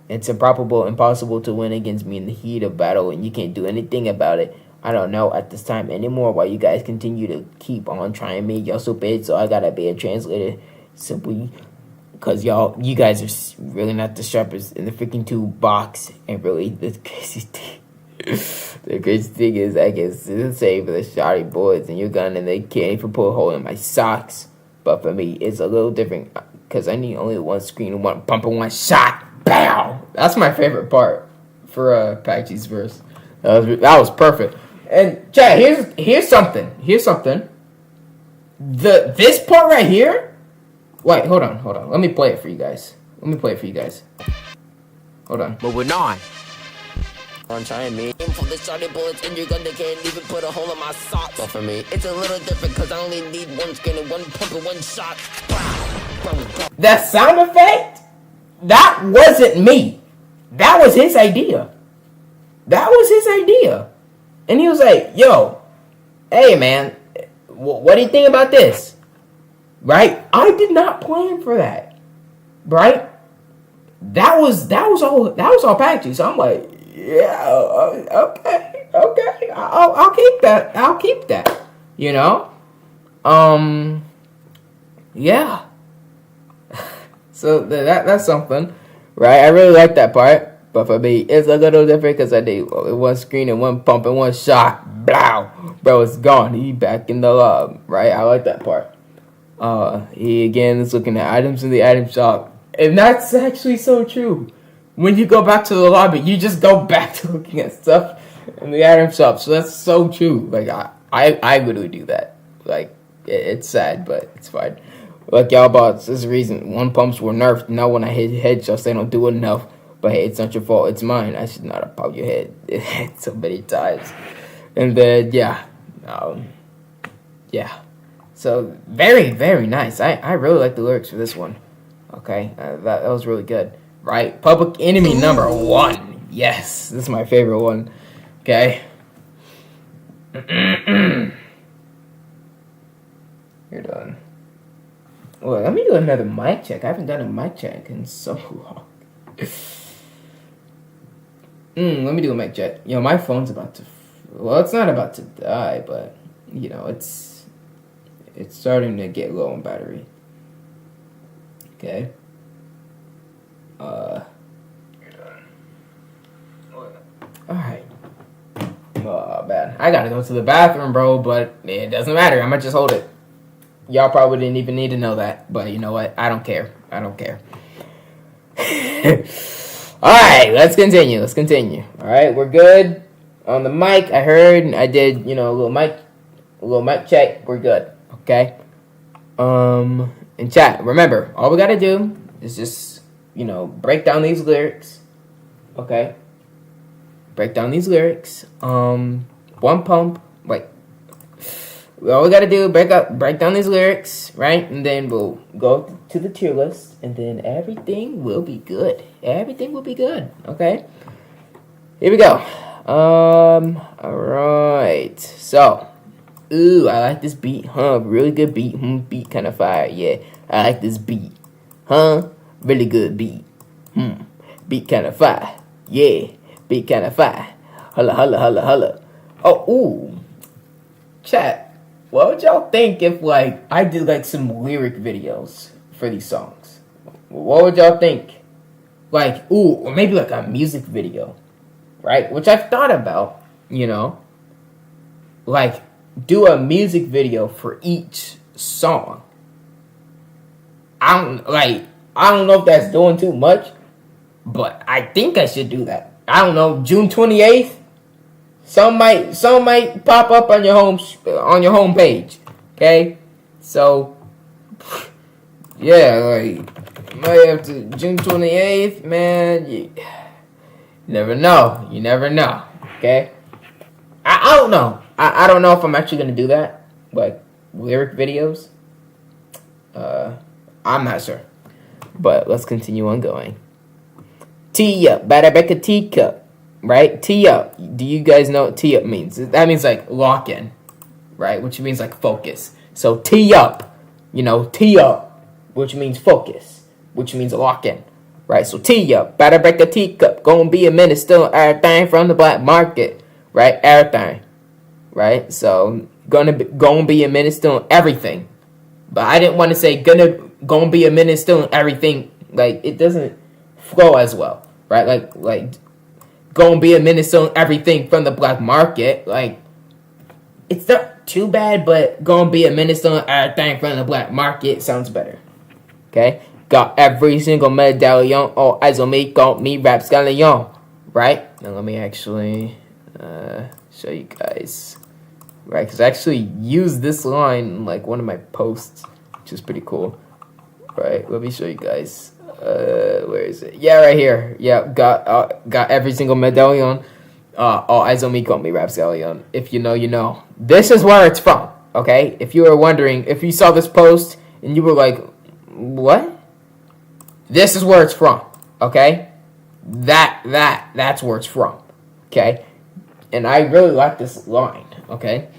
It's impossible to win against me in the heat of battle, and you can't do anything about it. I don't know at this time anymore why you guys continue to keep on trying me. Y'all so big, so I gotta be a translator simply because you guys are really not the sharpest in the freaking tube box. And really, the crazy thing is, I can save the shoddy boys and your gun, and they can't even put a hole in my socks. But for me, it's a little different because I need only one screen, one pump, and one shot. Bow. That's my favorite part for Pachy's verse. That was perfect. And chat, here's something. This part right here. Wait, hold on. Let me play it for you guys. Hold on. Moving on. I'm trying me. Aim for the shotty bullets in your gun, they can't even put a hole in my socks. But for me, it's a little different because I only need one screen and one pump and one shot. That sound effect? That wasn't me. That was his idea. And he was like, yo, hey, man, what do you think about this? Right? I did not plan for that. Right? That was all Patrick. So I'm like, yeah, okay. I'll keep that. You know? Yeah. So that's something, right? I really like that part. But for me, it's a little different because I did one screen and one pump and one shot. Blow. Bro, it's gone. He back in the lab, right? I like that part. He again is looking at items in the item shop. And that's actually so true. When you go back to the lobby, you just go back to looking at stuff in the item shop. So that's so true. Like, I literally do that. Like, it's sad, but it's fine. Like, y'all bots, there's a reason. One pumps were nerfed. Now when I hit headshots, they don't do enough. But hey, it's not your fault. It's mine. I should not have popped your head so many times. And then, yeah. Yeah. So, very, very nice. I really like the lyrics for this one. Okay? That was really good. Right? Public Enemy number 1. Yes. This is my favorite one. Okay? You're done. Well, let me do another mic check. I haven't done a mic check in so long. Let me do a mic check. You know, my phone's about to... Well, it's not about to die, but, you know, it's starting to get low on battery. Okay. Alright. Oh, man. I gotta go to the bathroom, bro, but it doesn't matter. I'm gonna just hold it. Y'all probably didn't even need to know that, but you know what? I don't care. Alright, let's continue. Alright, we're good. On the mic, I heard, I did, you know, a little mic check. We're good. Okay? In chat, remember, all we gotta do is just, break down these lyrics. Okay? Break down these lyrics. One pump. Wait. All we gotta do, break down these lyrics, right? And then we'll go to the tier list, and then everything will be good. Everything will be good. Okay? Here we go. Alright. So, ooh, I like this beat, huh? Really good beat. Beat kind of fire. Yeah, I like this beat. Huh? Really good beat. Beat kind of fire. Yeah, beat kind of fire. Holla, holla, holla, holla. Oh, ooh. Chat. What would y'all think if, I did, some lyric videos for these songs? What would y'all think? Or maybe, a music video, right? Which I've thought about, do a music video for each song. I don't know if that's doing too much, but I think I should do that. I don't know, June 28th? Some might pop up on your home page. Okay? So yeah, might have to June 28th, man. You never know. You never know. Okay? I don't know. I don't know if I'm actually gonna do that. Lyric videos. I'm not sure. But let's continue on going. Tee up, batter back a teacup. Right? Tee up. Do you guys know what tee up means? That means lock in. Right? Which means focus. So tee up. Tee up. Which means focus. Which means lock in. Right? So tee up. Batter break a teacup. Gonna be a minute still everything from the black market. Right? Everything. Right? So gonna be a minute still everything. But I didn't want to say gonna be a minute still everything. It doesn't flow as well. Right? Gonna be a minute selling everything from the black market. It's not too bad, but gonna be a minute selling everything from the black market sounds better. Okay? Got every single medallion, all eyes on me, got me, rap scallion. Right? Now let me actually show you guys. Right? Because I actually used this line in one of my posts, which is pretty cool. Right? Let me show you guys. Where is it? Yeah, right here. Yeah, got every single medallion. All eyes on me, call me Rapscallion. If you know, you know. This is where it's from. Okay, if you were wondering, if you saw this post and you were like, "What?" This is where it's from. Okay, that's where it's from. Okay, and I really like this line. Okay.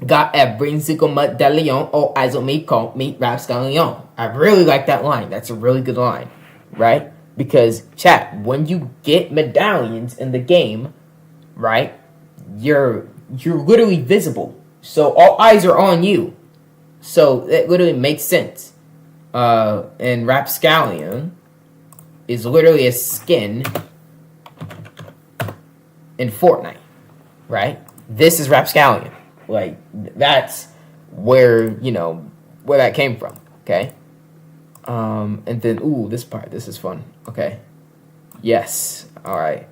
Got every single medallion, all eyes on me, call me Rapscallion. I really like that line. That's a really good line, right? Because, chat, when you get medallions in the game, right, you're literally visible. So all eyes are on you. So that literally makes sense. And Rapscallion is literally a skin in Fortnite, right? This is Rapscallion. That's where, where that came from, okay? And then, ooh, this part, this is fun, okay? Yes, alright.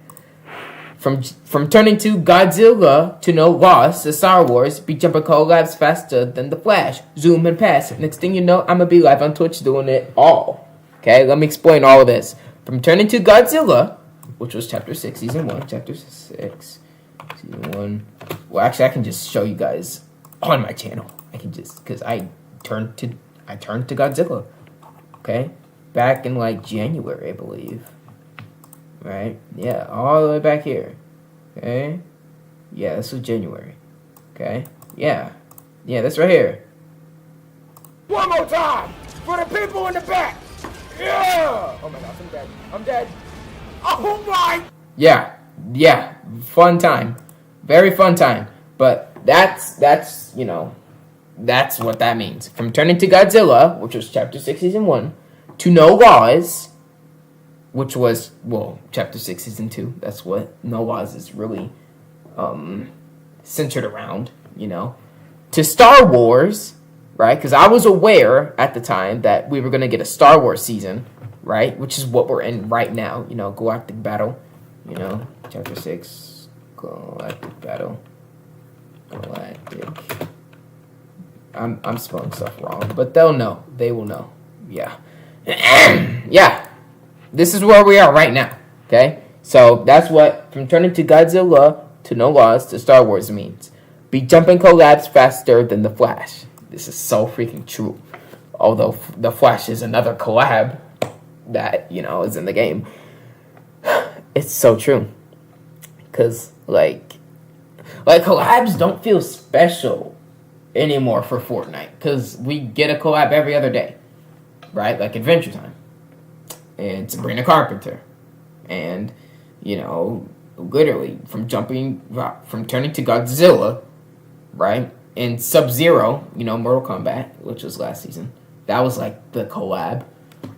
From turning to Godzilla to no loss to Star Wars, be jumping collabs faster than the Flash. Zoom and pass. Next thing you know, I'm gonna be live on Twitch doing it all. Okay, let me explain all of this. From turning to Godzilla, which was Chapter 6, Season 1, Chapter 6... Season 1. Well, actually, I can just show you guys on my channel. I can just, because I turned to Godzilla. Okay? Back in, January, I believe. Right? Yeah, all the way back here. Okay? Yeah, this was January. Okay? Yeah. Yeah, that's right here. One more time! For the people in the back! Yeah! Oh my gosh, I'm dead. I'm dead. Oh my! Yeah. Yeah. Fun time. Very fun time. But that's what that means. From turning to Godzilla, which was Chapter 6, Season 1, to No Laws, which was, Chapter 6, Season 2. That's what No Laws is really centered around, To Star Wars, right? Because I was aware at the time that we were going to get a Star Wars season, right? Which is what we're in right now, Galactic Battle, Chapter 6, Galactic Battle. Galactic. I'm spelling stuff wrong, but they'll know. They will know. Yeah. Yeah. This is where we are right now. Okay? So that's what from turning to Godzilla to No Laws to Star Wars means. Be jumping collabs faster than the Flash. This is so freaking true. Although the Flash is another collab that, is in the game. It's so true. Because, like collabs don't feel special anymore for Fortnite. Because we get a collab every other day. Right? Like Adventure Time. And Sabrina Carpenter. And, literally, from turning to Godzilla, right? And Sub-Zero, Mortal Kombat, which was last season. That was like the collab,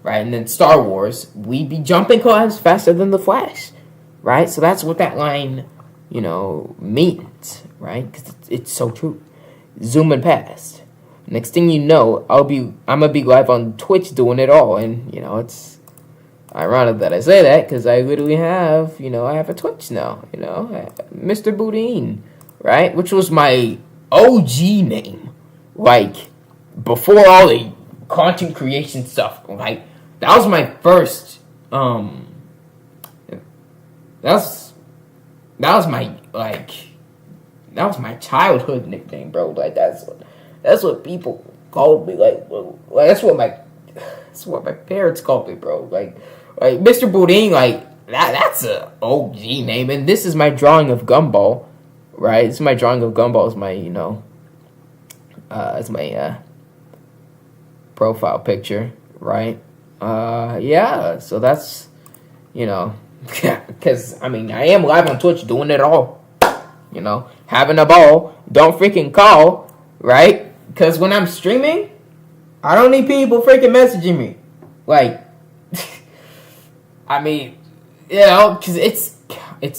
right? And then Star Wars, we be jumping collabs faster than the Flash, right? So that's what that line, means, right? Because it's so true. Zooming past. Next thing you know, I'm gonna be live on Twitch doing it all, and it's ironic that I say that because I literally have, I have a Twitch now, Mr. Boudin, right? Which was my OG name, like before all the content creation stuff. Like that was my first, that was my childhood nickname, bro. Like that's what people called me. Like that's what my parents called me, bro. Like Mr. Boudin, like that's a OG name, and this is my drawing of Gumball, right? This is my drawing of Gumball. Is my it's my profile picture, right? Yeah. So that's because I am live on Twitch doing it all, having a ball. Don't freaking call, right? Because when I'm streaming, I don't need people freaking messaging me, like. Because it's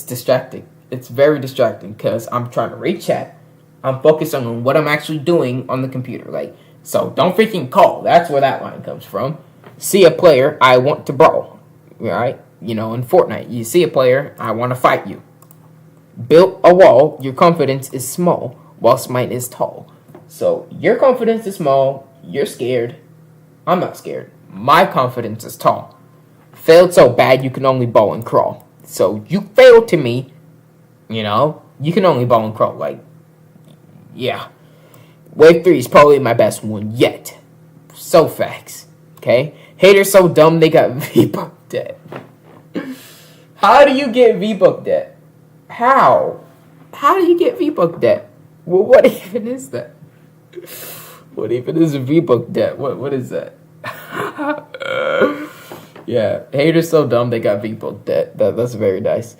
distracting. It's very distracting because I'm trying to read chat. I'm focusing on what I'm actually doing on the computer. Like, so don't freaking call. That's where that line comes from. See a player, I want to brawl. Right? In Fortnite, you see a player, I want to fight you. Built a wall, your confidence is small, whilst mine is tall. So your confidence is small, you're scared. I'm not scared. My confidence is tall. Failed so bad you can only bow and crawl. So you failed to me, you can only bow and crawl. Like, yeah. Wave 3 is probably my best one yet. So facts. Okay? Haters so dumb they got V-Buck debt. How do you get V-Buck debt? How? How do you get V-Buck debt? Well, what even is that? What even is a V-Buck debt? What is that? Yeah, haters so dumb they got V-Buck debt. That's very nice.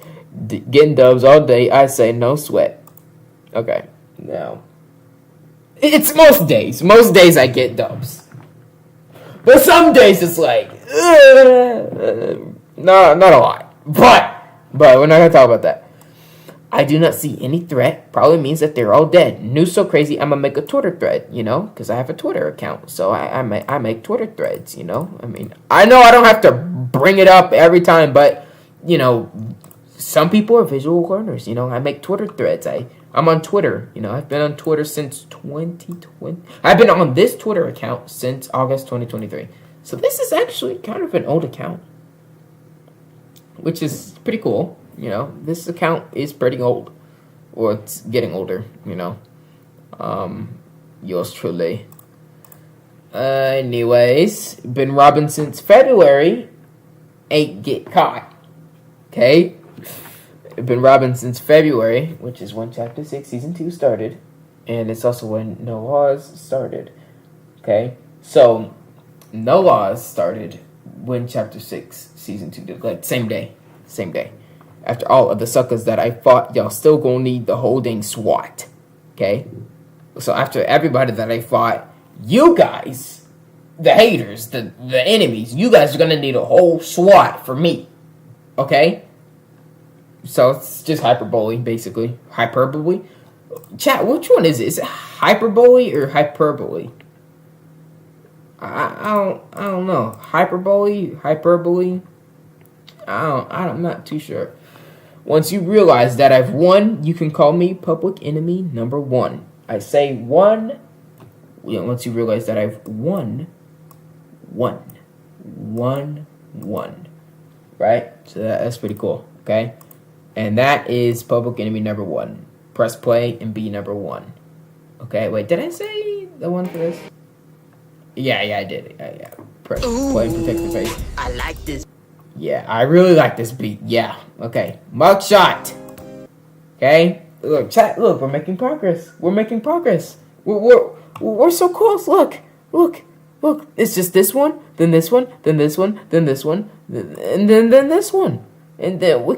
Getting dubs all day, I say no sweat. Okay, now it's most days. Most days I get dubs, but some days it's like no, not a lot. But we're not gonna talk about that. I do not see any threat. Probably means that they're all dead. News so crazy, I'm gonna make a Twitter thread, because I have a Twitter account. So I make Twitter threads, I know I don't have to bring it up every time, but, some people are visual learners, I make Twitter threads. I'm on Twitter, I've been on Twitter since 2020. I've been on this Twitter account since August 2023. So this is actually kind of an old account, which is pretty cool. This account is pretty old. Or it's getting older, Yours truly. Anyways, been robbing since February. Ain't get caught. Okay? Been robbing since February, which is when Chapter 6 Season 2 started. And it's also when No Laws started. Okay? So, No Laws started when Chapter 6 Season 2 did. Like, same day. Same day. After all of the suckers that I fought, y'all still gonna need the whole dang SWAT. Okay? So after everybody that I fought, you guys, the haters, the enemies, you guys are gonna need a whole SWAT for me. Okay? So it's just hyperbole, basically. Hyperbole? Chat, which one is it? Is it hyperbole or hyperbole? I don't know. Hyperbole? I'm not too sure. Once you realize that I've won, you can call me public enemy number 1. I say one once you realize that I've won, right? So that's pretty cool, okay? And that is Public Enemy number 1. Press play and be number 1. Okay, wait, did I say the one for this? Yeah, I did. Yeah. Press play and protect the face. I like this. Yeah, I really like this beat. Yeah, okay. Mugshot. Okay? Look, chat, look, we're making progress. We're so close. Look. It's just this one, then this one, then this one, then this one, and then this one. And then we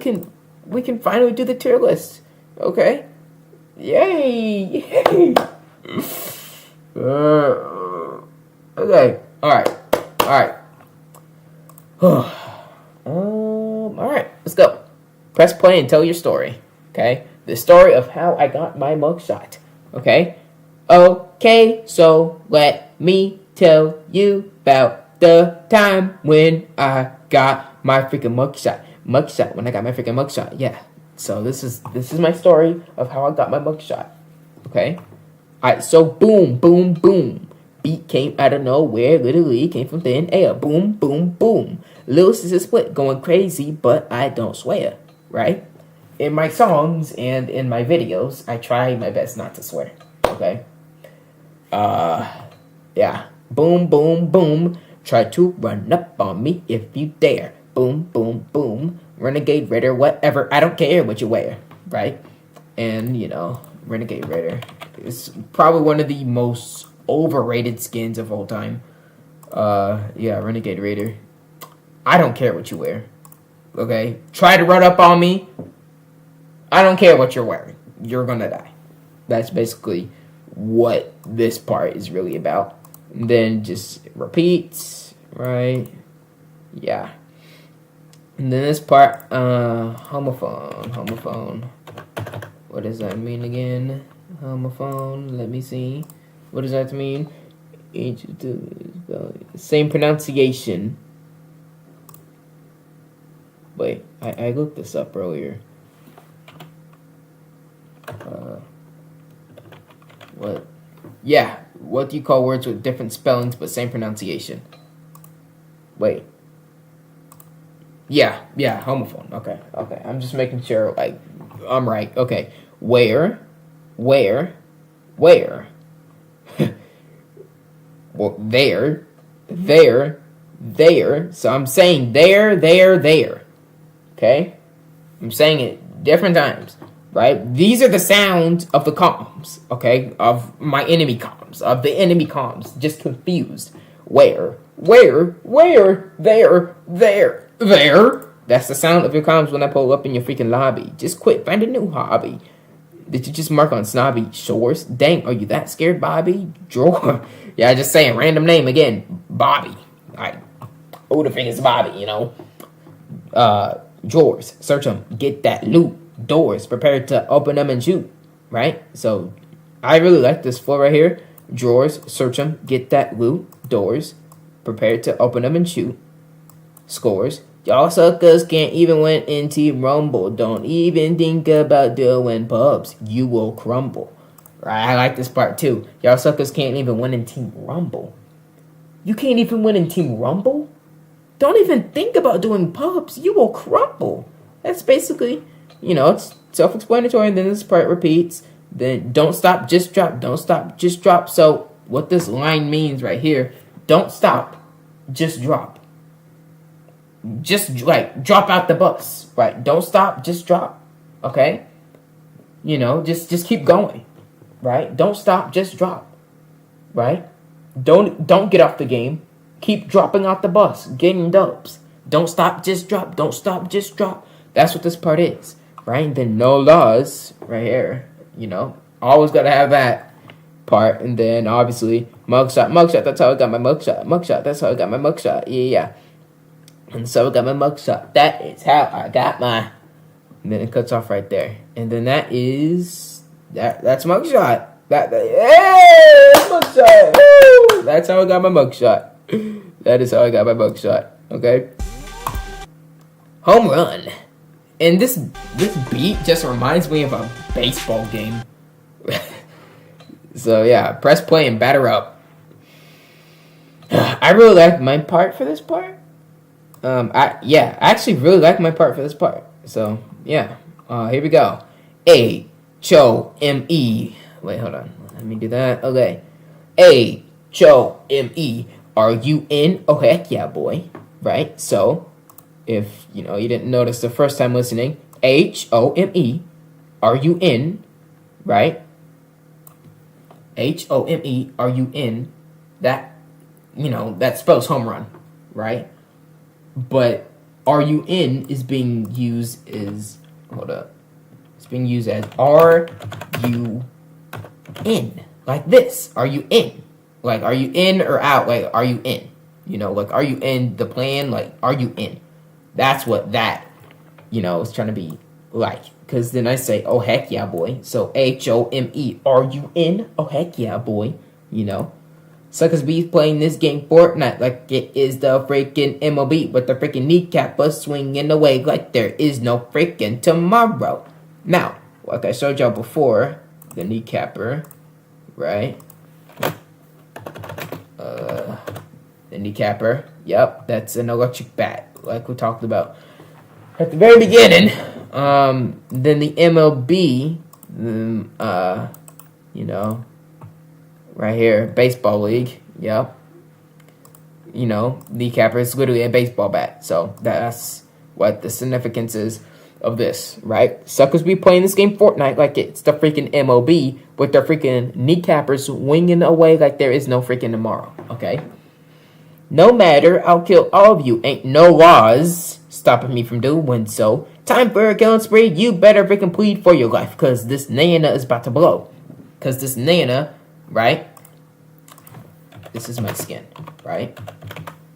can finally do the tier list. Okay? Yay! Okay. Alright. Alright, let's go. Press play and tell your story. Okay? The story of how I got my mugshot. Okay? Okay, so let me tell you about the time when I got my freaking mugshot. When I got my freaking mugshot. Yeah. So this is my story of how I got my mugshot. Okay? Alright, so boom. Beat came out of nowhere, literally came from thin air. Boom. Lil Sis is split, going crazy, but I don't swear, right? In my songs and in my videos, I try my best not to swear, okay? Yeah. Boom. Try to run up on me if you dare. Boom. Renegade Raider, whatever, I don't care what you wear, right? And, Renegade Raider is probably one of the most overrated skins of all time. Yeah, Renegade Raider. I don't care what you wear. Okay? Try to run up on me. I don't care what you're wearing. You're gonna die. That's basically what this part is really about. And then just repeats, right? Yeah. And then this part, homophone. What does that mean again? Homophone, let me see. What does that mean? Same pronunciation. Wait, I looked this up earlier. What? Yeah, what do you call words with different spellings but same pronunciation? Wait. Yeah, homophone. Okay. I'm just making sure, I'm right. Okay. Where? Well, there. So I'm saying there. Okay? I'm saying it different times, right? These are the sounds of the comms, okay? Of my enemy comms, just confused. Where, there. That's the sound of your comms when I pull up in your freaking lobby. Just quit, find a new hobby. Did you just mark on snobby shores? Dang, are you that scared, Bobby? Drawer. Yeah, just saying, random name again. Bobby. Who the thing is Bobby, Drawers. Search them. Get that loot. Doors. Prepare to open them and shoot. Right? So, I really like this floor right here. Drawers. Search them. Get that loot. Doors. Prepare to open them and shoot. Scores. Y'all suckers can't even win in Team Rumble. Don't even think about doing pubs. You will crumble. Right, I like this part too. Y'all suckers can't even win in Team Rumble. You can't even win in Team Rumble? Don't even think about doing pubs. You will crumble. That's basically, it's self-explanatory. And then this part repeats. Then don't stop, just drop. Don't stop, just drop. So what this line means right here, don't stop, just drop. Just drop out the bus, right? Don't stop, just drop. Okay? Just keep going. Right? Don't stop, just drop. Right? Don't get off the game. Keep dropping out the bus, getting dubs. Don't stop, just drop. Don't stop, just drop. That's what this part is. Right? And then no laws right here. Always gotta have that part. And then obviously mugshot, that's how I got my mugshot, that's how I got my mugshot. Yeah. And so I got my mugshot. That is how I got my. And then it cuts off right there. And then that's mugshot. That's mugshot. Woo! That's how I got my mugshot. That is how I got my mugshot. Okay. Home run. And this beat just reminds me of a baseball game. So yeah, press play and batter up. I really like my part for this part. I actually really like my part for this part. So yeah, here we go. HOME. Wait, hold on. Let me do that. Okay. HOME. Are you in? Oh heck yeah, boy. Right. So, if you didn't notice the first time listening, HOME. Are you in? Right. HOME. Are you in? That that spells home run, right? But are you in is being used as It's being used as are you in? Like this. Are you in? Like are you in or out? Like are you in? Like are you in the plan? Like are you in? That's what that is trying to be like. Because then I say, oh heck yeah, boy. So HOME. Are you in? Oh heck yeah, boy. Suckers be playing this game Fortnite like it is the freaking MLB, with the freaking kneecapper swinging away like there is no freaking tomorrow. Now, like I showed y'all before, the kneecapper, right? The kneecapper, yep, that's an electric bat, like we talked about at the very beginning. Then the MLB, right here, baseball league. Yep. Kneecapper is literally a baseball bat. So that's what the significance is of this, right? Suckers be playing this game Fortnite like it's the freaking MLB, with their freaking kneecappers winging away like there is no freaking tomorrow. Okay. No matter, I'll kill all of you. Ain't no laws stopping me from doing so. Time for a killing spree. You better freaking plead for your life, cause this nana is about to blow. Cause this nana, right? This is my skin, right?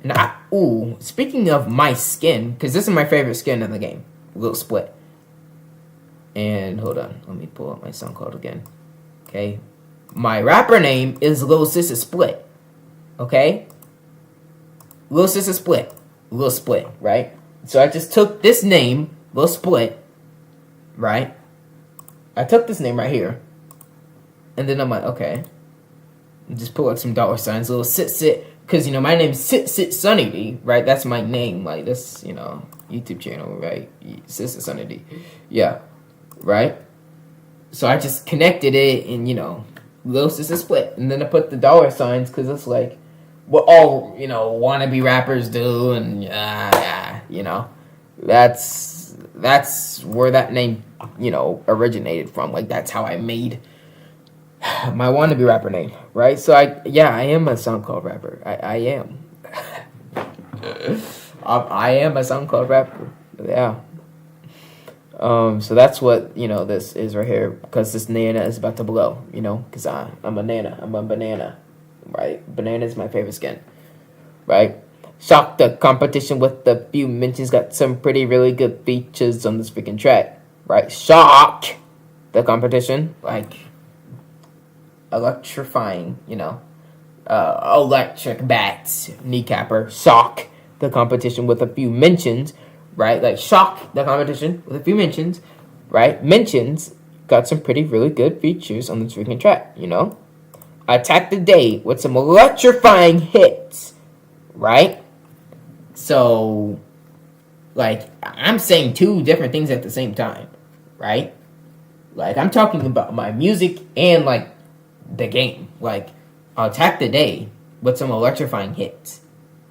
And speaking of my skin, because this is my favorite skin in the game, Lil Split. And hold on, let me pull up my SoundCloud again. Okay, my rapper name is Lil Sissa Split. Okay, Lil Sissa Split, Lil Split, right? So I just took this name, Lil Split, right? I took this name right here, and then I'm like, okay. Just pull out some dollar signs, little sit, because my name's Sit Sunny D, right? That's my name, like this, YouTube channel, right? Sister Sunny D, yeah, right. So I just connected it, and Lil Sister Split, and then I put the dollar signs because it's like what all wannabe rappers do, and that's where that name originated from. Like that's how I made my wannabe rapper name, right? So I am a SoundCloud rapper. I am. I am a SoundCloud rapper. Yeah. So that's what this is right here, because this nana is about to blow. Because I'm a nana. I'm a banana, right? Banana is my favorite skin, right? Shock the competition with a few mentions. Got some really good features on this freaking track, right? Shock the competition, like electrifying, electric bats, kneecapper, shock the competition with a few mentions, right? Like shock the competition with a few mentions, right? Mentions got some really good features on this freaking track, Attack the day with some electrifying hits, right? So, like, I'm saying two different things at the same time, right? Like, I'm talking about my music and, like, the game. Like, I'll attack the day with some electrifying hits,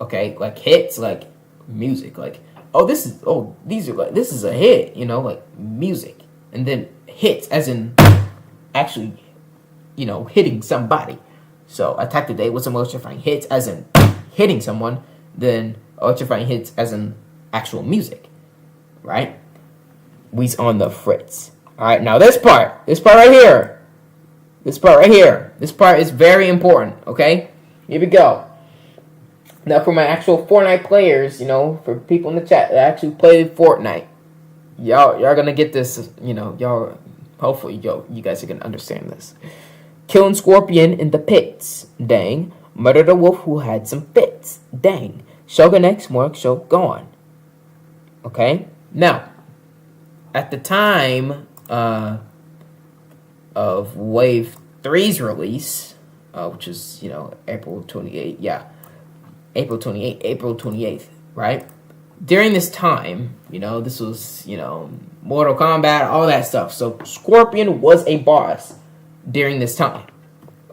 okay? Like, hits, like, music. Like, this is a hit, like, music. And then hits, as in, actually, hitting somebody. So, attack the day with some electrifying hits, as in hitting someone, then electrifying hits as in actual music, right? We's on the fritz. All right, now this part right here, this part is very important. Okay, here we go. Now for my actual Fortnite players, for people in the chat that actually play Fortnite, y'all gonna get this. Y'all hopefully you guys are gonna understand this. Killing Scorpion in the pits, dang. Murdered a wolf who had some fits, dang. Shogun X Mark Show gone. Okay? Now, at the time of Wave 3's release, which is, April 28th, yeah. April 28th, April 28th, right? During this time, this was, Mortal Kombat, all that stuff. So Scorpion was a boss during this time,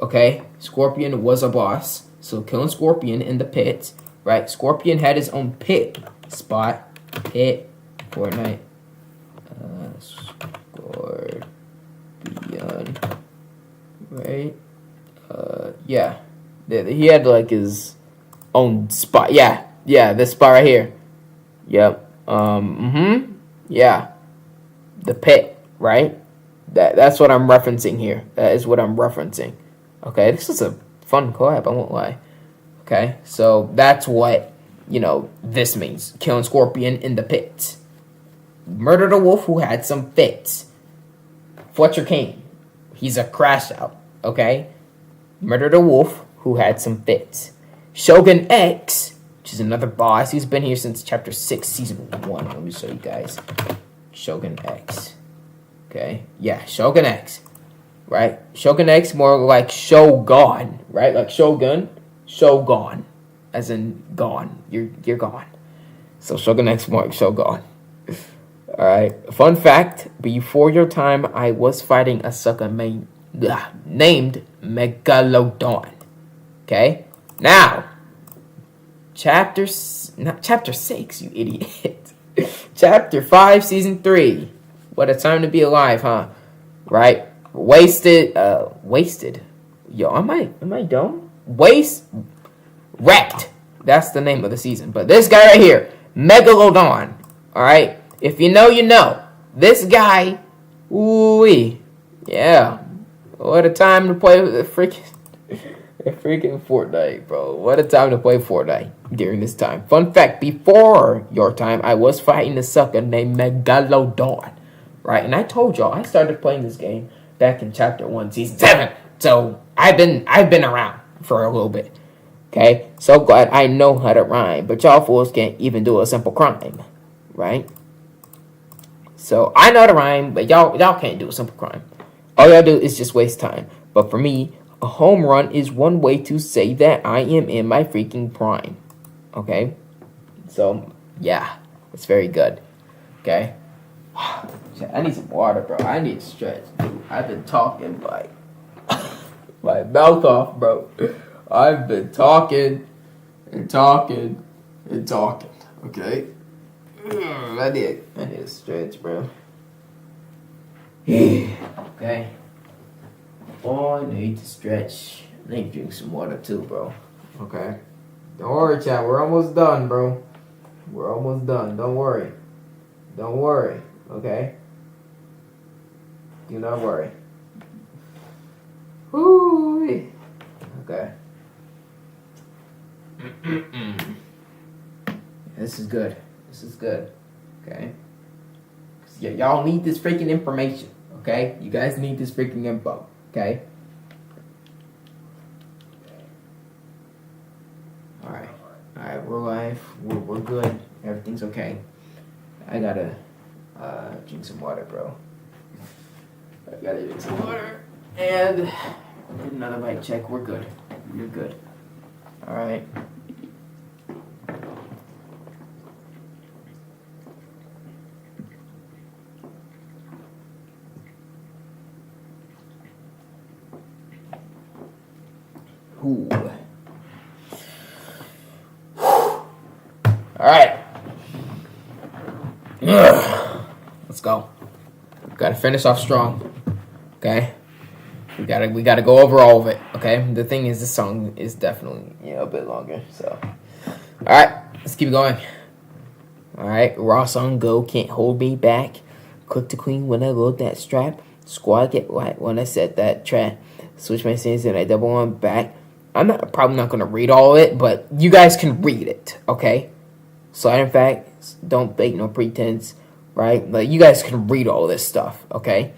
okay? Scorpion was a boss. So killing Scorpion in the pit, right? Scorpion had his own pit spot. Pit, Fortnite. Scorpion, right? Yeah. He had like his own spot. Yeah, this spot right here. Yep. Yeah. The pit, right? That's what I'm referencing here. That is what I'm referencing. Okay, this is a fun collab, I won't lie. Okay, so that's what, this means. Killing Scorpion in the pit. Murder the wolf who had some fits. Fletcher King. He's a crash out. Okay? Murder the wolf who had some fits. Shogun X, which is another boss. He's been here since chapter 6, season 1. Let me show you guys. Shogun X. Okay? Yeah, Shogun X. Right? Shogun X, more like Shogun. Right? Like Shogun. Shogun. As in gone. You're gone. So Shogun X more like Shogun. Alright. Fun fact. Before your time, I was fighting a sucker named Megalodon. Okay? Now, chapter 6, you idiot. Chapter 5, season 3. What a time to be alive, huh? Right? Wasted. Yo, am I dumb? Wrecked. That's the name of the season. But this guy right here, Megalodon. Alright? If you know, you know. This guy, ooh-wee. Yeah. What a time to play with the freaking Fortnite, bro. What a time to play Fortnite during this time. Fun fact, before your time, I was fighting a sucker named Megalodon. Right? And I told y'all, I started playing this game back in chapter 1, season 7. So, I've been around for a little bit. Okay? So glad I know how to rhyme. But y'all fools can't even do a simple crime. Right? So, I know how to rhyme, but y'all can't do a simple crime. All y'all do is just waste time. But for me, a home run is one way to say that I am in my freaking prime. Okay? So, yeah. It's very good. Okay? I need some water, bro. I need to stretch, dude. I've been talking like my mouth off, bro. I've been talking and talking and talking. Okay? I need to stretch, bro. Okay. Oh, I need to stretch. I need to drink some water too, bro. Okay. Don't worry, chat. We're almost done, bro. We're almost done. Don't worry. Don't worry. Okay? Do not worry. Woo! Okay. This is good. This is good. Okay? Yeah, y'all need this freaking information. Okay? You guys need this freaking info. Okay? Alright. Alright, we're live. We're good. Everything's okay. I gotta drink some water, bro. I gotta drink some water. And another mic check. We're good. You're good. Alright. Ooh. Alright. Let's go. Gotta finish off strong. Okay? We gotta go over all of it. Okay? The thing is, this song is definitely, a bit longer. So, alright, let's keep going. Alright, Ross on go, can't hold me back. Cook the queen when I load that strap. Squad get light when I set that trap. Switch my scenes and I double on back. I'm probably not gonna read all of it, but you guys can read it. Okay? Slide in facts, don't fake no pretense. Right? Like, you guys can read all this stuff. Okay?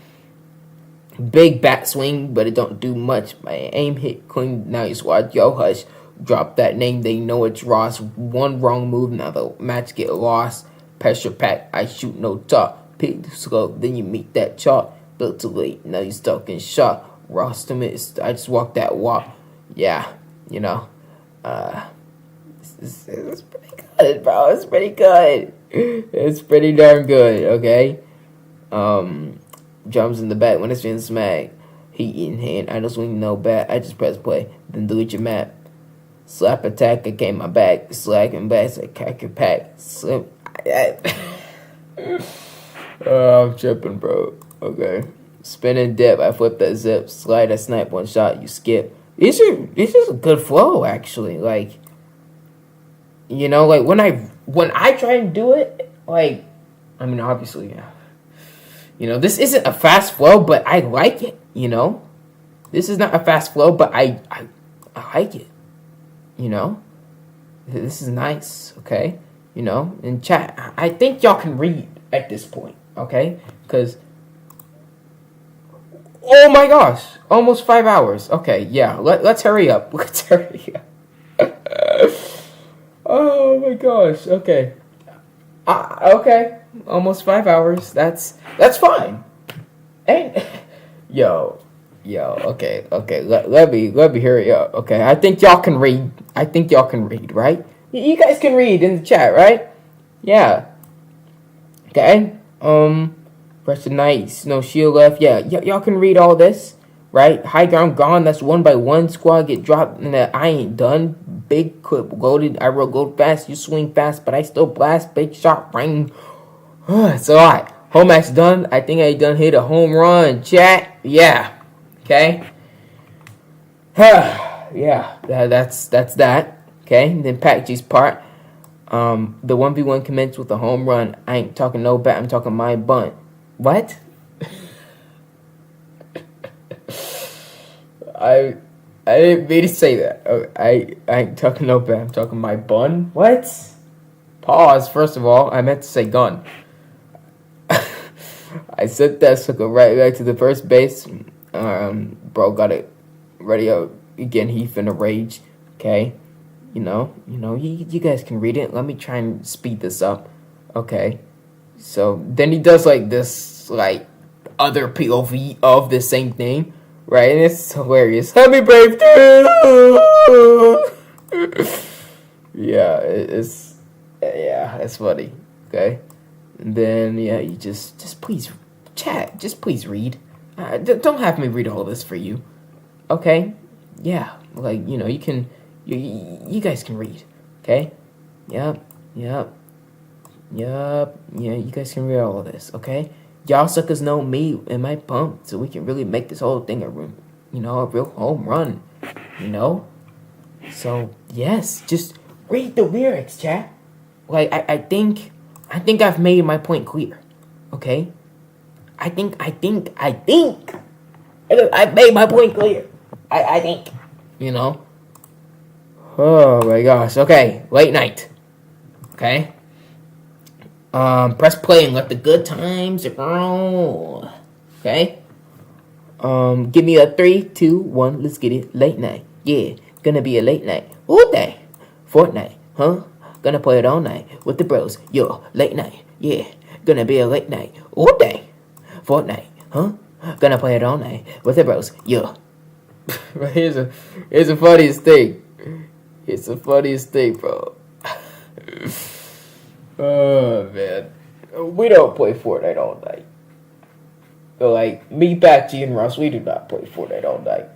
Big bat swing, but it don't do much. My aim hit clean. Now you squad, yo hush. Drop that name, they know it's Ross. One wrong move, now the match get lost. Pressure pack, I shoot no talk. Pick the scope, then you meet that chalk. Built too late, now you stuck in shock. Ross to me, I just walk that walk. Yeah, It's pretty good, bro. It's pretty good. It's pretty darn good, okay? Drums in the back when it's being smacked. Heat in hand. I don't swing no bat. I just press play. Then delete your map. Slap attack. I came my back. Slack and back. I crack your pack. Slip. Oh, I'm tripping, bro. Okay. Spin and dip. I flip that zip. Slide. I snipe. One shot. You skip. This is a good flow, actually. Like, you know, like when I try and do it, like, I mean, obviously, yeah. You know, this isn't a fast flow, but I like it. You know, this is not a fast flow, but I like it. You know, this is nice. Okay, you know, in chat, I think y'all can read at this point. Okay, because oh my gosh, almost 5 hours. Okay, yeah, let's hurry up. Let's hurry up. Oh my gosh. Okay. Okay. Almost 5 hours. That's fine. And yo. Okay. Let me hurry up. Okay. I think y'all can read. Right? You guys can read in the chat, right? Yeah. Okay. Rest of the night. Snow shield left. Yeah. Y'all can read all this, right? High ground gone. That's 1 by 1. Squad get dropped. And I ain't done. Big clip loaded. I roll go fast. You swing fast, but I still blast. Big shot ring. It's a lot. Home match done. I think I done hit a home run. Chat. Yeah. Okay. Yeah. That's that. Okay. And then Pac G's part. The 1v1 commenced with a home run. I ain't talking no bat. I'm talking my bunt. What? I didn't mean to say that. I ain't talking no bat. I'm talking my bun. What? Pause. First of all, I meant to say gun. I said that, so go right back to the first base. Bro got it ready up again. He finna rage. Okay, you know. You guys can read it. Let me try and speed this up. Okay, so then he does like this, like other POV of the same thing. Right, and it's hilarious. Happy birthday! Yeah, it's funny. Okay, and then yeah, you just please chat. Just please read. Don't have me read all this for you. Okay, yeah, like you know you can, you guys can read. Okay, yep. Yeah, you guys can read all of this. Okay. Y'all suckers know me and my pump, so we can really make this whole thing a real home run, you know? So, yes, just read the lyrics, chat. Like, I think I've made my point clear, okay? I think I've made my point clear. I think, you know? Oh, my gosh. Okay, late night, okay? Press play and let the good times roll. Okay? Give me a 3, 2, 1, let's get it. Late night. Yeah, gonna be a late night. All day. Fortnite, huh? Gonna play it all night with the bros. Yo, late night. Yeah, gonna be a late night. All day. Fortnite, huh? Gonna play it all night with the bros. Yo. Here's the funniest thing. It's the funniest thing, bro. Oh, man. We don't play Fortnite all night. But, like, me, Patsy, and Russ, we do not play Fortnite all night.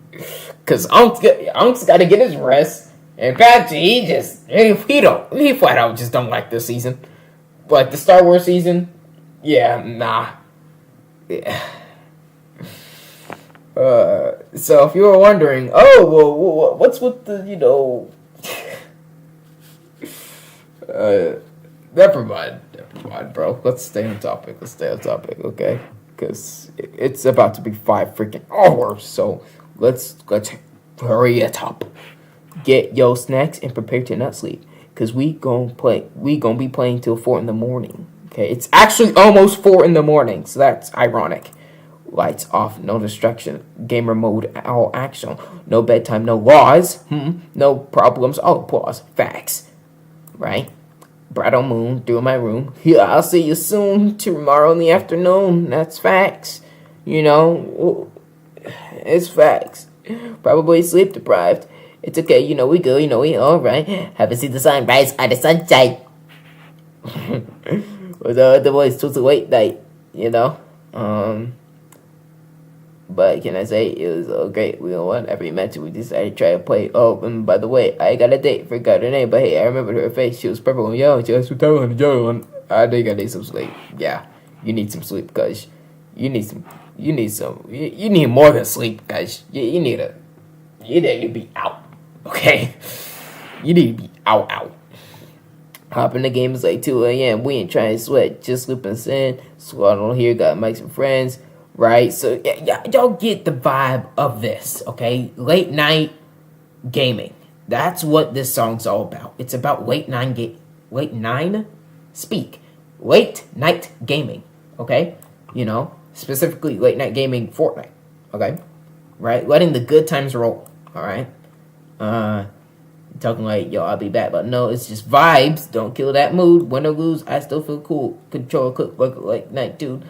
Because Unk's got to get his rest. And Patsy, he flat out just don't like this season. Like, the Star Wars season, yeah, nah. Yeah. So, if you were wondering, oh, well, what's with the, you know... Never mind, bro. Let's stay on topic, okay? Because it's about to be 5 freaking hours, so let's hurry it up. Get your snacks and prepare to not sleep, because we gonna be playing till 4 in the morning, okay? It's actually almost 4 in the morning, so that's ironic. Lights off, no distraction, gamer mode, all action, no bedtime, no laws, no problems, all applause, facts. Right? Bright on moon, through my room. Yeah, I'll see you soon. Tomorrow in the afternoon. That's facts. You know, it's facts. Probably sleep deprived. It's okay, you know we good, you know we alright. Haven't seen the sunrise or the sunshine. With the boys till the late night, you know. But can I say it was great? We won every match. We decided to try to play. Oh, and by the way, I got a date. Forgot her name, but hey, I remembered her face. She was purple and yellow. She was so tall and yellow. I think I need some sleep. Yeah, you need some sleep, cause you need more than sleep, guys. You need to be out. Okay, you need to be out. Hop in the game, it's like 2 a.m. We ain't trying to sweat, just sleep and sin. Squad on here, got Mike some friends, right? So yeah, y'all get the vibe of this, okay? Late night gaming. That's what this song's all about. It's about late night gaming, okay? You know, specifically late night gaming Fortnite, okay? Right? Letting the good times roll, all right? Talking like, yo, I'll be back, but no, it's just vibes. Don't kill that mood. Win or lose, I still feel cool. Control, cook, like night, dude.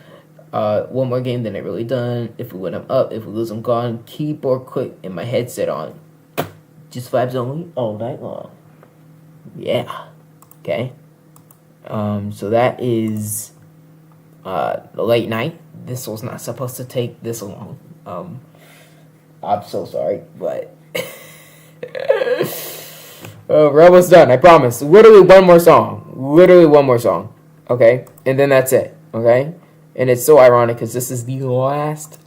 One more game than I really done. If we win, I'm up. If we lose, I'm gone. Keyboard quick and my headset on. Just vibes only all night long. Yeah. Okay. So that is the late night. This was not supposed to take this long. I'm so sorry, but we're almost done, I promise. Literally one more song. Okay? And then that's it. Okay? And it's so ironic because this is the last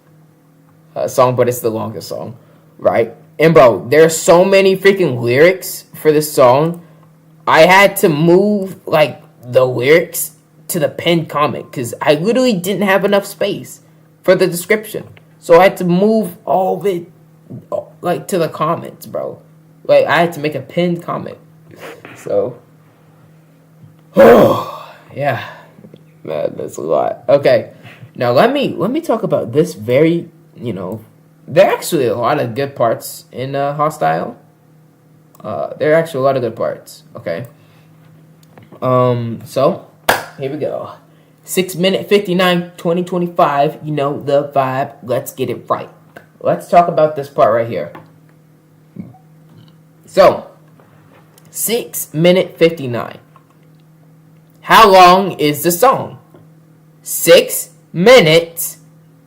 song, but it's the longest song. Right? And bro, there's so many freaking lyrics for this song. I had to move, like, the lyrics to the pinned comment because I literally didn't have enough space for the description. So I had to move all of it, like, to the comments, bro. Like, I had to make a pinned comment. So, yeah, man, that's a lot. Okay, now let me talk about this very, there are actually a lot of good parts in Hostile. There are actually a lot of good parts. Okay. So here we go. 6 minute 59, 2025. You know the vibe. Let's get it right. Let's talk about this part right here. So, 6 minute 59. How long is the song? 6 minutes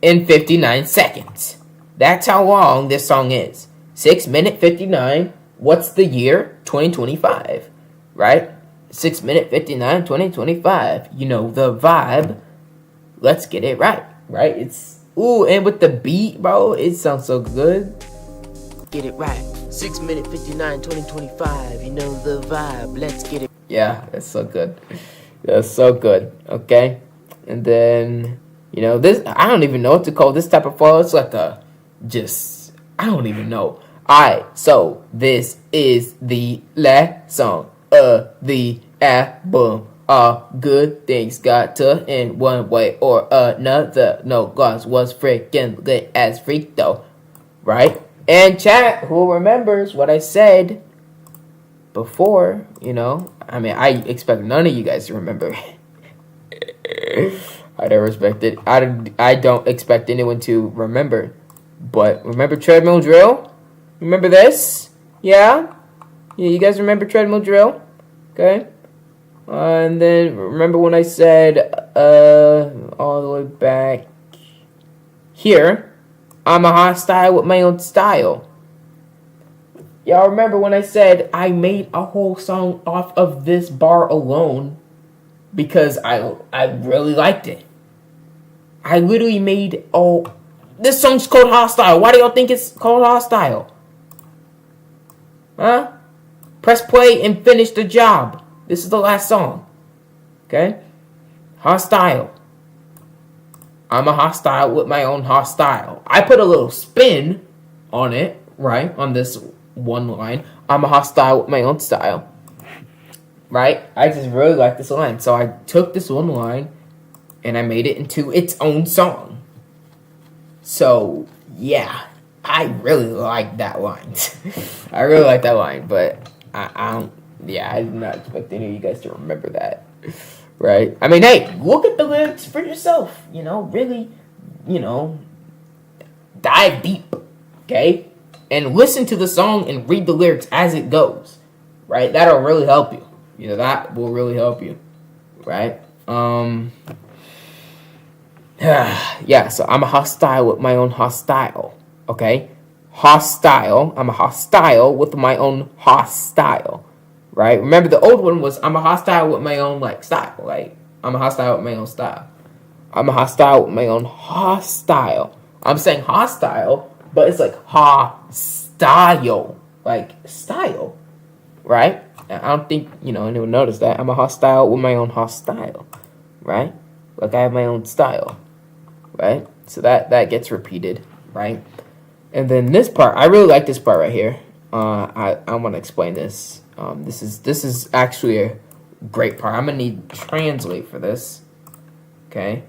and 59 seconds. That's how long this song is. 6 minute 59. What's the year? 2025. Right? 6 minute 59, 2025. You know the vibe. Let's get it right. Right? And with the beat, bro, it sounds so good. Get it right. 6 minute 59, 2025. You know the vibe. Let's get it. Yeah, that's so good. That's so good. Okay. And then, this, I don't even know what to call this type of flow. It's like I don't even know. Alright, so this is the last song of the album. All good things got to in one way or another. No gloss was freaking lit as freak though. Right? And chat, who remembers what I said before, I expect none of you guys to remember. I don't respect it. I don't expect anyone to remember. But remember treadmill drill? Remember this? Yeah? You guys remember treadmill drill? Okay. And then remember when I said all the way back here, I'm a hostile with my own style. Y'all remember when I said I made a whole song off of this bar alone because I really liked it. I literally made this song's called Hostile. Why do y'all think it's called Hostile? Huh? Press play and finish the job. This is the last song. Okay? Hostile. I'm a hostile with my own hostile. I put a little spin on it, right? On this one line. I'm a hostile with my own style. Right? I just really like this line. So I took this one line and I made it into its own song. So, yeah. I really like that line. I really like that line, but I did not expect any of you guys to remember that. Right? I mean, hey, look at the lyrics for yourself. Really, dive deep. Okay? and listen to the song and read the lyrics as it goes, right? That'll really help you. You know, that will really help you, right? Yeah, so I'm a hostile with my own hostile, okay? Hostile, I'm a hostile with my own hostile, right? Remember the old one was I'm a hostile with my own, like, style, like, I'm a hostile with my own style. I'm a hostile with my own hostile. I'm saying hostile, but it's like hostile, like style, right? I don't think, you know, anyone noticed that. I'm a hostile with my own hostile, right? Like I have my own style, right? So that gets repeated, right? And then this part, I really like this part right here. I want to explain this. This is actually a great part. I'm gonna need to translate for this. Okay.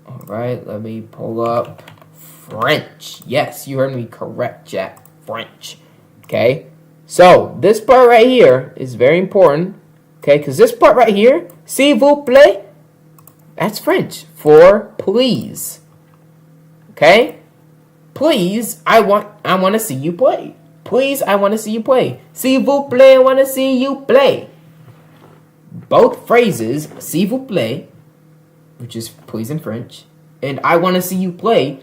All right. Let me pull up French. Yes, you heard me correct, Jack. French. Okay. So this part right here is very important. Okay, because this part right here, s'il vous plaît, that's French for please. Okay. Please, I want to see you play. Please, I want to see you play. S'il vous plaît, I want to see you play. Both phrases, s'il vous plaît, which is please in French, and I want to see you play,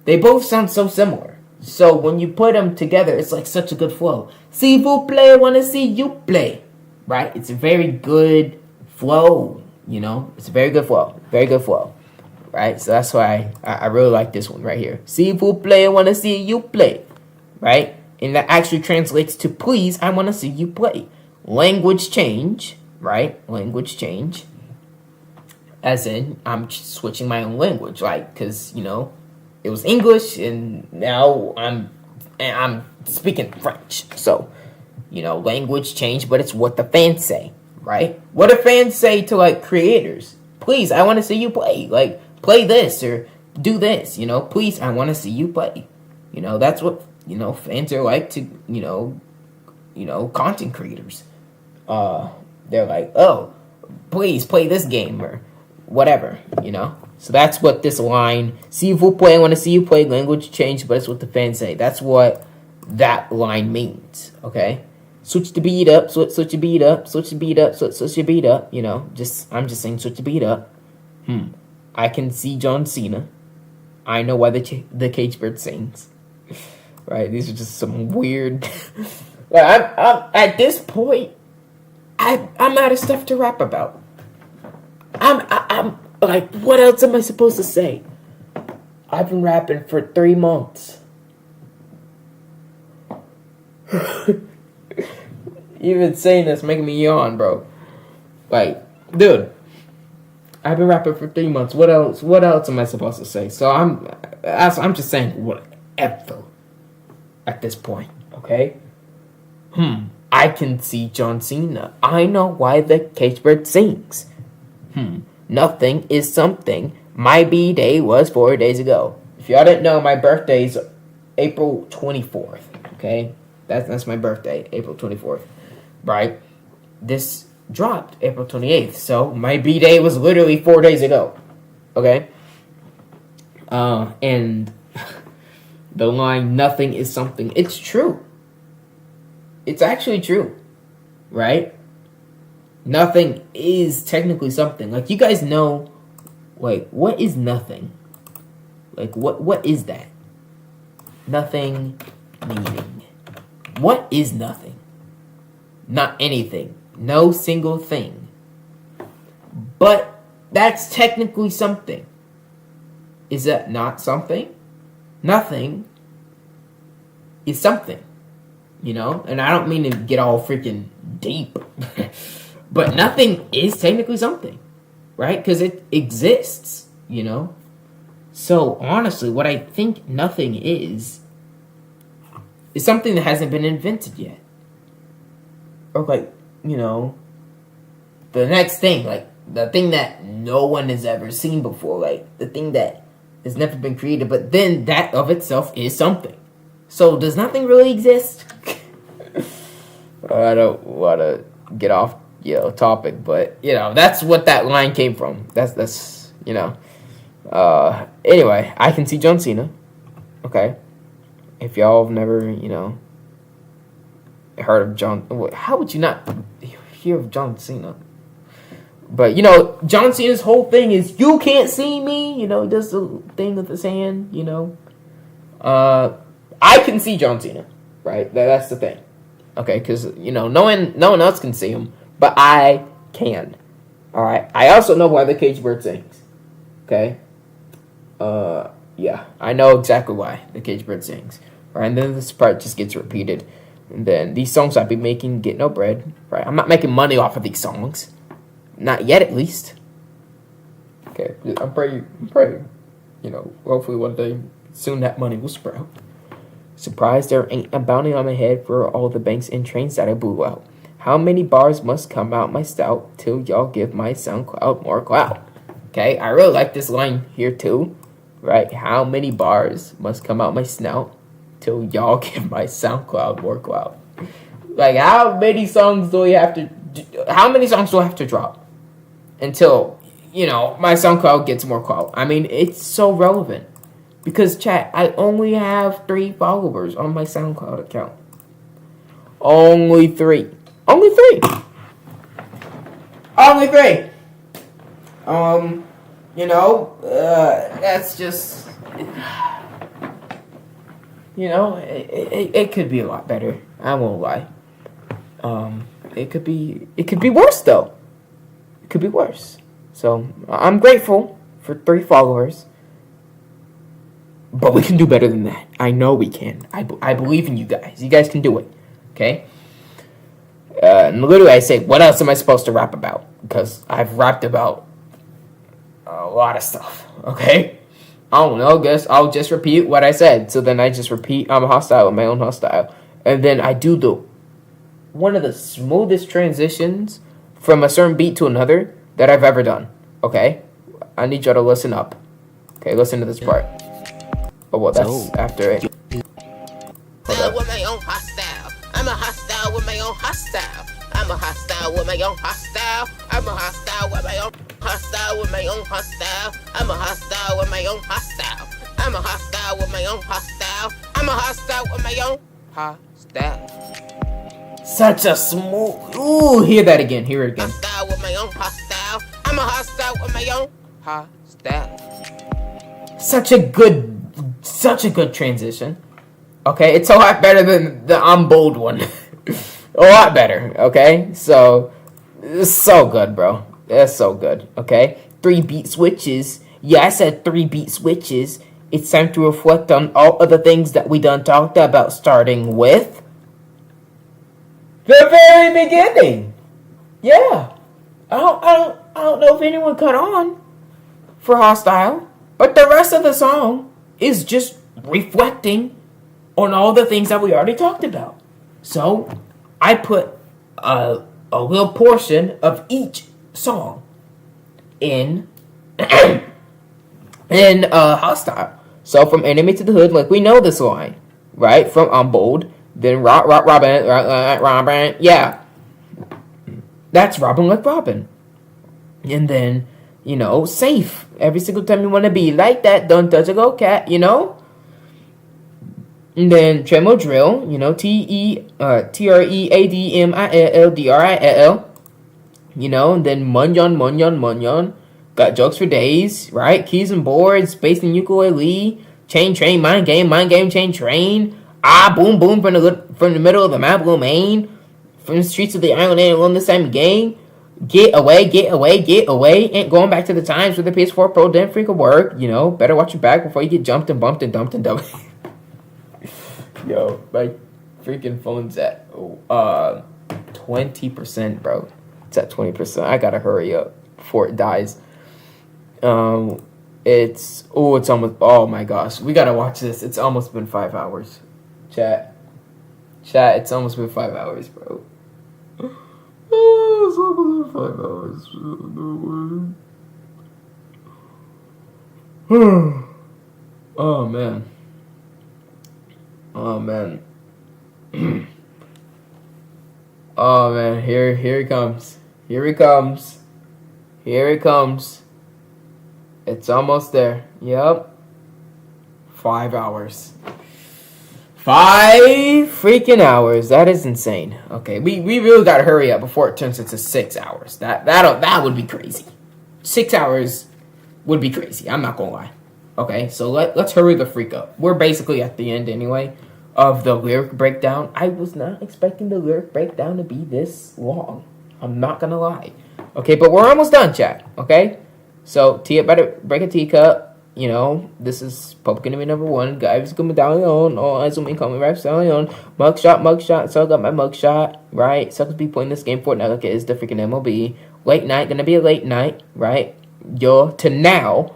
they both sound so similar. So when you put them together, it's like such a good flow. S'il vous plaît, I want to see you play. Right? It's a very good flow, you know? It's a very good flow. Very good flow. Right? So that's why I really like this one right here. S'il vous plaît, I want to see you play. Right? And that actually translates to please, I want to see you play. Language change. Right? Language change. As in, I'm switching my own language. Like, because, you know, it was English and now I'm speaking French. So, you know, language change, but it's what the fans say, right? What do fans say to, like, creators? Please, I want to see you play. Like, play this or do this, you know? Please, I want to see you play. You know, that's what, you know, fans are like to, you know, content creators. They're like, oh, please play this game or whatever, you know? So that's what this line, s'il vous plaît, I want to see you play, language change, but it's what the fans say. That's what that line means, okay? Switch the beat up, switch the beat up, switch the beat up, switch the beat up, you know? I'm just saying switch the beat up. I can see John Cena. I know why the cage bird sings. Right? These are just some weird... Like, I'm at this point, I'm out of stuff to rap about. I'm like, what else am I supposed to say? I've been rapping for 3 months. Even saying this making me yawn, bro. Like, dude, I've been rapping for 3 months. What else am I supposed to say? So I'm just saying whatever at this point, okay? I can see John Cena. I know why the cage bird sings. Nothing is something. My B-day was 4 days ago. If y'all didn't know, my birthday is April 24th, okay? That's my birthday, April 24th, right? This dropped April 28th, so my B-day was literally 4 days ago, okay? And the line, nothing is something, it's true. It's actually true, right? Nothing is technically something. Like, you guys know, like, what is nothing? Like, what is that? Nothing meaning. What is nothing? Not anything. No single thing. But that's technically something. Is that not something? Nothing is something. You know? And I don't mean to get all freaking deep. But nothing is technically something. Right? Because it exists. You know? So, honestly, what I think nothing is something that hasn't been invented yet. Or, like, you know, the next thing, like, the thing that no one has ever seen before, like, the thing that has never been created, but then that of itself is something. So, does nothing really exist? I don't want to get off, you know, topic, but, you know, that's what that line came from. That's you know. Anyway, I can see John Cena, okay? If y'all have never, heard of John, how would you not hear of John Cena? But John Cena's whole thing is you can't see me. He does the thing with his hand. I can see John Cena, right? That's the thing. Okay, because no one else can see him, but I can. All right. I also know why the cage bird sings. Okay. Yeah, I know exactly why the cage bird sings. Right, and then this part just gets repeated, and then these songs I've been making get no bread. Right, I'm not making money off of these songs, not yet at least. Okay, I'm praying. Hopefully one day soon that money will sprout. Surprised there ain't a bounty on my head for all the banks and trains that I blew out. How many bars must come out my stout till y'all give my SoundCloud more clout? Okay, I really like this line here too. Right, how many bars must come out my snout till y'all give my SoundCloud more clout? Like, how many songs do I have to drop until my SoundCloud gets more clout? I mean, it's so relevant. Because, chat, I only have 3 followers on my SoundCloud account. Only 3. Only 3. Only 3. That's just... it could be a lot better. I won't lie. It could be worse, though. It could be worse. So, I'm grateful for 3 followers. But we can do better than that. I know we can. I believe in you guys. You guys can do it. Okay? And literally I say, what else am I supposed to rap about? Because I've rapped about a lot of stuff. Okay? I don't know. Guess I'll just repeat what I said. So then I just repeat, I'm hostile with my own hostile. And then I do one of the smoothest transitions from a certain beat to another that I've ever done. Okay? I need y'all to listen up. Okay, listen to this part. Oh, well, that's after it. With my own hostile. I'm a hostile with my own hostile. I'm a hostile with my own hostile. I'm a hostile with my own hostile with my own hostile. I'm a hostile with my own hostile. I'm a hostile with my own hostile. I'm a hostile with my own hostile. Such a smooth. Ooh, hear that again. Hear it again. Hostile with my own hostile. I'm a hostile with my own hostile. Such a good transition. Okay, it's a lot better than the I'm Bold one. A lot better, okay? So, it's so good, bro. That's so good, okay? 3 beat switches. Yeah, I said 3 beat switches. It's time to reflect on all of the things that we done talked about, starting with the very beginning. Yeah. I don't know if anyone caught on for Hostile, but the rest of the song is just reflecting on all the things that we already talked about. So, I put a little portion of each song in Hostile. So, from Enemy to the Hood, like we know this line, right? From I'm Bold, then Robin, yeah. That's Robin like Robin. And then, safe. Every single time you want to be like that, don't touch a go cat, And then Tremo Drill, TREADMILLDRILL, and then Munyon, got jokes for days, right? Keys and boards, bass and ukulele, chain train, mind game, chain train, boom boom from the middle of the map, Blue Main, from the streets of the island and on the same game. Get away, ain't going back to the times where the PS4 Pro didn't freaking work, better watch your back before you get jumped and bumped and dumped and dumped. Yo, my freaking phone's at 20%, bro. It's at 20%. I gotta hurry up before it dies. It's almost, oh my gosh. We gotta watch this. It's almost been 5 hours. Chat, it's almost been 5 hours, bro. It's almost been 5 hours. Oh, man. Oh man. Oh man, here he comes. Here he comes. It's almost there. Yep. 5 hours. 5 freaking hours. That is insane. Okay, we really gotta hurry up before it turns into 6 hours. That would be crazy. 6 hours would be crazy. I'm not gonna lie. Okay, so let's hurry the freak up. We're basically at the end anyway of the lyric breakdown. I was not expecting the lyric breakdown to be this long. I'm not gonna lie. Okay, but we're almost done, chat. Okay, so better break a teacup. You know, this is public enemy number 1. Guys, come medallion. All eyes on me, call me rap stallion. Mugshot. So I got my mugshot, right? Suckers be playing this game for now. Look, it's the freaking MLB. Late night, gonna be a late night, right? Yo, to now,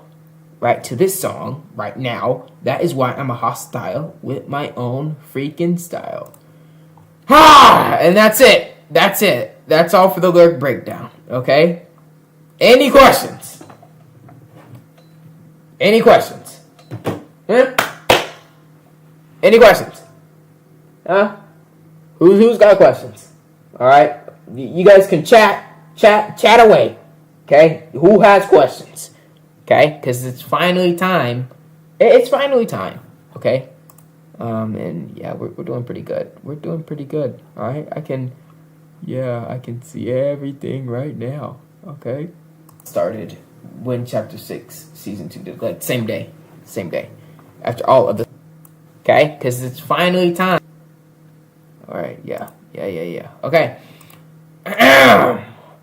right? To this song, right now. That is why I'm a hostile with my own freaking style. Ha! And that's it. That's all for the lyric breakdown, okay? Any questions? Any questions? Huh? Any questions? Huh? Who's got questions? All right, you guys can chat away. Okay, who has questions? Okay, because it's finally time. It's finally time. Okay, and yeah, we're doing pretty good. We're doing pretty good. All right, I can see everything right now. Okay, started when chapter 6 season 2 did, like same day after all of the, okay, because it's finally time. All right, yeah, okay.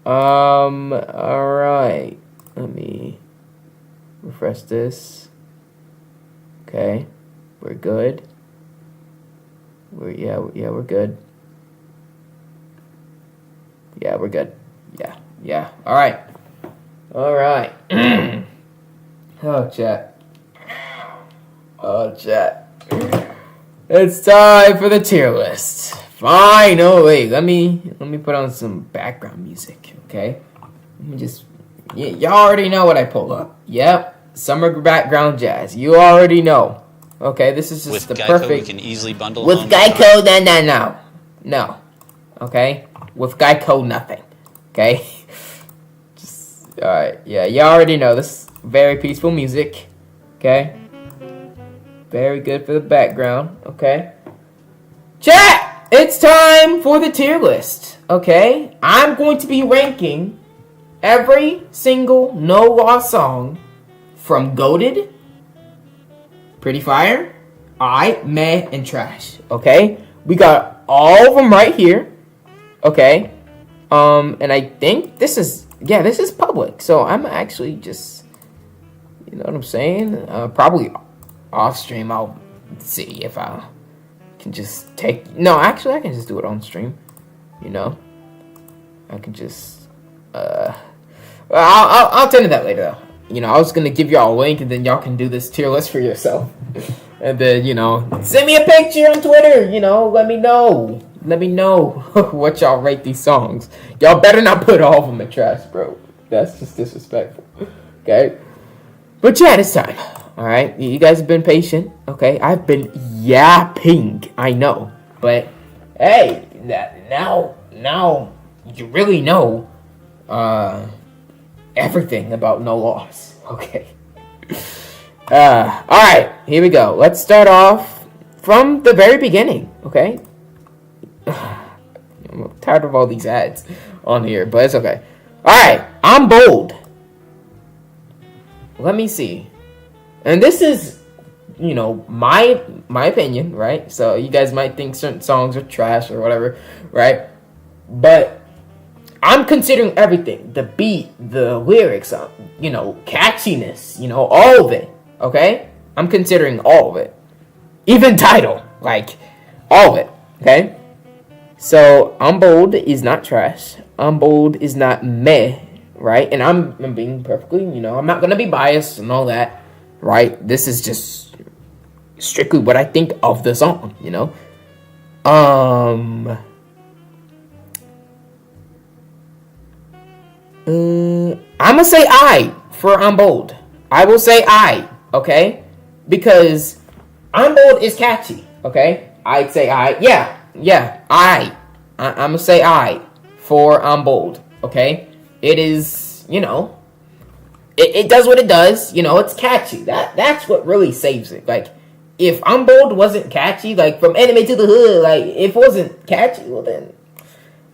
All right, let me refresh this. Okay, we're good. We're good. Yeah, we're good. Yeah. All right. Oh, chat. It's time for the tier list. Finally, let me put on some background music, okay? Let me just, y'all already know what I pulled up. Yep, summer background jazz. You already know. Okay, this is just with the Geico, perfect. We can easily bundle With home Geico, no. Okay, with Geico, nothing. Okay. All right, yeah, you already know this. Very peaceful music, okay? Very good for the background, okay? Chat! It's time for the tier list, okay? I'm going to be ranking every single No Loss song from Goated, Pretty Fire, Alright, Meh, and Trash, okay? We got all of them right here, okay? And I think this is public, so I'm actually just, you know what I'm saying? Probably off stream, I'll see if I can just no, actually, I can just do it on stream, you know? I can just, I'll tell you that later, though. You know, I was gonna give y'all a link, and then y'all can do this tier list for yourself. And then, you know, send me a picture on Twitter, you know, let me know what y'all rate these songs. Y'all better not put all of them in trash, bro. That's just disrespectful. Okay? But chat, it's time. Alright? You guys have been patient. Okay? I've been yapping. I know. But, hey, now you really know everything about No Loss. Okay? Alright, here we go. Let's start off from the very beginning. Okay? I'm tired of all these ads on here, but it's okay. Alright, I'm bold. Let me see. And this is, you know, my opinion, right? So you guys might think certain songs are trash or whatever, right? But I'm considering everything. The beat, the lyrics, you know, catchiness, you know, all of it, okay? I'm considering all of it. Even title, like, all of it, okay? So, I'm bold is not trash. I'm bold is not meh, right? And I'm being perfectly, you know, I'm not going to be biased and all that, right? This is just strictly what I think of the song, you know? I'm going to say I for I'm bold. I will say I, okay? Because I'm bold is catchy, okay? I'd say I, yeah, I'm gonna say I for I'm bold, okay? It is, you know, it does what it does, you know, it's catchy. That's what really saves it. Like, if I'm Bold wasn't catchy, like from Anime to the Hood, like if it wasn't catchy, well then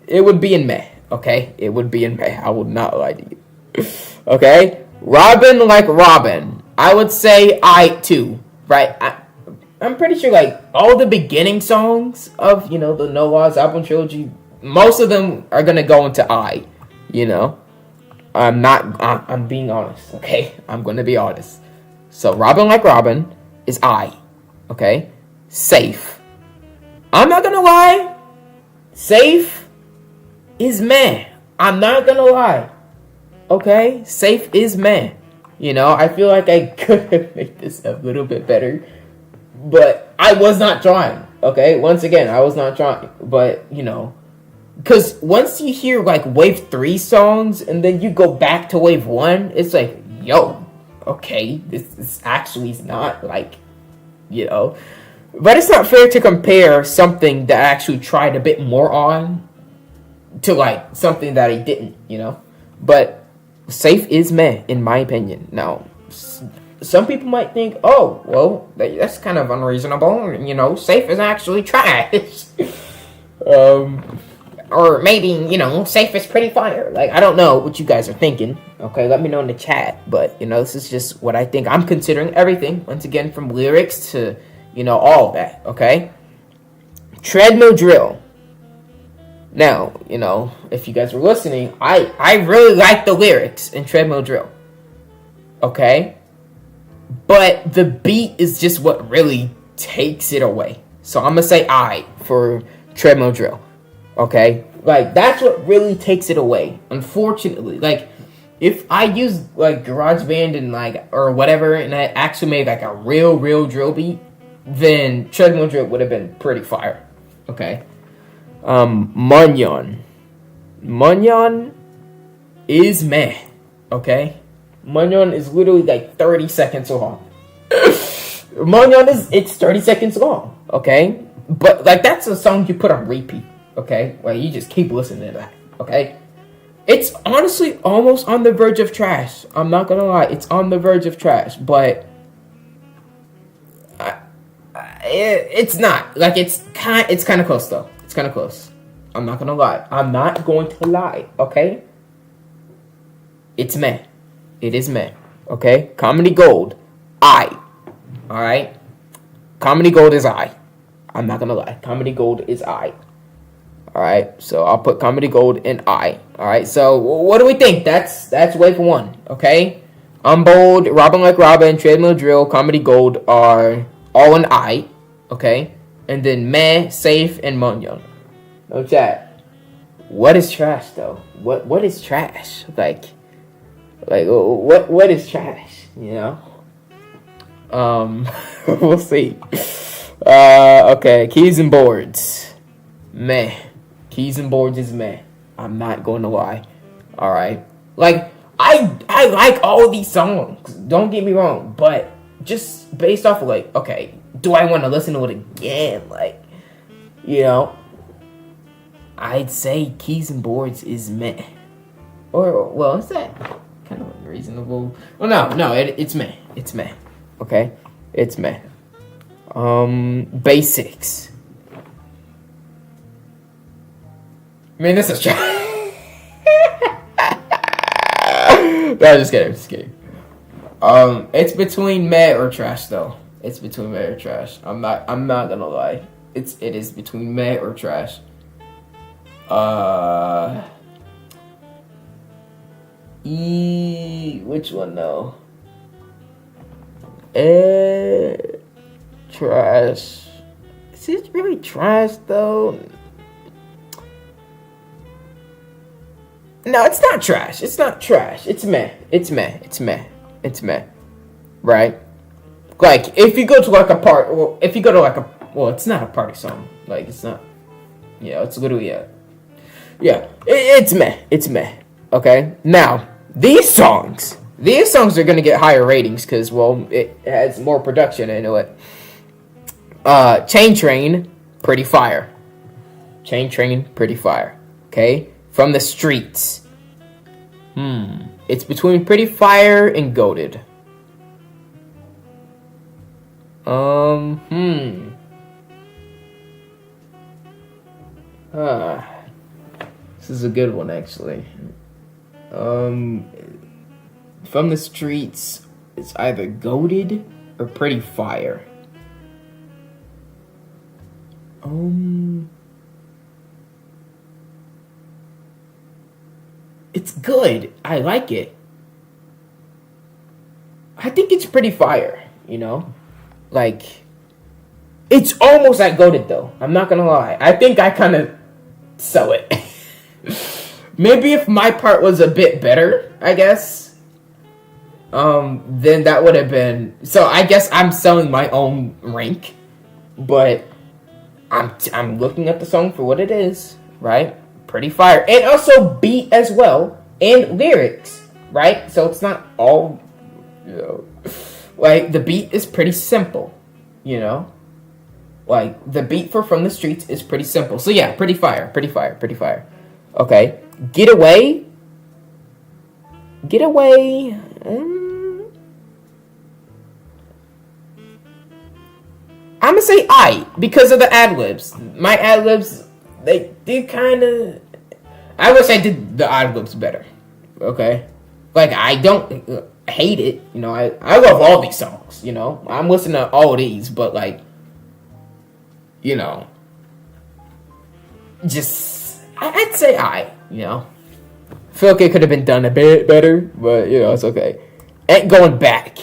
it would be in meh. Okay, it would be in meh. I would not lie to you. Okay, Robin Like Robin, I would say I too. Right, I'm pretty sure like all the beginning songs of the No Laws album trilogy, most of them are gonna go into I. I'm being honest. Okay, I'm gonna be honest. So Robin Like Robin is I. Okay, Safe. I'm not gonna lie. Safe is meh. I'm not gonna lie. Okay, Safe is meh. I feel like I could have made this a little bit better, but I was not trying. Okay, once again, I was not trying. But because once you hear like Wave 3 songs and then you go back to Wave 1, it's like, yo, okay, this actually is not like, But it's not fair to compare something that I actually tried a bit more on to like something that I didn't, But Safe is meh, in my opinion. Now, some people might think, oh, well, that's kind of unreasonable. Safe is actually trash. Or maybe, Safe is pretty fire. Like, I don't know what you guys are thinking. Okay, let me know in the chat. But, this is just what I think. I'm considering everything. Once again, from lyrics to, all of that. Okay? Treadmill Drill. Now, if you guys were listening, I really like the lyrics in Treadmill Drill. Okay? But the beat is just what really takes it away. So I'm going to say I for Treadmill Drill. Okay? Like, that's what really takes it away. Unfortunately. Like, if I used, like, GarageBand and, like, or whatever, and I actually made, like, a real drill beat, then Treadmill Drill would have been pretty fire. Okay? Munyon. Munyon is meh. Okay? Munyon is literally like 30 seconds long. Munyon it's 30 seconds long. Okay? But like that's a song you put on repeat. Okay? Like you just keep listening to that. Okay? It's honestly almost on the verge of trash. I'm not gonna lie. It's on the verge of trash. But it's not. Like it's kind of close though. It's kind of close. I'm not gonna lie. I'm not going to lie. Okay? It's meh. It is meh. Okay? Comedy Gold. I. Alright? Comedy Gold is I. I'm not gonna lie. Comedy Gold is I. Alright? So I'll put Comedy Gold in I. Alright? So what do we think? That's wave 1. Okay? Bold, Robin Like Robin, Treadmill Drill, Comedy Gold are all in I. Okay? And then meh, Safe, and Munyon. No chat. What is trash though? What is trash? Like what is trash? We'll see. Okay, keys and boards. Meh. Keys and boards is meh. I'm not going to lie. Alright. Like I like all these songs. Don't get me wrong, but just based off of like, okay, do I want to listen to it again? Like, I'd say keys and boards is meh. Or, well, is that kind of unreasonable? Well, no, it's meh. It's meh. Okay? It's meh. Basics. I mean, this is trash. No, just kidding. It's between meh or trash, though. It's between meh or trash. I'm not gonna lie. It is between meh or trash. Which one though? Trash. Is it really trash though? No, it's not trash. It's not trash. It's meh. It's meh. It's meh. It's meh. Right? Like, if you go to like a part, well, it's not a party song. Like, it's not. Yeah, it's literally it's meh. It's meh. Okay? Now, these songs are gonna get higher ratings because, well, it has more production into it. Chain Train, pretty fire. Chain Train, pretty fire. Okay? From the Streets. It's between Pretty Fire and Goated. This is a good one, actually. From the Streets, it's either goated or pretty fire. It's good. I like it. I think it's pretty fire, you know? Like, it's almost like goated, though. I'm not gonna lie. I think I kind of sell it. Maybe if my part was a bit better, I guess, then that would have been... So I guess I'm selling my own rank, but I'm looking at the song for what it is, right? Pretty fire. And also beat as well, and lyrics, right? So it's not all, you know... Like, the beat is pretty simple, you know? Like, the beat for From the Streets is pretty simple. So yeah, pretty fire, pretty fire, pretty fire. Okay. Get Away. Get Away. I'm gonna say I, because of the ad-libs. My ad-libs, they did kind of... I wish I did the ad-libs better. Okay? Like, I don't hate it. You know, I love all these songs, you know? I'm listening to all these, but, like, you know, just... I'd say I, you know? I feel like it could have been done a bit better, but, you know, it's okay. Ain't Going Back.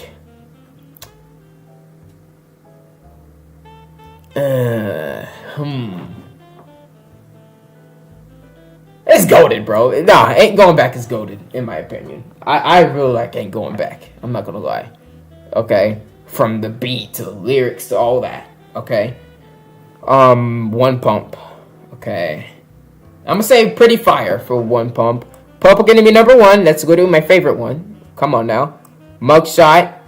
It's goated, bro. Nah, Ain't Going Back is goated, in my opinion. I really like Ain't Going Back. I'm not gonna lie. Okay? From the beat to the lyrics to all that. Okay? One Pump. Okay. I'm gonna say pretty fire for One Pump. Purple gonna be number one. That's literally my favorite one. Come on now. Mugshot.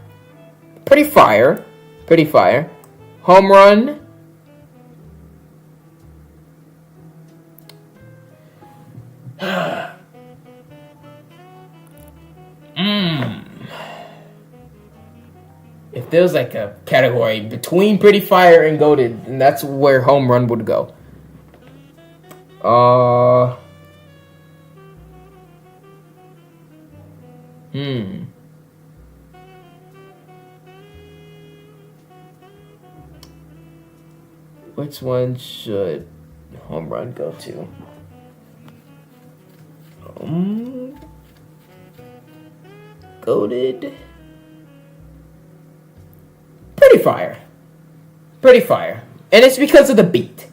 Pretty fire. Pretty fire. Home Run. If there's like a category between pretty fire and goated, then that's where Home Run would go. Which one should Home Run go to? Goated. Pretty fire. Pretty fire. And it's because of the beat.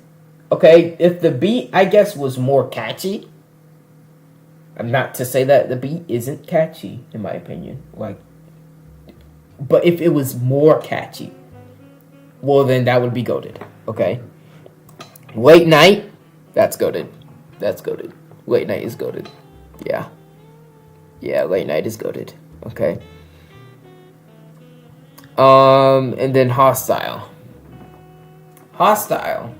Okay? If the beat, I guess, was more catchy. I'm not to say that the beat isn't catchy, in my opinion. Like, but if it was more catchy, well, then that would be goated. Okay? Late Night. That's goated. That's goated. Late Night is goated. Yeah. Yeah, Late Night is goated. Okay. And then Hostile. Hostile.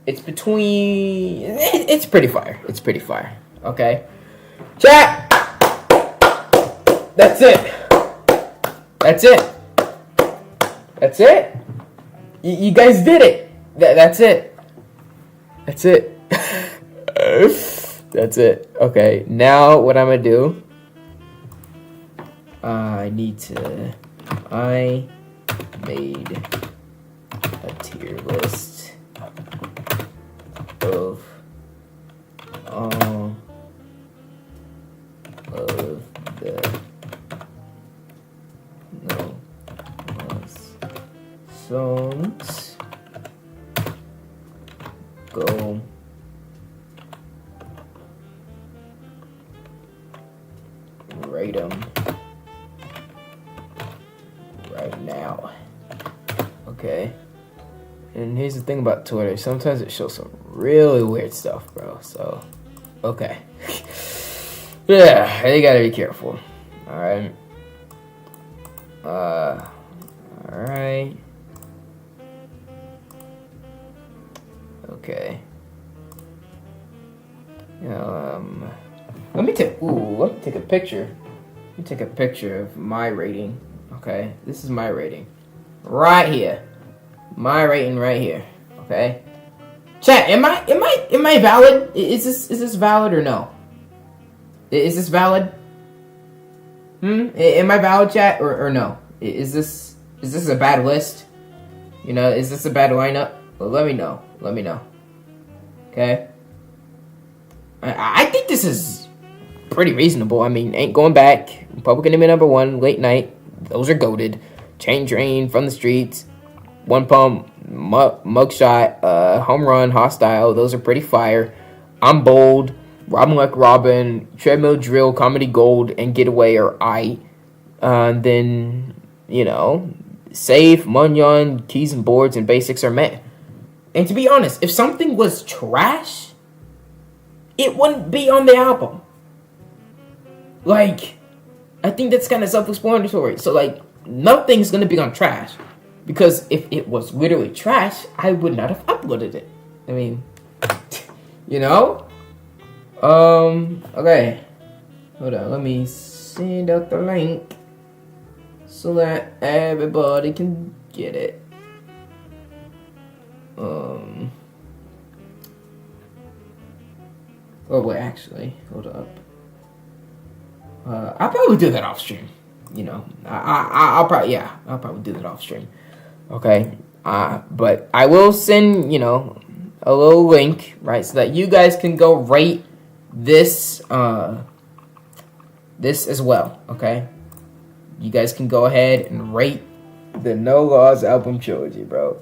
It's between... It's pretty fire. It's pretty fire. Okay? Chat! That's it. That's it. That's it. You guys did it. That's it. That's it. That's it. Okay, now what I'm gonna do... I made a tier list of all of the songs. Go rate them right now. Okay. And here's the thing about Twitter. Sometimes it shows some really weird stuff, bro. So, okay. Yeah, you gotta be careful. Alright. Alright. Okay. Let me take a picture. Let me take a picture of my rating. Okay, this is my rating. Right here. My rating right here. Okay? Chat, am I valid? Is this valid or no? Is this valid? Am I valid, chat, or no? Is this a bad list? You know, is this a bad lineup? Well, let me know. Let me know. Okay? I think this is pretty reasonable. I mean, ain't going back. Public Enemy #1, Late Night. Those are goated. Chain Drain, From the Streets, One Pump, Mugshot, Home Run, Hostile. Those are pretty fire. I'm Bold, Robin Like Robin, Treadmill Drill, Comedy Gold, and Getaway are aight. Then, you know, Safe, Munyon, Keys and Boards, and Basics are meh. And to be honest, if something was trash, it wouldn't be on the album. Like, I think that's kind of self-explanatory. So, like, nothing's gonna be on trash. Because if it was literally trash, I would not have uploaded it. I mean, you know? Okay. Hold on, let me send out the link so that everybody can get it. Oh wait, actually, hold up. I'll probably do that off stream. You know, I'll probably do that off stream. Okay. But I will send, you know, a little link, right, so that you guys can go rate this this as well. Okay. You guys can go ahead and rate the No Laws album trilogy, bro.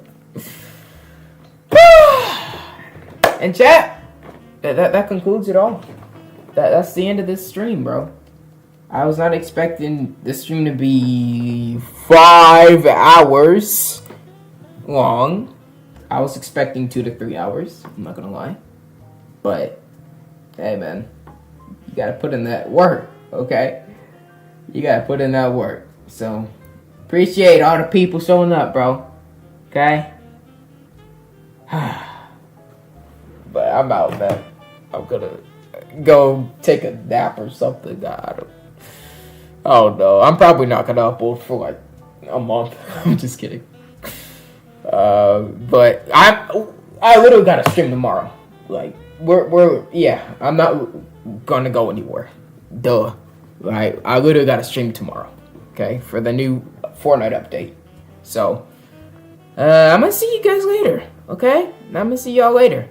And chat, that concludes it all. That's the end of this stream, bro. I was not expecting this stream to be 5 hours long. I was expecting 2 to 3 hours. I'm not gonna lie. But, hey man, you gotta put in that work, okay? You gotta put in that work. So, appreciate all the people showing up, bro. Okay? But I'm out, man. I'm gonna go take a nap or something. Oh no, I'm probably not gonna upload for like a month. I'm just kidding. But I literally gotta stream tomorrow. Like yeah, I'm not gonna go anywhere. Duh. Right? I literally gotta stream tomorrow. Okay, for the new Fortnite update. So I'm gonna see you guys later. Okay? I'm gonna see y'all later.